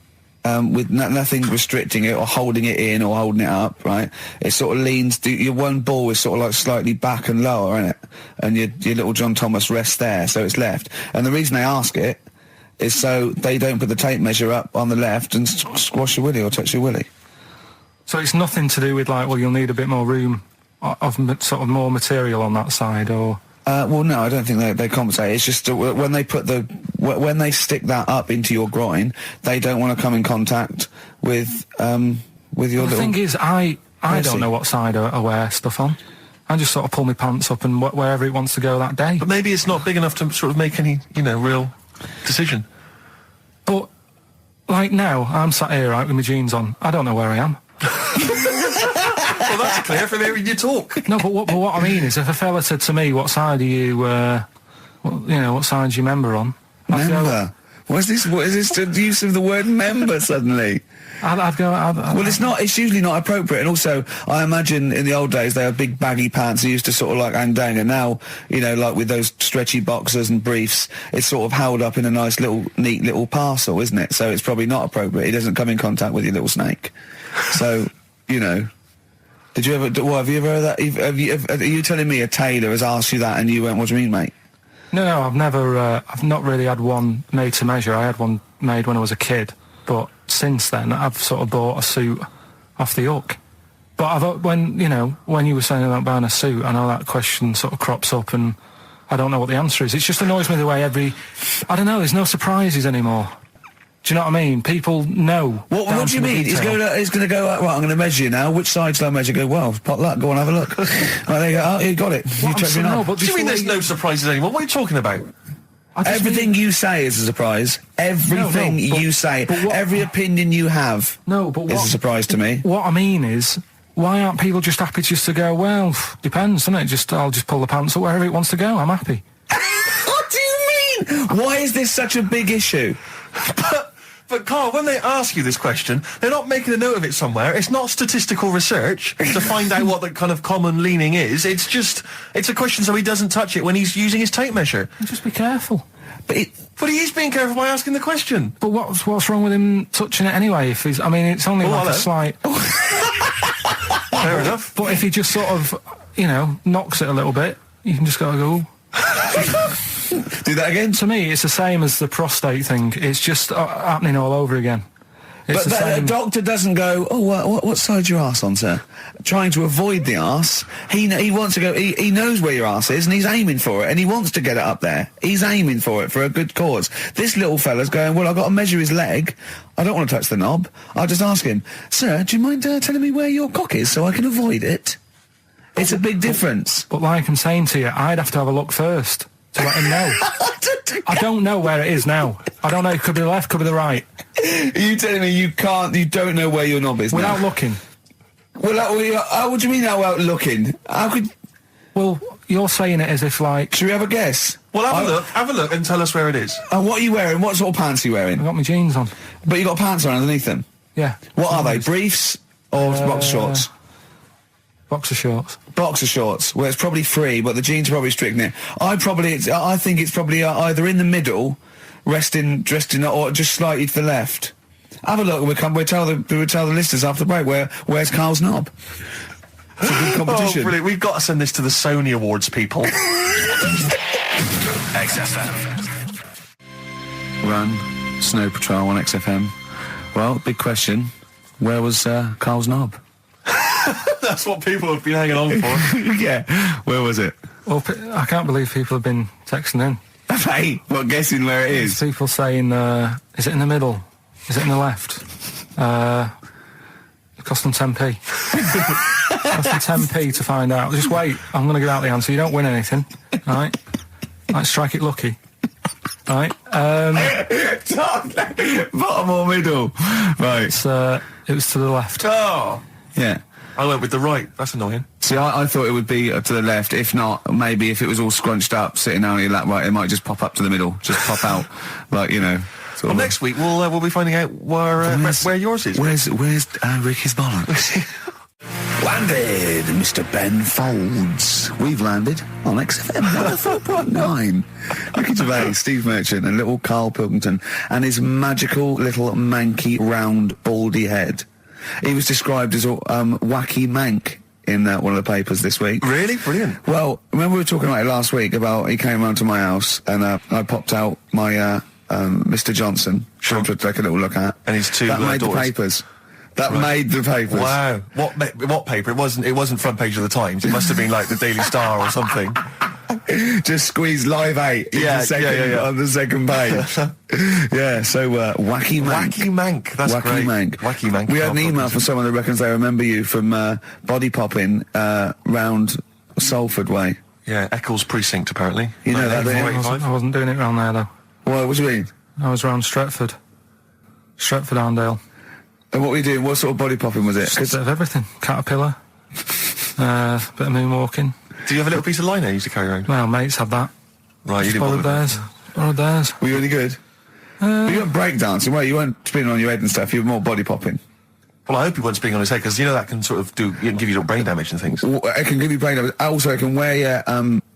with nothing restricting it or holding it in or holding it up, right, it sort of leans. Your one ball is sort of like slightly back and lower, isn't it? And your little John Thomas rests there, so it's left. And the reason they ask it is so they don't put the tape measure up on the left and squash your willy or touch your willy. So it's nothing to do with, like, well, you'll need a bit more room of sort of more material on that side, or... well, no, I don't think they compensate. It's just when they when they stick that up into your groin, they don't want to come in contact with your little... The thing is, I don't know what side I wear stuff on. I just sort of pull my pants up and wherever it wants to go that day. But maybe it's not big enough to sort of make any, real decision. But, like now, I'm sat here, right, with my jeans on. I don't know where I am. Well, that's clear from hearing you talk. No, but what I mean is, if a fella said to me, what side are you, what side's your member on? Member? What is this the use of the word member suddenly? I'd go... Well, it's usually not appropriate, and also, I imagine in the old days they had big baggy pants that used to sort of like hang down, and now, like with those stretchy boxers and briefs, it's sort of held up in a nice neat little parcel, isn't it? So it's probably not appropriate. It doesn't come in contact with your little snake. So, did you ever, have you ever heard that? Are you telling me a tailor has asked you that and you went, what do you mean, mate? No, I've never, I've not really had one made to measure. I had one made when I was a kid, but since then I've sort of bought a suit off the hook. But when you were saying about buying a suit, I know that question sort of crops up and I don't know what the answer is. It just annoys me the way I don't know, there's no surprises anymore. Do you know what I mean? People know. What do you mean? He's going to go, right, I'm going to measure you now. Which side shall I measure? Go, well, pot luck, go on, have a look. Right, there you go. Oh, you got it. You checked me out. What do you mean there's no surprises anymore? What are you talking about? Everything you say is a surprise. Everything you say. Every opinion you have is a surprise to me. What I mean is, why aren't people just happy just to go, well, depends, doesn't it? I'll just pull the pants up wherever it wants to go. I'm happy. What do you mean? Why is this such a big issue? But Carl, when they ask you this question, they're not making a note of it somewhere. It's not statistical research to find out what the kind of common leaning is. It's a question so he doesn't touch it when he's using his tape measure. Just be careful. But he is being careful by asking the question. But what's wrong with him touching it anyway? If he's, it's only a slight... Fair enough. But if he just sort of, knocks it a little bit, you can just go... Do that again? To me, it's the same as the prostate thing. It's just happening all over again. But the doctor doesn't go, oh, what side's your arse on, sir? Trying to avoid the arse. He wants to go, he knows where your arse is and he's aiming for it and he wants to get it up there. He's aiming for it for a good cause. This little fella's going, well, I've got to measure his leg. I don't want to touch the knob. I'll just ask him, sir, do you mind telling me where your cock is so I can avoid it? It's a big difference. But like I'm saying to you, I'd have to have a look first to let him know. I don't know where it is now. I don't know. It could be the left, could be the right. Are you telling me you don't know where your knob is without looking? Well, what do you mean without looking? How could... Well, you're saying it as if like... Should we have a guess? Well, have a look and tell us where it is. What are you wearing? What sort of pants are you wearing? I've got my jeans on. But you got pants on underneath them? Yeah. What are they? Briefs or boxer shorts? Boxer shorts. Boxer shorts. Well, it's probably free, but the jeans are probably strict in it. I think it's probably either in the middle, dressed in, or just slightly to the left. Have a look. We'll tell the listeners after the break where's Karl's knob. It's a good competition. Oh, brilliant! We've got to send this to the Sony Awards people. XFM. Run, Snow Patrol on XFM. Well, big question. Where was Karl's knob? That's what people have been hanging on for. Yeah. Where was it? Well, I can't believe people have been texting in. Hey, guessing where it is? People saying, is it in the middle? Is it in the left? It cost them 10p. It cost them 10p to find out. Just wait, I'm going to give out the answer. You don't win anything, right? Like, strike it lucky. Right? Bottom or middle? Right. It was to the left. Oh! Yeah. I went with the right. That's annoying. See, I thought it would be to the left. If not, maybe if it was all scrunched up, sitting down on your lap right, it might just pop up to the middle. Just pop out, like, you know. Well, next week we'll be finding out where yours is. Where's Ricky's bollocks? Landed, Mr. Ben Folds. We've landed on XFM 4.9. Ricky Gervais, Steve Merchant, and little Karl Pilkington, and his magical little manky round baldy head. He was described as wacky mank in one of the papers this week. Really? Brilliant. Well, remember we were talking about it last week about he came round to my house and I popped out my Mr. Johnson to take a little look at. And his two that made daughters. The papers. That made the papers. Wow. What paper? It wasn't front page of the Times. It must have been like the Daily Star or something. Just squeeze Live 8 on the second page. Yeah, so wacky mank. Wacky mank. That's wacky great. Mank. Wacky mank. We had an email from someone that reckons they remember you from body popping round Salford way. Yeah, Eccles Precinct apparently. You know that? I wasn't doing it round there though. What do you mean? I was round Stretford Arndale. And what were you doing? What sort of body popping was it? Just a bit of everything. Caterpillar, bit of moonwalking. Do you have a little piece of lino you used to carry around? Well, mates had that. Right, you didn't borrowed theirs. Were you any good? But you weren't breakdancing, well, you weren't spinning on your head and stuff, you were more body popping. Well, I hope he wasn't spinning on his head, because you know that can sort of give you little brain damage and things. Well, it can give you brain damage. Also, it can wear your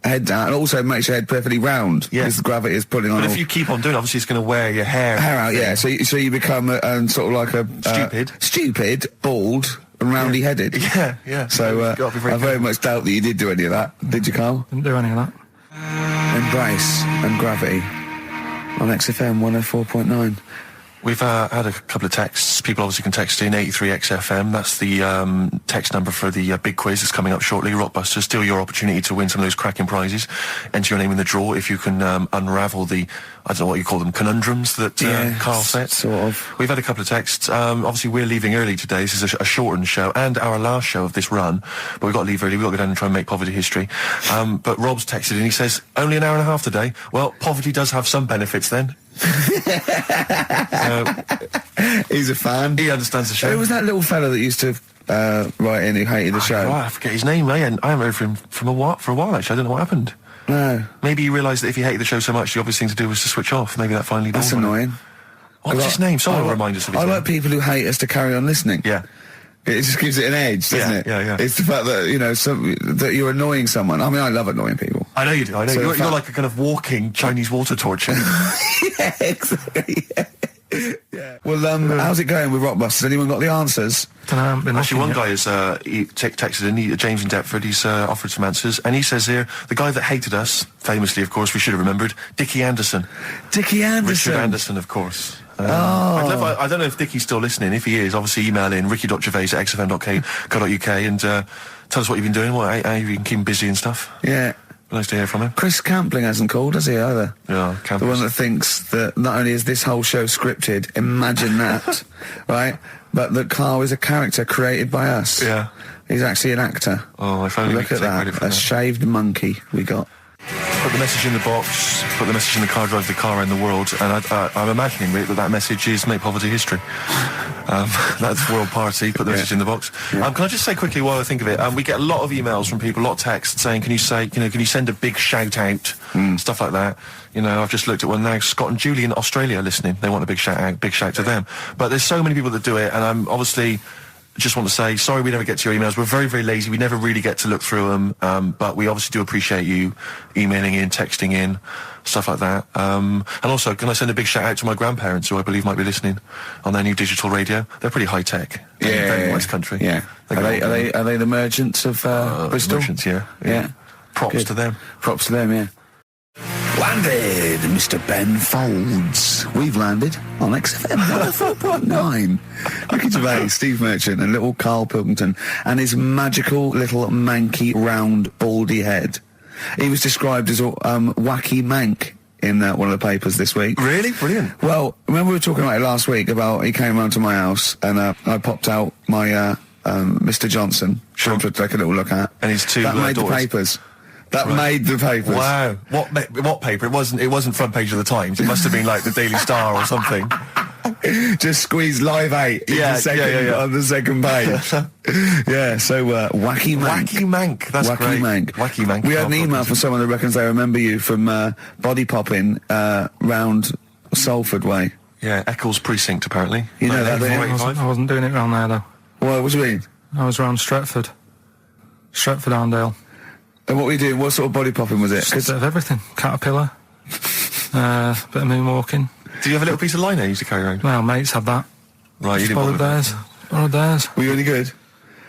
head down, and also makes your head perfectly round. Yeah. Because the gravity is pulling on. But if you keep on doing it, obviously it's going to wear your hair out, yeah. So you become sort of like a... Stupid, bald, and roundy-headed. Yeah. So I very much doubt that you did do any of that. Did you, Karl? Didn't do any of that. Embrace and Gravity on XFM 104.9. We've had a couple of texts. People obviously can text in 83XFM. That's the text number for the big quiz that's coming up shortly. Rockbusters, still your opportunity to win some of those cracking prizes. Enter your name in the draw if you can unravel the, I don't know what you call them, conundrums that Karl set. Sort of. We've had a couple of texts. Obviously, we're leaving early today. This is a shortened show and our last show of this run. But we've got to leave early. We've got to go down and try and make poverty history. But Rob's texted and he says, only an hour and a half today. Well, poverty does have some benefits then. He's a fan. He understands the show. Who was that little fella that used to write in who hated the show? I forget his name. I haven't heard from him for a while actually. I don't know what happened. No. Maybe he realised that if he hated the show so much, the obvious thing to do was to switch off. Maybe that finally dawned. That's annoying. What's his name? Someone remind us of his name. I like people who hate us to carry on listening. Yeah. It just gives it an edge, doesn't it? Yeah. It's the fact that, that you're annoying someone. I mean, I love annoying people. I know you do. I know. So you're like a kind of walking Chinese water torch. Yeah, exactly. Yeah. Well, how's it going with Rockbusters? Anyone got the answers? Actually, one guy has texted in, James in Deptford, he's offered some answers, and he says here, the guy that hated us, famously, of course, we should have remembered, Dickie Anderson. Dickie Anderson? Richard Anderson, of course. I don't know if Dickie's still listening. If he is, obviously email in ricky.gervais@xfm.co.uk and tell us what you've been doing, how you've been keeping busy and stuff. Yeah. Nice to hear from him. Chris Campling hasn't called, has he, either? Yeah, Campling. The one that thinks that not only is this whole show scripted, imagine that, right? But that Carl is a character created by us. Yeah. He's actually an actor. Oh, if only Look at that. A shaved monkey we got. Put the message in the box, put the message in the car, drive the car around the world, and I'm imagining, Rick, that message is make poverty history. That's World Party, put the message in the box. Yeah. Can I just say quickly while I think of it, we get a lot of emails from people, a lot of texts saying, can you send a big shout out, stuff like that. I've just looked at one now, Scott and Julie in Australia listening, they want a big shout out, big shout to them. But there's so many people that do it, and I'm obviously just want to say, sorry we never get to your emails. We're very, very lazy. We never really get to look through them. But we obviously do appreciate you emailing in, texting in, stuff like that. And also, can I send a big shout out to my grandparents, who I believe might be listening on their new digital radio? They're pretty high tech. Very nice country. Yeah. Are they the merchants of Bristol? Merchants, yeah. Props to them. Props to them, yeah. Landed, Mr. Ben Folds. We've landed on XFM 4.9. Ricky Gervais, Steve Merchant, and little Karl Pilkington, and his magical little manky, round, baldy head. He was described as a wacky mank in one of the papers this week. Really? Brilliant. Well, remember we were talking about it last week, about he came round to my house, and I popped out my Mr. Johnson, for him to take a little look at. And his two That made daughters. the papers. That made the papers. Wow. What paper? It wasn't front page of the Times. It must have been like the Daily Star or something. Just squeeze Live 8 on the second page. Yeah, so Wacky Mank. Wacky Mank, that's Wacky great. Mank. Wacky Mank. We had an email from someone that reckons they remember you from body popping round Salford Way. Yeah, Eccles Precinct, apparently. You know that, I wasn't doing it round there, though. What do you mean? I was round Stretford. Stretford-Arndale. And what were you doing? What sort of body popping was it? Just a bit of everything. Caterpillar. Bit of moonwalking. Do you have a little piece of line you used to carry around? Well, mates had that. Right, you didn't borrowed theirs. Were you any good?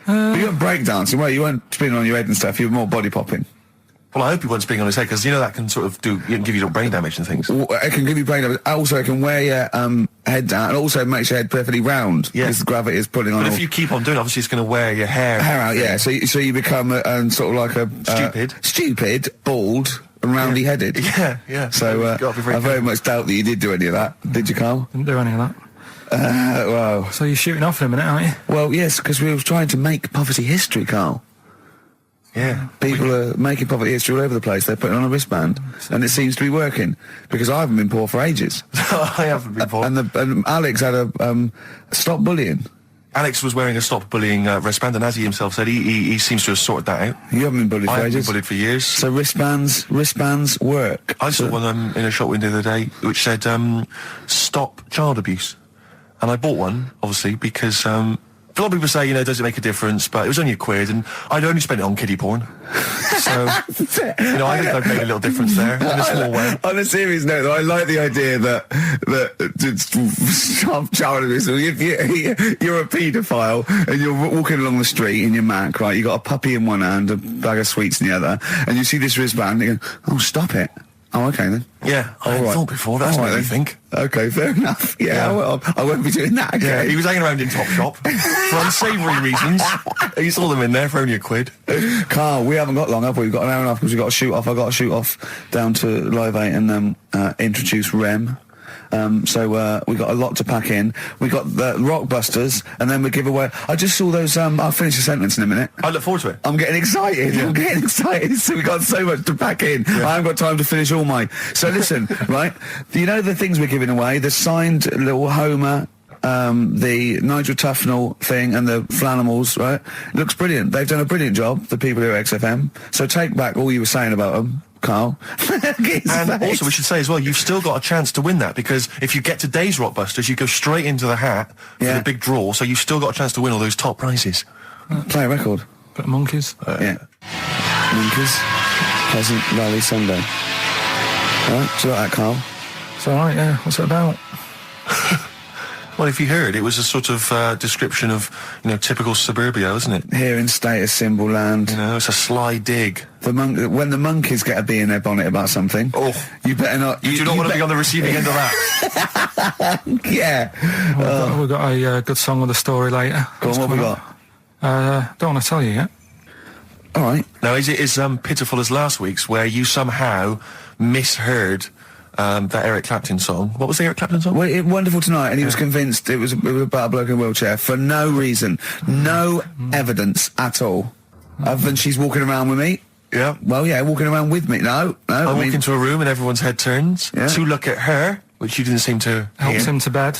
But you weren't breakdancing, well, you weren't spinning on your head and stuff, you were more body popping. Well, I hope he wasn't spinning on his head, because that can sort of give you little brain damage and things. Well, it can give you brain damage. Also, it can wear your head down, and also makes your head perfectly round. Yeah. Because the gravity is pulling on. But if you keep on doing it, obviously it's going to wear your hair out, yeah. So you become sort of like a... stupid, bald, and roundy-headed. Yeah. So I very much doubt that you did do any of that. Did you, Carl? Didn't do any of that. Well... So you're shooting off in a minute, aren't you? Well, yes, because we were trying to make poverty history, Carl. Yeah. People are making poverty history all over the place. They're putting on a wristband, and it seems to be working, because I haven't been poor for ages. I haven't been poor. And Alex had a stop bullying. Alex was wearing a stop bullying wristband, and as he himself said, he seems to have sorted that out. You haven't been bullied for ages? I haven't been bullied for years. So wristbands work. I saw one in a shop window the other day which said, stop child abuse. And I bought one, obviously, because... a lot of people say, does it make a difference? But it was only £1, and I'd only spent it on kiddie porn. So, I think I've made a little difference there, in a small way. On a serious note, though, I like the idea that child abuse, if you're a paedophile, and you're walking along the street in your Mac, right, you got a puppy in one hand, a bag of sweets in the other, and you see this wristband, and you go, oh, stop it. Oh, okay, then. Yeah, I thought before, that's what you think. Okay, fair enough. Yeah. Well, I won't be doing that again. Yeah, he was hanging around in Topshop for unsavoury reasons. You saw them in there for only £1. Carl, we haven't got long, have we? We've got an hour and a half, because we've got to shoot off. I've got to shoot off down to Live 8 and introduce Rem. So we got a lot to pack in. We got the Rockbusters, and then we give away. I just saw those. I'll finish the sentence in a minute. I look forward to it. I'm getting excited. Yeah. I'm getting excited. So we got so much to pack in. Yeah. I haven't got time to finish all my. So listen, right? You know the things we're giving away. The signed little Homer. The Nigel Tufnell thing and the Flanimals, right? Looks brilliant. They've done a brilliant job, the people here at XFM. So take back all you were saying about them, Carl. And also we should say as well, you've still got a chance to win that, because if you get today's Rockbusters, you go straight into the hat for the big draw, so you've still got a chance to win all those top prizes. Play a record. Bit of Monkeys. Yeah. Monkeys. Pleasant Valley Sunday. Alright, do you like that, Carl? It's alright, yeah. What's it about? Well, if you heard, it was a sort of description of, typical suburbia, isn't it? Here in status symbol land. It's a sly dig. When the monkeys get a bee in their bonnet about something, you better not... You do not want to be on the receiving end of that. Yeah. We've got a good song with a story later. Go on, what have we got? Don't want to tell you yet. All right. Now, is it as pitiful as last week's, where you somehow misheard that Eric Clapton song? What was the Eric Clapton song? Well, Wonderful Tonight, and he was convinced it was about a bloke in a wheelchair for no reason, no evidence at all, other than she's walking around with me. Yeah. Well, yeah, walking around with me. No. I walk into a room and everyone's head turns to look at her, which you didn't seem to helps him to bed.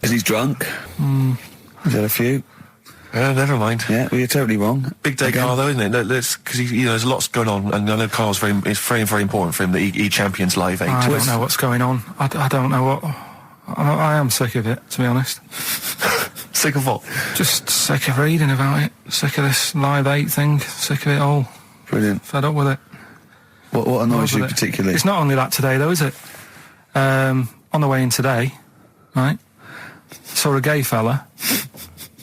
Is he's drunk? He's had a few. Never mind. Yeah, well, you're totally wrong. Big day, Carl, though, isn't it? Because there's lots going on, and I know Carl's it's very, very important for him that he champions Live 8. I don't know what's going on. I don't know what... I am sick of it, to be honest. Sick of what? Just sick of reading about it. Sick of this Live 8 thing. Sick of it all. Brilliant. Fed up with it. What annoys you particularly? It's not only that today, though, is it? On the way in today, right, saw a gay fella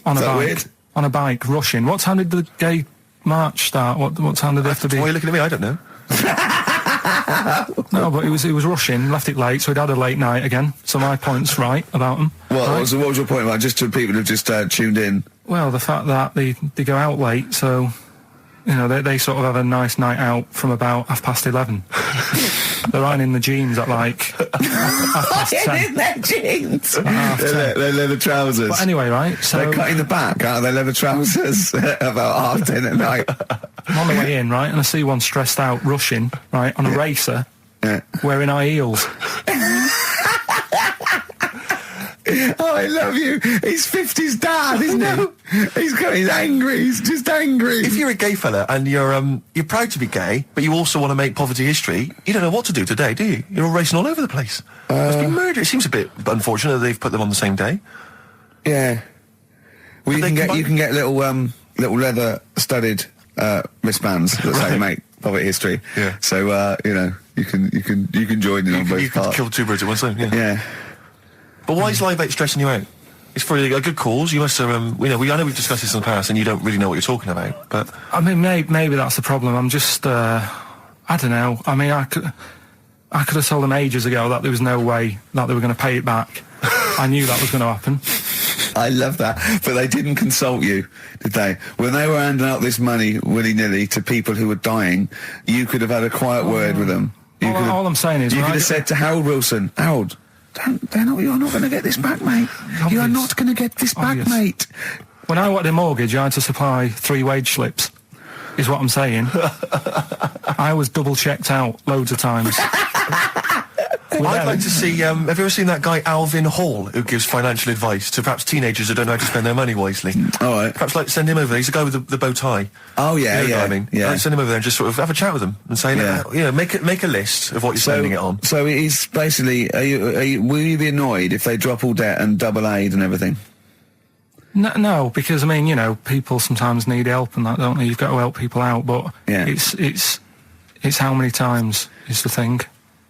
on a bike. Weird? On a bike, rushing. What time did the gay march start? What time did they have to be? Why are you looking at me? I don't know. No, but he was rushing, left it late, so he'd had a late night again. So my point's right about him. What was your point about, just to people who've just tuned in? Well, the fact that they go out late, so, they sort of have a nice night out from about 11:30. They're ironing the jeans at like 10:30. In their jeans. Their leather trousers. But anyway, right, so... They're cutting the back out of their leather trousers about 10:30 at night. I'm on the way in, right, and I see one stressed out, rushing, right, on a racer, wearing high heels. Oh, I love you. He's 50's dad, isn't he? He's angry. He's just angry. If you're a gay fella and you're proud to be gay, but you also want to make poverty history, you don't know what to do today, do you? You're all racing all over the place. Must be murder. It seems a bit unfortunate that they've put them on the same day. Yeah. Well, you can get little leather studded wristbands that say make poverty history. Yeah. So you can join in on both parts. You can kill two birds at one stone. Yeah. But why is Live 8 stressing you out? It's for a good cause. You must have, I know we've discussed this in the past, and you don't really know what you're talking about. But I mean, maybe that's the problem. I'm just, I don't know. I mean, I could have told them ages ago that there was no way that they were going to pay it back. I knew that was going to happen. I love that. But they didn't consult you, did they? When they were handing out this money willy-nilly to people who were dying, you could have had a quiet word with them. All I'm saying is... You could have said to Harold Wilson, Harold... You're not going to get this back, mate. You are not going to get this back, mate. When I wanted a mortgage, I had to supply 3 wage slips, is what I'm saying. I was double-checked out loads of times. I'd like to see, have you ever seen that guy Alvin Hall, who gives financial advice to perhaps teenagers who don't know how to spend their money wisely? All right. Perhaps, send him over there. He's the guy with the bow tie. Oh, yeah, you know what I mean? Yeah. Send him over there and just sort of have a chat with him and say, make a list of what you're spending it on. So he's basically, will you be annoyed if they drop all debt and double aid and everything? No, because, I mean, people sometimes need help and that, don't they? You've got to help people out, but it's how many times is the thing.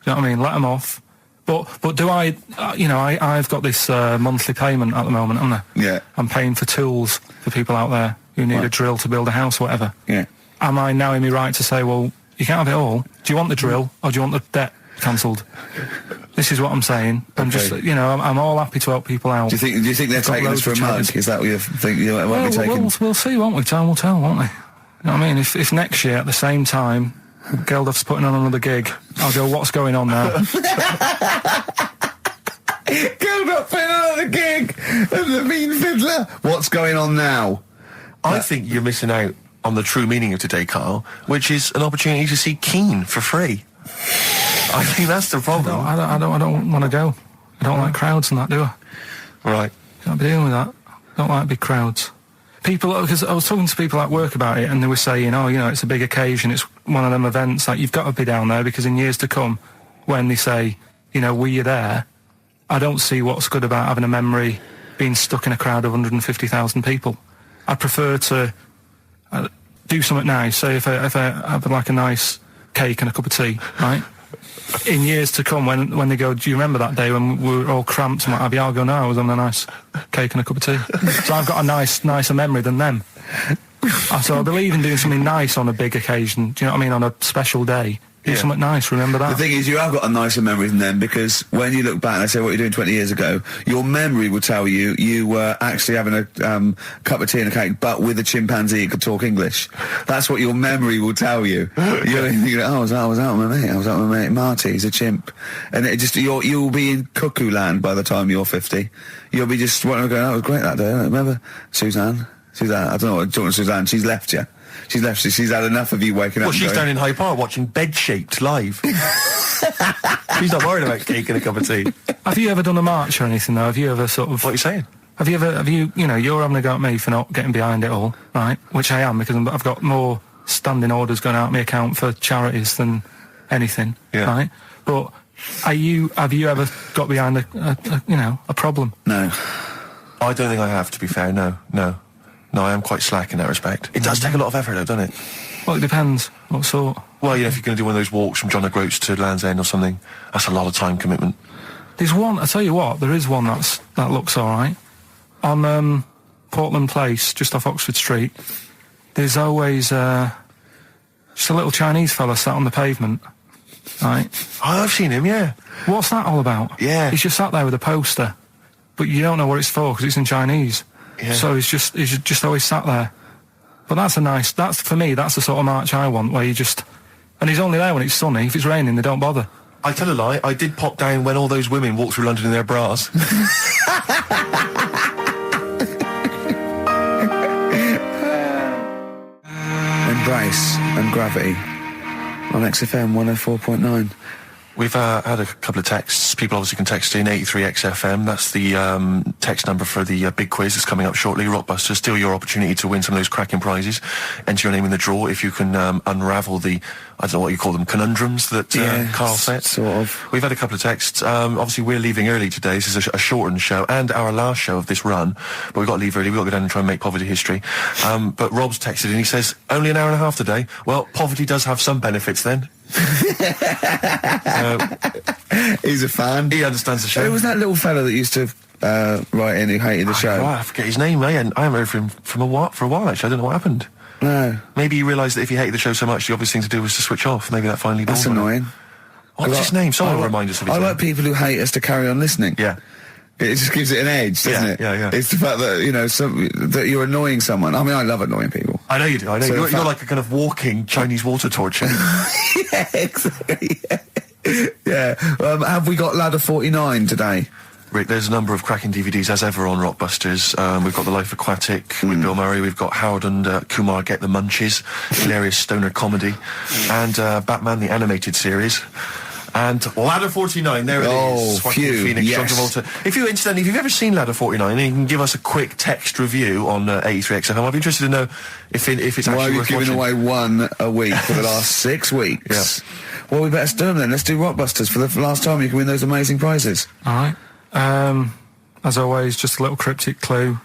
Do you know what I mean? Let them off. But do I, I've got this monthly payment at the moment, haven't I? Yeah. I'm paying for tools for people out there who need a drill to build a house or whatever. Yeah. Am I now in my right to say, well, you can't have it all? Do you want the drill or do you want the debt cancelled? This is what I'm saying. I'm just, I'm all happy to help people out. Do you think they're taking us for a mug? Is that what you think you might be taking? We'll see, won't we? Time will tell, won't we? You know what I mean? If next year at the same time Geldof's putting on another gig, I'll go, what's going on now? Geldof putting on another gig and the mean fiddler. What's going on now? I think you're missing out on the true meaning of today, Carl, which is an opportunity to see Keane for free. I think that's the problem. I don't want to go. I don't like crowds and that, do I? Right. Can't be dealing with that. I don't like big crowds. People, because I was talking to people at work about it, and they were saying, it's a big occasion, it's one of them events, like, you've got to be down there, because in years to come, when they say, were you there, I don't see what's good about having a memory being stuck in a crowd of 150,000 people. I'd prefer to do something nice, say if I have like a nice cake and a cup of tea, right? in years to come, when they go, do you remember that day when we were all cramped and what have you? I'll go, no, I was on a nice cake and a cup of tea. So I've got a nicer memory than them. So I believe in doing something nice on a big occasion. Do you know what I mean? On a special day. Do something nice, remember that? The thing is, you have got a nicer memory than them, because when you look back and they say what you're doing 20 years ago, your memory will tell you you were actually having a cup of tea and a cake, but with a chimpanzee who could talk English. That's what your memory will tell you. You're thinking, I was out with my mate. I was out with my mate Marty. He's a chimp. And it just, you'll be in cuckoo land by the time you're 50. You'll be just going, oh, it was great that day. Remember Suzanne, I don't know what talking to Suzanne. She's left you. She's had enough of you waking up. Well, she's down in Hyde Park watching Bed Shaped live. She's not worried about cake and a cup of tea. Have you ever done a march or anything, though? Have you ever sort of... What are you saying? Have you, you're having a go at me for not getting behind it all, right? Which I am, because I've got more standing orders going out of my account for charities than anything, right? But have you ever got behind a problem? No. I don't think I have, to be fair, no. No, I am quite slack in that respect. It does take a lot of effort, though, doesn't it? Well, it depends. What sort? Well, if you're going to do one of those walks from John O'Groats to Land's End or something, that's a lot of time commitment. There's one, I tell you what, there is one that looks alright. On Portland Place, just off Oxford Street, there's always just a little Chinese fella sat on the pavement, right? Oh, I've seen him, yeah. What's that all about? Yeah. He's just sat there with a poster, but you don't know what it's for because it's in Chinese. Yeah. So he's just always sat there. But that's for me, that's the sort of march I want, where you just... And he's only there when it's sunny. If it's raining, they don't bother. I tell a lie, I did pop down when all those women walked through London in their bras. Embrace and Gravity on XFM 104.9. We've had a couple of texts. People obviously can text in 83XFM. That's the text number for the big quiz that's coming up shortly. Rockbusters, still your opportunity to win some of those cracking prizes. Enter your name in the draw if you can unravel the, I don't know what you call them, conundrums that Karl set. Sort of. We've had a couple of texts. Obviously, we're leaving early today. This is a shortened show and our last show of this run. But we've got to leave early. We've got to go down and try and make poverty history. But Rob's texted and he says, only an hour and a half today. Well, poverty does have some benefits then. He's a fan. He understands the show. Who was that little fella that used to write in who hated the show? I forget his name. I haven't heard from him for a while, actually. I don't know what happened. No. Maybe he realised that if he hated the show so much, the obvious thing to do was to switch off. Maybe that finally dawned on him. That's annoying. What's his name? Someone will remind us of his name. I like people who hate us to carry on listening. Yeah. It just gives it an edge, doesn't it? Yeah. It's the fact that, that you're annoying someone. I mean, I love annoying people. I know you do. So you're like a kind of walking Chinese water torture. Yeah, exactly. Yeah. Have we got Ladder 49 today? Rick, there's a number of cracking DVDs, as ever, on Rockbusters. We've got The Life Aquatic with Bill Murray. We've got Howard and Kumar Get the Munchies, hilarious stoner comedy. And Batman, the animated series. And Ladder 49, there it is. Phew, Phoenix, yes. John Travolta. If you've ever seen Ladder 49, then you can give us a quick text review on 83XFM. I'd be interested to know if it's actually worth watching. Why are you giving away one a week for the last 6 weeks? Yeah. Well, we better do them then. Let's do Rockbusters for the last time. You can win those amazing prizes. All right. As always, just a little cryptic clue.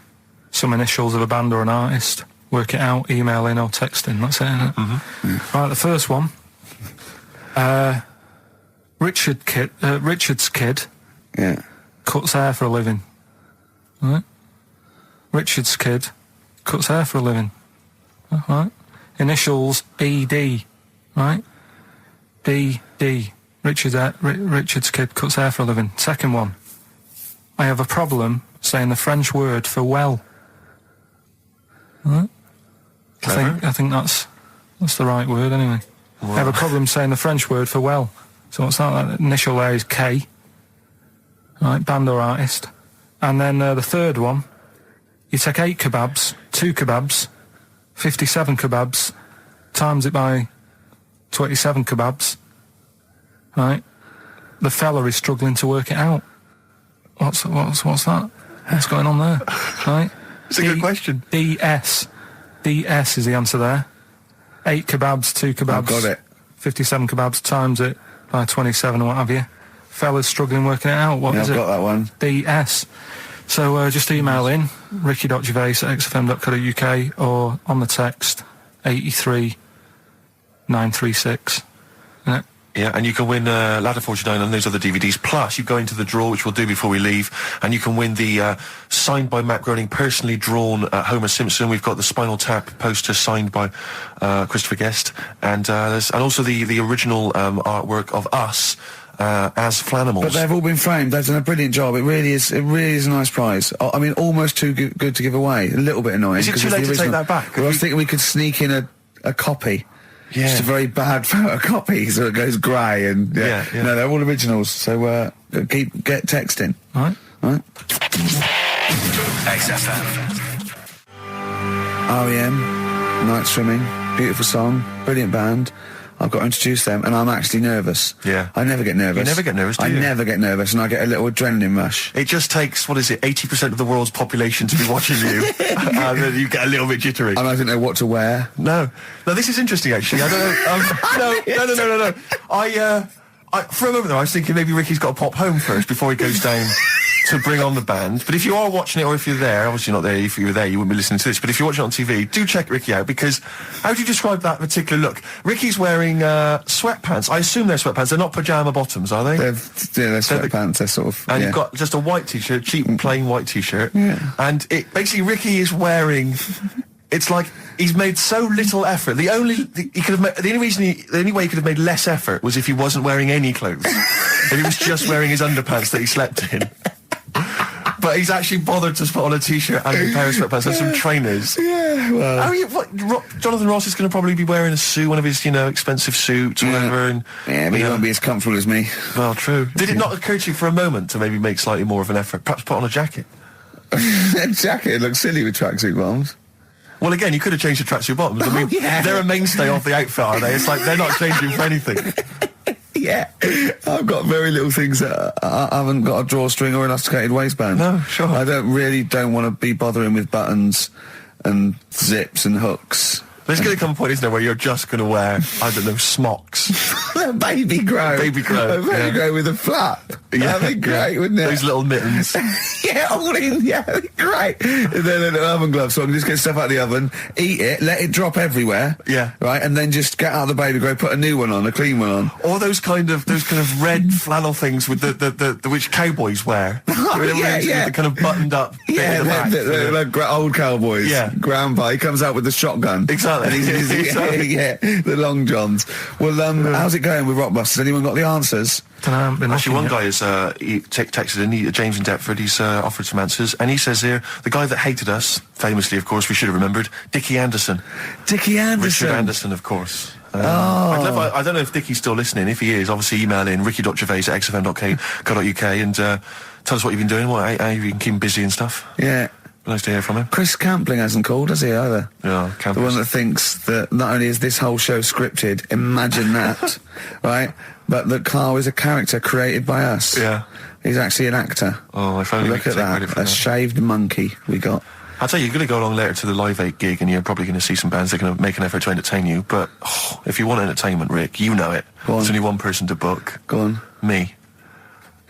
Some initials of a band or an artist. Work it out, email in or text in. That's it, isn't it? Mm-hmm. Yeah. Right, the first one. Richard's kid cuts hair for a living. Right? Richard's kid cuts hair for a living. Right? Initials ED. Right? DD. Richard's kid cuts hair for a living. Second one. I have a problem saying the French word for well. Right? I think that's the right word anyway. Wow. I have a problem saying the French word for well. So what's that? That initial there is K. Right, band or artist. And then the third one, you take 8 kebabs, 2 kebabs, 57 kebabs, times it by 27 kebabs. Right? The fella is struggling to work it out. What's that? What's going on there? Right? It's a good question. DS is the answer there. 8 kebabs, 2 kebabs. I've got it. 57 kebabs, times it by 27 or what have you. Fella's struggling working it out. What is it? I've got that one. DS. So just email in, ricky.gervais@xfm.co.uk or on the text 83936. Yeah, Yeah, and you can win Ladder 49 and those other DVDs. Plus, you go into the draw, which we'll do before we leave, and you can win the signed by Matt Groening, personally drawn Homer Simpson. We've got the Spinal Tap poster signed by Christopher Guest, and also the original artwork of us as Flanimals. But they've all been framed. They've done a brilliant job. It really is a nice prize. I mean, almost too good to give away. A little bit annoying. Is it too late to take that back? Well, I was thinking we could sneak in a copy. Yeah. Just a very bad photocopy, so it goes grey and... Yeah. No, they're all originals, so get texting. All right. XFM. R.E.M., Night Swimming, beautiful song, brilliant band. I've got to introduce them, and I'm actually nervous. Yeah. I never get nervous. You never get nervous, do you? I never get nervous, and I get a little adrenaline rush. It just takes, 80% of the world's population to be watching you, and then you get a little bit jittery. And I don't know what to wear. No, this is interesting, actually. I don't know. No. For a moment, though, I was thinking maybe Ricky's got to pop home first before he goes down to bring on the band. But if you are watching it, or if you're there, obviously not there, if you were there you wouldn't be listening to this, but if you're watching it on TV, do check Ricky out, because how do you describe that particular look? Ricky's wearing sweatpants. I assume they're sweatpants. They're not pyjama bottoms, are they? They're sweatpants. They're sort of... And you've got just a white T-shirt, cheap and plain white T-shirt. Yeah. And basically Ricky is wearing... It's like he's made so little effort. The only way he could have made less effort was if he wasn't wearing any clothes. If he was just wearing his underpants that he slept in. But he's actually bothered to put on a T-shirt and a pair of sweatpants and some trainers. Yeah, well... Jonathan Ross is going to probably be wearing a suit, one of his, expensive suits, or whatever. And, but he won't be as comfortable as me. Well, true. Did it not occur to you for a moment to maybe make slightly more of an effort? Perhaps put on a jacket? A jacket looks silly with tracksuit bottoms. Well, again, you could have changed the tracksuit bottoms. I mean, they're a mainstay of the outfit, are they? It's like they're not changing for anything. Yeah. I've got very little things that I haven't got a drawstring or elasticated waistband. No, sure. I don't want to be bothering with buttons and zips and hooks. There's going to come a point, isn't there, where you're just going to wear, I don't know, smocks. Baby grow. Baby grow. Baby grow with a flap. Yeah, that'd be great, wouldn't it? Those little mittens. All in, that'd be great. And then a little oven glove, so I can just get stuff out of the oven, eat it, let it drop everywhere. Yeah. Right, and then just get out of the baby grow, put a new one on, a clean one on. Or those kind of red flannel things with the which cowboys wear. The kind of buttoned up bit at the back. Like old cowboys. Yeah. Grandpa, he comes out with the shotgun. Exactly. And the long johns. Well, how's it going with Rockbusters? Anyone got the answers? Actually, one guy has texted in, James in Deptford, he's offered some answers, and he says here, the guy that hated us, famously, of course, we should have remembered, Dickie Anderson. Dickie Anderson? Richard Anderson, of course. I don't know if Dickie's still listening. If he is, obviously email in ricky.gervais@xfm.co.uk and tell us what you've been doing, how you can keep him busy and stuff. Yeah. Nice to hear from him. Chris Campling hasn't called, has he, either? Yeah, Campling. The one that thinks that not only is this whole show scripted, imagine that, right, but that Carl is a character created by us. Yeah. He's actually an actor. Oh, if only Look at that, a shaved monkey we got. I'll tell you, you're going to go along later to the Live 8 gig and you're probably going to see some bands that are going to make an effort to entertain you, but if you want entertainment, Rick, you know it. There's only one person to book. Go on. Me.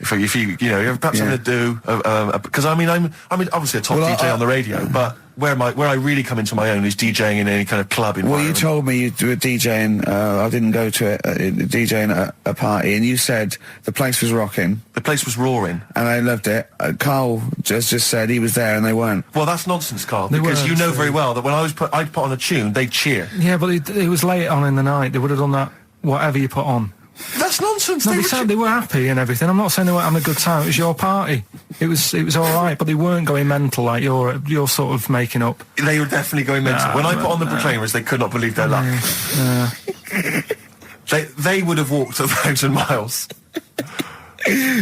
If you you're perhaps something to do, because I'm obviously a top DJ on the radio, but where I really come into my own is DJing in any kind of club environment. Well, you told me you were DJing, I didn't go to it, DJing at a party, and you said the place was rocking. The place was roaring. And I loved it. Carl just said he was there and they weren't. Well, that's nonsense, Carl, because you know very well that when I'd put on a tune, they'd cheer. Yeah, but it was late on in the night. They would have done that, whatever you put on. That's nonsense. No, they were happy and everything. I'm not saying they weren't having a good time. It was your party. It was all right, but they weren't going mental like you're sort of making up. They were definitely going mental. When I put on the Proclaimers, they could not believe their luck. They would have walked 1,000 miles.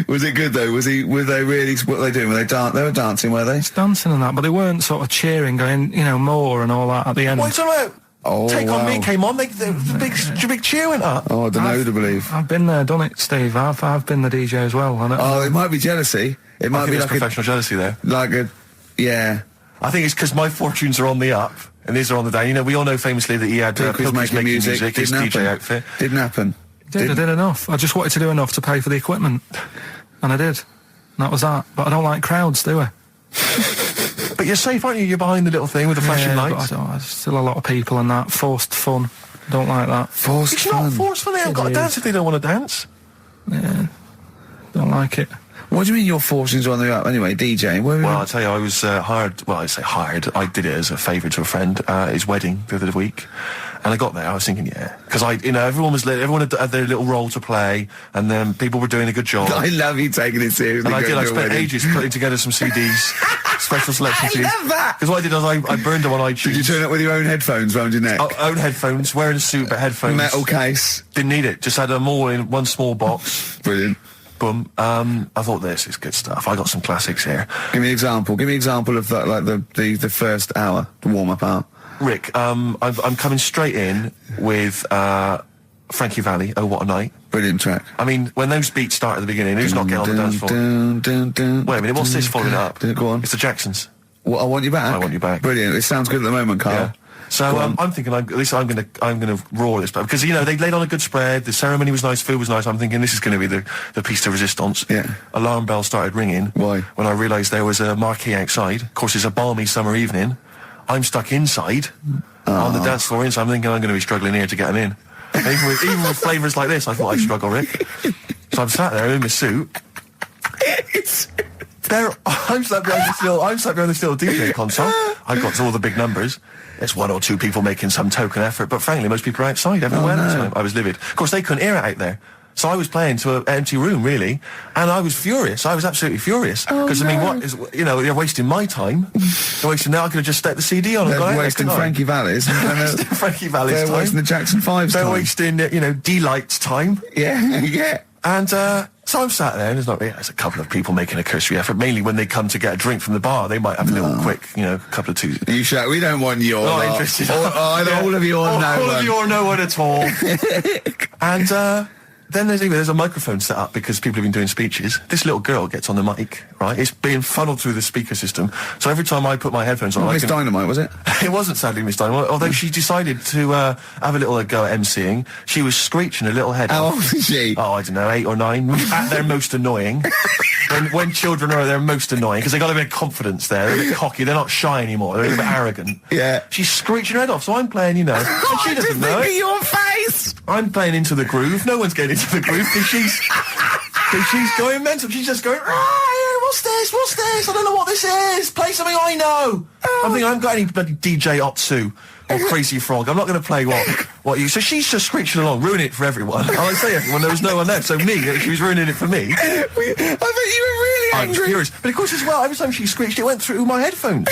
Was it good though? Were they really? What were they doing? They were dancing, were they? Dancing and that, but they weren't sort of cheering, going, more and all that at the end. What are you talking about? Take On Me came on, the big cheer went up. Oh, I don't know who to believe. I've been there, done it, Steve. I've been the DJ as well. It might be jealousy. It might be like professional jealousy there. Yeah. I think it's because my fortunes are on the up and these are on the down. We all know famously that he had Pilkington making music, his DJ outfit. Didn't happen. I did enough. I just wanted to do enough to pay for the equipment, and I did. And that was that. But I don't like crowds, do I? But you're safe, aren't you? You're behind the little thing with the flashing lights. But there's still a lot of people and that forced fun. Don't like that. Forced it's fun. Not forced fun. They haven't got to dance if they don't want to dance. Yeah. Don't like it. What do you mean you're forcing to on the up anyway, DJ? Well, I'll tell you, I was hired. Well, I say hired. I did it as a favour to a friend. His wedding the other week. And I got there, I was thinking, yeah, because everyone had their little role to play, and then people were doing a good job. I love you taking it seriously. And I spent ages putting together some CDs, special selection CDs. I love that! Because what I did was I burned them on iTunes. Did you turn up with your own headphones round your neck? Own headphones, wearing a suit, but headphones. Metal case. Didn't need it, just had them all in one small box. Brilliant. Boom. I thought this is good stuff. I got some classics here. Give me an example. Give me an example of that, like the first hour, the warm-up hour. Rick, I'm coming straight in with Frankie Valli, Oh What a Night. Brilliant track. I mean, when those beats start at the beginning, who's not getting on the dance floor? Wait a minute, what's this following it up? Go on. It's the Jacksons. What, I Want You Back? I Want You Back. Brilliant. It sounds good at the moment, Carl. Yeah. So I'm thinking, at least I'm gonna roar this back, because they laid on a good spread. The ceremony was nice, food was nice. I'm thinking this is going to be the piece de resistance. Yeah. Alarm bell started ringing. Why? When I realised there was a marquee outside. Of course, it's a balmy summer evening. I'm stuck inside on the dance floor, so I'm thinking I'm going to be struggling here to get them in. And even with flavours like this, I thought I'd struggle, Rick. So I'm sat there in my suit. I'm sat behind this little DJ console. I've got all the big numbers. There's one or two people making some token effort, but frankly, most people are outside everywhere. No. I was livid. Of course, they couldn't hear it out there. So I was playing to an empty room, really, and I was furious. I was absolutely furious. Because, I mean, what is, they're wasting my time. They're wasting now. I could have just stuck the CD on and got out. They're wasting Frankie Valli's. Frankie Valli's time. They're wasting the Jackson 5's time. They're wasting, D-Light's time. Yeah, yeah. And, so I'm sat there, and there's a couple of people making a cursory effort. Mainly when they come to get a drink from the bar, they might have a little quick, couple of twos. You shout, we don't want your Not interested. All of you or no one. All of you or no one at all. And, then there's a microphone set up because people have been doing speeches. This little girl gets on the mic, right? It's being funneled through the speaker system. So every time I put my headphones on... Miss Dynamite, was it? It wasn't, sadly, Miss Dynamite. Although she decided to have a little go at MCing. She was screeching a little head off. How old is she? Oh, I don't know, 8 or 9. At their most annoying. When children are their most annoying, because they got a bit of confidence there. They're a bit cocky. They're not shy anymore. They're a little bit arrogant. Yeah. She's screeching her head off, so I'm playing, and she doesn't know it. Your face! I'm playing into the groove. No one's getting into the groove because she's going mental. She's just going, what's this? I don't know what this is. Play something I know. I'm thinking I haven't got any bloody DJ Otsu or Crazy Frog. I'm not going to play what you... So she's just screeching along, ruining it for everyone. I say everyone, there was no one left. So she was ruining it for me. I bet you were really angry. I was furious. But of course as well, every time she screeched, it went through my headphones.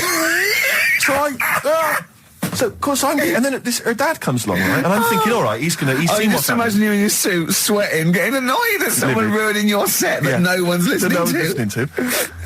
So, of course, and then her dad comes along, right? And I'm thinking, all right, he's seen what's happening. Just imagine you in your suit, sweating, getting annoyed at someone ruining your set that no one's listening to.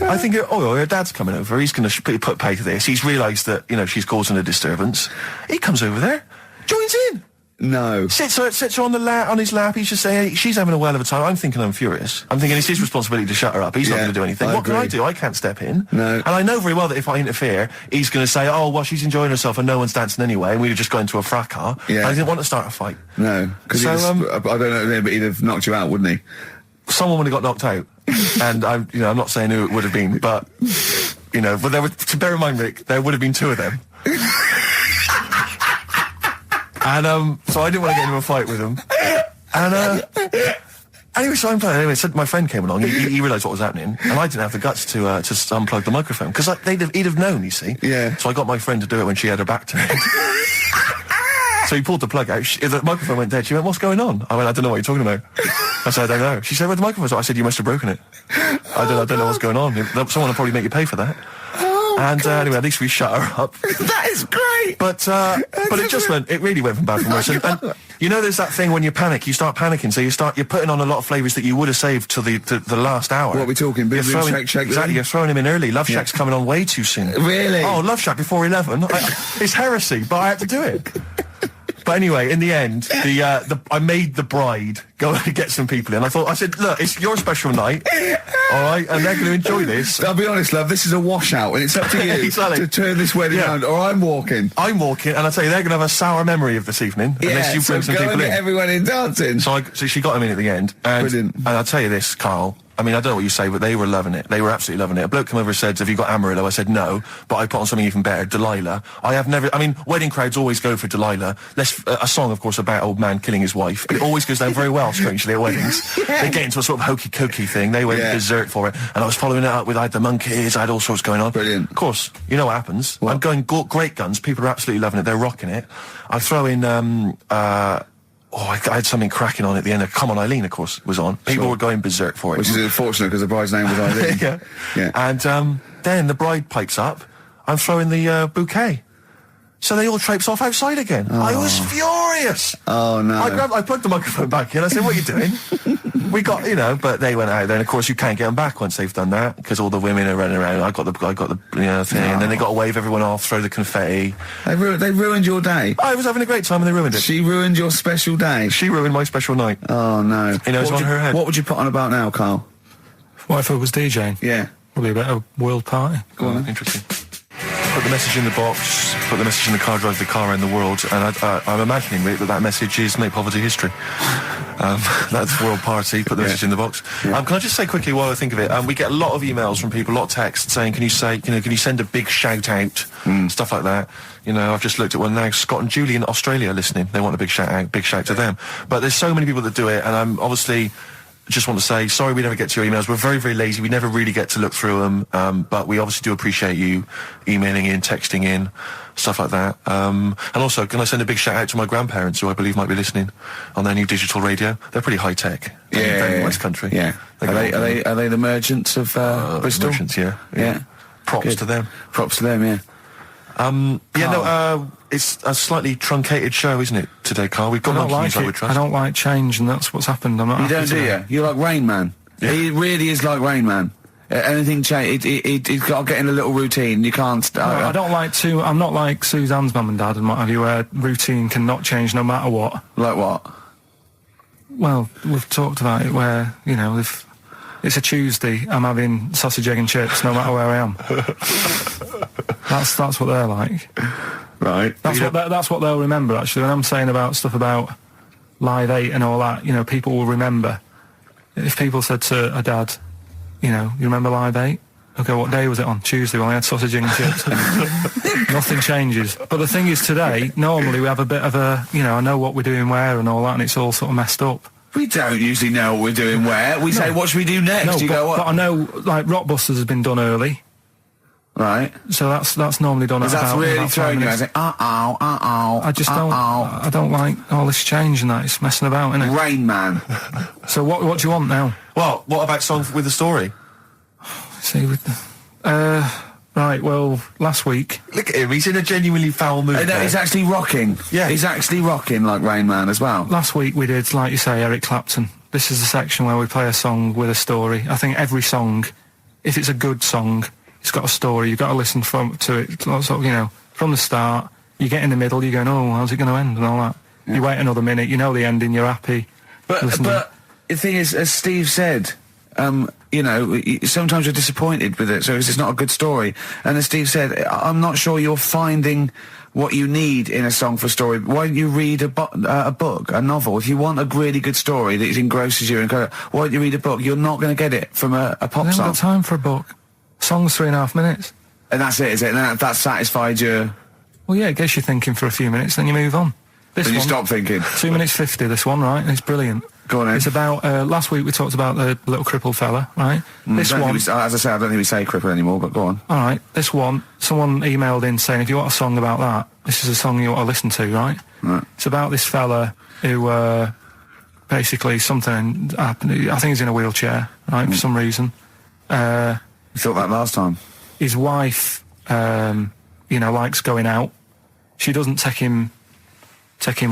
I think, her dad's coming over. He's going to put pay to this. He's realised that, she's causing a disturbance. He comes over there, joins in. No. Sits her on his lap. He's just saying, she's having a whale of a time. I'm thinking I'm furious. I'm thinking it's his responsibility to shut her up. He's not going to do anything. What can I do? I can't step in. No. And I know very well that if I interfere, he's going to say, oh, well, she's enjoying herself and no one's dancing ananyway, and we've just got into a fracas. Yeah. I didn't want to start a fight. No. Because I don't know, but he'd have knocked you out, wouldn't he? Someone would have got knocked out. And I'm not saying who it would have been, but, but to bear in mind, Rick, there would have been 2 of them. And, so I didn't want to get into a fight with him. And, anyway, so I'm playing. Anyway, so my friend came along. He realised what was happening. And I didn't have the guts to unplug the microphone. Because he'd have known, you see. Yeah. So I got my friend to do it when she had her back to it. So he pulled the plug out. The microphone went dead. She went, what's going on? I went, I don't know what you're talking about. I said, I don't know. She said, where's the microphone? I said, you must have broken it. I don't know what's going on. Someone will probably make you pay for that. And anyway, at least we shut her up. That is great. But it really went from bad from worse. And there's that thing when you panic, you start panicking. So you're putting on a lot of flavours that you would have saved till the last hour. What are we talking? Boom, boom, shake, shake. Exactly. You're throwing him in early. Love Shack's coming on way too soon. Really? Oh, Love Shack before 11. It's heresy, but I had to do it. But anyway, in the end, I made the bride go and get some people in. I said, look, it's your special night, all right, and they're going to enjoy this. I'll be honest, love, this is a washout, and it's up to you to turn this wedding around, or I'm walking. I'm walking, and I tell you, they're going to have a sour memory of this evening, unless you bring some people in. Everyone in dancing. So she got him in at the end, and brilliant. And I'll tell you this, Carl, I mean, I don't know what you say, but they were loving it. They were absolutely loving it. A bloke came over and said, have you got Amarillo? I said, no, but I put on something even better, Delilah. I mean, wedding crowds always go for Delilah. A song, of course, about old man killing his wife. It always goes down very well, strangely, at weddings. They get into a sort of hokey-cokey thing. They went berserk for it. And I was following it up with, I had the Monkeys, I had all sorts going on. Brilliant. Of course, you know what happens. What? I'm going great guns. People are absolutely loving it. They're rocking it. I throw in, I had something cracking on at the end. Come On Eileen, of course, was on. People were going berserk for it. Which is unfortunate because the bride's name was Eileen. Yeah. And then the bride pipes up. I'm throwing the bouquet. So they all traipse off outside again. I was furious. Oh, no. I plugged the microphone back in. I said, what are you doing? We got, but they went out there. And, of course, you can't get them back once they've done that because all the women are running around. I got the thing. And then they got to wave everyone off, throw the confetti. They ruined your day. I was having a great time and they ruined it. She ruined your special day. She ruined my special night. Oh, no. It's on her head. What would you put on about now, Carl? What if I was DJing? Yeah. Probably about a world party. Go on. Interesting. Put the message in the box, put the message in the car, drive the car around the world, and I'm imagining, Rick, that message is make poverty history. That's world party, put the message in the box. Can I just say quickly while I think of it, we get a lot of emails from people, a lot of texts saying, can you send a big shout out, stuff like that. I've just looked at one now, Scott and Julie in Australia listening, they want a big shout out, big shout to them. But there's so many people that do it, and I'm obviously just want to say, sorry we never get to your emails. We're very, very lazy. We never really get to look through them. But we obviously do appreciate you emailing in, texting in, stuff like that. And also, can I send a big shout out to my grandparents, who I believe might be listening on their new digital radio? They're pretty high tech. Very West Country. Yeah. Are they the merchants of Bristol? Merchants, yeah. Props to them. Props to them, yeah. It's a slightly truncated show, isn't it, today, Carl? We've got monkeys, I would trust. I don't like change, and that's what's happened. I'm not you don't, do you? You're like Rain Man. Yeah. He really is like Rain Man. Anything change, he's got to get in a little routine. You can't. I don't like to. I'm not like Suzanne's mum and dad and what have you, where routine cannot change no matter what. Like what? Well, we've talked about it where if it's a Tuesday, I'm having sausage, egg, and chips no matter where I am. That's what they're like. Right. That's what they'll remember, actually. When I'm saying about stuff about Live 8 and all that, people will remember. If people said to a dad, you remember Live 8? Okay, what day was it on? Tuesday. Well, I had sausage and chips. Nothing changes. But the thing is, today, normally we have a bit of a, I know what we're doing where and all that, and it's all sort of messed up. We don't usually know what we're doing where. We say, what should we do next? But I know, like, Rockbusters has been done early. Right. So that's normally done at about... That's really throwing you. I say, I just don't... I don't like all this change and that. It's messing about, isn't it? Rain Man. So what do you want now? Well, what about Song with the Story? See, with the... Right, well, last week... Look at him, he's in a genuinely foul mood. No, he's actually rocking. Yeah. He's actually rocking like Rain Man as well. To week we did, like you say, Eric Clapton. This is the section where we play a song with a story. I think every song, if it's a good song, it's got a story. You've got to listen to it, sort of, from the start. You get in the middle, you're going, oh, how's it going to end and all that. Yeah. You wait another minute, you know the ending, you're happy. But the thing is, as Steve said... sometimes you're disappointed with it, so it's just not a good story. And as Steve said, I'm not sure you're finding what you need in a song for a story. Why don't you read a book, a novel? If you want a really good story that engrosses you, why don't you read a book? You're not going to get it from a pop song. I haven't got time for a book. Song's 3.5 minutes. And that's it, is it? And that satisfied you? Well, yeah, it gets you thinking for a few minutes, then you move on. Then you stop thinking. 2 minutes 50, this one, right? And it's brilliant. Go on then. It's about, last week we talked about the little crippled fella, right? This one... as I say, I don't think we say cripple anymore, but go on. All right, this one, someone emailed in saying, if you want a song about that, this is a song you ought to listen to, right? Right. It's about this fella who, basically something happened. I think he's in a wheelchair, right, for some reason. You thought that last time. His wife, likes going out. She doesn't take him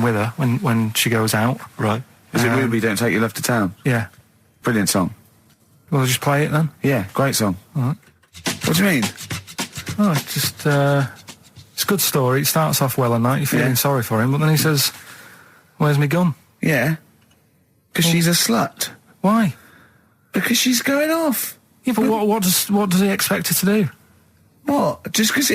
with her when she goes out. Right. Is it Ruby, Don't Take Your Love to Town? Yeah. Brilliant song. Well, just play it then? Yeah, great song. All right. What do you mean? Oh, it's just, it's a good story. It starts off well and that, you're feeling sorry for him, but then he says, where's my gun? Yeah. Because she's a slut. Why? Because she's going off. Yeah, but what does he expect her to do? What? Just because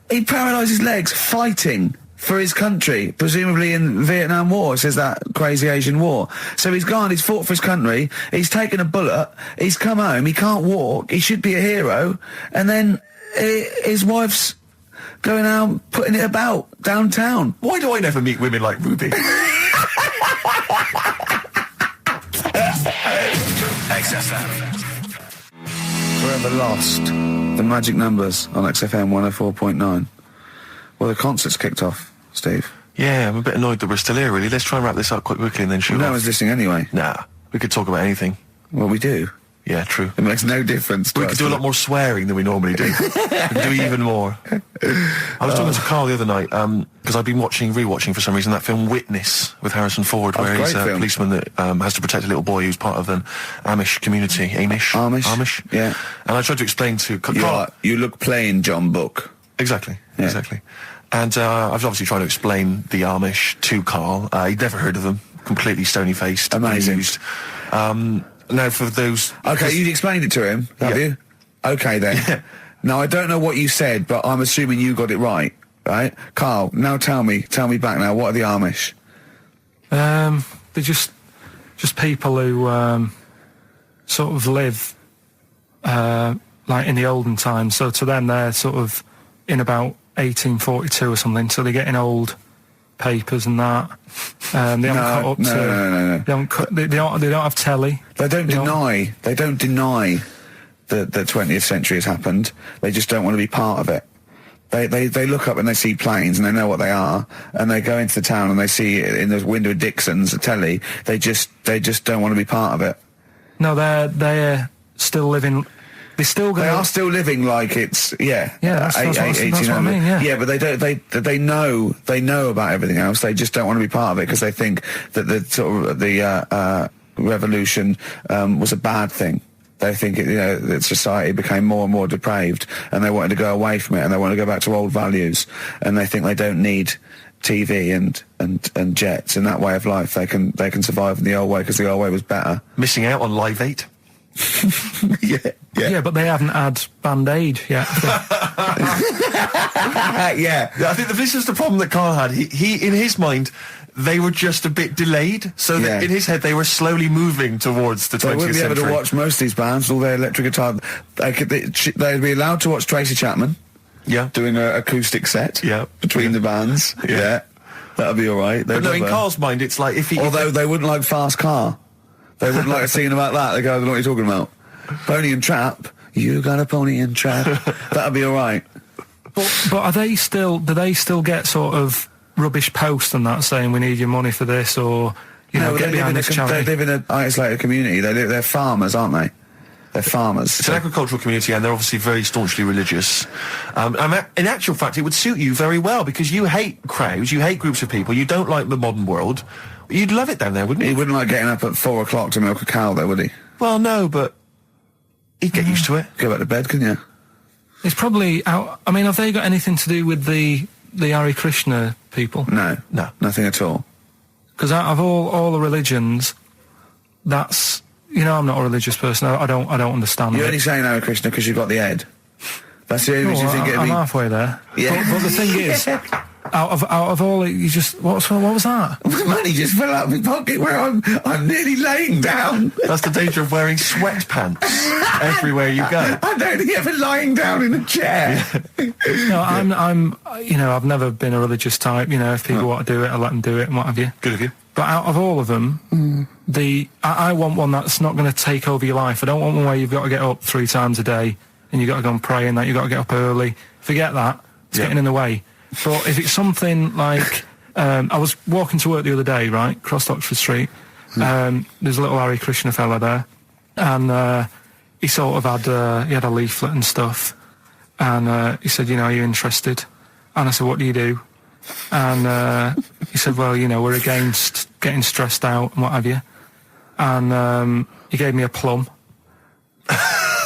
he paralysed his legs fighting for his country, presumably in Vietnam War, says that crazy Asian war. So he's gone, he's fought for his country, he's taken a bullet, he's come home, he can't walk, he should be a hero, and then his wife's going out putting it about downtown. Why do I never meet women like Ruby? XFM. Forever Lost. The magic numbers on XFM 104.9. Well, the concert's kicked off, Steve. Yeah, I'm a bit annoyed that we're still here, really. Let's try and wrap this up quite quickly and then shoot off. No one's listening anyway. Nah, we could talk about anything. Well, we do. Yeah, true. It makes no difference to us. We could do a lot more swearing than we normally do. We could do even more. I was talking to Karl the other night, because I've been rewatching for some reason, that film Witness with Harrison Ford, where he's a policeman that has to protect a little boy who's part of an Amish community. Amish? Yeah. And I tried to explain to Karl... You look plain, John Book. Exactly, yeah. Exactly. And I was obviously trying to explain the Amish to Karl. He'd never heard of them. Completely stony-faced. Amazing. Now, for those... Okay, you explained it to him, have you? Okay, then. Yeah. Now, I don't know what you said, but I'm assuming you got it right? Karl, now tell me back now, what are the Amish? They're just people who sort of live like in the olden times. So to them, they're sort of in about 1842 or something, so they're getting old papers and that. They haven't caught up to... No. They don't have telly. They don't deny that the 20th century has happened. They just don't want to be part of it. They look up and they see planes and they know what they are, and they go into the town and they see it in the window of Dixon's, a telly. They just don't want to be part of it. No, they're still living... They are still living like it's that's what I mean. Yeah, but they know about everything else. They just don't want to be part of it because they think that the revolution was a bad thing. They think that society became more and more depraved, and they wanted to go away from it, and they want to go back to old values, and they think they don't need TV and jets and that way of life. They can survive in the old way because the old way was better. Missing out on Live 8. Yeah, but they haven't had Band-Aid yet. Yeah. I think this is the problem that Karl had. He in his mind, they were just a bit delayed, so that in his head they were slowly moving towards the 20th century. They wouldn't be able to watch most of these bands, all their electric guitar. They'd be allowed to watch Tracy Chapman. Yeah. Doing an acoustic set. Yeah. Between the bands. Yeah. That'll be all right. But no, in Karl's mind, it's like if he... Although they wouldn't like Fast Car. They wouldn't like a scene about that. They go, I don't know what you're talking about. Pony and Trap. You got a pony and trap. That'll be all right. But are they still... Do they still get sort of rubbish posts and that saying we need your money for this, or get behind this charity? They live in an isolated community. They're farmers, aren't they? They're farmers. It's an agricultural community, and they're obviously very staunchly religious. In actual fact, it would suit you very well, because you hate crowds, you hate groups of people, you don't like the modern world. You'd love it down there, wouldn't you? He wouldn't like getting up at 4 o'clock to milk a cow, though, would he? Well, no, but he'd get used to it. Go back to bed, couldn't you? It's probably out... I mean, have they got anything to do with the Hare Krishna people? No, nothing at all. Because out of all the religions, that's... I'm not a religious person. I don't understand. You're only saying Hare Krishna because you've got the head. That's the only reason you think it'd be... I'm halfway there. Yeah. But the thing is, out of all, you just... What was that? Money just fell out of my pocket where I'm nearly laying down. That's the danger of wearing sweatpants everywhere you go. I'm only ever lying down in a chair. No, I'm I've never been a religious type. If people want to do it, I let them do it and what have you. Good of you. But out of all of them, I want one that's not going to take over your life. I don't want one where you've got to get up 3 times a day and you've got to go and pray and that you've got to get up early. Forget that. It's getting in the way. But if it's something like... I was walking to work the other day, right, across Oxford Street. There's a little Hare Krishna fella there. And he sort of had... he had a leaflet and stuff. And he said, are you interested? And I said, what do you do? And he said, well, we're against getting stressed out and what have you. And he gave me a plum.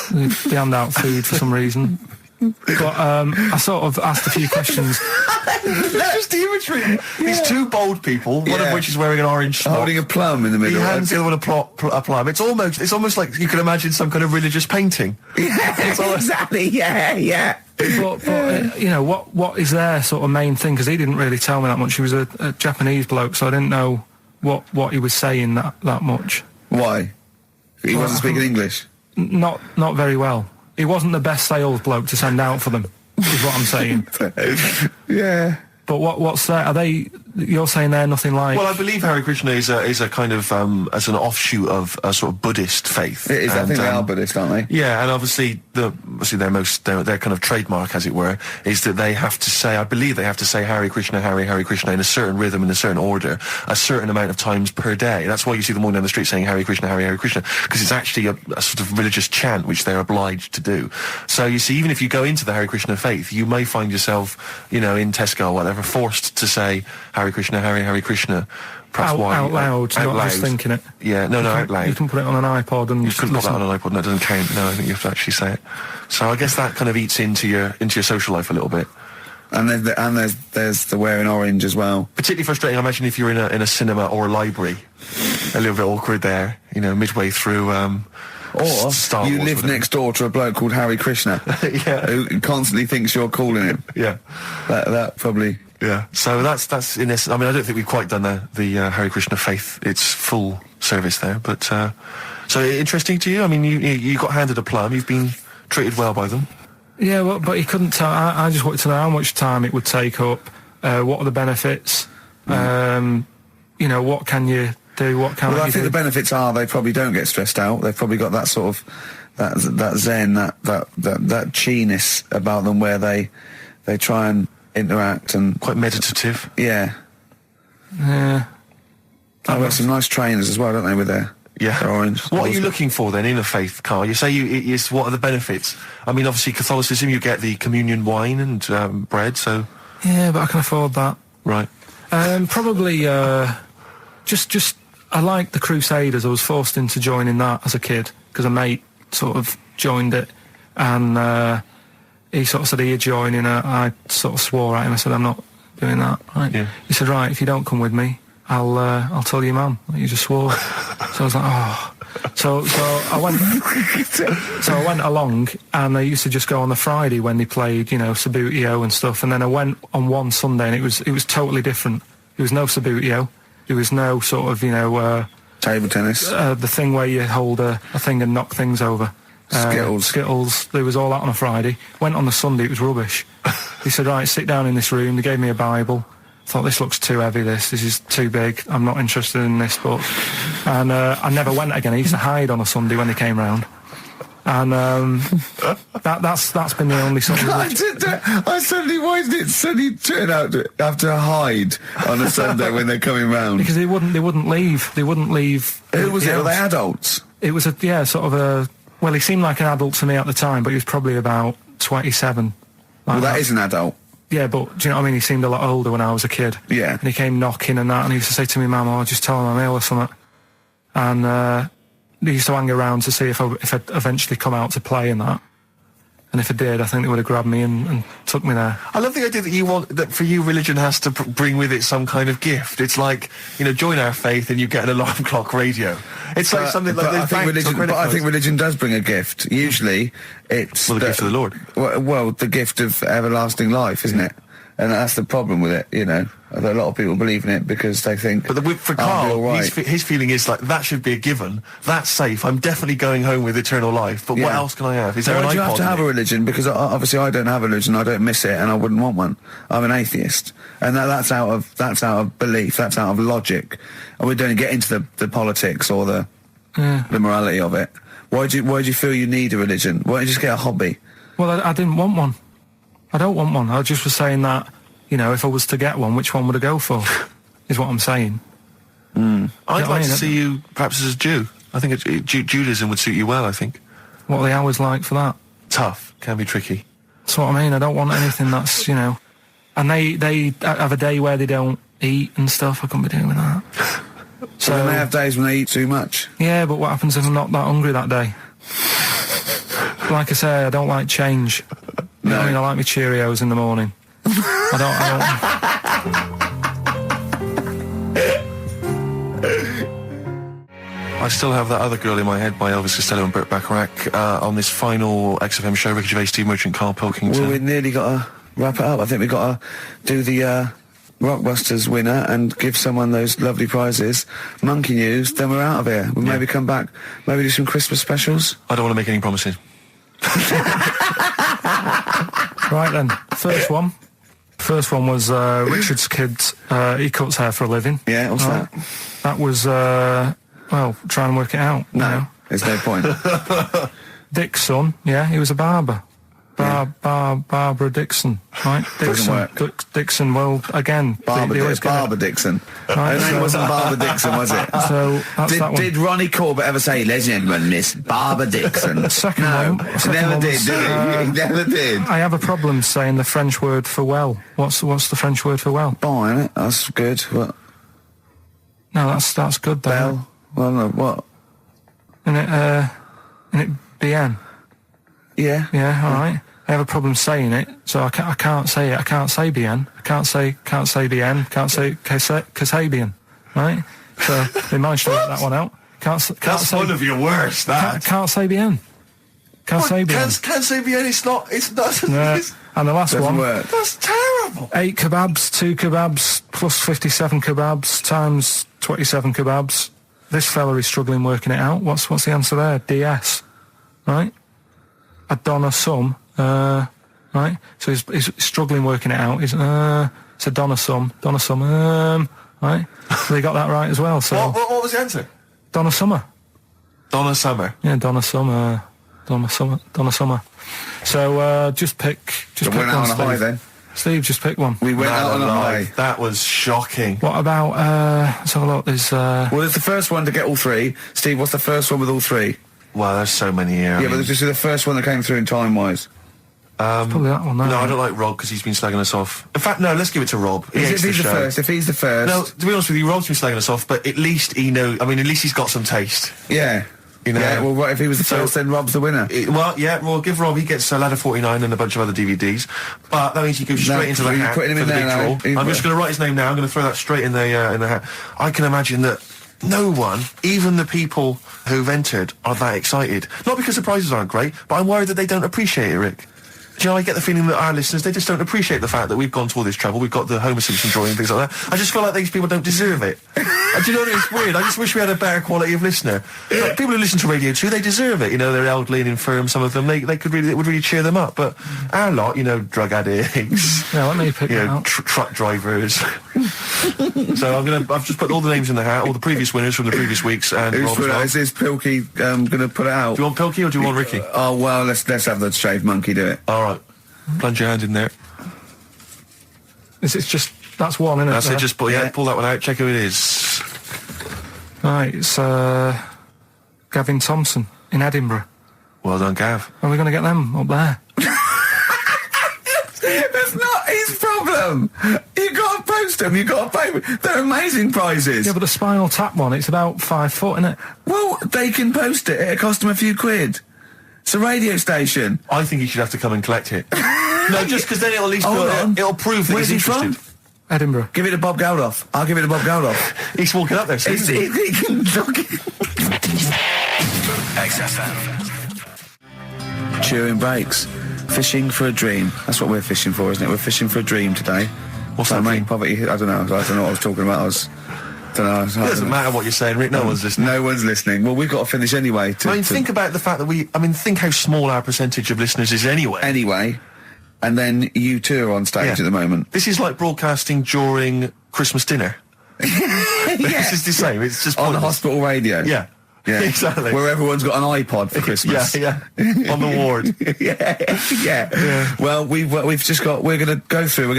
They hand out food for some reason. But I sort of asked a few questions. Just the imagery. These 2 bold people, one of which is wearing an orange smock, holding a plum in the middle. He hands the other one a plum. It's almost like you can imagine some kind of religious painting. Yeah, exactly. Yeah. But you know, what is their sort of main thing? Because he didn't really tell me that much. He was a Japanese bloke, so I didn't know what he was saying that much. Why? He wasn't speaking English? Not very well. He wasn't the best sales bloke to send out for them, is what I'm saying. Yeah. But what's that? Are they? You're saying they're nothing like? Well, I believe Hare Krishna is a kind of as an offshoot of a sort of Buddhist faith. It is. I think they are Buddhist, aren't they? Yeah, and obviously their kind of trademark, as it were, is that they have to say. I believe they have to say Hare Krishna, Hare Krishna in a certain rhythm, in a certain order, a certain amount of times per day. That's why you see them all down the street saying Hare Krishna, Hare Krishna, because it's actually a sort of religious chant which they're obliged to do. So you see, even if you go into the Hare Krishna faith, you may find yourself, you know, in Tesco or whatever, forced to say Hare Krishna, Hare Krishna. Out loud, not just thinking it. Yeah, no, out loud. You can put it on an iPod and you couldn't put that on an iPod. No, it doesn't count. No, I think you have to actually say it. So I guess that kind of eats into your social life a little bit. And there's the wearing orange as well. Particularly frustrating, I imagine, if you're in a cinema or a library. A little bit awkward there, you know, midway through. Or Star you Wars, live next door to a bloke called Hare Krishna, who constantly thinks you're calling him. Yeah, that probably. Yeah, so that's in this. I mean, I don't think we've quite done the Hare Krishna faith its full service there, but so interesting to you. I mean, you got handed a plum. You've been treated well by them. Yeah, well, but he couldn't tell. I just wanted to know how much time it would take up. What are the benefits? You know, what can you do? What can I think the benefits are they probably don't get stressed out. They've probably got that sort of that zen, that chi-ness about them, where they try and interact and quite meditative. Yeah. Yeah. I've got some nice trainers as well, don't they, with their orange. What are you looking for then in a faith, Karl? You say what are the benefits? I mean, obviously Catholicism, you get the communion wine and bread, so. Yeah, but I can afford that. Right. Probably just I like the Crusaders. I was forced into joining that as a kid because a mate sort of joined it, and he sort of said he'd join in. I sort of swore at him. I said, I'm not doing that. Right? Yeah. He said, right, if you don't come with me, I'll tell your mum that you just swore. So I was like, oh. So I went. So I went along, and I used to just go on the Friday when they played, you know, Sabutio and stuff. And then I went on one Sunday, and it was totally different. There was no Sabutio. There was no sort of, you know, table tennis. The thing where you hold a thing and knock things over. Skittles. There was all that on a Friday. Went on the Sunday, it was rubbish. He said, right, sit down in this room. They gave me a Bible. Thought, this looks too heavy, this is too big. I'm not interested in this book. And I never went again. I used to hide on a Sunday when they came round. And that's been the only sort of... I suddenly, why did it suddenly turn out to have to hide on a Sunday when they're coming round? Because they wouldn't leave. They wouldn't leave. Who was it? Were they adults? It was sort of a... Well, he seemed like an adult to me at the time, but he was probably about 27. Well, that is an adult. Yeah, but do you know what I mean? He seemed a lot older when I was a kid. Yeah. And he came knocking and that, and he used to say to me, Mum, I'll just tell him I'm ill or something. And they used to hang around to see if I'd eventually come out to play and that. And if I did, I think they would have grabbed me and took me there. I love the idea that for you, religion has to bring with it some kind of gift. It's like, you know, join our faith and you get an alarm clock radio. It's like something like I think religion does bring a gift. Usually, it's the gift of the Lord. Well, the gift of everlasting life, isn't it? And that's the problem with it, you know. A lot of people believe in it because they think... But for Karl, his feeling is like, that should be a given. That's safe. I'm definitely going home with eternal life. But what else can I have? Is there an iPod? You have to have a religion? Because obviously I don't have a religion. I don't miss it, and I wouldn't want one. I'm an atheist, and that's out of belief. That's out of logic. And we don't get into the politics or the morality of it. Why do you feel you need a religion? Why don't you just get a hobby? Well, I didn't want one. I don't want one. I just was saying that, you know, if I was to get one, which one would I go for? Is what I'm saying. I'd like to see you perhaps as a Jew. I think Judaism would suit you well, I think. What are the hours like for that? Tough. Can be tricky. That's what I mean. I don't want anything that's, you know... And they have a day where they don't eat and stuff. I couldn't be doing with that. So they have days when they eat too much? Yeah, but what happens if I'm not that hungry that day? Like I say, I don't like change. You know what I mean? I like my Cheerios in the morning. I don't... I still have that other girl in my head by Elvis Costello and Burt Bacharach on this final XFM show. Ricky Gervais, Steve Merchant, Karl Pilkington. Well, we nearly got to wrap it up. I think we've got to do the Rockbusters winner and give someone those lovely prizes. Monkey News, then we're out of here. We'll maybe come back, maybe do some Christmas specials. I don't want to make any promises. Right then, first one was Richard's kid. He cuts hair for a living. Yeah, what's that? That was well, try and work it out. No, there's no point. Dick's son, he was a barber. Barbara Dixon, right? Dixon. Dixon, well, again... Barbara Dixon. Right, her name wasn't Barbara Dixon, was it? So, that's that one. Did Ronnie Corbett ever say, ladies and gentlemen, Miss Barbara Dixon? The second one... He never did, did he? He never did. I have a problem saying the French word for well. What's the French word for well? Bon, isn't it? That's good. What? No, that's good, though. Bell? Well, no, what? Isn't it bien? Yeah. Yeah, all right. I have a problem saying it, so I can't say it. I can't say bien. I can't say bien. Can't say Kasabian, right? So they managed to work that one out. That's one of your worst. Can't say bien. Can't say bien. Can't say bien. It's not. Yeah. And the last one. Work. That's terrible. 8 kebabs, 2 kebabs, plus 57 kebabs times 27 kebabs. This fella is struggling working it out. What's the answer there? DS, right? A Donna sum, right? So he's struggling working it out. It's a Donna sum, right? So they got that right as well. So what was the answer? Donna Summer. Donna Summer. Yeah, Donna Summer. So just pick went one, out on Steve. a high then. Steve, just pick one. We went out on a high. That was shocking. What about let's have a look. There's well, there's the first one to get all three. Steve, what's the first one with all three? Well, there's so many here. Yeah, but this is the first one that came through in time-wise. Probably that one. No, I don't like Rob because he's been slagging us off. In fact, no, let's give it to Rob. If he's the first. No, to be honest with you, Rob's been slagging us off, but at least he knows. I mean, at least he's got some taste. Yeah. You know. Yeah, well, what if he was the first, then Rob's the winner? Well, give Rob, he gets Ladder 49 and a bunch of other DVDs. But that means he goes straight into the hat for the big draw. I'm just going to write his name now. I'm going to throw that straight in the hat. I can imagine that no one, even the people who've entered, are that excited. Not because the prizes aren't great, but I'm worried that they don't appreciate it, Rick. Do you know, I get the feeling that our listeners, they just don't appreciate the fact that we've gone to all this trouble. We've got the Homer Simpson drawing and things like that. I just feel like these people don't deserve it. Do you know what? It's weird. I just wish we had a better quality of listener. Like, people who listen to Radio 2, they deserve it. You know, they're elderly and infirm, some of them. It would really cheer them up. But our lot, you know, drug addicts. Yeah, let me pick it out. Truck drivers. So I've just put all the names in the hat, all the previous winners from the previous weeks. And is Pilky going to put it out? Do you want Pilky or do you want Ricky? Oh, well, let's have the shaved monkey do it. All right. Plunge your hand in there. It's just, that's one, isn't it? That's it, just pull that one out, check who it is. Right, it's Gavin Thompson in Edinburgh. Well done, Gav. Are we going to get them up there? That's not his problem. You've got to post them, you've got to pay them. They're amazing prizes. Yeah, but the Spinal Tap one, it's about 5 foot, isn't it? Well, they can post it. It'll cost them a few quid. It's a radio station. I think he should have to come and collect it. No, just because then it'll at least it'll prove that Where's he's interested. He from? Edinburgh. Give it to Bob Geldof. I'll give it to Bob Geldof. He's walking up there. So he can talk it. XFM. Chewing breaks. Fishing for a dream. That's what we're fishing for, isn't it? We're fishing for a dream today. What's that mean? Poverty. I don't know what I was talking about. It doesn't matter what you're saying, Rick. No one's listening. No one's listening. Well, we've got to finish anyway. Think about the fact that think how small our percentage of listeners is anyway. Anyway, and then you two are on stage at the moment. This is like broadcasting during Christmas dinner. This is the same. It's just on the hospital radio. Yeah. Yeah, exactly. Where everyone's got an iPod for Christmas. Yeah. On the ward. yeah. Well, we've just got. We're going to go through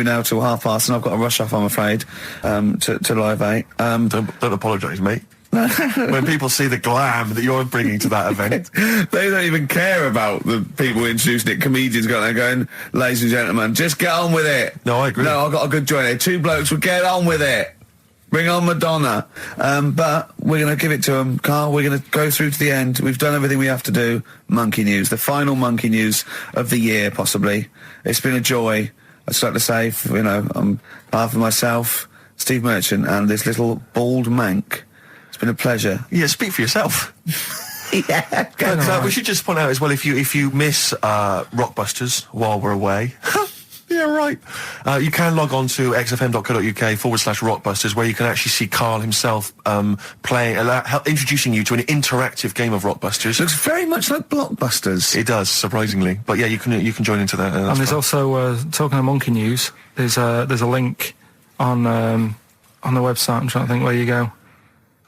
now till past, and I've got to rush off. I'm afraid to Live 8. Don't apologise, mate. When people see the glam that you're bringing to that event, they don't even care about the people introducing it. Comedians going, ladies and gentlemen, just get on with it. No, I agree. No, I've got a good joint here. 2 blokes will get on with it. Bring on Madonna. But we're going to give it to them. Carl, we're going to go through to the end. We've done everything we have to do. Monkey News. The final Monkey News of the year, possibly. It's been a joy. I'd just like to say, on behalf of myself, Steve Merchant, and this little bald mank, it's been a pleasure. Yeah, speak for yourself. Yeah. We should just point out as well, if you miss Rockbusters while we're away. Yeah, right. You can log on to xfm.co.uk/Rockbusters, where you can actually see Karl himself playing, introducing you to an interactive game of Rockbusters. Looks very much like Blockbusters. It does, surprisingly. But yeah, you can join into that. And there's also talking of monkey news. There's a link on the website. I'm trying to think where you go.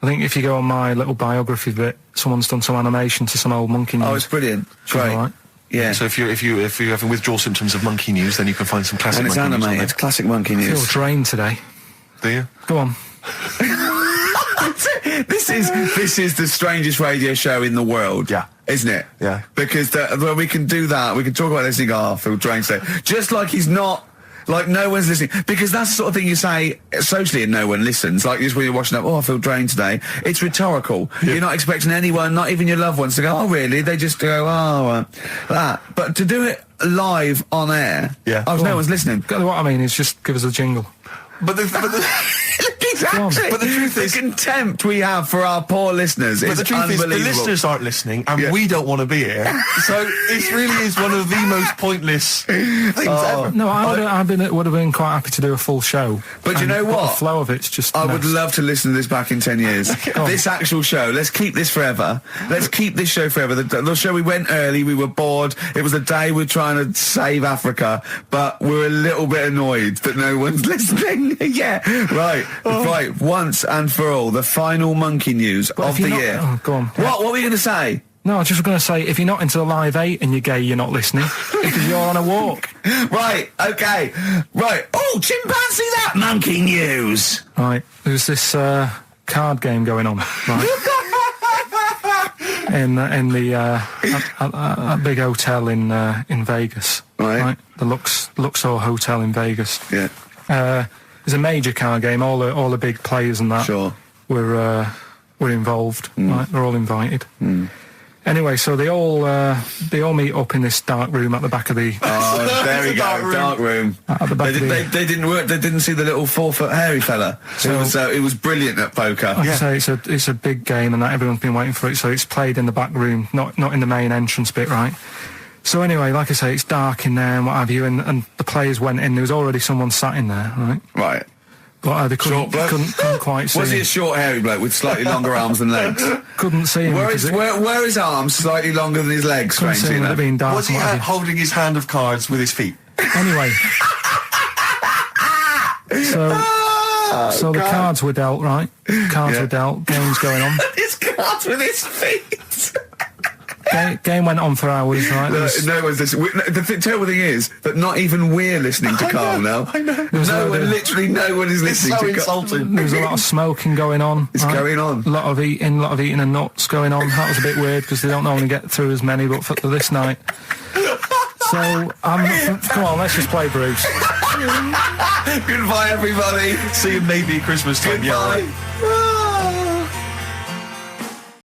I think if you go on my little biography bit, someone's done some animation to some old monkey news. Oh, it's brilliant. Great. Right. Yeah. So if you're having withdrawal symptoms of monkey news, then you can find some classic monkey news. And it's animated. It's classic monkey news. I feel drained today. Do you? Go on. This is the strangest radio show in the world. Yeah. Isn't it? Yeah. Because we can do that. We can talk about this thing. Oh, I feel drained today. Just like he's not. Like, no one's listening. Because that's the sort of thing you say socially and no one listens. Like, just when you're watching up, oh, I feel drained today. It's rhetorical. Yeah. You're not expecting anyone, not even your loved ones, to go, oh, really? They just go, oh, that. But to do it live on air, no one's listening. What I mean is just give us a jingle. But the exactly. But the truth is, the contempt we have for our poor listeners is unbelievable. The listeners aren't listening, and we don't want to be here. So this really is one of the most pointless things ever. No, I would have been quite happy to do a full show. But you know what? The flow of it's just. I would love to listen to this back in 10 years. This actual show. Let's keep this forever. Let's keep this show forever. The show, we went early. We were bored. It was a day we're trying to save Africa, but we're a little bit annoyed that no one's listening. Yeah, right. Right, once and for all, the final monkey news of the year. Oh, go on. What were you going to say? No, I was just going to say, if you're not into the Live 8 and you're gay, you're not listening, because you're on a walk. Right, okay. Right. Oh, chimpanzee that monkey news. Right, there's this card game going on, right? in the big hotel in Vegas. Right. The Luxor Hotel in Vegas. Yeah. There's a major card game. All the big players and that were involved. Right, they're all invited. Anyway, so they all meet up in this dark room at the back of the. Oh, there we go, dark room. At the back they didn't work. They didn't see the little 4-foot hairy fella. So it was brilliant at poker. Like I say, it's a big game, and that everyone's been waiting for it. So it's played in the back room, not in the main entrance bit, right? So anyway, like I say, it's dark in there and what have you, and the players went in. There was already someone sat in there, right? Right. But they couldn't quite see Was he him. a short, hairy bloke with slightly longer arms than legs? Couldn't see him. Where his arms slightly longer than his legs, strangely enough? Was he holding his hand of cards with his feet? Anyway. So the cards were dealt, right? Cards were dealt, games going on. His cards with his feet! Game went on for hours, right? No one's listening. The terrible thing is that not even we're listening to Karl now. I know. Literally no one is listening to Karl. Insulting. There was a lot of smoking going on. It's going on. A lot of eating and nuts going on. That was a bit weird because they don't normally get through as many, but for this night. So, come on, let's just play Bruce. Goodbye, everybody. See you maybe Christmas time. Goodbye. Yeah.